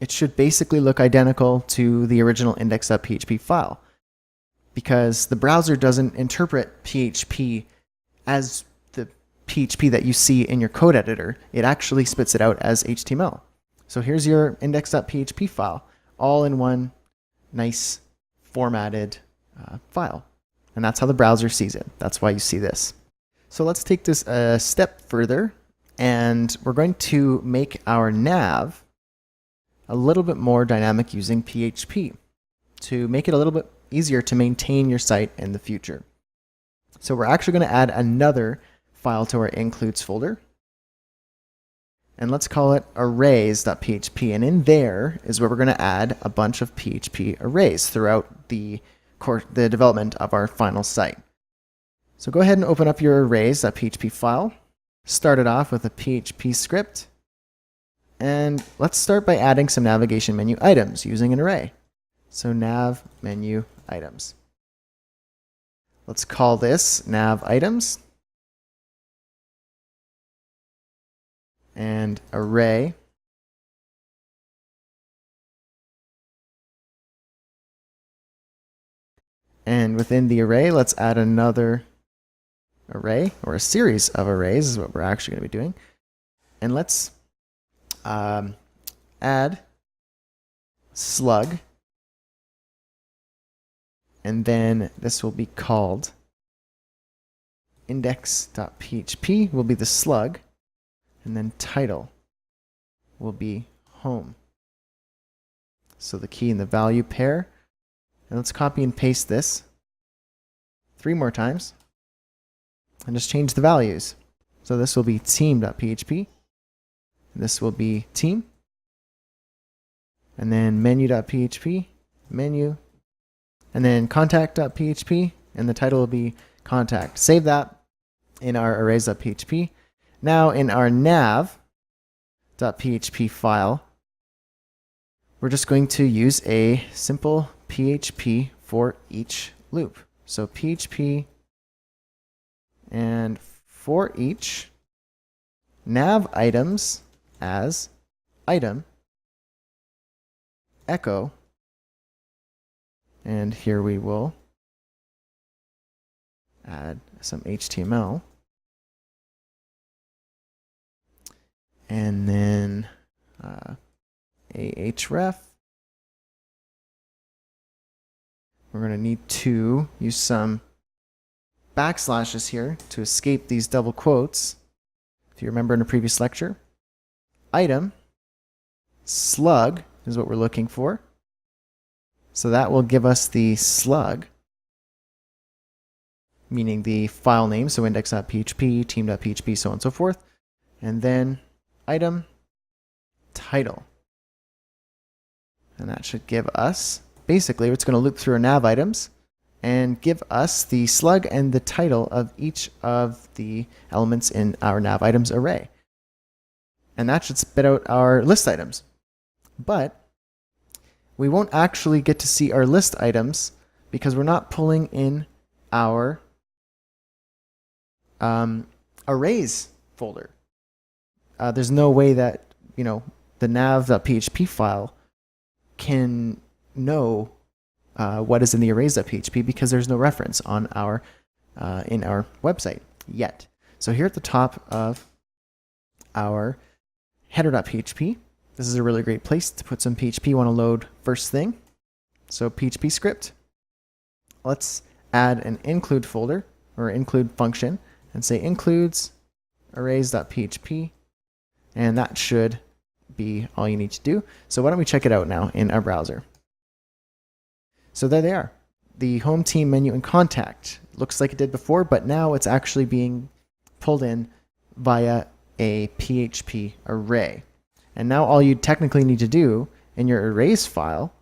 it should basically look identical to the original index.php file because the browser doesn't interpret PHP as the PHP that you see in your code editor. It actually spits it out as HTML. So here's your index.php file, all in one nice formatted file. And that's how the browser sees it. That's why you see this. So let's take this a step further, and we're going to make our nav a little bit more dynamic using PHP to make it a little bit easier to maintain your site in the future. So we're actually going to add another file to our includes folder. And let's call it arrays.php. And in there is where we're going to add a bunch of PHP arrays throughout the development of our final site. So go ahead and open up your arrays.php file. Start it off with a PHP script. And let's start by adding some navigation menu items using an array. So nav menu items. Let's call this nav items. And array. And within the array, let's add another array, or a series of arrays is what we're actually going to be doing. And let's add slug. And then this will be called index.php will be the slug. And then title will be home. So the key and the value pair. And let's copy and paste this 3 more times. And just change the values. So this will be team.php. This will be team. And then menu.php, menu. And then contact.php. And the title will be contact. Save that in our arrays.php. Now in our nav.php file, we're just going to use a simple PHP for each loop. So PHP and for each nav items as item echo, and here we will add some HTML. And then ahref. We're going to need to use some backslashes here to escape these double quotes. If you remember in a previous lecture, item, slug is what we're looking for. So that will give us the slug, meaning the file name, so index.php, team.php, so on and so forth, and then item title. And that should give us, basically, it's going to loop through our nav items and give us the slug and the title of each of the elements in our nav items array. And that should spit out our list items. But we won't actually get to see our list items because we're not pulling in our arrays folder. There's no way that, the nav.php file can know what is in the arrays.php because there's no reference on our in our website yet. So here at the top of our header.php, this is a really great place to put some PHP you want to load first thing. So PHP script. Let's add an include folder or include function and say includes arrays.php, and that should be all you need to do. So why don't we check it out now in our browser. So there they are. The home team menu and contact looks like it did before, but now it's actually being pulled in via a PHP array. And now all you technically need to do in your arrays file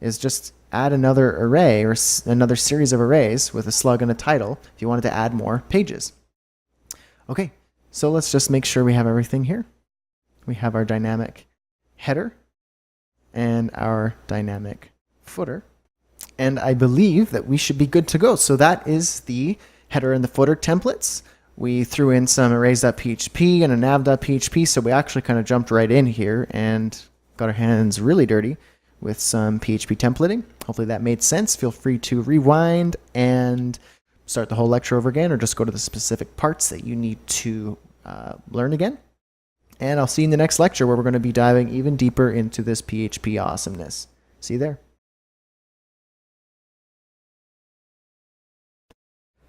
is just add another array or another series of arrays with a slug and a title if you wanted to add more pages. Okay, so let's just make sure we have everything here. We have our dynamic header and our dynamic footer. And I believe that we should be good to go. So that is the header and the footer templates. We threw in some arrays.php and a nav.php, so we actually kind of jumped right in here and got our hands really dirty with some PHP templating. Hopefully that made sense. Feel free to rewind and start the whole lecture over again, or just go to the specific parts that you need to learn again. And I'll see you in the next lecture where we're going to be diving even deeper into this PHP awesomeness. See you there.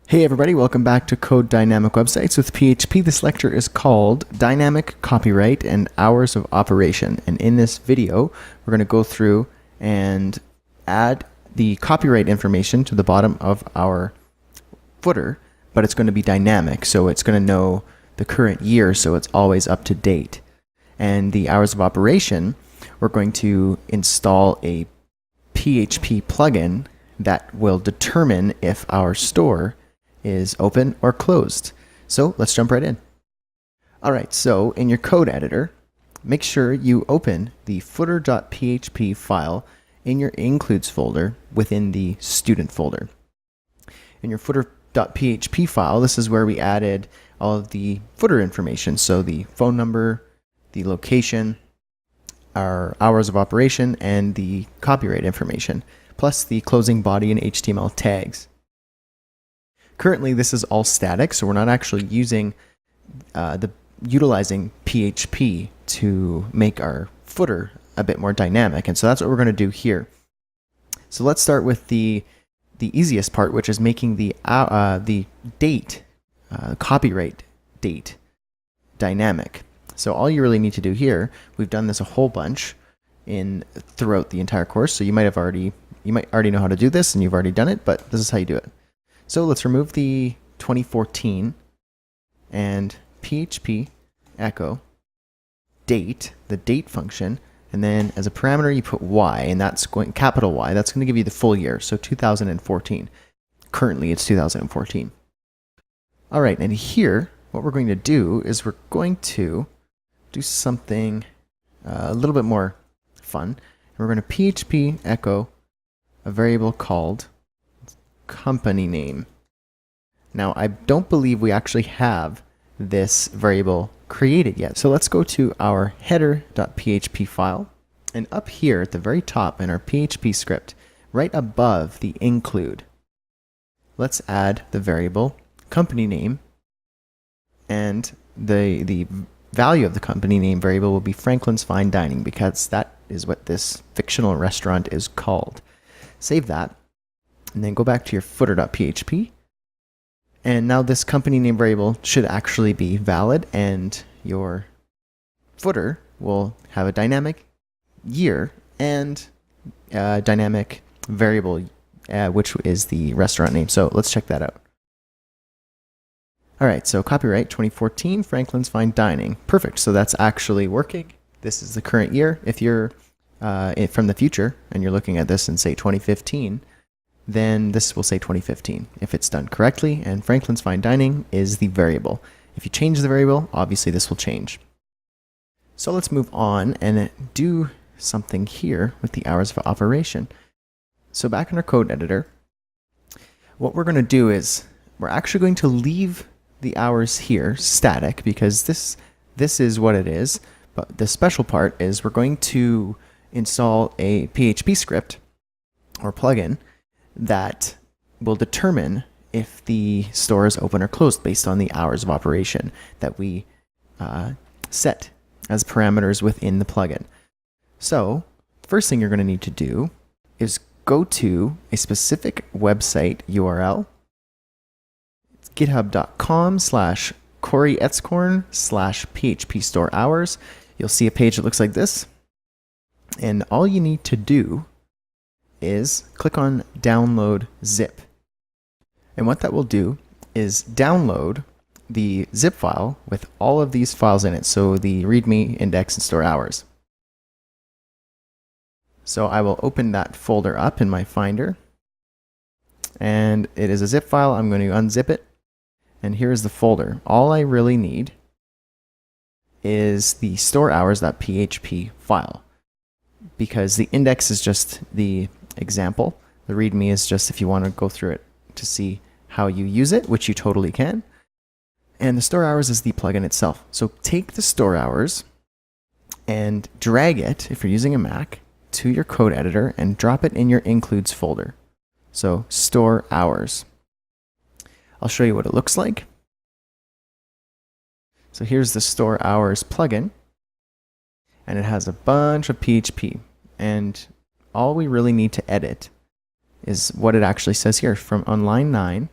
Hey everybody, welcome back to Code Dynamic Websites with PHP. This lecture is called Dynamic Copyright and Hours of Operation. And in this video, we're going to go through and add the copyright information to the bottom of our footer, but it's going to be dynamic. So it's going to know the current year, so it's always up to date. And the hours of operation, we're going to install a PHP plugin that will determine if our store is open or closed. So let's jump right in. All right, so in your code editor, make sure you open the footer.php file in your includes folder within the student folder. In your footer.php file, this is where we added all of the footer information. So the phone number, the location, our hours of operation, and the copyright information, plus the closing body and HTML tags. Currently, this is all static, so we're not actually using utilizing PHP to make our footer a bit more dynamic, and so that's what we're going to do here. So let's start with the easiest part, which is making the date, copyright date, dynamic. So all you really need to do here, we've done this a whole bunch throughout the entire course, so you might already know how to do this, and you've already done it, but this is how you do it. So let's remove the 2014 and PHP echo date, the date function, and then as a parameter you put Y, and that's going capital Y. That's going to give you the full year, so 2014. Currently it's 2014. All right, and here what we're going to do is we're going to do something a little bit more fun. And we're going to PHP echo a variable called company name. Now, I don't believe we actually have this variable created yet. So let's go to our header.php file, and up here at the very top in our PHP script, right above the include, let's add the variable company name, and the value of the company name variable will be Franklin's Fine Dining, because that is what this fictional restaurant is called. Save that, and then go back to your footer.php. And now this company name variable should actually be valid, and your footer will have a dynamic year and a dynamic variable, which is the restaurant name. So let's check that out. All right, so copyright 2014, Franklin's Fine Dining. Perfect, so that's actually working. This is the current year. If you're from the future and you're looking at this and say 2015, then this will say 2015 if it's done correctly, and Franklin's Fine Dining is the variable. If you change the variable, obviously this will change. So let's move on and do something here with the hours of operation. So back in our code editor, what we're going to do is we're actually going to leave the hours here static because this is what it is. But the special part is we're going to install a PHP script or plugin that will determine if the store is open or closed based on the hours of operation that we set as parameters within the plugin. So the first thing you're going to need to do is go to a specific website URL. It's github.com/CoreyEtzkorn/PHP store hours. You'll see a page that looks like this. And all you need to do is click on download zip. And what that will do is download the zip file with all of these files in it. So the README, index, and store hours. So I will open that folder up in my Finder. And it is a zip file. I'm going to unzip it. And here's the folder. All I really need is the store hours.php file, because the index is just the example. The README is just if you want to go through it to see how you use it, which you totally can. And the store hours is the plugin itself. So take the store hours and drag it, if you're using a Mac, to your code editor and drop it in your includes folder. So store hours. I'll show you what it looks like. So here's the store hours plugin, and it has a bunch of PHP. And all we really need to edit is what it actually says here. From on line 9,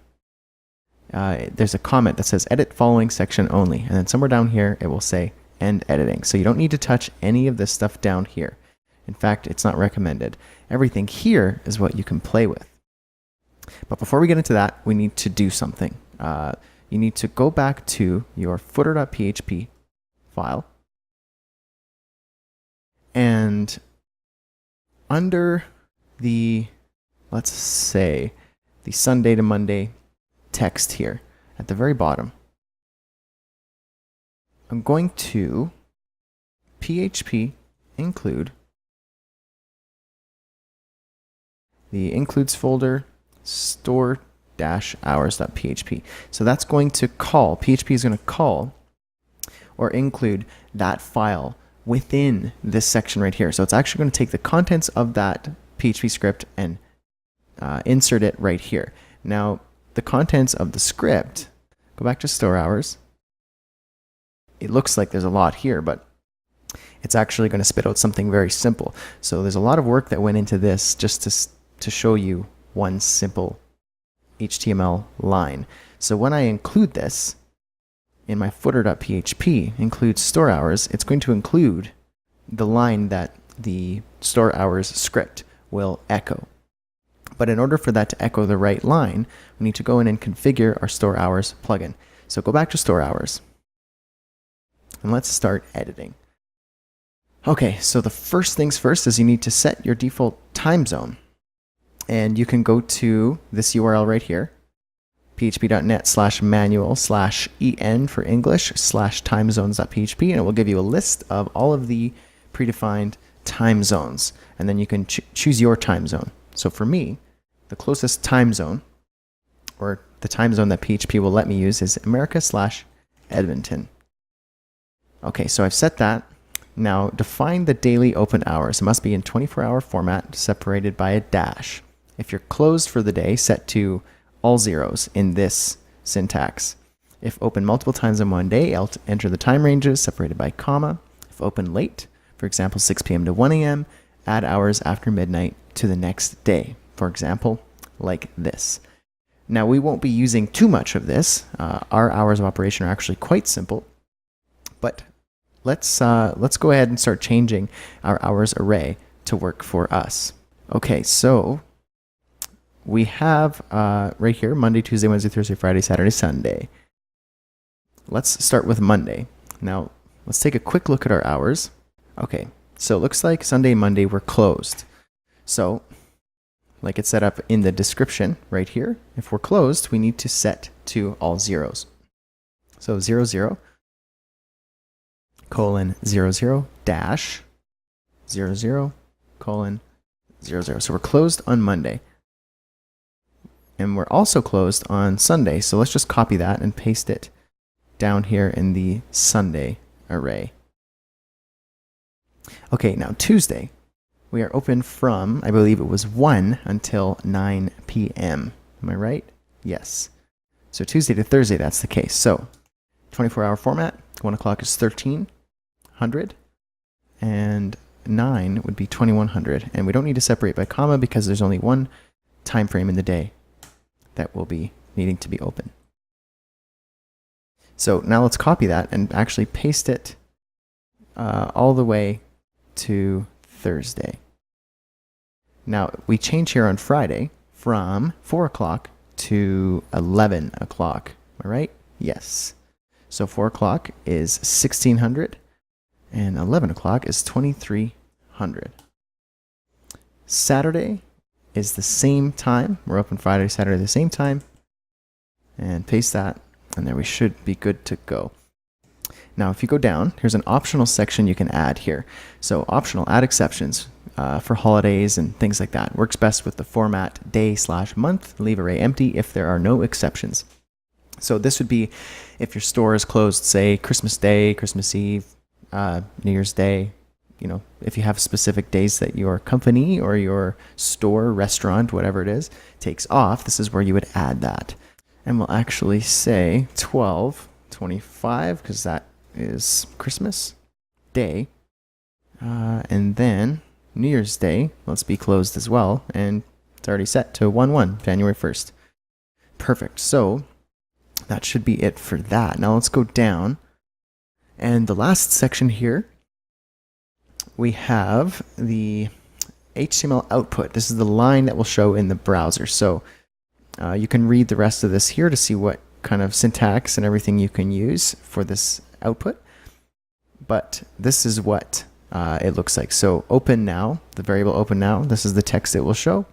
there's a comment that says edit following section only. And then somewhere down here, it will say end editing. So you don't need to touch any of this stuff down here. In fact, it's not recommended. Everything here is what you can play with. But before we get into that, we need to do something. You need to go back to your footer.php file. And under the, let's say, the Sunday to Monday text here at the very bottom, I'm going to PHP include the includes folder store-hours.php. So that's going to call, PHP is going to call or include that file within this section right here. So it's actually going to take the contents of that PHP script and insert it right here. Now, the contents of the script, go back to store hours. It looks like there's a lot here, but it's actually going to spit out something very simple. So there's a lot of work that went into this just to show you one simple HTML line. So when I include this in my footer.php, include store hours, it's going to include the line that the store hours script will echo. But in order for that to echo the right line, we need to go in and configure our store hours plugin. So go back to store hours and let's start editing. Okay, so the first things first is you need to set your default time zone. And you can go to this URL right here, php.net/manual/en for English/timezones.php, and it will give you a list of all of the predefined time zones. And then you can choose your time zone. So for me, the closest time zone, or the time zone that PHP will let me use, is America/Edmonton. Okay, so I've set that. Now define the daily open hours. It must be in 24-hour format separated by a dash. If you're closed for the day, set to all zeros in this syntax. If open multiple times in one day, enter the time ranges separated by comma. If open late, for example, 6 p.m. to 1 a.m., add hours after midnight to the next day. For example, like this. Now, we won't be using too much of this. Our hours of operation are actually quite simple. But let's go ahead and start changing our hours array to work for us. Okay, so we have right here Monday, Tuesday, Wednesday, Thursday, Friday, Saturday, Sunday. Let's start with Monday. Now, let's take a quick look at our hours. Okay, so it looks like Sunday and Monday were closed. So, like it's set up in the description right here, if we're closed, we need to set to all zeros. So 00, colon 00, dash 00, colon 00. So we're closed on Monday. And we're also closed on Sunday. So let's just copy that and paste it down here in the Sunday array. Okay, now Tuesday. We are open from, I believe it was 1 until 9 p.m. Am I right? Yes. So Tuesday to Thursday, that's the case. So 24-hour format, 1 o'clock is 1300, and 9 would be 2100. And we don't need to separate by comma because there's only one time frame in the day that will be needing to be open. So now let's copy that and actually paste it all the way to Thursday. Now we change here on Friday from 4 o'clock to 11 o'clock. Am I right? Yes. So 4 o'clock is 1600 and 11 o'clock is 2300. Saturday is the same time. We're open Friday, Saturday the same time. And paste that, and there we should be good to go. Now, if you go down, here's an optional section you can add here. So optional, add exceptions for holidays and things like that. Works best with the format day/month. Leave array empty if there are no exceptions. So this would be if your store is closed, say Christmas Day, Christmas Eve, New Year's Day. You know, if you have specific days that your company or your store, restaurant, whatever it is, takes off, this is where you would add that. And we'll actually say 12/25 because that is Christmas Day. And then New Year's Day, let's be closed as well. And it's already set to 1/1, January 1st. Perfect. So that should be it for that. Now let's go down. And the last section here, we have the HTML output. This is the line that will show in the browser. So you can read the rest of this here to see what kind of syntax and everything you can use for this output. But this is what it looks like. So open now, the variable open now, this is the text it will show.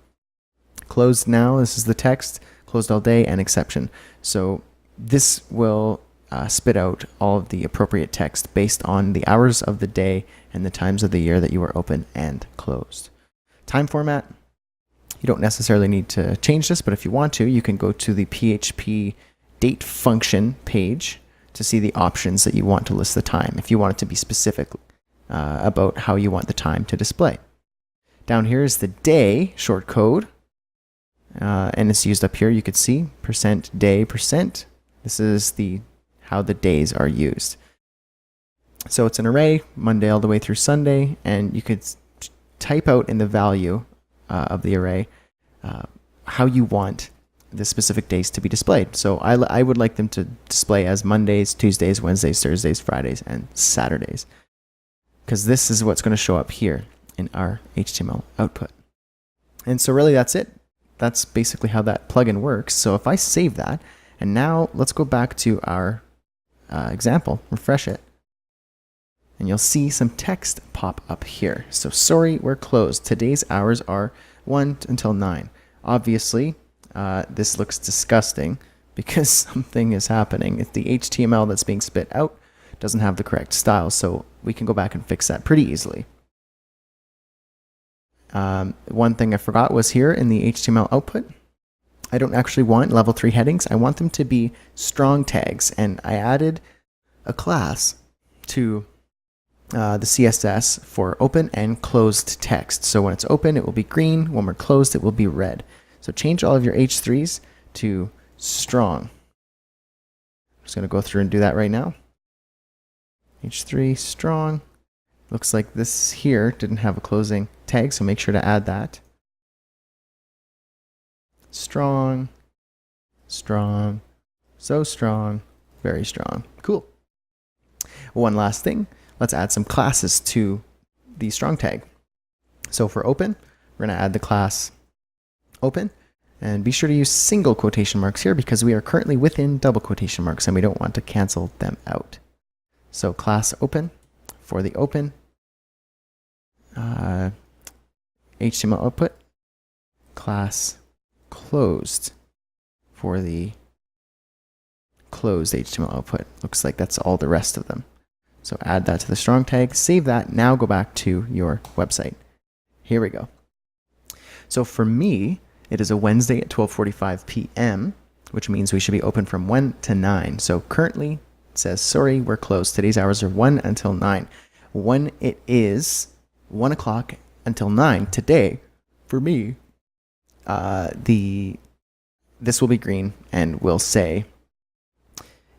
Closed now, this is the text. Closed all day and exception. So this will spit out all of the appropriate text based on the hours of the day and the times of the year that you are open and closed. Time format. You don't necessarily need to change this, but if you want to, you can go to the PHP date function page to see the options that you want to list the time, if you want it to be specific about how you want the time to display. Down here is the day short code, and it's used up here. You could see %day %. This is how the days are used. So it's an array, Monday all the way through Sunday, and you could type out in the value of the array how you want the specific days to be displayed. So I would like them to display as Mondays, Tuesdays, Wednesdays, Thursdays, Fridays, and Saturdays, because this is what's going to show up here in our HTML output. And so really that's it. That's basically how that plugin works. So if I save that, and now let's go back to our example, refresh it, and you'll see some text pop up here. So sorry, we're closed. Today's hours are 1 until 9. Obviously, this looks disgusting because something is happening. If the HTML that's being spit out doesn't have the correct style, so we can go back and fix that pretty easily. One thing I forgot was here in the HTML output, I don't actually want level 3 headings. I want them to be strong tags, and I added a class to the CSS for open and closed text. So when it's open, it will be green. When we're closed, it will be red. So change all of your H3s to strong. I'm just going to go through and do that right now. H3 strong. Looks like this here didn't have a closing tag, so make sure to add that. Strong, strong, so strong, very strong. Cool. One last thing. Let's add some classes to the strong tag. So for open, we're going to add the class open, And be sure to use single quotation marks here because we are currently within double quotation marks and we don't want to cancel them out. So class open for the open, HTML output, class closed for the closed HTML output. Looks like that's all the rest of them. So add that to the strong tag, save that, now go back to your website. Here we go. So for me, it is a Wednesday at 12:45 p.m., which means we should be open from 1 to 9. So currently it says, sorry, we're closed. Today's hours are 1 until 9. When it is 1 o'clock until 9 today, for me, this will be green and will say,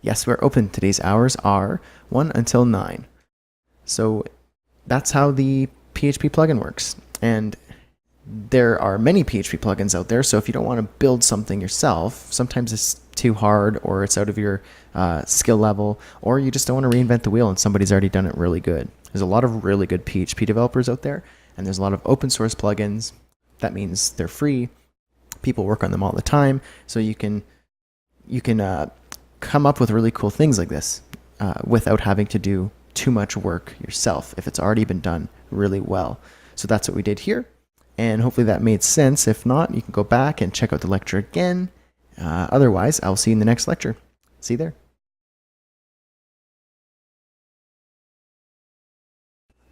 yes, we're open. Today's hours are 1 until 9. So that's how the PHP plugin works. And there are many PHP plugins out there, so if you don't want to build something yourself, sometimes it's too hard or it's out of your skill level, or you just don't want to reinvent the wheel and somebody's already done it really good. There's a lot of really good PHP developers out there, and there's a lot of open source plugins. That means they're free. People work on them all the time, so you can come up with really cool things like this without having to do too much work yourself if it's already been done really well. So that's what we did here. And hopefully that made sense. If not, you can go back and check out the lecture again. Otherwise, I'll see you in the next lecture. See you there.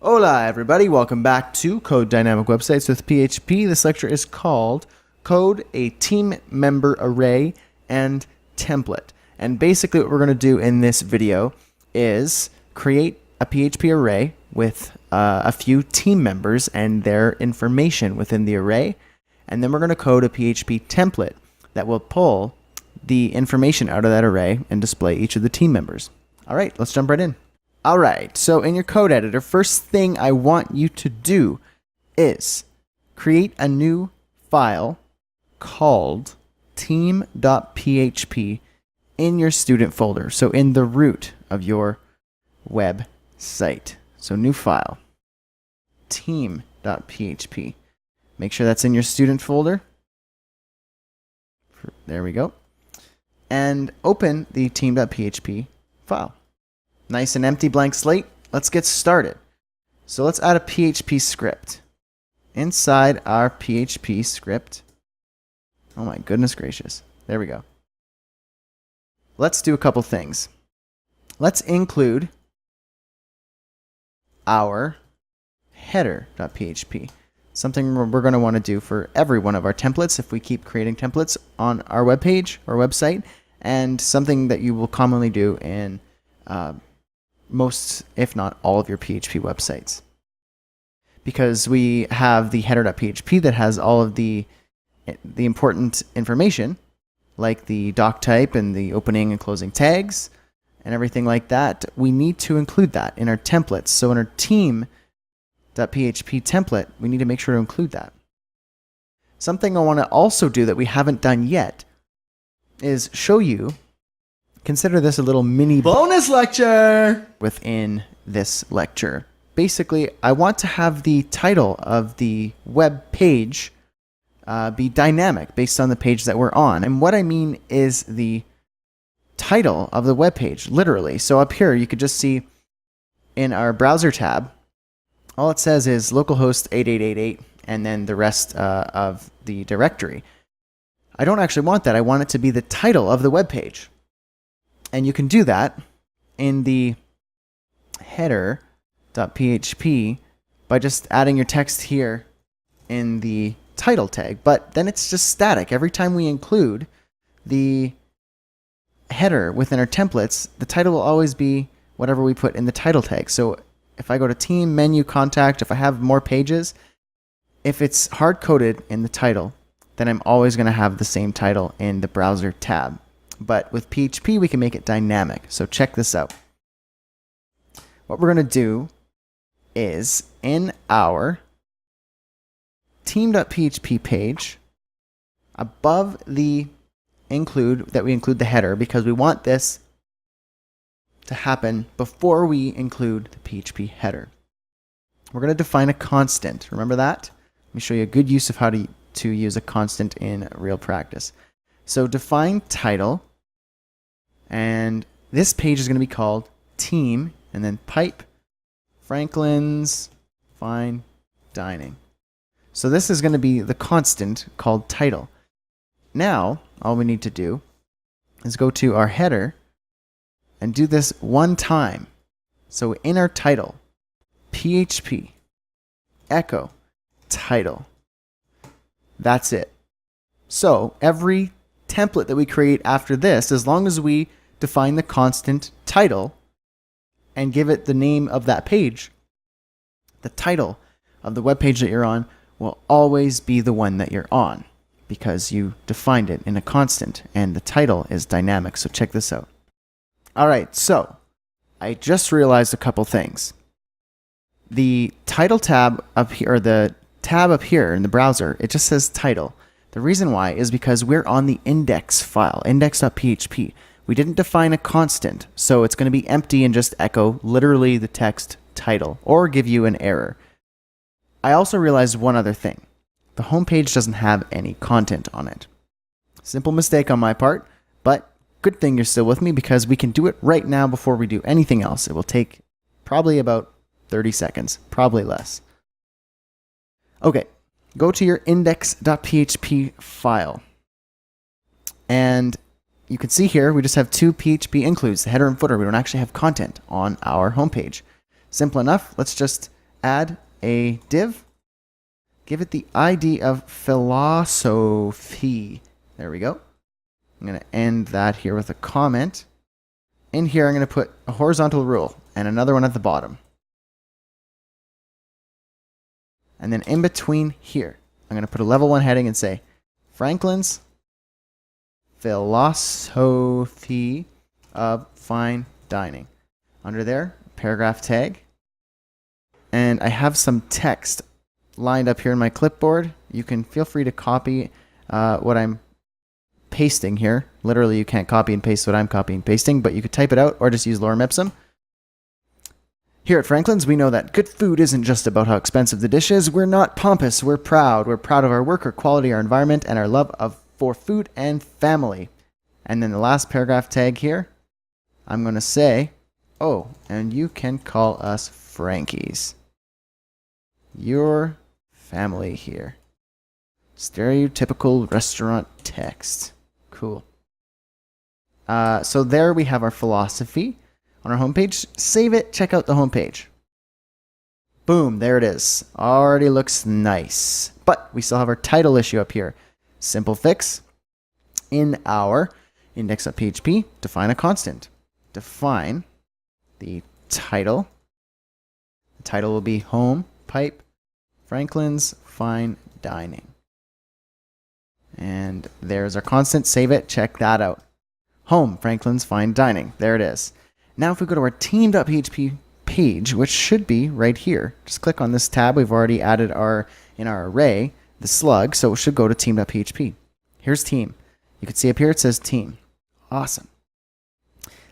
Hola, everybody. Welcome back to Code Dynamic Websites with PHP. This lecture is called Code a Team Member Array and Template. And basically what we're going to do in this video is create a PHP array with a few team members and their information within the array. And then we're going to code a PHP template that will pull the information out of that array and display each of the team members. All right, let's jump right in. All right, so in your code editor, first thing I want you to do is create a new file called team.php in your student folder. So in the root of your website. So new file, team.php. Make sure that's in your student folder. There we go. And open the team.php file. Nice and empty blank slate. Let's get started. So let's add a PHP script. Inside our PHP script. Oh my goodness gracious. There we go. Let's do a couple things. Let's include our header.php. Something we're going to want to do for every one of our templates if we keep creating templates on our web page or website, and something that you will commonly do in most, if not all, of your PHP websites. Because we have the header.php that has all of the important information, like the doc type and the opening and closing tags and everything like that. We need to include that in our templates. So in our team.php template, we need to make sure to include that. Something I want to also do that we haven't done yet is show you, consider this a little mini Bonus lecture! within this lecture. Basically, I want to have the title of the web page be dynamic based on the page that we're on. And what I mean is the title of the web page, literally. So up here, you could just see in our browser tab, all it says is localhost 8888 and then the rest of the directory. I don't actually want that. I want it to be the title of the web page. And you can do that in the header.php by just adding your text here in the title tag. But then it's just static. Every time we include the header within our templates, the title will always be whatever we put in the title tag. So if I go to team, menu, contact, if I have more pages, if it's hard-coded in the title, then I'm always going to have the same title in the browser tab. But with PHP, we can make it dynamic. So check this out. What we're going to do is in our team.php page, above the include the header, because we want this to happen before we include the PHP header. We're going to define a constant. Remember that? Let me show you a good use of how to to use a constant in real practice. So define title, and this page is going to be called Team, and then pipe Franklin's Fine Dining. So this is going to be the constant called title. Now, all we need to do is go to our header and do this one time. So in our title, PHP, echo, title. That's it. So every template that we create after this, as long as we define the constant title and give it the name of that page, the title of the web page that you're on will always be the one that you're on because you defined it in a constant and the title is dynamic. So check this out. All right, so I just realized a couple things. The title tab up here, or the tab up here in the browser, it just says title. The reason why is because we're on the index file, index.php. We didn't define a constant, so it's going to be empty and just echo literally the text title or give you an error. I also realized one other thing. The homepage doesn't have any content on it. Simple mistake on my part, but good thing you're still with me because we can do it right now before we do anything else. It will take probably about 30 seconds, probably less. Okay, go to your index.php file. And you can see here, we just have two PHP includes, the header and footer. We don't actually have content on our homepage. Simple enough. Let's just add a div. Give it the ID of philosophy. There we go. I'm going to end that here with a comment. In here, I'm going to put a horizontal rule and another one at the bottom. And then in between here, I'm going to put a level 1 heading and say, Franklin's Philosophy of Fine Dining. Under there, paragraph tag. And I have some text lined up here in my clipboard. You can feel free to copy what I'm pasting here. Literally, you can't copy and paste what I'm copying and pasting, but you could type it out or just use lorem ipsum. Here at Franklin's, we know that good food isn't just about how expensive the dish is. We're not pompous. We're proud. We're proud of our work, our quality, our environment, and our love for food and family. And then the last paragraph tag here, I'm going to say, oh, and you can call us Frankies. Your family here. Stereotypical restaurant text. Cool. So there we have our philosophy on our homepage. Save it, check out the homepage. Boom, there it is. Already looks nice. But we still have our title issue up here. Simple fix. In our index.php, define a constant. Define the title. The title will be home, pipe, Franklin's Fine Dining. And there's our constant. Save it, check that out. Home, Franklin's Fine Dining. There it is. Now if we go to our team.php page, which should be right here, just click on this tab. We've already added in our array the slug, so it should go to team.php. Here's team. You can see up here it says team. Awesome.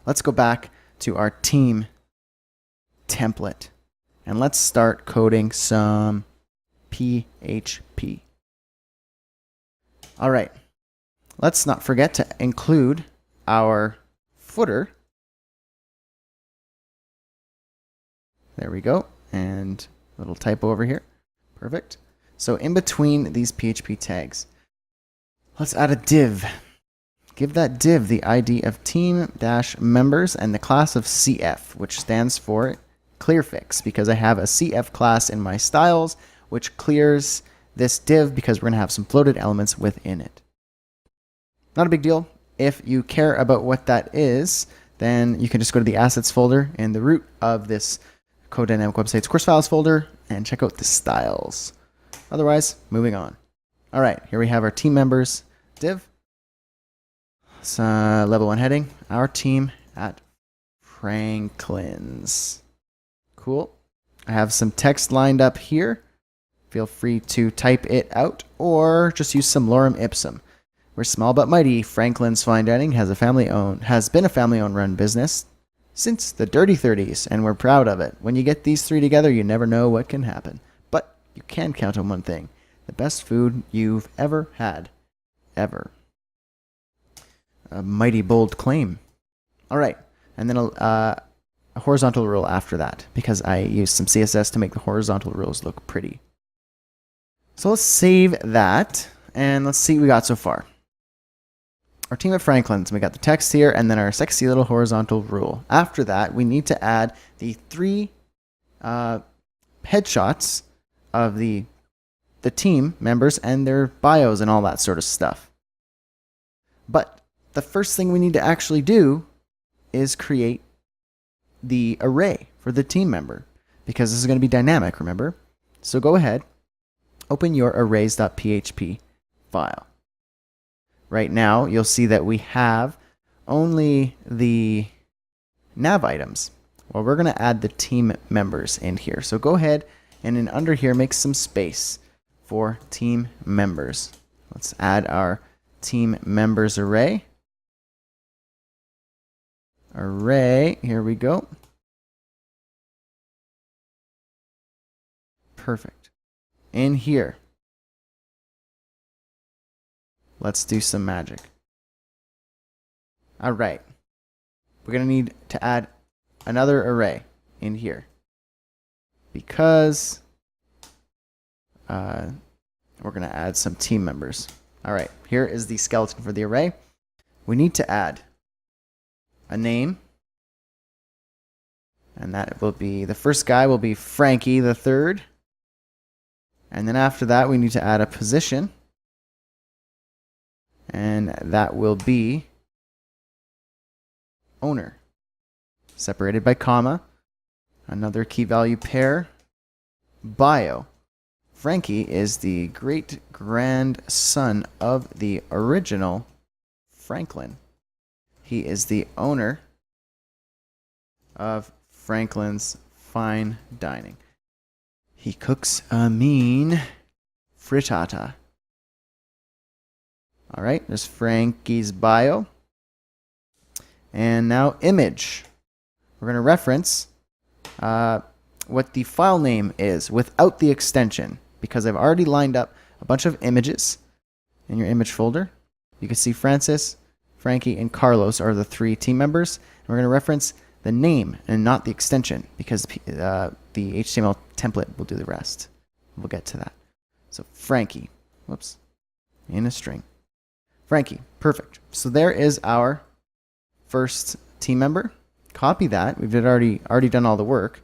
Let's go back to our team template and let's start coding some PHP. All right. Let's not forget to include our footer. There we go. And a little typo over here. Perfect. So in between these PHP tags, let's add a div. Give that div the ID of team-members and the class of CF, which stands for clearfix, because I have a CF class in my styles, which clears this div because we're going to have some floated elements within it. Not a big deal. If you care about what that is, then you can just go to the assets folder in the root of this Code Dynamic Websites course files folder and check out the styles. Otherwise, moving on. All right, here we have our team members div. It's level 1 heading. Our team at Franklin's. Cool. I have some text lined up here. Feel free to type it out or just use some lorem ipsum. We're small but mighty. Franklin's Fine Dining has been a family-owned run business since the dirty 30s, and we're proud of it. When you get these three together, you never know what can happen. But you can count on one thing. The best food you've ever had. Ever. A mighty bold claim. All right. And then a horizontal rule after that, because I used some CSS to make the horizontal rules look pretty. So let's save that, and let's see what we got so far. Our team at Franklin's, we got the text here, and then our sexy little horizontal rule. After that, we need to add the 3 headshots of the team members and their bios and all that sort of stuff. But the first thing we need to actually do is create the array for the team member, because this is going to be dynamic, remember? So go ahead, open your arrays.php file. Right now, you'll see that we have only the nav items. Well, we're going to add the team members in here. So go ahead and in under here, make some space for team members. Let's add our team members array. Array, here we go. Perfect. In here, let's do some magic. All right. We're going to need to add another array in here, because we're going to add some team members. All right, here is the skeleton for the array. We need to add a name, and that will be, the first guy will be Frankie the third. And then after that, we need to add a position, and that will be owner, separated by comma, another key value pair, bio. Frankie is the great-grandson of the original Franklin. He is the owner of Franklin's Fine Dining. He cooks a mean frittata. All right, there's Frankie's bio. And now image. We're going to reference what the file name is without the extension, because I've already lined up a bunch of images in your image folder. You can see Francis, Frankie, and Carlos are the 3 team members. And we're going to reference the name and not the extension, because the HTML template will do the rest. We'll get to that. So Frankie, whoops, in a string. Frankie, perfect. So there is our first team member. Copy that. We've already done all the work,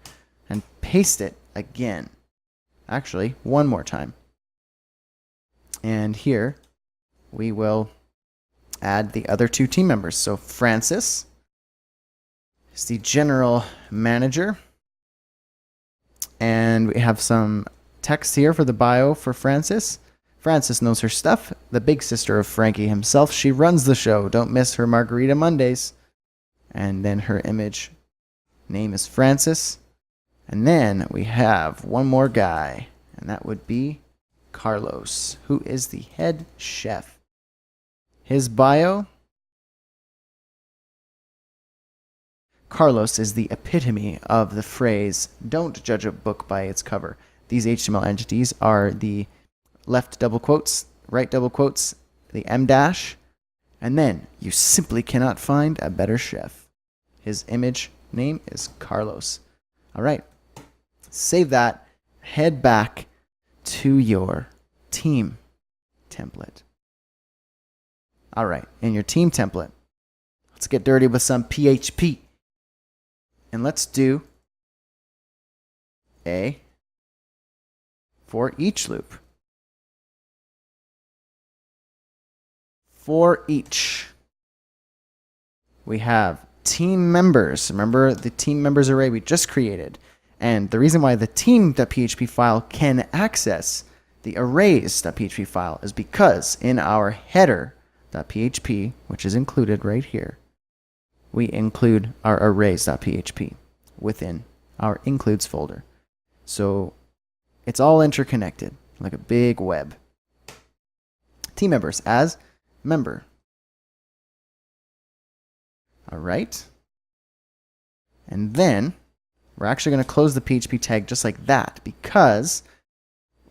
and paste it again. Actually, one more time. And here we will add the other 2 team members. So Francis is the general manager. And we have some text here for the bio for Francis. Francis knows her stuff. The big sister of Frankie himself. She runs the show. Don't miss her Margarita Mondays. And then her image name is Francis. And then we have one more guy, and that would be Carlos, who is the head chef. His bio: Carlos is the epitome of the phrase, "Don't judge a book by its cover." These HTML entities are the left double quotes, right double quotes, the M dash, and then you simply cannot find a better chef. His image name is Carlos. All right. Save that. Head back to your team template. All right. In your team template, let's get dirty with some PHP. And let's do a for each loop. For each, we have team members. Remember the team members array we just created. And the reason why the team.php file can access the arrays.php file is because in our header.php, which is included right here, we include our arrays.php within our includes folder. So it's all interconnected like a big web. Team members as member. All right. And then we're actually going to close the PHP tag just like that, because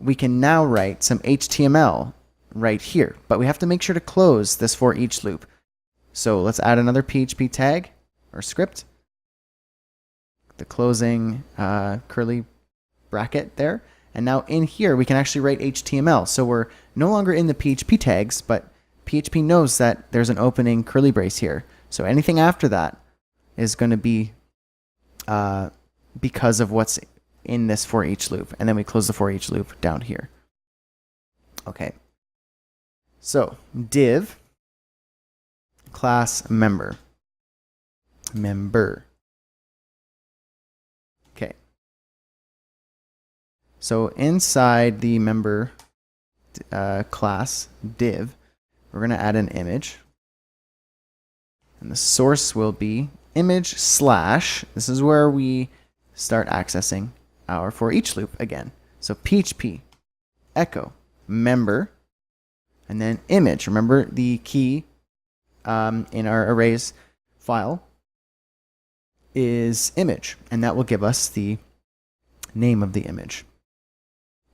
we can now write some HTML right here, but we have to make sure to close this for each loop. So let's add another PHP tag or script, the closing curly bracket there. And now in here, we can actually write HTML. So we're no longer in the PHP tags, but PHP knows that there's an opening curly brace here. So anything after that is going to be because of what's in this for each loop. And then we close the for each loop down here. Okay. So div class member. Okay. So inside the member class div, we're going to add an image. And the source will be image slash. This is where we start accessing our for each loop again. So PHP echo member and then image. Remember the key in our arrays file is image, and that will give us the name of the image.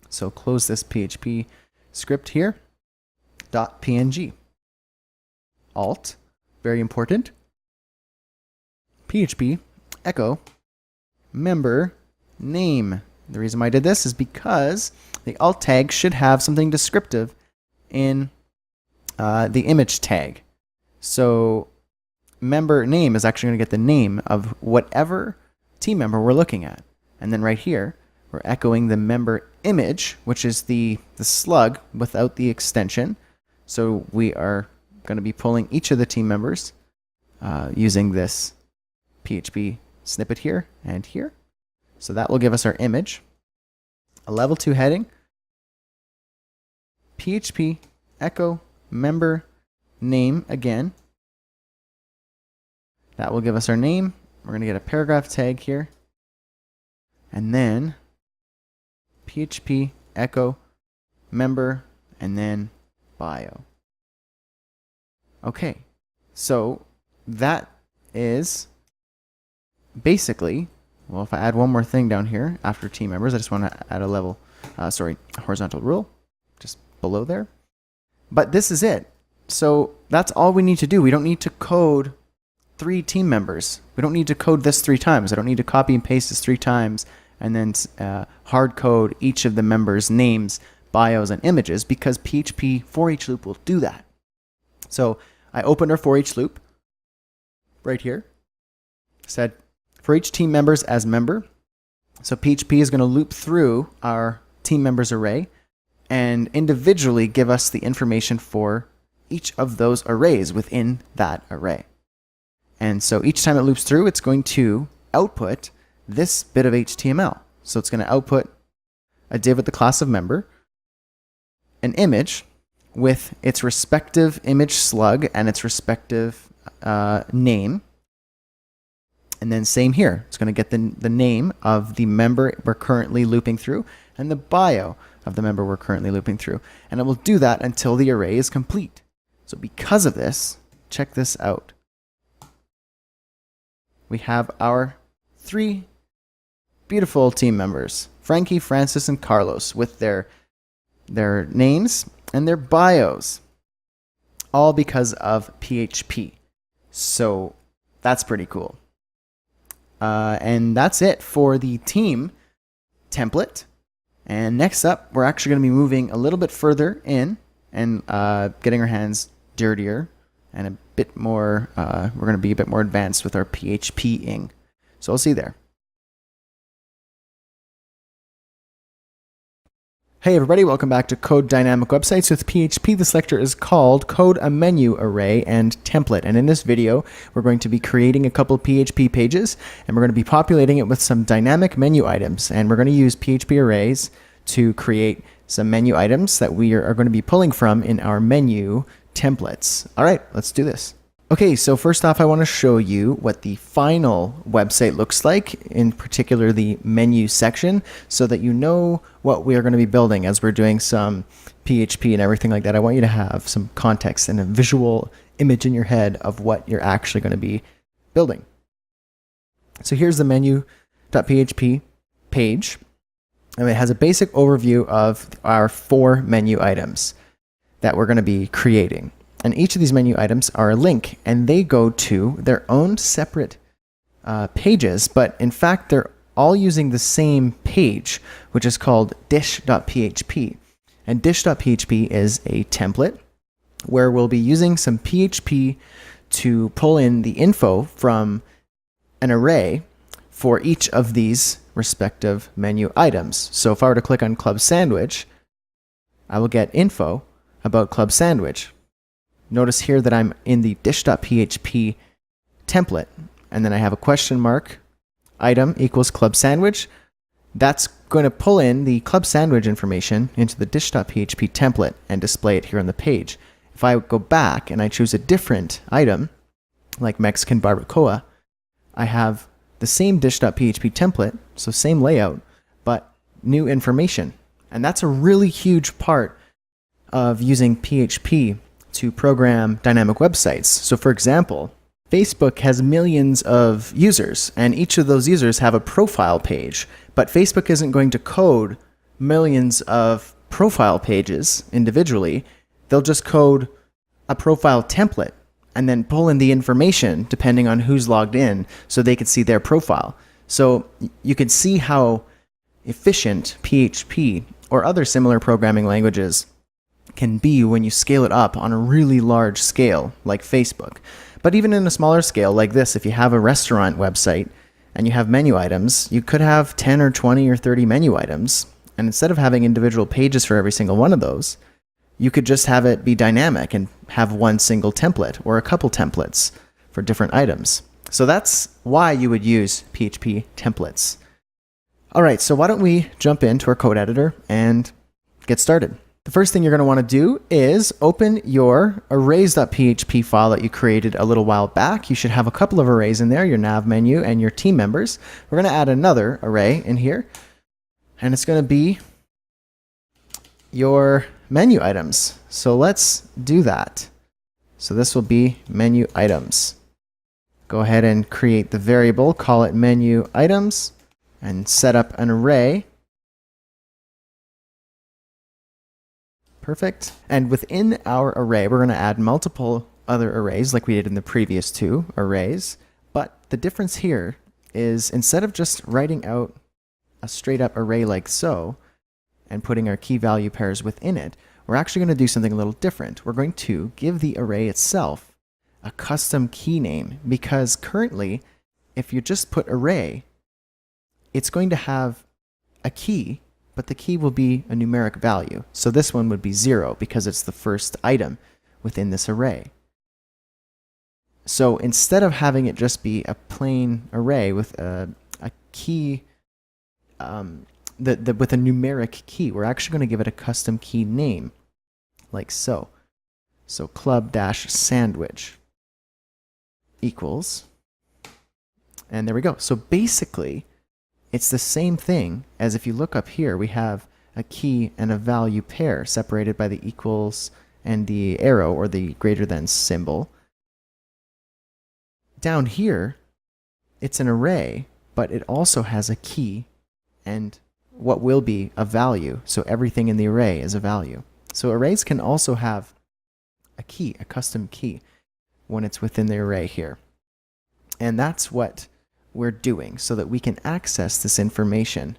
So close this PHP script here, .png. Alt, very important, PHP echo member name. The reason why I did this is because the alt tag should have something descriptive in the image tag. So member name is actually going to get the name of whatever team member we're looking at. And then right here, we're echoing the member image, which is the slug without the extension. So we are going to be pulling each of the team members using this PHP snippet here and here. So that will give us our image. A level 2 heading, PHP echo member name again. That will give us our name. We're going to get a paragraph tag here. And then PHP echo member and then bio. Okay, so that is basically, well, if I add one more thing down here after team members, I just want to add a level, horizontal rule just below there. But this is it. So that's all we need to do. We don't need to code 3 team members. We don't need to code this 3 times. I don't need to copy and paste this 3 times and then hard code each of the members' names, bios, and images, because PHP for each loop will do that. So I opened our for each loop right here. Said for each team members as member. So PHP is going to loop through our team members array and individually give us the information for each of those arrays within that array. And so each time it loops through, it's going to output this bit of HTML. So it's going to output a div with the class of member, an image with its respective image slug and its respective name. And then same here. It's going to get the name of the member we're currently looping through and the bio of the member we're currently looping through. And it will do that until the array is complete. So because of this, check this out. We have our 3 beautiful team members, Frankie, Francis, and Carlos, with their names and their bios, all because of PHP. So that's pretty cool. And that's it for the team template. And next up, we're actually going to be moving a little bit further in and getting our hands dirtier and a bit more, we're going to be a bit more advanced with our PHP-ing. So I'll see you there. Hey everybody, welcome back to Code Dynamic Websites with PHP. This lecture is called Code a Menu Array and Template. And in this video, we're going to be creating a couple PHP pages and we're going to be populating it with some dynamic menu items. And we're going to use PHP arrays to create some menu items that we are going to be pulling from in our menu templates. All right, let's do this. Okay, so first off, I want to show you what the final website looks like, in particular the menu section, so that you know what we are going to be building as we're doing some PHP and everything like that. I want you to have some context and a visual image in your head of what you're actually going to be building. So here's the menu.php page. And it has a basic overview of our 4 menu items that we're going to be creating. And each of these menu items are a link, and they go to their own separate pages, but in fact, they're all using the same page, which is called dish.php. And dish.php is a template where we'll be using some PHP to pull in the info from an array for each of these respective menu items. So if I were to click on Club Sandwich, I will get info about Club Sandwich. Notice here that I'm in the dish.php template, and then I have a question mark, item equals Club Sandwich. That's going to pull in the Club Sandwich information into the dish.php template and display it here on the page. If I go back and I choose a different item, like Mexican barbacoa, I have the same dish.php template, so same layout, but new information. And that's a really huge part of using PHP to program dynamic websites. So for example, Facebook has millions of users, and each of those users have a profile page, but Facebook isn't going to code millions of profile pages individually. They'll just code a profile template and then pull in the information depending on who's logged in so they can see their profile. So you can see how efficient PHP or other similar programming languages can be when you scale it up on a really large scale like Facebook. But even in a smaller scale like this, if you have a restaurant website and you have menu items, you could have 10 or 20 or 30 menu items. And instead of having individual pages for every single one of those, you could just have it be dynamic and have one single template or a couple templates for different items. So that's why you would use PHP templates. All right, so why don't we jump into our code editor and get started. The first thing you're going to want to do is open your arrays.php file that you created a little while back. You should have a couple of arrays in there, your nav menu and your team members. We're going to add another array in here, and it's going to be your menu items. So let's do that. So this will be menu items. Go ahead and create the variable, call it menu items, and set up an array. Perfect. And within our array, we're going to add multiple other arrays like we did in the previous 2 arrays. But the difference here is instead of just writing out a straight up array like so and putting our key value pairs within it, we're actually going to do something a little different. We're going to give the array itself a custom key name, because currently, if you just put array, it's going to have a key, but the key will be a numeric value. So this one would be 0 because it's the first item within this array. So instead of having it just be a plain array with a key, with a numeric key, we're actually going to give it a custom key name, like so. So club-sandwich equals, and there we go. So basically, it's the same thing as if you look up here, we have a key and a value pair separated by the equals and the arrow or the greater than symbol. Down here, it's an array, but it also has a key and what will be a value. So everything in the array is a value. So arrays can also have a key, a custom key, when it's within the array here. And that's what we're doing so that we can access this information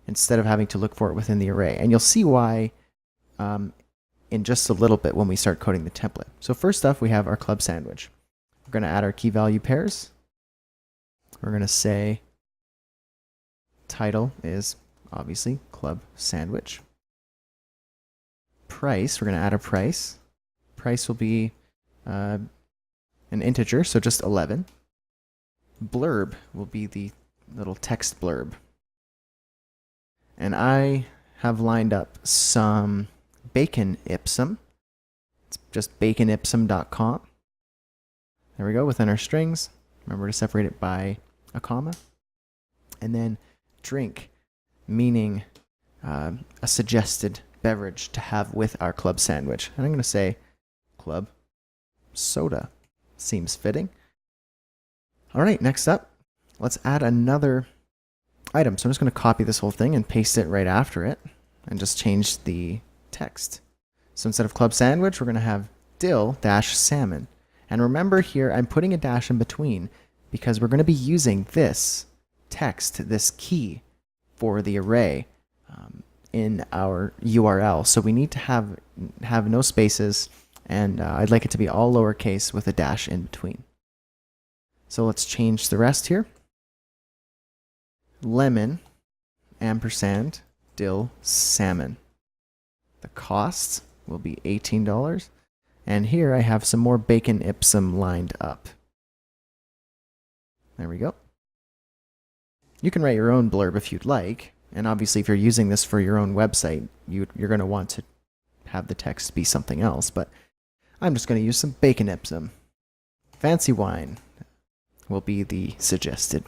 instead of having to look for it within the array. And you'll see why in just a little bit when we start coding the template. So first off, we have our club sandwich. We're going to add our key value pairs. We're going to say title is obviously club sandwich. Price, we're going to add a price. Price will be an integer, so just 11. Blurb will be the little text blurb. And I have lined up some bacon ipsum. It's just baconipsum.com. There we go, within our strings. Remember to separate it by a comma. And then drink, meaning a suggested beverage to have with our club sandwich. And I'm going to say club soda. Seems fitting. All right, next up, let's add another item. So I'm just going to copy this whole thing and paste it right after it and just change the text. So instead of club sandwich, we're going to have dill dash salmon. And remember here, I'm putting a dash in between because we're going to be using this text, this key for the array in our URL. So we need to have no spaces, and I'd like it to be all lowercase with a dash in between. So let's change the rest here. Lemon, ampersand, dill, salmon. The cost will be $18. And here I have some more bacon ipsum lined up. There we go. You can write your own blurb if you'd like. And obviously, if you're using this for your own website, you're going to want to have the text be something else. But I'm just going to use some bacon ipsum. Fancy wine will be the suggested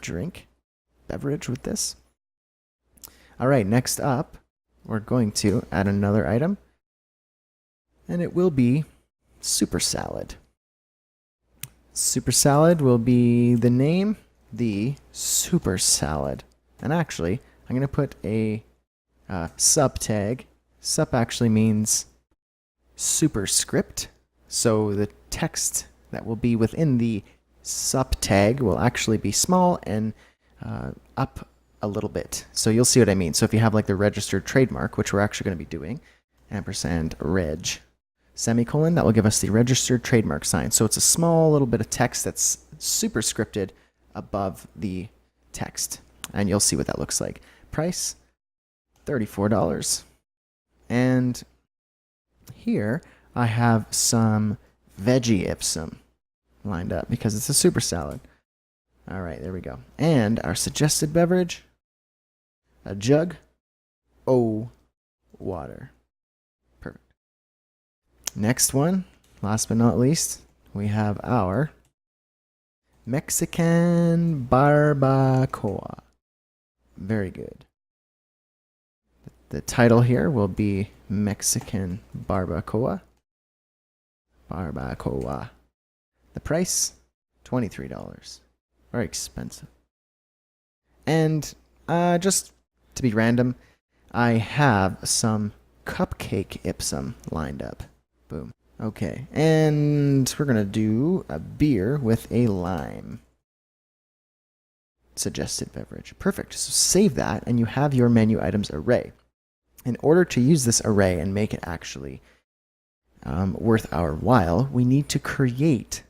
beverage with this. All right, next up, we're going to add another item. And it will be super salad. Super salad will be the name, the super salad. And actually, I'm going to put a sup tag. Sup actually means superscript. So the text that will be within the sup tag will actually be small and up a little bit. So you'll see what I mean. So if you have like the registered trademark, which we're actually going to be doing, ampersand reg, semicolon, that will give us the registered trademark sign. So it's a small little bit of text that's superscripted above the text. And you'll see what that looks like. Price, $34. And here I have some veggie ipsum lined up because it's a super salad. All right, there we go. And our suggested beverage, a jug, water. Perfect. Next one, last but not least, we have our Mexican barbacoa. Very good. The title here will be Mexican barbacoa. Barbacoa. The price, $23. Very expensive. And just to be random, I have some cupcake ipsum lined up. Boom. Okay, and we're going to do a beer with a lime. Suggested beverage. Perfect. So save that, and you have your menu items array. In order to use this array and make it actually worth our while, we need to create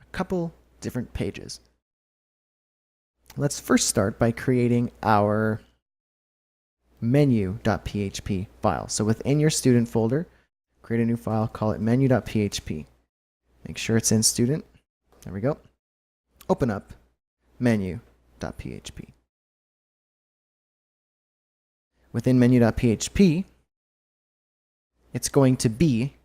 a couple different pages. Let's first start by creating our menu.php file. So within your student folder, create a new file, call it menu.php. Make sure it's in student. There we go. Open up menu.php. Within menu.php, it's going to be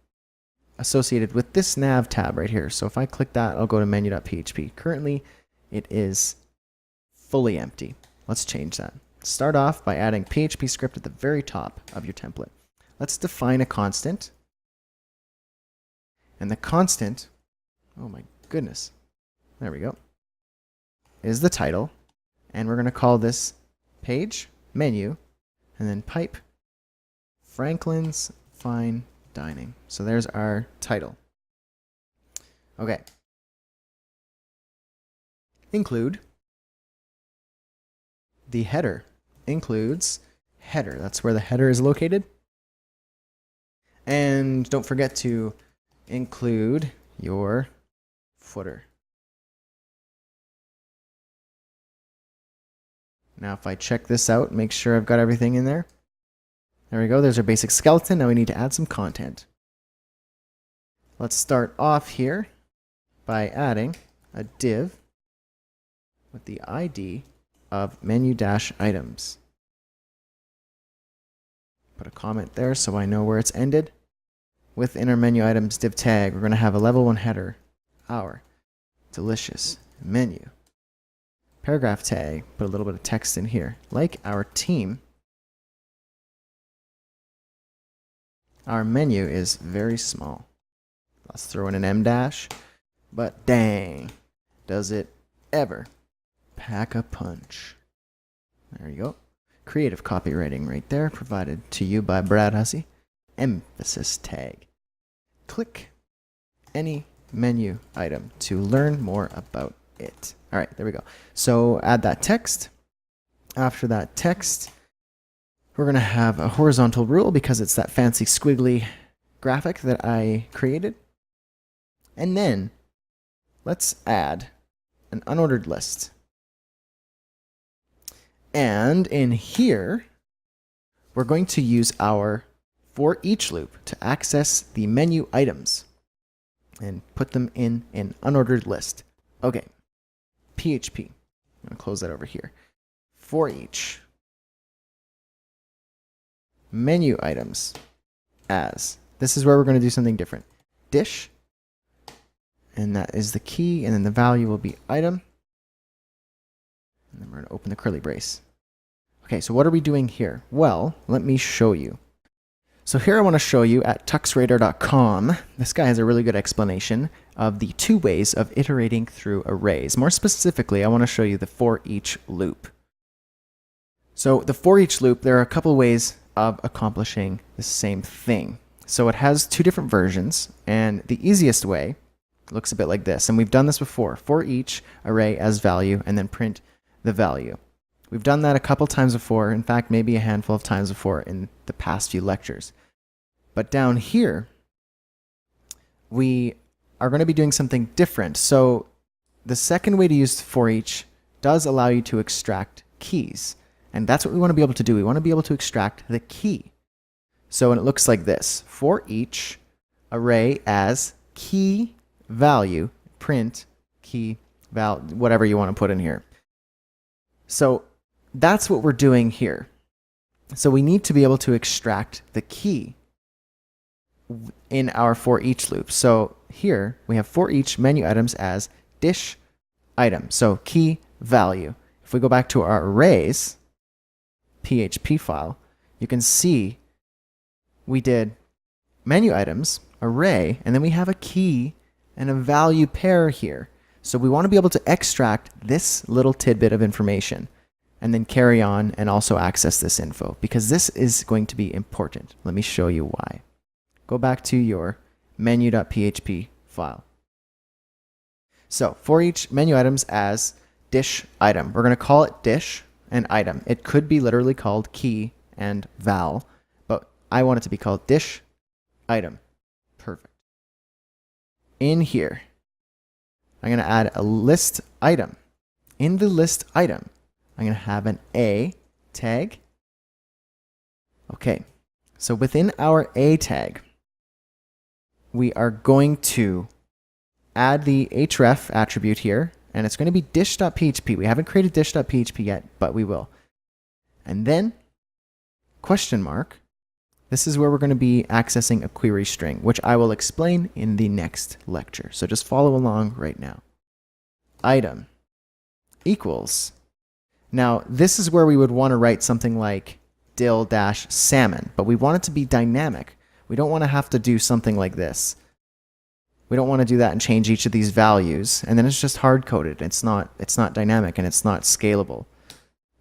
associated with this nav tab right here. So if I click that, I'll go to menu.php. Currently, it is fully empty. Let's change that. Start off by adding PHP script at the very top of your template. Let's define a constant. And the constant, oh my goodness, there we go, is the title. And we're going to call this page menu and then pipe Franklin's Fine Dining. So there's our title. Okay. Include the header. Includes header. That's where the header is located. And don't forget to include your footer. Now if I check this out, make sure I've got everything in there. There we go, there's our basic skeleton. Now we need to add some content. Let's start off here by adding a div with the ID of menu-items. Put a comment there so I know where it's ended. Within our menu items div tag, we're going to have a level 1 header, our delicious menu. Paragraph tag, put a little bit of text in here. Like our team, our menu is very small. Let's throw in an M dash, but dang, does it ever pack a punch. There you go. Creative copywriting right there, provided to you by Brad Hussey. Emphasis tag. Click any menu item to learn more about it. All right, there we go. So add that text. After that text, we're going to have a horizontal rule because it's that fancy squiggly graphic that I created. And then let's add an unordered list. And in here, we're going to use our for each loop to access the menu items and put them in an unordered list. Okay, PHP. I'm going to close that over here. For each menu items as, this is where we're going to do something different. Dish, and that is the key, and then the value will be item. And then we're going to open the curly brace. Okay, so what are we doing here? Well, let me show you. So here I want to show you at tuxradar.com, this guy has a really good explanation of the two ways of iterating through arrays. More specifically, I want to show you the for each loop. So the for each loop, there are a couple ways of accomplishing the same thing. So it has two different versions, and the easiest way looks a bit like this. And we've done this before, for each array as value, and then print the value. We've done that a couple times before, in fact, maybe a handful of times before in the past few lectures. But down here, we are going to be doing something different. So the second way to use for each does allow you to extract keys. And that's what we want to be able to do. We want to be able to extract the key. So and it looks like this. For each array as key value, print key value, whatever you want to put in here. So that's what we're doing here. So we need to be able to extract the key in our for each loop. So here we have for each menu items as dish item. So key value. If we go back to our arrays PHP file, you can see we did menu items, array, and then we have a key and a value pair here. So we want to be able to extract this little tidbit of information and then carry on and also access this info because this is going to be important. Let me show you why. Go back to your menu.php file. So for each menu items as dish item, we're going to call it dish and item. It could be literally called key and val, but I want it to be called dish item. Perfect. In here, I'm going to add a list item. In the list item, I'm going to have an A tag. Okay, so within our A tag, we are going to add the href attribute here, and it's going to be dish.php. We haven't created dish.php yet, but we will. And then, question mark. This is where we're going to be accessing a query string, which I will explain in the next lecture. So just follow along right now. Item equals. Now, this is where we would want to write something like dill-salmon, but we want it to be dynamic. We don't want to have to do something like this. We don't want to do that and change each of these values, and then it's just hard-coded. It's not dynamic, and it's not scalable.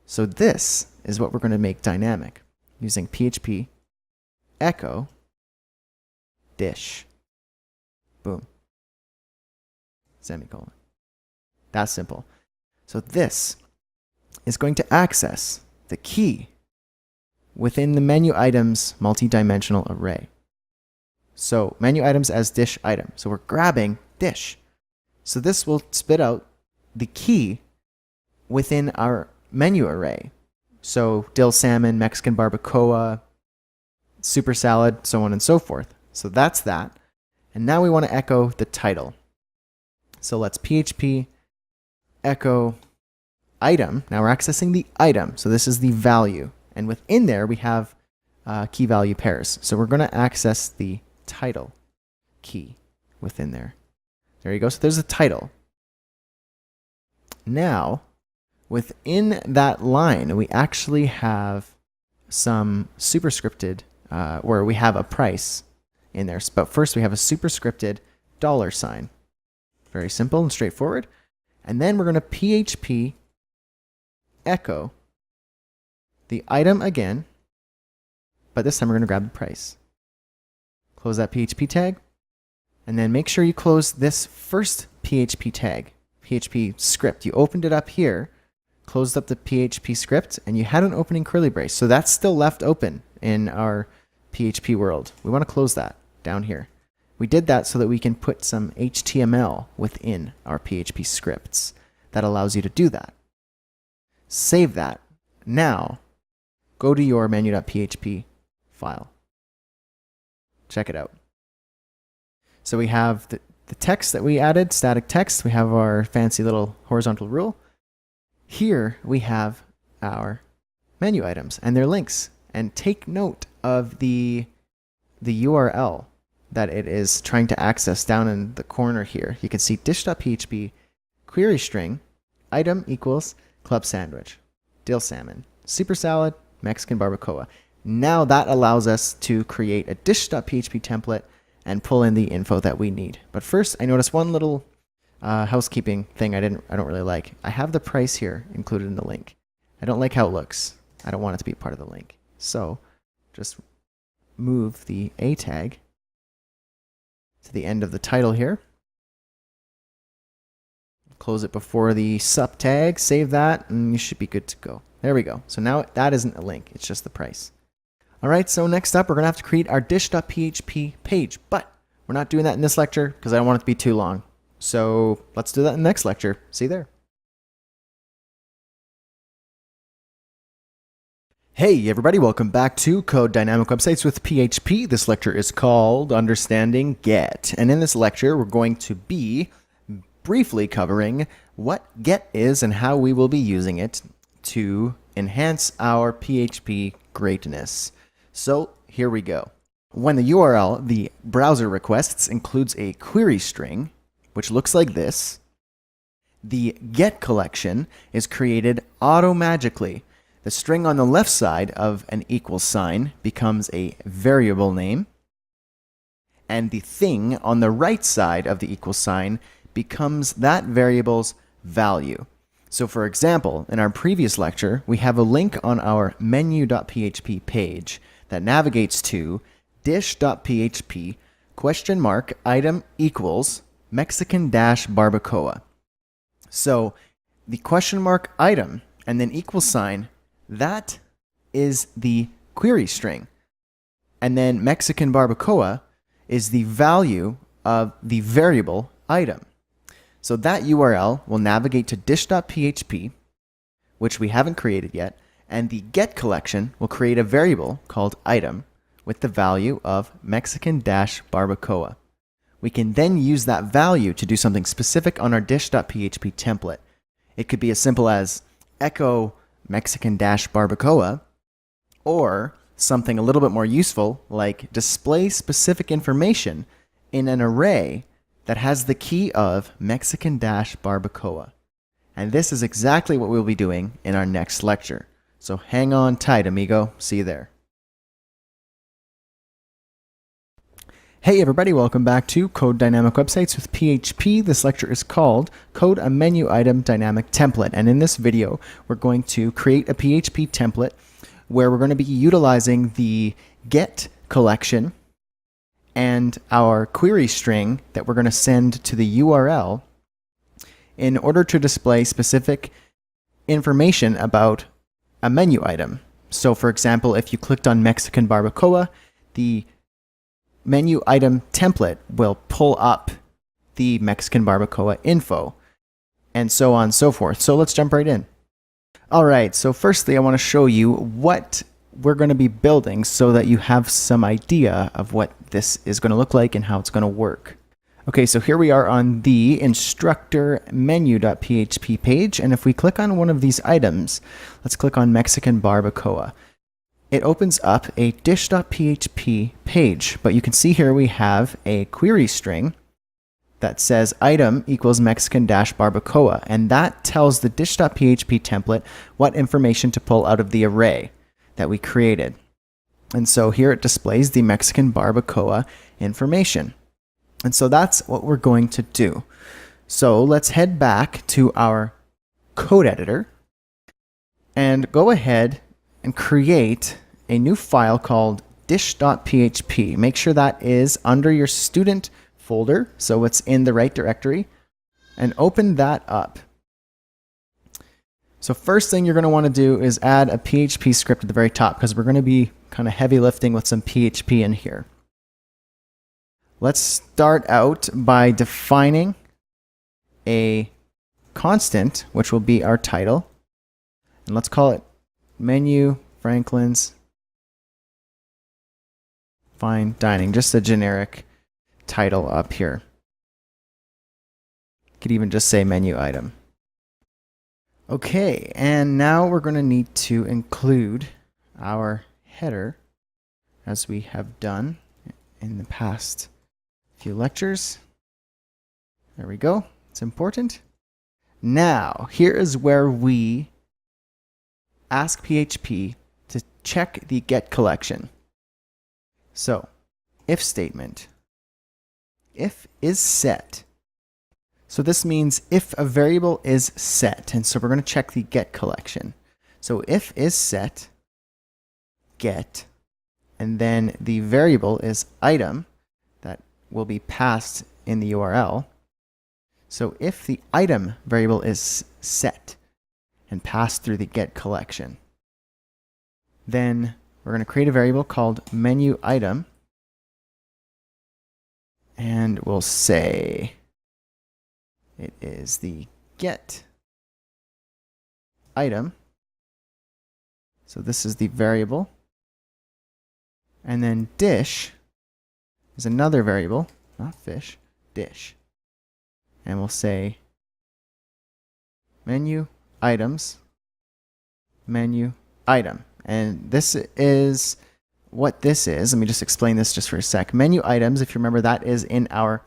So this is what we're going to make dynamic using PHP echo dish. Boom. Semicolon. That's simple. So this is going to access the key within the menu items multi-dimensional array. So menu items as dish item. So we're grabbing dish. So this will spit out the key within our menu array. So dill salmon, Mexican barbacoa, super salad, so on and so forth. So that's that. And now we want to echo the title. So let's PHP echo item. Now we're accessing the item. So this is the value. And within there, we have key value pairs. So we're going to access the title key within there. There you go. So there's a title. Now, within that line, we actually have some superscripted, where we have a price in there. But first, we have a superscripted $sign. Very simple and straightforward. And then we're going to PHP echo the item again, but this time we're going to grab the price. Close that PHP tag, and then make sure you close this first PHP tag, PHP script. You opened it up here, closed up the PHP script, and you had an opening curly brace. So that's still left open in our PHP world. We want to close that down here. We did that so that we can put some HTML within our PHP scripts. That allows you to do that. Save that. Now, go to your menu.php file. Check it out. So we have the text that we added, static text. We have our fancy little horizontal rule. Here we have our menu items and their links. And take note of the URL that it is trying to access down in the corner here. You can see dish.php query string item equals club sandwich, dill salmon, super salad, Mexican barbacoa. Now that allows us to create a dish.php template and pull in the info that we need. But first, I noticed one little housekeeping thing I don't really like. I have the price here included in the link. I don't like how it looks. I don't want it to be part of the link. So just move the A tag to the end of the title here. Close it before the sup tag, save that, and you should be good to go. There we go. So now that isn't a link, it's just the price. All right, so next up, we're going to have to create our dish.php page, but we're not doing that in this lecture because I don't want it to be too long. So let's do that in the next lecture. See you there. Hey everybody, welcome back to Code Dynamic Websites with PHP. This lecture is called Understanding Get. And in this lecture, we're going to be briefly covering what Get is and how we will be using it to enhance our PHP greatness. So here we go. When the URL the browser requests includes a query string, which looks like this, the Get collection is created auto-magically. The string on the left side of an equal sign becomes a variable name, and the thing on the right side of the equal sign becomes that variable's value. So for example, in our previous lecture, we have a link on our menu.php page that navigates to dish.php item equals Mexican barbacoa. So the question mark item and then equal sign, that is the query string. And then Mexican barbacoa is the value of the variable item. So that URL will navigate to dish.php, which we haven't created yet, and the get collection will create a variable called item with the value of Mexican barbacoa. We can then use that value to do something specific on our dish.php template. It could be as simple as echo Mexican barbacoa, or something a little bit more useful like display specific information in an array that has the key of Mexican barbacoa. And this is exactly what we'll be doing in our next lecture. So hang on tight, amigo. See you there. Hey everybody, welcome back to Code Dynamic Websites with PHP. This lecture is called Code a Menu Item Dynamic Template. And in this video, we're going to create a PHP template where we're going to be utilizing the get collection and our query string that we're going to send to the URL in order to display specific information about a menu item. So for example, if you clicked on Mexican barbacoa, the menu item template will pull up the Mexican barbacoa info, and so on and so forth. So let's jump right in. All right, so firstly, I want to show you what we're going to be building so that you have some idea of what this is going to look like and how it's going to work. Okay, so here we are on the instructor menu.php page, and if we click on one of these items, let's click on Mexican barbacoa. It opens up a dish.php page, but you can see here we have a query string that says item equals Mexican barbacoa, and that tells the dish.php template what information to pull out of the array that we created. And so here it displays the Mexican barbacoa information. And so that's what we're going to do. So let's head back to our code editor and go ahead and create a new file called dish.php. Make sure that is under your student folder, so it's in the right directory, and open that up. So first thing you're going to want to do is add a PHP script at the very top, because we're going to be kind of heavy lifting with some PHP in here. Let's start out by defining a constant, which will be our title. And let's call it Menu Franklin's Fine Dining, just a generic title up here. Could even just say menu item. Okay, and now we're going to need to include our header, as we have done in the past few lectures. There we go. It's important. Now, here is where we ask PHP to check the get collection. So, if statement. If is set. So this means if a variable is set, and so we're going to check the get collection. So if is set, get, and then the variable is item that will be passed in the URL. So if the item variable is set and passed through the get collection, then we're going to create a variable called menu item, and we'll say it is the get item. So this is the variable. And then dish is another variable, not fish, dish. And we'll say menu items, menu item. And this is what this is. Let me just explain this just for a sec. Menu items, if you remember, that is in our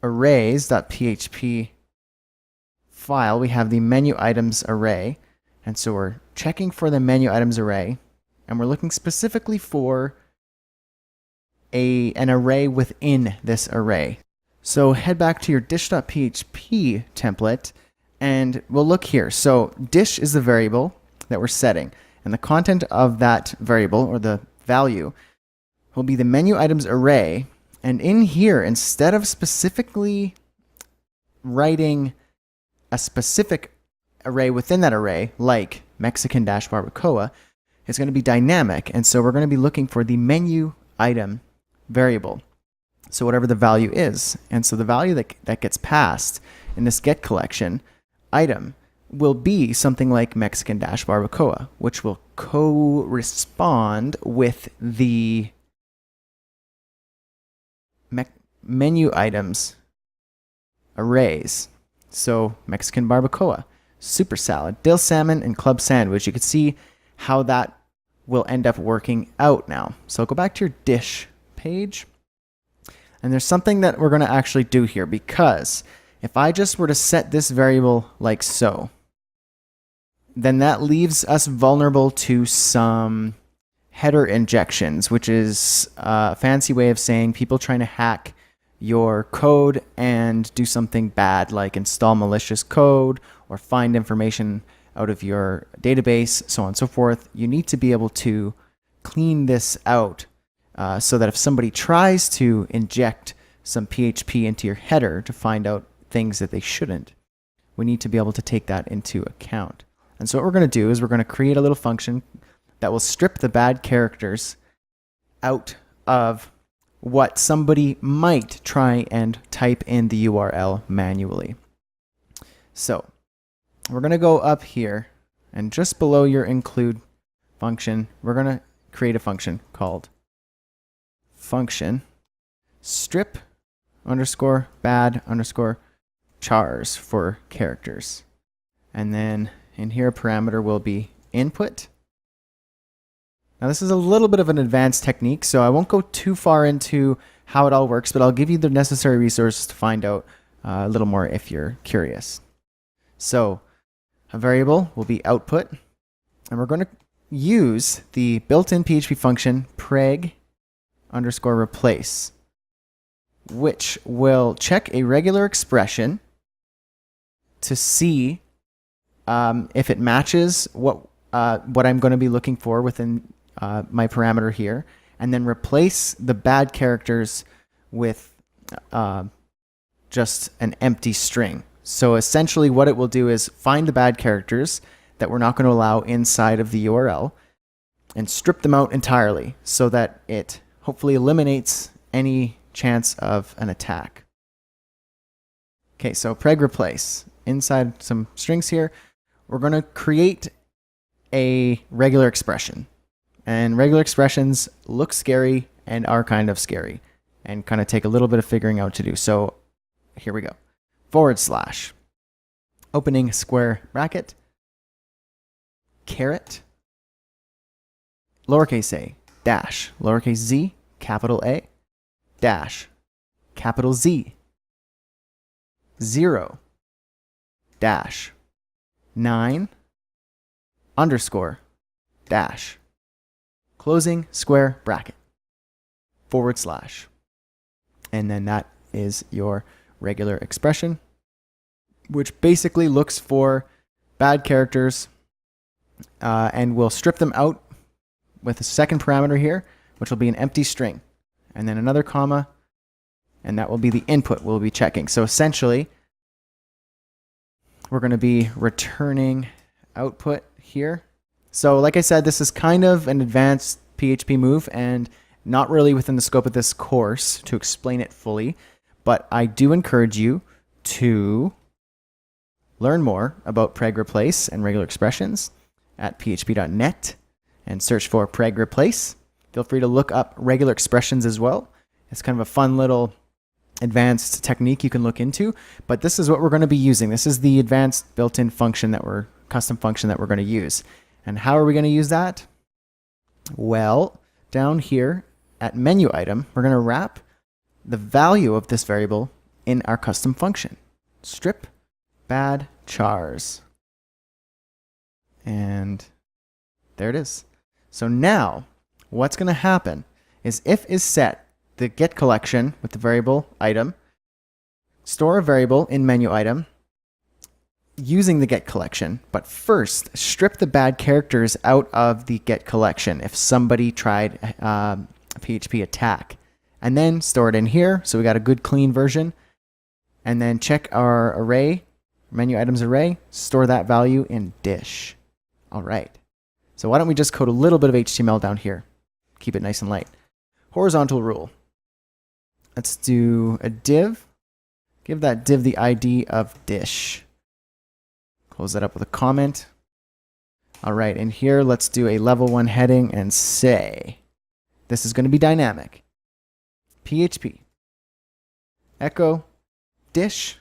arrays.php file. We have the menu items array. And so we're checking for the menu items array. And we're looking specifically for an array within this array. So head back to your dish.php template and we'll look here. So dish is the variable that we're setting. And the content of that variable, or the value, will be the menu items array. And in here, instead of specifically writing a specific array within that array, like Mexican-barbacoa, it's going to be dynamic. And so we're going to be looking for the menu item variable. So whatever the value is. And so the value that gets passed in this get collection item will be something like Mexican-barbacoa, which will correspond with the menu items arrays. So Mexican barbacoa, super salad, dill salmon, and club sandwich. You can see how that will end up working out now. So go back to your dish page. And there's something that we're going to actually do here, because if I just were to set this variable like so, then that leaves us vulnerable to some header injections, which is a fancy way of saying people trying to hack your code and do something bad, like install malicious code or find information out of your database, so on and so forth. You need to be able to clean this out so that if somebody tries to inject some PHP into your header to find out things that they shouldn't, we need to be able to take that into account. And so what we're going to do is we're going to create a little function that will strip the bad characters out of what somebody might try and type in the URL manually. So we're going to go up here, and just below your include function, we're going to create a function called function strip underscore bad underscore chars for characters. And then in here, a parameter will be input. Now this is a little bit of an advanced technique, so I won't go too far into how it all works, but I'll give you the necessary resources to find out a little more if you're curious. So a variable will be output, and we're going to use the built-in PHP function preg underscore replace, which will check a regular expression to see if it matches what what I'm going to be looking for within my parameter here, and then replace the bad characters with just an empty string. So essentially what it will do is find the bad characters that we're not going to allow inside of the URL and strip them out entirely so that it hopefully eliminates any chance of an attack. Okay, so preg replace. Inside some strings here, we're going to create a regular expression. And regular expressions look scary and are kind of scary and kind of take a little bit of figuring out to do. So here we go. /, opening square bracket, caret, lowercase a, dash, lowercase z, capital A, dash, capital Z, 0, dash, 9, underscore, dash, closing square bracket, /. And then that is your regular expression, which basically looks for bad characters and we'll strip them out with a second parameter here, which will be an empty string, and then another comma, and that will be the input we'll be checking. So essentially, we're going to be returning output here. So like I said, this is kind of an advanced PHP move and not really within the scope of this course to explain it fully, but I do encourage you to learn more about preg replace and regular expressions at php.net and search for preg replace. Feel free to look up regular expressions as well. It's kind of a fun little advanced technique you can look into, but this is what we're going to be using. This is the advanced built-in function custom function that we're going to use. And how are we going to use that? Well, down here at menu item, we're going to wrap the value of this variable in our custom function. Strip bad chars. And there it is. So now what's going to happen is if is set the get collection with the variable item, store a variable in menu item using the get collection, but first strip the bad characters out of the get collection if somebody tried a PHP attack, and then store it in here. So we got a good clean version, and then check our array, menu items array, store that value in dish. All right. So why don't we just code a little bit of HTML down here? Keep it nice and light. Horizontal rule. Let's do a div. Give that div the ID of dish. Close that up with a comment. All right, and here let's do a level 1 heading and say, this is going to be dynamic. PHP echo dish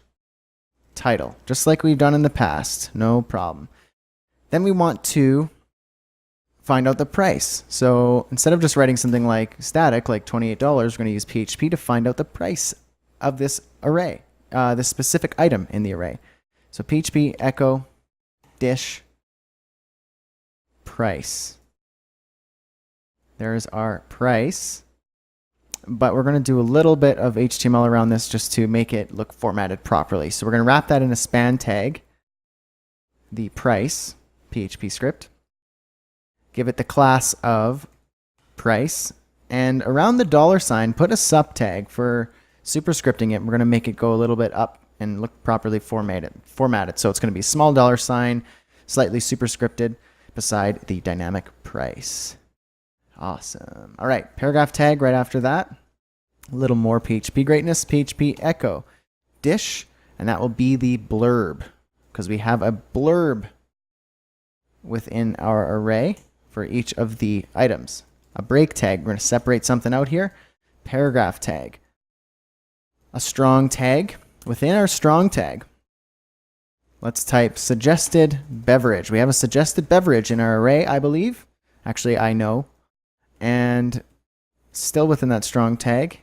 title, just like we've done in the past, no problem. Then we want to find out the price. So instead of just writing something like static, like $28, we're going to use PHP to find out the price of this array, this specific item in the array. So PHP echo dish price. There's our price. But we're going to do a little bit of HTML around this just to make it look formatted properly. So we're going to wrap that in a span tag, the price PHP script. Give it the class of price, and around the $, put a sub tag for superscripting it. We're going to make it go a little bit up and look properly formatted. So it's going to be small $, slightly superscripted beside the dynamic price. Awesome. All right, paragraph tag right after that. A little more PHP greatness. PHP echo dish, and that will be the blurb because we have a blurb within our array for each of the items. A break tag, we're going to separate something out here. Paragraph tag. A strong tag. Within our strong tag, let's type suggested beverage. We have a suggested beverage in our array, I believe. Actually, I know. And still within that strong tag,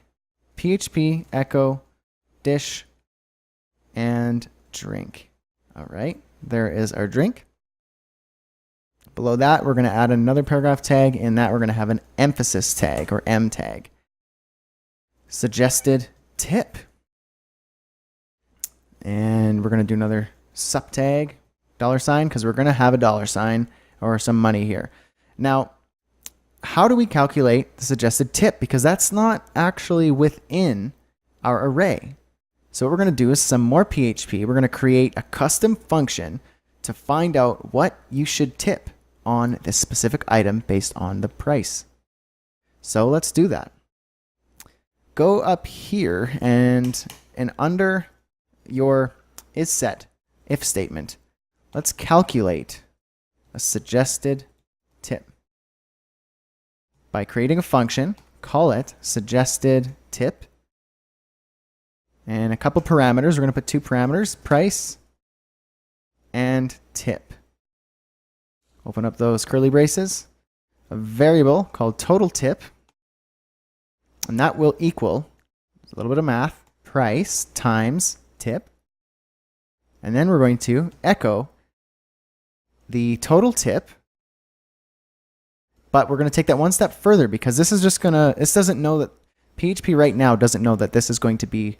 PHP echo dish and drink. All right, there is our drink. Below that, we're going to add another paragraph tag. In that, we're going to have an emphasis tag or M tag. Suggested tip. And we're going to do another sub tag, $, because we're going to have a $, or some money here. Now, how do we calculate the suggested tip? Because that's not actually within our array. So what we're going to do is some more PHP. We're going to create a custom function to find out what you should tip on this specific item based on the price. So let's do that. Go up here and under your isSet if statement, let's calculate a suggested tip by creating a function, call it suggested tip, and a couple parameters. We're going to put 2 parameters, price and tip. Open up those curly braces, a variable called total tip, and that will equal a little bit of math, price times tip. And then we're going to echo the total tip, but we're going to take that one step further because this is just going to, this doesn't know that, PHP right now doesn't know that this is going to be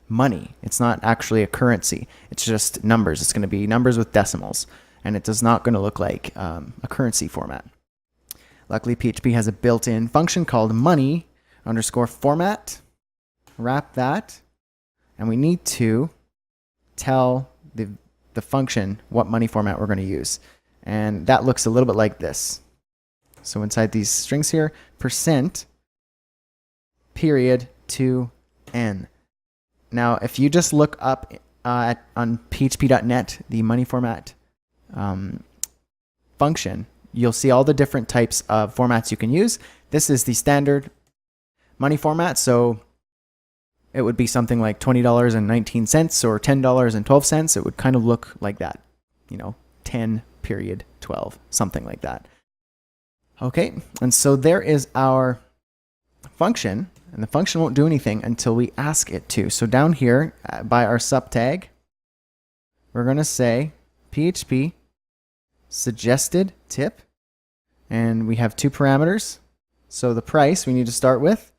money. It's not actually a currency. It's just numbers. It's going to be numbers with decimals, and it is not going to look like a currency format. Luckily, PHP has a built-in function called money underscore format. Wrap that, and we need to tell the function what money format we're going to use. And that looks a little bit like this. So inside these strings here, percent period to n. Now, if you just look up on php.net, the money format function, you'll see all the different types of formats you can use. This is the standard money format, so it would be something like $20.19 or $10.12. It would kind of look like that, 10 period 12, something like that. Okay, and so there is our function, and the function won't do anything until we ask it to. So down here by our subtag, we're going to say PHP suggested tip, and we have 2 parameters. So the price we need to start with,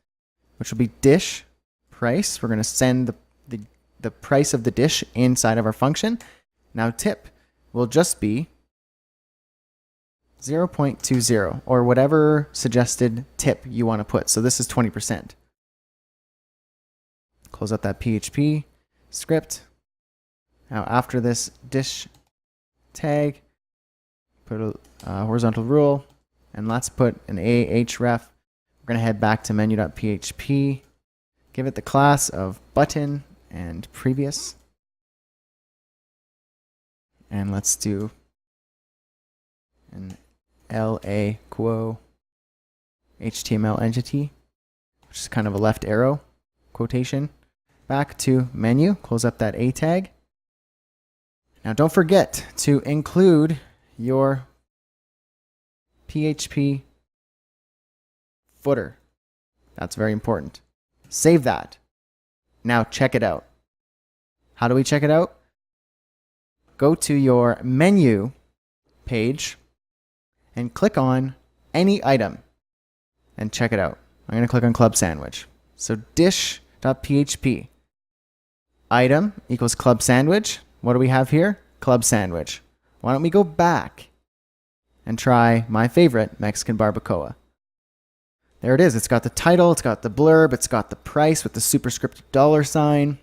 which will be dish price. We're going to send the price of the dish inside of our function. Now tip will just be 0.20 or whatever suggested tip you want to put. So this is 20%. Close out that PHP script. Now after this dish tag, put a horizontal rule, and let's put an ahref. We're going to head back to menu.php, give it the class of button and previous, and let's do an LA quo HTML entity, which is kind of a left arrow quotation. Back to menu, close up that A tag. Now don't forget to include your PHP footer. That's very important. Save that. Now check it out. How do we check it out? Go to your menu page and click on any item and check it out. I'm going to click on Club Sandwich. So dish.php. Item equals Club Sandwich. What do we have here? Club Sandwich. Why don't we go back and try my favorite, Mexican barbacoa. There it is. It's got the title, it's got the blurb, it's got the price with the superscript $,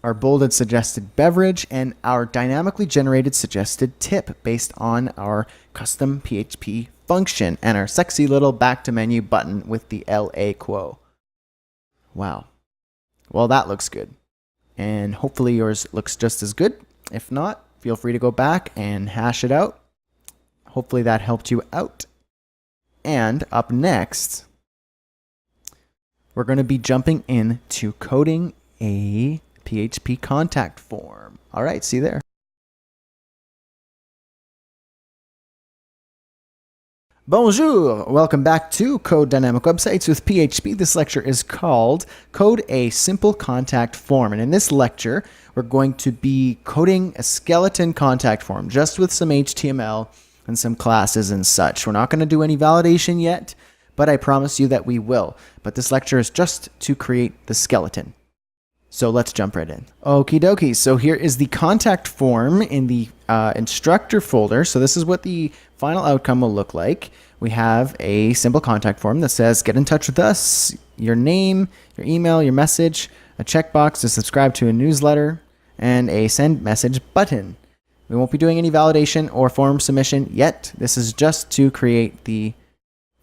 our bolded suggested beverage, and our dynamically generated suggested tip based on our custom PHP function, and our sexy little back to menu button with the LA quo. Wow. Well, that looks good. And hopefully yours looks just as good. If not, feel free to go back and hash it out. Hopefully that helped you out. And up next, we're going to be jumping into coding a PHP contact form. All right, see you there. Bonjour! Welcome back to Code Dynamic Websites with PHP. This lecture is called Code a Simple Contact Form. And in this lecture, we're going to be coding a skeleton contact form just with some HTML and some classes and such. We're not going to do any validation yet, but I promise you that we will. But this lecture is just to create the skeleton. So let's jump right in. Okie dokie. So here is the contact form in the instructor folder. So this is what the final outcome will look like. We have a simple contact form that says, get in touch with us, your name, your email, your message, a checkbox to subscribe to a newsletter, and a send message button. We won't be doing any validation or form submission yet. This is just to create the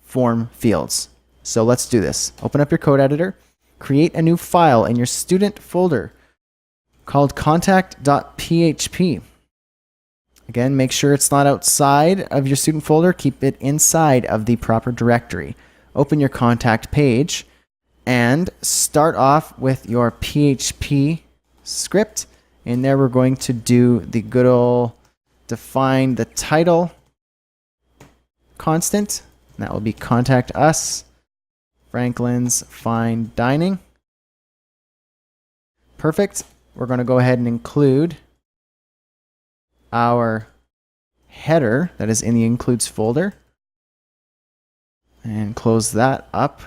form fields. So let's do this. Open up your code editor. Create a new file in your student folder called contact.php. Again, make sure it's not outside of your student folder. Keep it inside of the proper directory. Open your contact page and start off with your PHP script. In there, we're going to do the good old define the title constant. That will be contact us. Franklin's Fine Dining. Perfect. We're going to go ahead and include our header that is in the includes folder and close that up.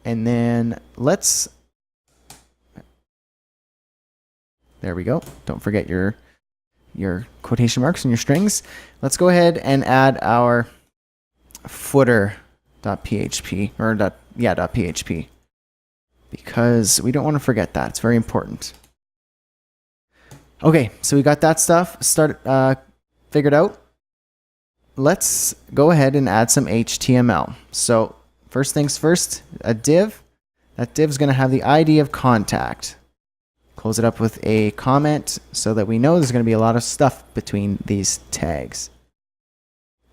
And then there we go. Don't forget your quotation marks and your strings. Let's go ahead and add our footer.php or .php because we don't want to forget that. It's very important. Okay, so we got that stuff figured out. Let's go ahead and add some HTML. So first things first, a div. That div is going to have the ID of contact. Close it up with a comment so that we know there's going to be a lot of stuff between these tags.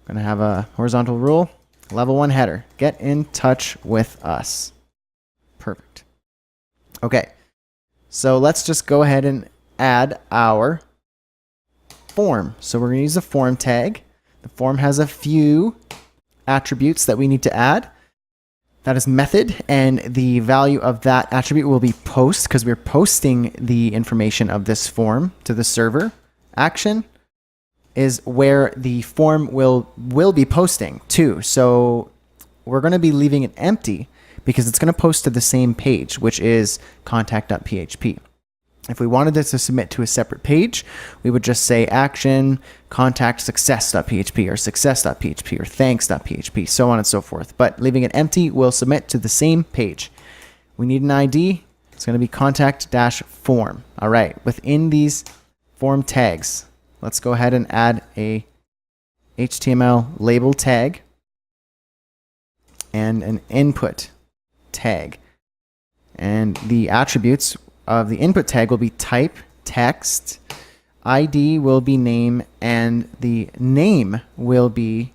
Going to have a horizontal rule. Level 1 header. Get in touch with us. Perfect. Okay. So let's just go ahead and add our form. So we're going to use the form tag. The form has a few attributes that we need to add. That is method, and the value of that attribute will be post because we're posting the information of this form to the server. Action is where the form will be posting to. So we're going to be leaving it empty because it's going to post to the same page, which is contact.php. If we wanted this to submit to a separate page, we would just say action contact success.php or success.php or thanks.php, so on and so forth. But leaving it empty will submit to the same page. We need an ID. It's going to be contact-form. All right, within these form tags, let's go ahead and add a HTML label tag and an input tag. And the attributes of the input tag will be type, text, ID will be name, and the name will be,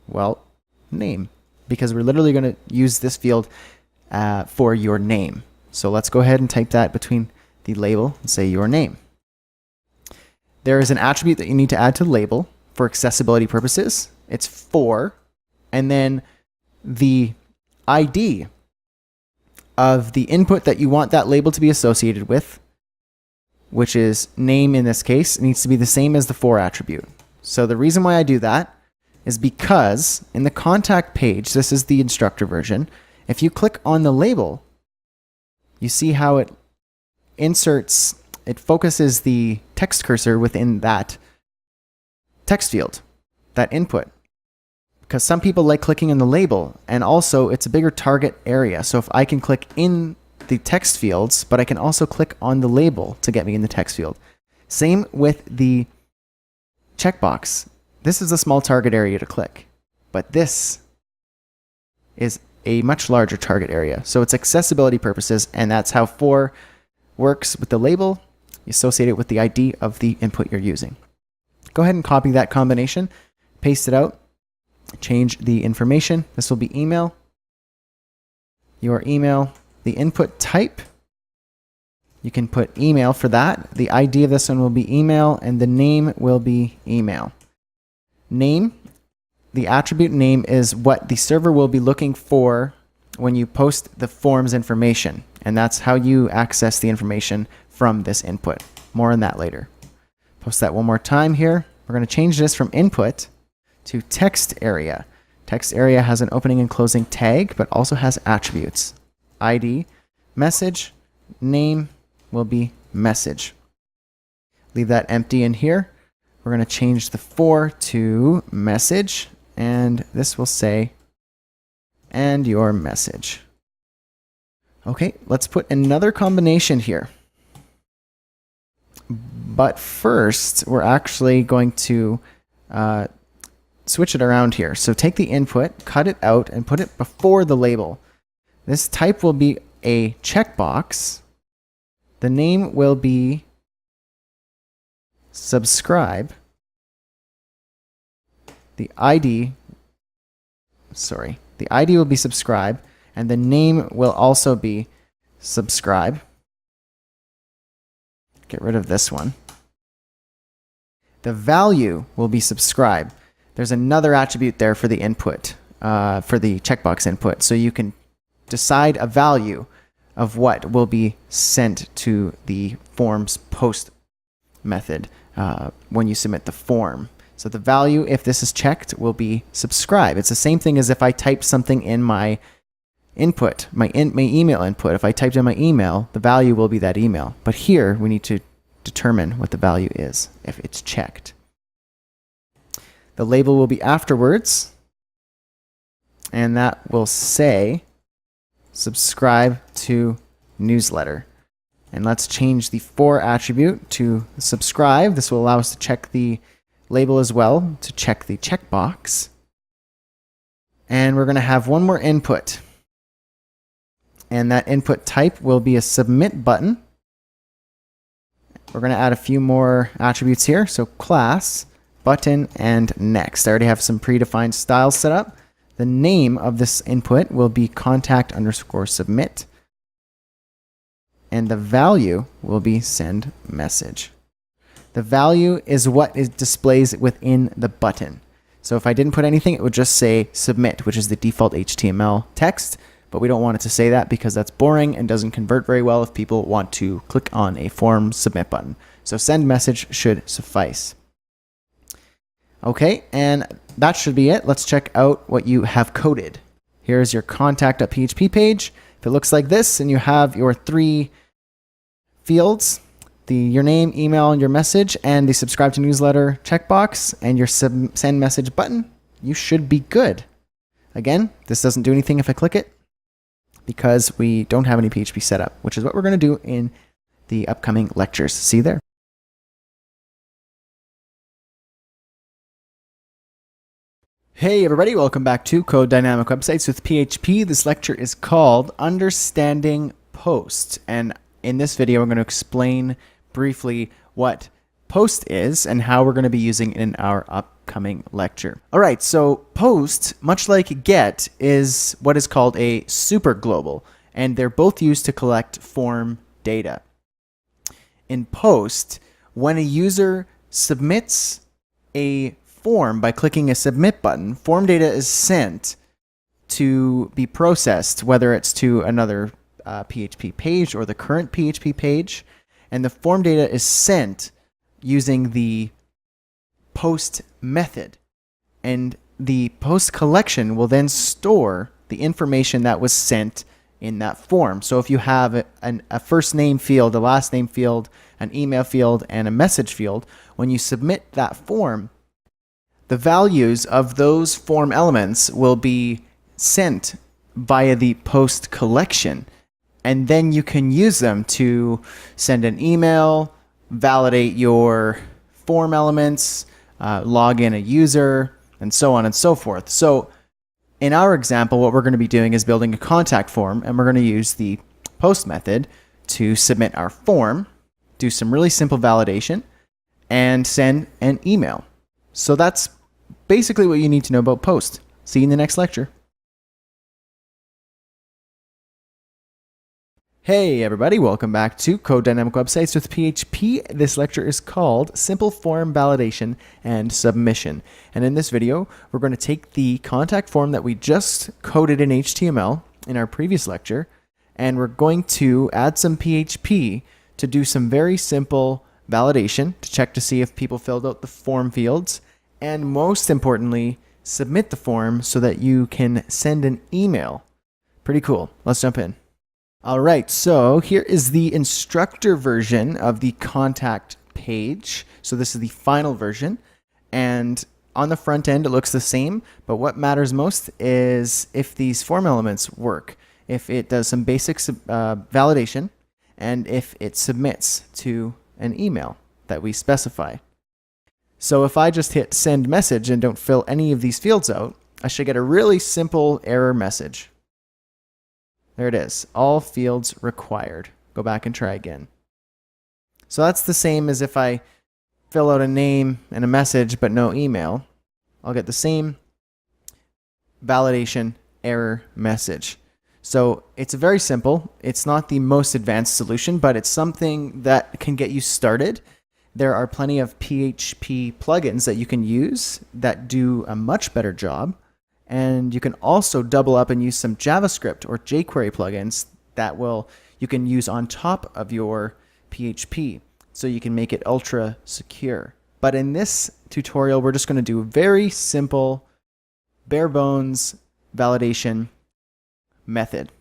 well, name, because we're literally going to use this field for your name. So let's go ahead and type that between the label and say your name. There is an attribute that you need to add to the label for accessibility purposes. It's for, and then the ID of the input that you want that label to be associated with, which is name in this case, needs to be the same as the for attribute. So the reason why I do that is because in the contact page, this is the instructor version, if you click on the label, you see how it focuses the text cursor within that text field, that input. Because some people like clicking on the label, and also it's a bigger target area. So if I can click in the text fields, but I can also click on the label to get me in the text field. Same with the checkbox. This is a small target area to click, but this is a much larger target area. So it's accessibility purposes, and that's how for works with the label. You associate it with the ID of the input you're using. Go ahead and copy that combination, paste it out. Change the information. This will be email. Your email. The input type. You can put email for that. The ID of this one will be email, and the name will be email. Name. The attribute name is what the server will be looking for when you post the form's information, and that's how you access the information from this input. More on that later. Post that one more time here. We're going to change this from input to text area. Text area has an opening and closing tag, but also has attributes. ID, message, name will be message. Leave that empty in here. We're going to change the for to message, and this will say, and your message. Okay, let's put another combination here. But first, we're actually going to switch it around here. So take the input, cut it out, and put it before the label. This type will be a checkbox. The name will be subscribe. The ID will be subscribe, and the name will also be subscribe. Get rid of this one. The value will be subscribe. There's another attribute there for the input, for the checkbox input, so you can decide a value of what will be sent to the form's post method when you submit the form. So the value, if this is checked, will be subscribe. It's the same thing as if I typed something in my input, my email input. If I typed in my email, the value will be that email. But here, we need to determine what the value is if it's checked. The label will be afterwards, and that will say subscribe to newsletter. And let's change the for attribute to subscribe. This will allow us to check the label as well, to check the checkbox. And we're going to have one more input. And that input type will be a submit button. We're going to add a few more attributes here. So class, button, and next. I already have some predefined styles set up. The name of this input will be contact_submit. And the value will be send message. The value is what it displays within the button. So if I didn't put anything, it would just say submit, which is the default HTML text. But we don't want it to say that because that's boring and doesn't convert very well if people want to click on a form submit button. So send message should suffice. Okay, and that should be it. Let's check out what you have coded. Here's your contact.php page. If it looks like this and you have your 3 fields, your name, email, and your message, and the subscribe to newsletter checkbox, and your send message button, you should be good. Again, this doesn't do anything if I click it because we don't have any PHP set up, which is what we're going to do in the upcoming lectures. See you there. Hey everybody, welcome back to Code Dynamic Websites with PHP. This lecture is called Understanding Post, and in this video I'm going to explain briefly what post is and how we're going to be using it in our upcoming lecture. Alright, so post, much like get, is what is called a super global, and they're both used to collect form data. In post, when a user submits a form by clicking a submit button, form data is sent to be processed, whether it's to another PHP page or the current PHP page, and the form data is sent using the post method. And the post collection will then store the information that was sent in that form. So if you have a first name field, a last name field, an email field, and a message field, when you submit that form, the values of those form elements will be sent via the post collection. And then you can use them to send an email, validate your form elements, log in a user, and so on and so forth. So in our example, what we're going to be doing is building a contact form, and we're going to use the post method to submit our form, do some really simple validation, and send an email. So that's basically what you need to know about post. See you in the next lecture. Hey everybody, welcome back to Code Dynamic Websites with PHP. This lecture is called Simple Form Validation and Submission. And in this video, we're going to take the contact form that we just coded in HTML in our previous lecture, and we're going to add some PHP to do some very simple validation to check to see if people filled out the form fields, and most importantly, submit the form so that you can send an email. Pretty cool. Let's jump in. All right, so here is the instructor version of the contact page. So this is the final version. And on the front end, it looks the same. But what matters most is if these form elements work, if it does some basic validation, and if it submits to an email that we specify. So if I just hit send message and don't fill any of these fields out, I should get a really simple error message. There it is. All fields required. Go back and try again. So that's the same as if I fill out a name and a message but no email. I'll get the same validation error message. So it's very simple. It's not the most advanced solution, but it's something that can get you started. There are plenty of PHP plugins that you can use that do a much better job. And you can also double up and use some JavaScript or jQuery plugins that you can use on top of your PHP, so you can make it ultra secure. But in this tutorial, we're just going to do a very simple, bare bones validation method.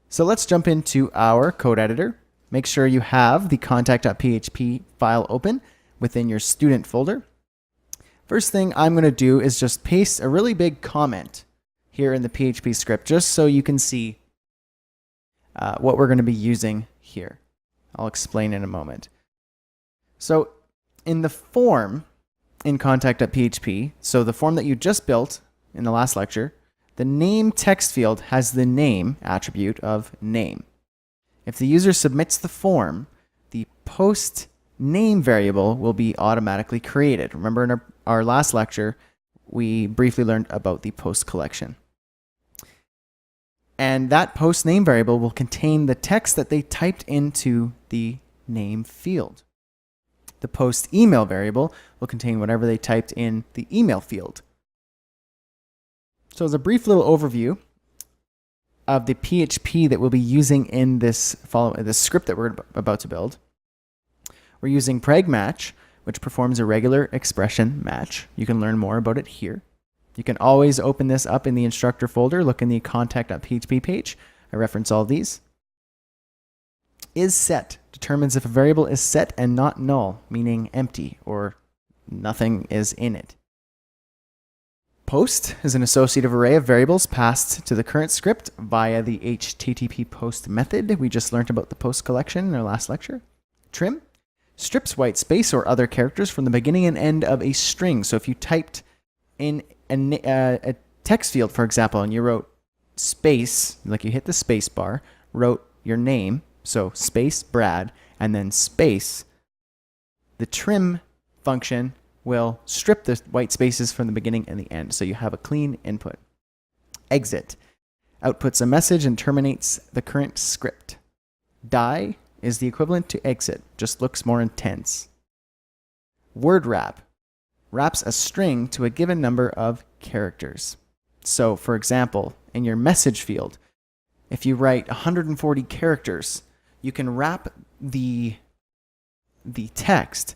So let's jump into our code editor. Make sure you have the contact.php file open within your student folder. First thing I'm going to do is just paste a really big comment here in the PHP script, just so you can see what we're going to be using here. I'll explain in a moment. So in the form in contact.php, so the form that you just built in the last lecture, the name text field has the name attribute of name. If the user submits the form, the post name variable will be automatically created. Remember in our last lecture, we briefly learned about the post collection. And that post name variable will contain the text that they typed into the name field. The post email variable will contain whatever they typed in the email field. So as a brief little overview of the PHP that we'll be using in this script that we're about to build, we're using pragmatch, which performs a regular expression match. You can learn more about it here. You can always open this up in the instructor folder. Look in the contact.php page. I reference all these. IsSet determines if a variable is set and not null, meaning empty or nothing is in it. Post is an associative array of variables passed to the current script via the HTTP post method. We just learned about the post collection in our last lecture. Trim strips white space or other characters from the beginning and end of a string. So if you typed in a text field, for example, and you wrote space, like you hit the space bar, wrote your name, so space Brad, and then space, the trim function will strip the white spaces from the beginning and the end, so you have a clean input. Exit outputs a message and terminates the current script. Die is the equivalent to exit, just looks more intense. Word wrap wraps a string to a given number of characters. So, for example, in your message field, if you write 140 characters, you can wrap the text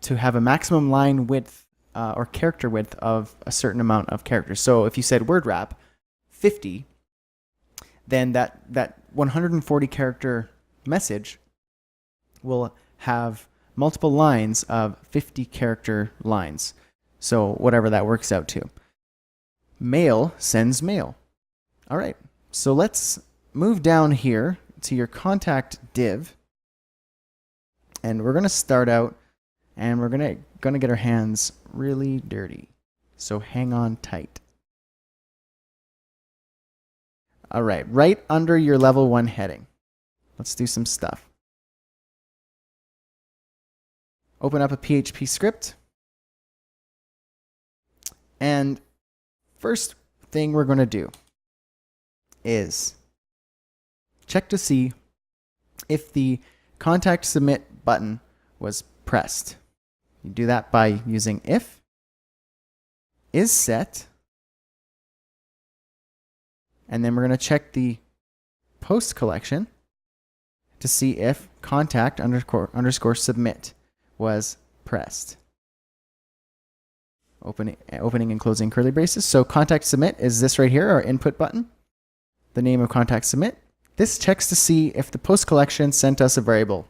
to have a maximum line width or character width of a certain amount of characters. So if you said word wrap 50, then that 140 character message will have multiple lines of 50 character lines. So whatever that works out to. Mail sends mail. All right, so let's move down here to your contact div. And we're going to start out and we're going to get our hands really dirty. So hang on tight. All right, right under your level 1 heading. Let's do some stuff. Open up a PHP script. And first thing we're going to do is check to see if the contact submit button was pressed. You do that by using if is set, and then we're going to check the post collection to see if contact underscore submit was pressed. Opening and closing curly braces. So contact submit is this right here, our input button. The name of contact submit This checks to see if the post collection sent us a variable.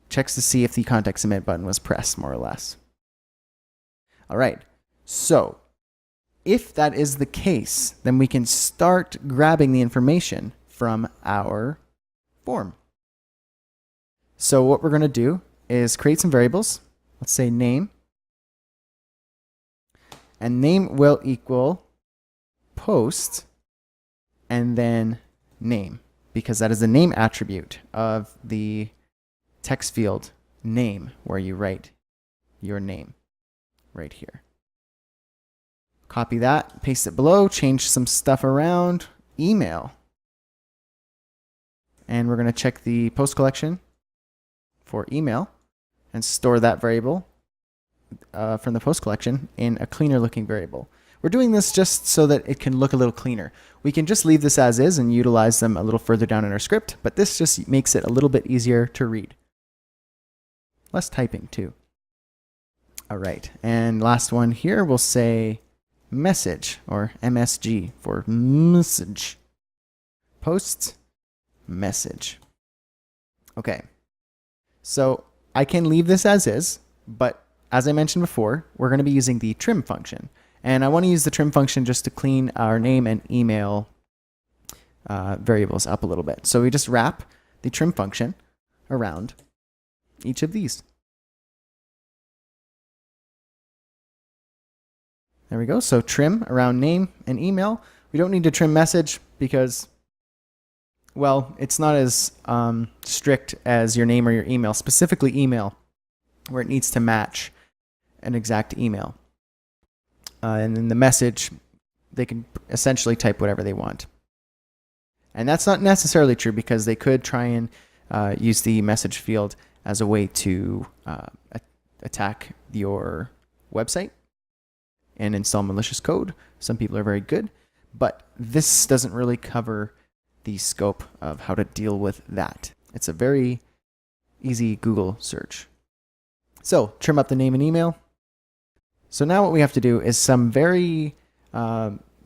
Checks to see if the context submit button was pressed, more or less. All right, so if that is the case, then we can start grabbing the information from our form. So what we're going to do is create some variables. Let's say name. And name will equal post and then name, because that is the name attribute of the text field name, where you write your name right here. Copy that, paste it below, change some stuff around, email. And we're going to check the post collection for email and store that variable from the post collection in a cleaner looking variable. We're doing this just so that it can look a little cleaner. We can just leave this as is and utilize them a little further down in our script, but this just makes it a little bit easier to read. Less typing too. All right, and last one here, we'll say message, or MSG for message. Post message. Okay, so I can leave this as is, but as I mentioned before, we're going to be using the trim function. And I want to use the trim function just to clean our name and email variables up a little bit. So we just wrap the trim function around each of these. There we go. So trim around name and email. We don't need to trim message because, well, it's not as strict as your name or your email, specifically email, where it needs to match an exact email. And then the message, they can essentially type whatever they want. And that's not necessarily true, because they could try and use the message field as a way to attack your website and install malicious code. Some people are very good, but this doesn't really cover the scope of how to deal with that. It's a very easy Google search. So trim up the name and email. So now what we have to do is some very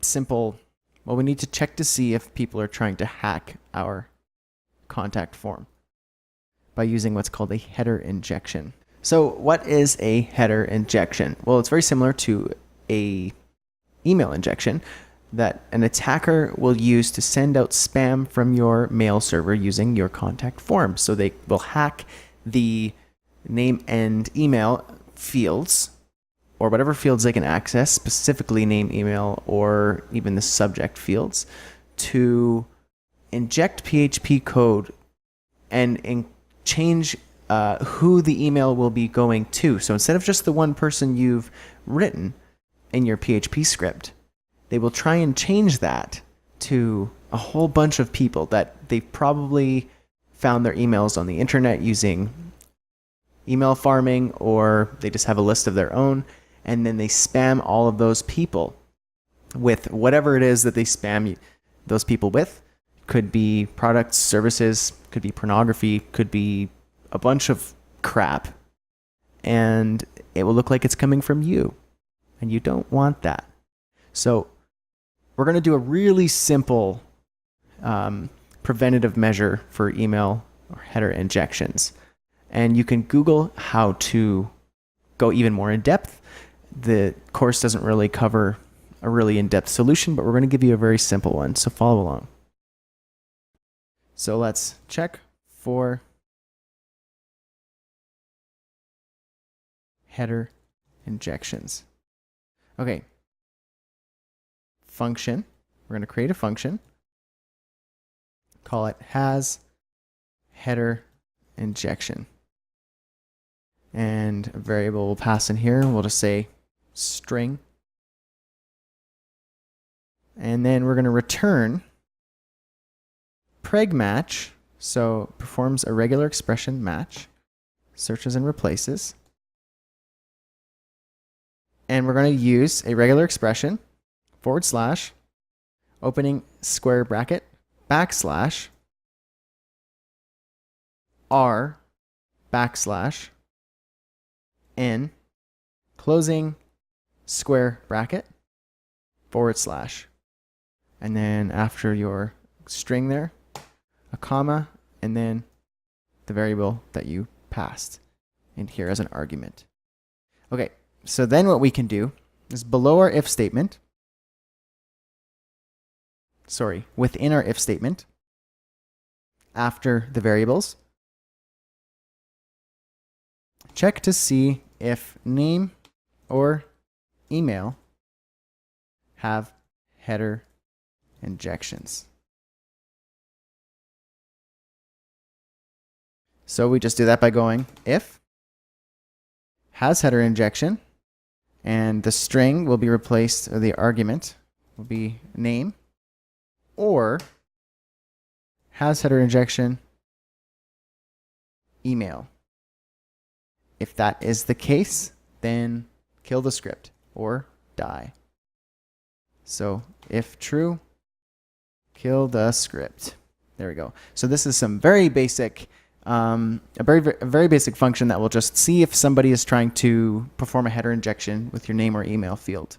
simple, well, we need to check to see if people are trying to hack our contact form by using what's called a header injection. So what is a header injection? Well, it's very similar to a email injection that an attacker will use to send out spam from your mail server using your contact form. So they will hack the name and email fields, or whatever fields they can access, specifically name, email, or even the subject fields, to inject PHP code and change who the email will be going to. So instead of just the one person you've written in your PHP script, they will try and change that to a whole bunch of people that they've probably found their emails on the internet using email farming, or they just have a list of their own, and then they spam all of those people with whatever it is that they spam those people with. Could be products, services, could be pornography, could be a bunch of crap, and it will look like it's coming from you, and you don't want that. So we're going to do a really simple preventative measure for email or header injections. And you can Google how to go even more in depth. The course doesn't really cover a really in-depth solution, but we're going to give you a very simple one, so follow along. So let's check for header injections. Okay. Function. We're going to create a function. Call it has header injection. And a variable will pass in here. We'll just say string. And then we're going to return preg match. So performs a regular expression match, searches and replaces. And we're going to use a regular expression, / opening square bracket, \, r, \, n, closing square bracket, /. And then after your string there, a comma, and then the variable that you passed in here as an argument. Okay, so then what we can do is below our if statement, within our if statement, after the variables, check to see if name or email have header injections. So we just do that by going if has header injection, and the string will be replaced, or the argument will be name, or has header injection email. If that is the case, then kill the script or die. So if true, kill the script. There we go. So this is some very basic, a very basic function that will just see if somebody is trying to perform a header injection with your name or email field.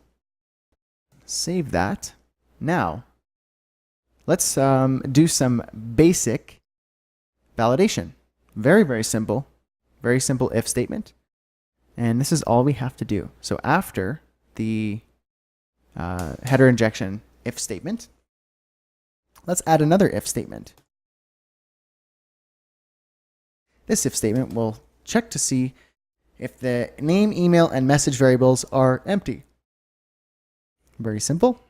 Save that. Now, let's do some basic validation. Very simple if statement. And this is all we have to do. So after the header injection if statement, let's add another if statement. This if statement will check to see if the name, email, and message variables are empty. Very simple.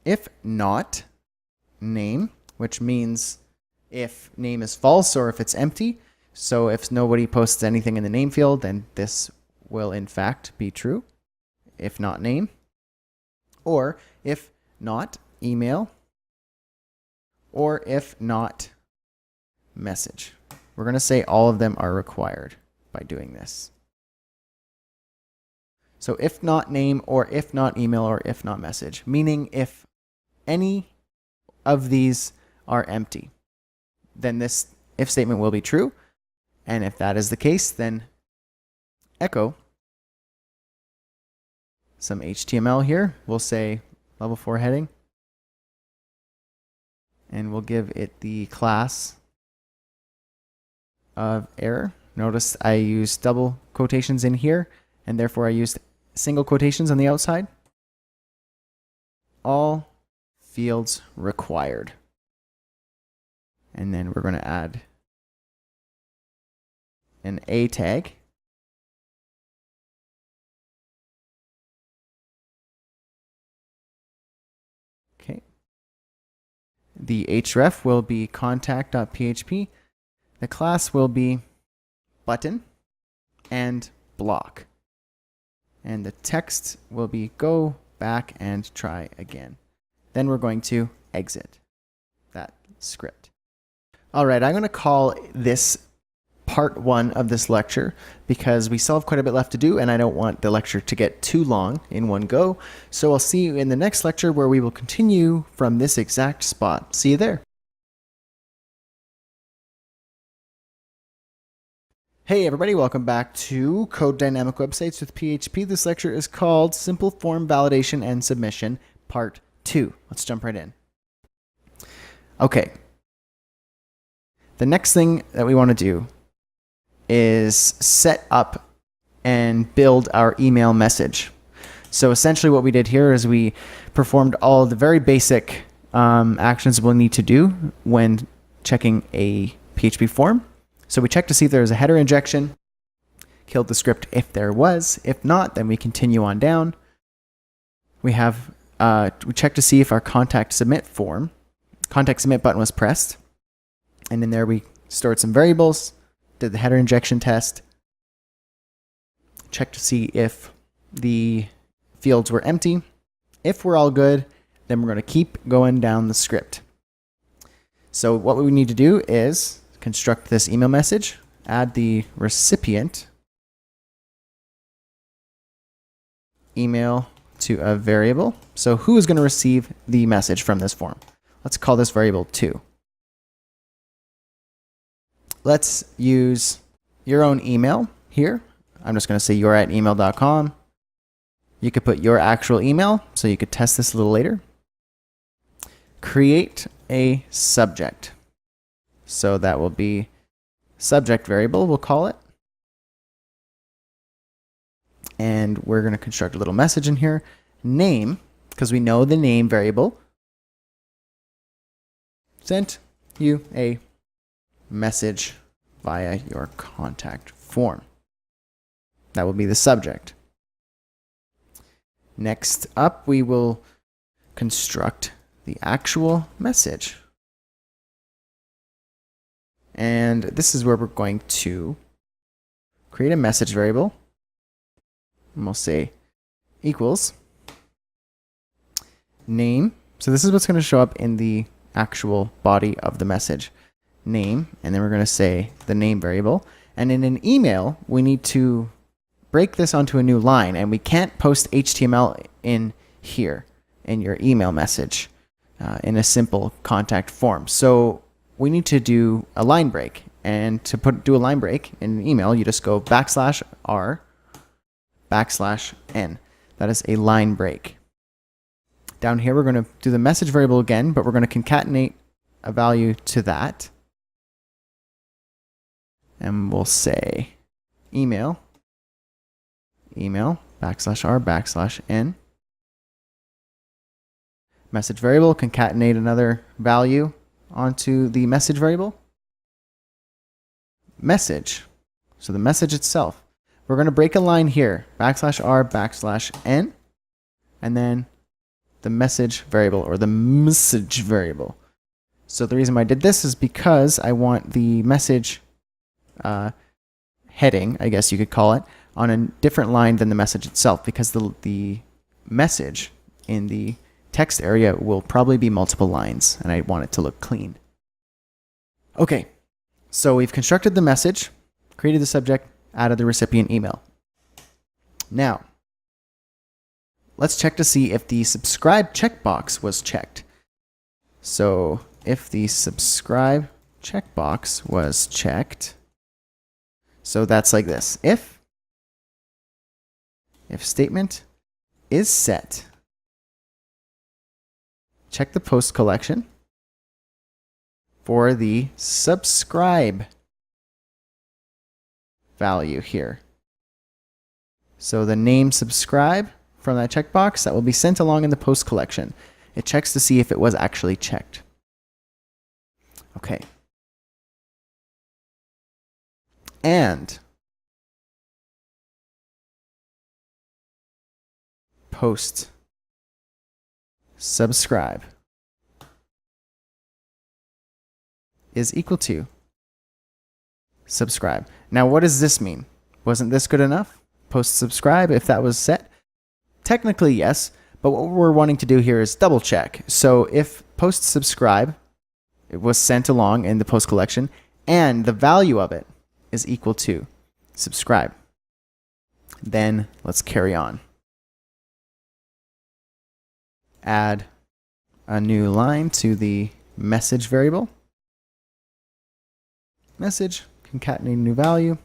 If not name, which means if name is false or if it's empty. So if nobody posts anything in the name field, then this will in fact be true. If not name. Or if not email. Or if not message. We're going to say all of them are required by doing this. So if not name, or if not email, or if not message, meaning if any of these are empty, then this if statement will be true. And if that is the case, then echo some HTML here. We'll say level 4 heading. And we'll give it the class of error. Notice I used double quotations in here, and therefore I used single quotations on the outside. All fields required. And then we're going to add an A tag. Okay. The href will be contact.php. The class will be button and block. And the text will be go back and try again. Then we're going to exit that script. All right, I'm going to call this part 1 of this lecture because we still have quite a bit left to do and I don't want the lecture to get too long in one go. So I'll see you in the next lecture where we will continue from this exact spot. See you there. Hey everybody, welcome back to Code Dynamic Websites with PHP. This lecture is called Simple Form Validation and Submission, Part 2. Let's jump right in. Okay. The next thing that we want to do is set up and build our email message. So essentially what we did here is we performed all the very basic actions we'll need to do when checking a PHP form. So we checked to see if there was a header injection, killed the script if there was. If not, then we continue on down. We checked to see if our contact submit button was pressed. And in there we stored some variables, did the header injection test, checked to see if the fields were empty. If we're all good, then we're going to keep going down the script. So what we need to do is construct this email message, add the recipient email to a variable. So who is going to receive the message from this form? Let's call this variable 2. Let's use your own email here. I'm just going to say you're@email.com. You could put your actual email, so you could test this a little later. Create a subject. So that will be subject variable, we'll call it. And we're going to construct a little message in here. Name, because we know the name variable, sent you a message via your contact form. That will be the subject. Next up, we will construct the actual message. And this is where we're going to create a message variable. And we'll say equals name. So this is what's going to show up in the actual body of the message. Name, and then we're going to say the name variable. And in an email, we need to break this onto a new line, and we can't post HTML in here in your email message in a simple contact form. So we need to do a line break, and to do a line break in an email, you just go /r \n. That is a line break. Down here, we're going to do the message variable again, but we're going to concatenate a value to that. And we'll say email /r \n. Message variable, concatenate another value onto the message variable. Message, so the message itself. We're going to break a line here, /r \n, and then the message variable, or the message variable. So the reason why I did this is because I want the message heading, I guess you could call it, on a different line than the message itself, because the message in the text area will probably be multiple lines, and I want it to look clean. Okay, so we've constructed the message, created the subject, added the recipient email. Now, let's check to see if the subscribe checkbox was checked. So if the subscribe checkbox was checked, so that's like this. If statement is set, check the post collection for the subscribe value here. So the name subscribe from that checkbox, that will be sent along in the post collection. It checks to see if it was actually checked. Okay. And post subscribe is equal to subscribe. Now, what does this mean? Wasn't this good enough? Post subscribe, if that was set? Technically, yes, but what we're wanting to do here is double check. So if post subscribe, it was sent along in the post collection, and the value of it is equal to subscribe, then let's carry on. Add a new line to the message variable. Message, concatenate a new value.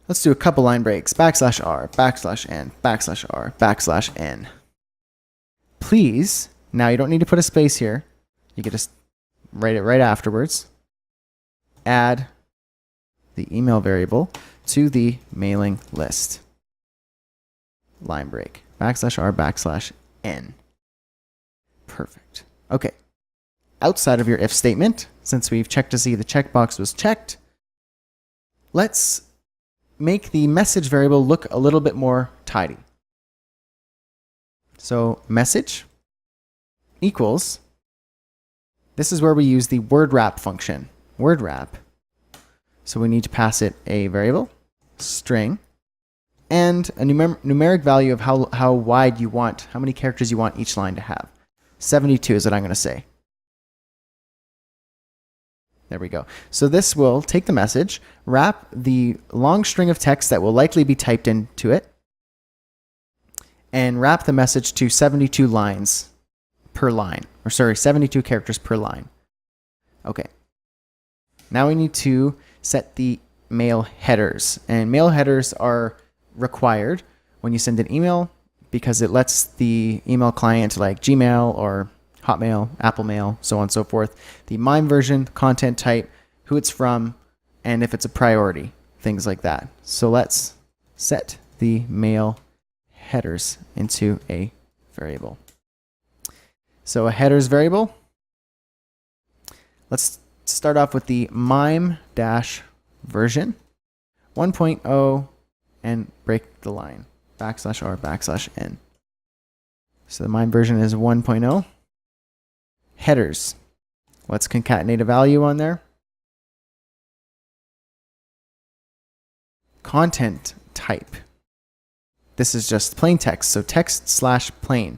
Let's do a couple line breaks. /r, /n, /r, /n. Please, now you don't need to put a space here. You can just write it right afterwards. Add the email variable to the mailing list. Line break. /r, /n. Perfect. Okay. Outside of your if statement, since we've checked to see the checkbox was checked, let's make the message variable look a little bit more tidy. So message equals, this is where we use the word wrap function. Word wrap. So we need to pass it a variable, string, and a numeric value of how wide you want, how many characters you want each line to have. 72 is what I'm going to say. There we go. So this will take the message, wrap the long string of text that will likely be typed into it, and wrap the message to 72 lines per line. Or sorry, 72 characters per line. Okay. Now we need to set the mail headers. And mail headers are required when you send an email because it lets the email client like Gmail or Hotmail, Apple Mail, so on and so forth. The MIME version, content type, who it's from, and if it's a priority, things like that. So let's set the mail headers into a variable. So a headers variable. Let's start off with the MIME-version 1.0 and break the line, \r\n. So the MIME version is 1.0. Headers. Let's concatenate a value on there. Content type. This is just plain text, so text/plain.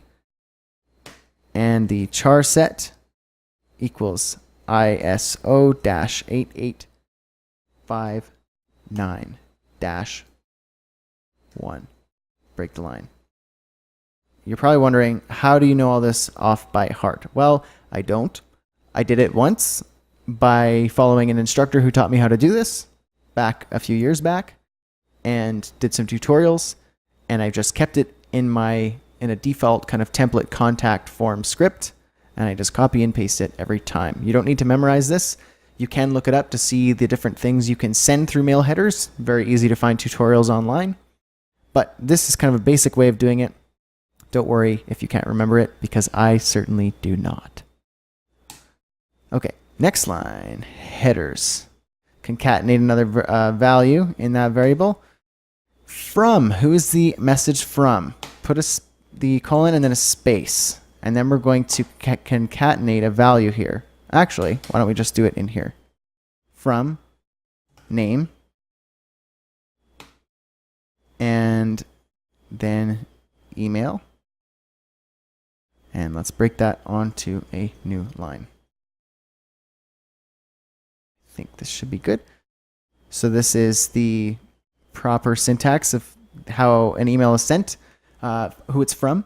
And the char set equals ISO-8859-1. Break the line. You're probably wondering, how do you know all this off by heart? Well, I don't. I did it once by following an instructor who taught me how to do this back a few years back, and did some tutorials, and I just kept it in a default kind of template contact form script, and I just copy and paste it every time. You don't need to memorize this. You can look it up to see the different things you can send through mail headers. Very easy to find tutorials online. But this is kind of a basic way of doing it. Don't worry if you can't remember it, because I certainly do not. Okay, next line, headers. Concatenate another value in that variable. From, who is the message from? Put the colon and then a space. And then we're going to concatenate a value here. Actually, why don't we just do it in here? From, name, and then email. And let's break that onto a new line. I think this should be good. So this is the proper syntax of how an email is sent, who it's from.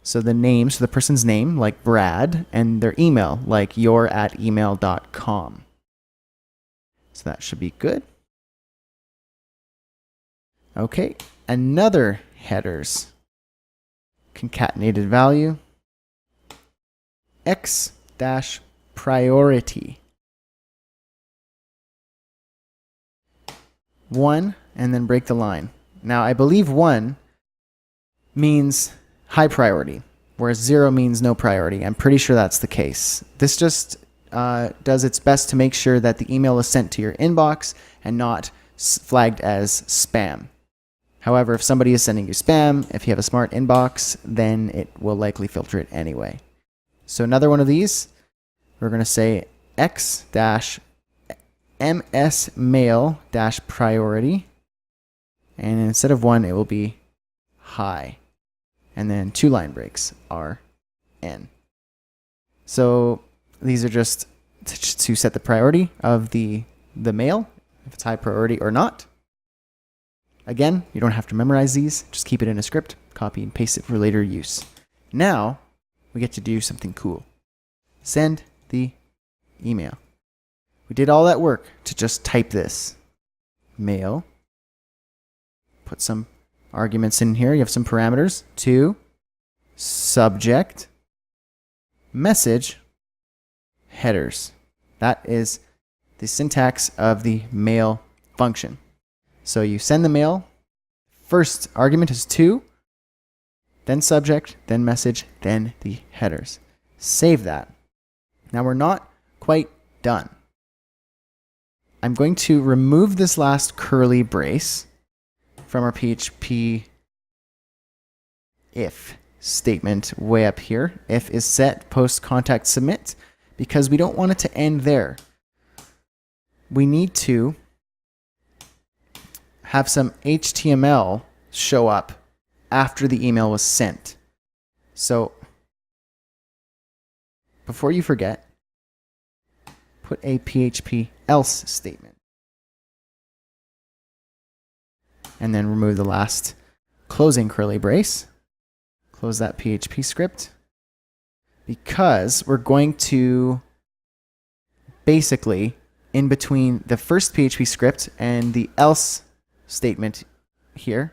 So the name, so the person's name, like Brad, and their email, like you're@email.com. So that should be good. Okay, another headers. Concatenated value. X-priority. 1, and then break the line. Now, I believe 1 means high priority, whereas 0 means no priority. I'm pretty sure that's the case. This just does its best to make sure that the email is sent to your inbox and not flagged as spam. However, if somebody is sending you spam, if you have a smart inbox, then it will likely filter it anyway. So another one of these, we're going to say X-MS-mail-priority. And instead of 1, it will be high. And then 2 line breaks, RN. So these are just to set the priority of the mail, if it's high priority or not. Again, you don't have to memorize these. Just keep it in a script, copy and paste it for later use. Now, we get to do something cool. Send the email. We did all that work to just type this. Mail. Put some arguments in here. You have some parameters. To subject, message, headers. That is the syntax of the mail function. So you send the mail. First argument is to, then subject, then message, then the headers. Save that. Now we're not quite done. I'm going to remove this last curly brace from our PHP if statement way up here. If is set, post, contact, submit, because we don't want it to end there. We need to have some HTML show up after the email was sent. So before you forget, put a PHP else statement. And then remove the last closing curly brace. Close that PHP script. Because we're going to basically, in between the first PHP script and the else statement here,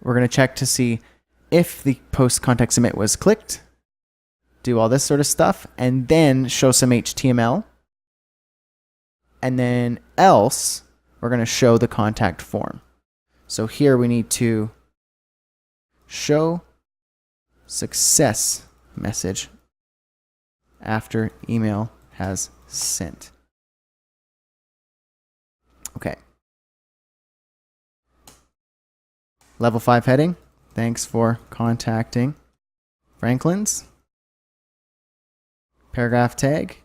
we're going to check to see if the post contact submit was clicked, do all this sort of stuff, and then show some HTML. And then else, we're going to show the contact form. So here we need to show success message after email has sent. Okay. Level 5 heading. Thanks for contacting Franklin's. Paragraph tag.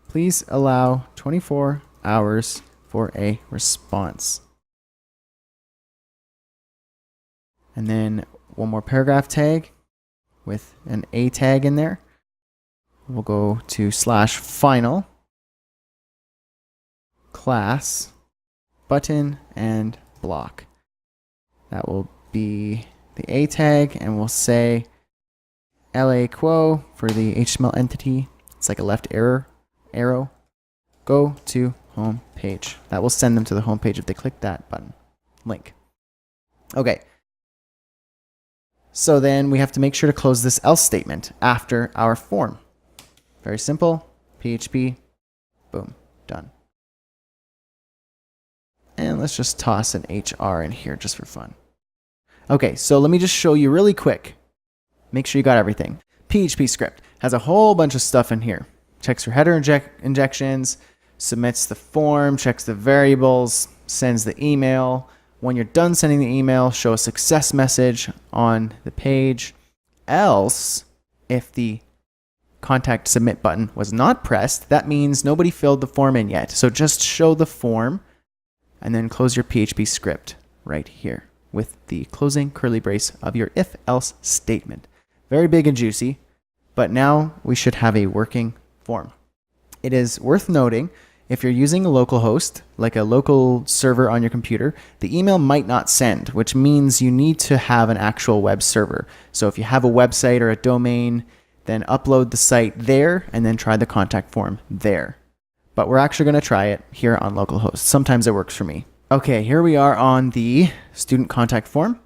Please allow 24 hours for a response. And then one more paragraph tag with an A tag in there. We'll go to /final class button and block. That will be the A tag, and we'll say LA quo for the HTML entity. It's like a left arrow. Go to home page. That will send them to the home page if they click that button link. Okay. So then we have to make sure to close this else statement after our form. Very simple. PHP. Boom. Done. And let's just toss an HR in here just for fun. Okay, so let me just show you really quick. Make sure you got everything. PHP script has a whole bunch of stuff in here. Checks for header injections, submits the form, checks the variables, sends the email. When you're done sending the email, show a success message on the page. Else, if the contact submit button was not pressed, that means nobody filled the form in yet. So just show the form and then close your PHP script right here with the closing curly brace of your if-else statement. Very big and juicy, but now we should have a working form. It is worth noting, if you're using a local host, like a local server on your computer, the email might not send, which means you need to have an actual web server. So if you have a website or a domain, then upload the site there and then try the contact form there. But we're actually going to try it here on localhost. Sometimes it works for me. Okay, here we are on the student contact form.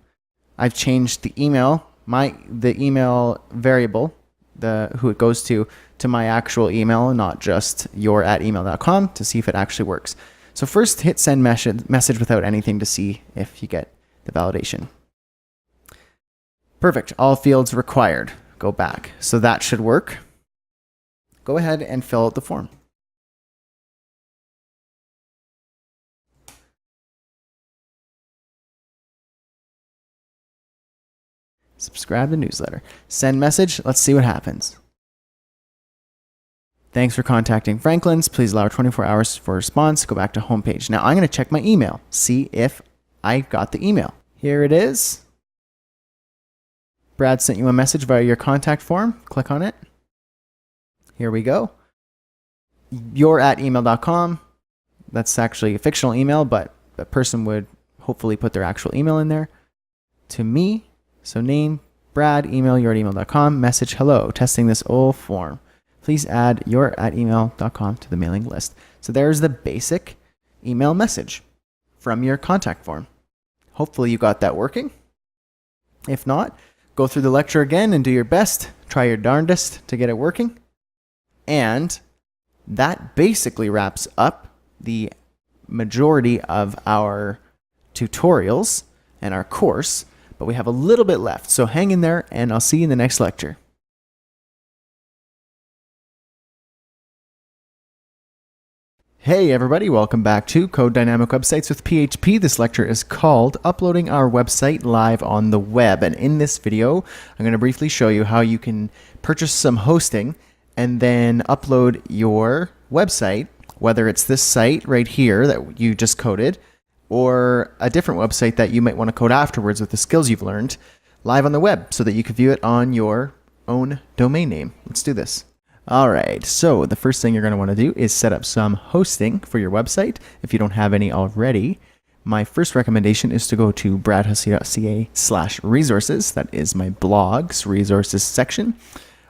I've changed the email, the email variable, who it goes to my actual email, not just your@email.com, to see if it actually works. So first hit send message without anything to see if you get the validation. Perfect. All fields required. Go back. So that should work. Go ahead and fill out the form. Subscribe to the newsletter. Send message. Let's see what happens. Thanks for contacting Franklin's. Please allow 24 hours for response. Go back to homepage. Now I'm going to check my email. See if I got the email. Here it is. Brad sent you a message via your contact form. Click on it. Here we go. Your@email.com. That's actually a fictional email, but a person would hopefully put their actual email in there. To me. So name, Brad, email, your@email.com, message, hello, testing this old form. Please add your@email.com to the mailing list. So there's the basic email message from your contact form. Hopefully you got that working. If not, go through the lecture again and do your best. Try your darndest to get it working. And that basically wraps up the majority of our tutorials and our course. But we have a little bit left, so hang in there, and I'll see you in the next lecture. Hey everybody, welcome back to Code Dynamic Websites with PHP. This lecture is called Uploading Our Website Live on the Web. And in this video, I'm going to briefly show you how you can purchase some hosting and then upload your website, whether it's this site right here that you just coded, or a different website that you might want to code afterwards with the skills you've learned, live on the web so that you can view it on your own domain name. Let's do this. All right, so the first thing you're going to want to do is set up some hosting for your website if you don't have any already. My first recommendation is to go to bradhussey.ca/resources. That is my blog's resources section.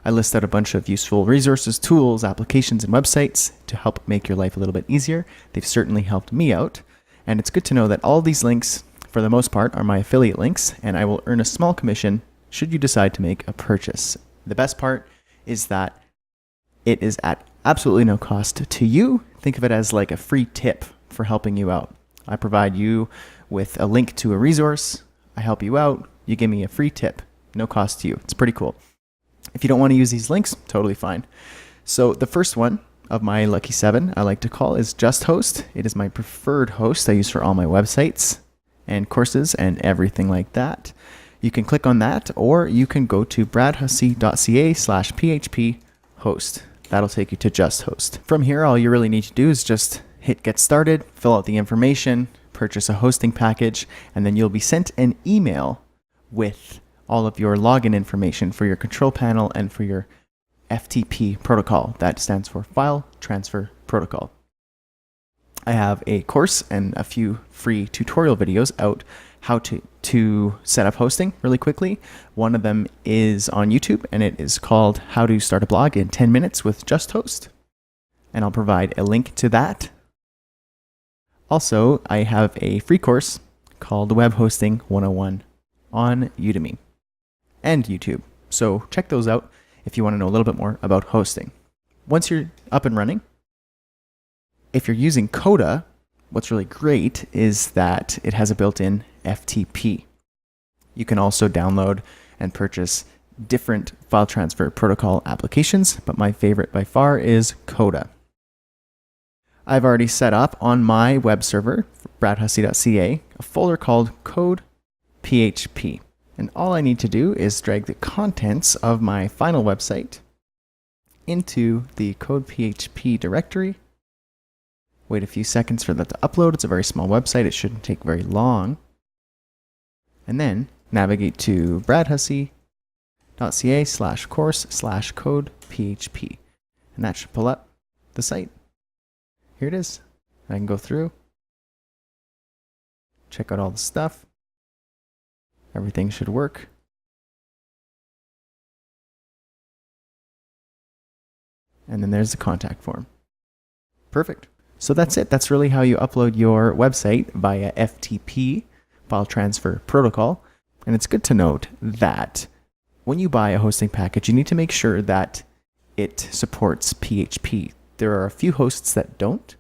I list out a bunch of useful resources, tools, applications, and websites to help make your life a little bit easier. They've certainly helped me out. And it's good to know that all these links, for the most part, are my affiliate links, and I will earn a small commission should you decide to make a purchase The best part is that it is at absolutely no cost to you. Think of it as like a free tip for helping you out. I provide you with a link to a resource. I help you out. You give me a free tip. No cost to you. It's pretty cool. If you don't want to use these links, totally fine. So the first one of my lucky 7 I like to call is JustHost. It is my preferred host I use for all my websites and courses and everything like that. You can click on that, or you can go to bradhussey.ca/php host. That'll take you to JustHost. From here, all you really need to do is just hit get started, fill out the information, purchase a hosting package, and then you'll be sent an email with all of your login information for your control panel and for your FTP protocol. That stands for File Transfer Protocol. I have a course and a few free tutorial videos out how to set up hosting really quickly. One of them is on YouTube, and it is called How to Start a Blog in 10 Minutes with JustHost. And I'll provide a link to that. Also, I have a free course called Web Hosting 101 on Udemy and YouTube. So check those out if you want to know a little bit more about hosting. Once you're up and running, if you're using Coda, what's really great is that it has a built-in FTP. You can also download and purchase different file transfer protocol applications, but my favorite by far is Coda. I've already set up on my web server, bradhussey.ca, a folder called Code PHP. And all I need to do is drag the contents of my final website into the Code PHP directory. Wait a few seconds for that to upload. It's a very small website. It shouldn't take very long. And then navigate to bradhussey.ca/course/code PHP. And that should pull up the site. Here it is. I can go through, check out all the stuff. Everything should work. And then there's the contact form. Perfect. So that's it. That's really how you upload your website via FTP, File Transfer Protocol. And it's good to note that when you buy a hosting package, you need to make sure that it supports PHP. There are a few hosts that don't,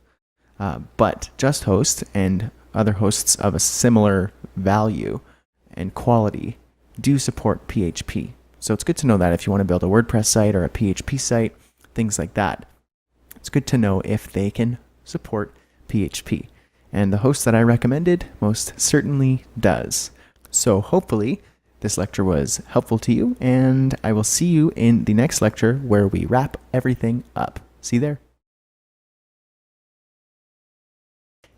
but JustHost and other hosts of a similar value and quality do support PHP. So it's good to know that if you want to build a WordPress site or a PHP site, things like that, it's good to know if they can support PHP. And the host that I recommended most certainly does. So hopefully this lecture was helpful to you, and I will see you in the next lecture where we wrap everything up. See you there.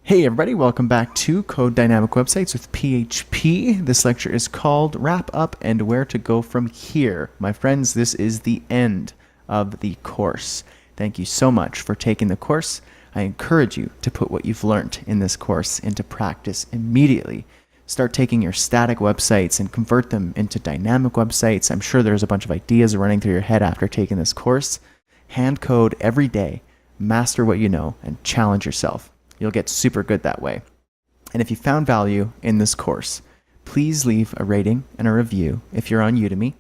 Hey everybody, welcome back to Code Dynamic Websites with PHP. This lecture is called Wrap Up and Where to Go From Here. My friends, this is the end of the course. Thank you so much for taking the course. I encourage you to put what you've learned in this course into practice immediately. Start taking your static websites and convert them into dynamic websites. I'm sure there's a bunch of ideas running through your head after taking this course. Hand code every day, master what you know, and challenge yourself. You'll get super good that way. And if you found value in this course, please leave a rating and a review if you're on Udemy,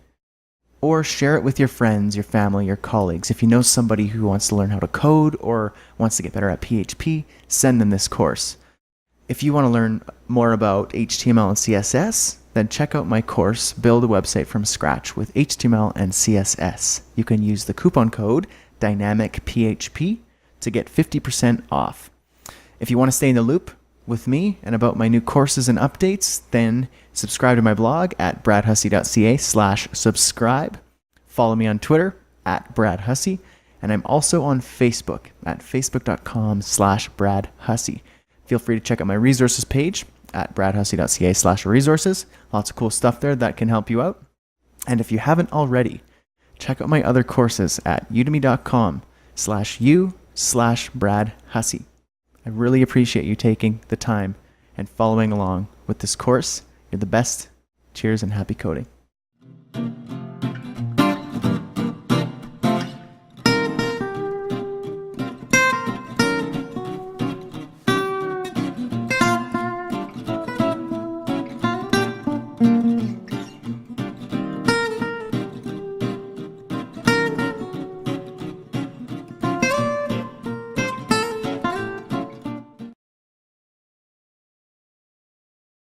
or share it with your friends, your family, your colleagues. If you know somebody who wants to learn how to code or wants to get better at PHP, send them this course. If you want to learn more about HTML and CSS, then check out my course, Build a Website from Scratch with HTML and CSS. You can use the coupon code DynamicPHP to get 50% off. If you want to stay in the loop with me and about my new courses and updates, then subscribe to my blog at bradhussey.ca/subscribe. Follow me on Twitter at bradhussey, and I'm also on Facebook at facebook.com/bradhussey. Feel free to check out my resources page at bradhussey.ca/resources. Lots of cool stuff there that can help you out. And if you haven't already, check out my other courses at udemy.com/u/bradhussey. I really appreciate you taking the time and following along with this course. You're the best. Cheers and happy coding.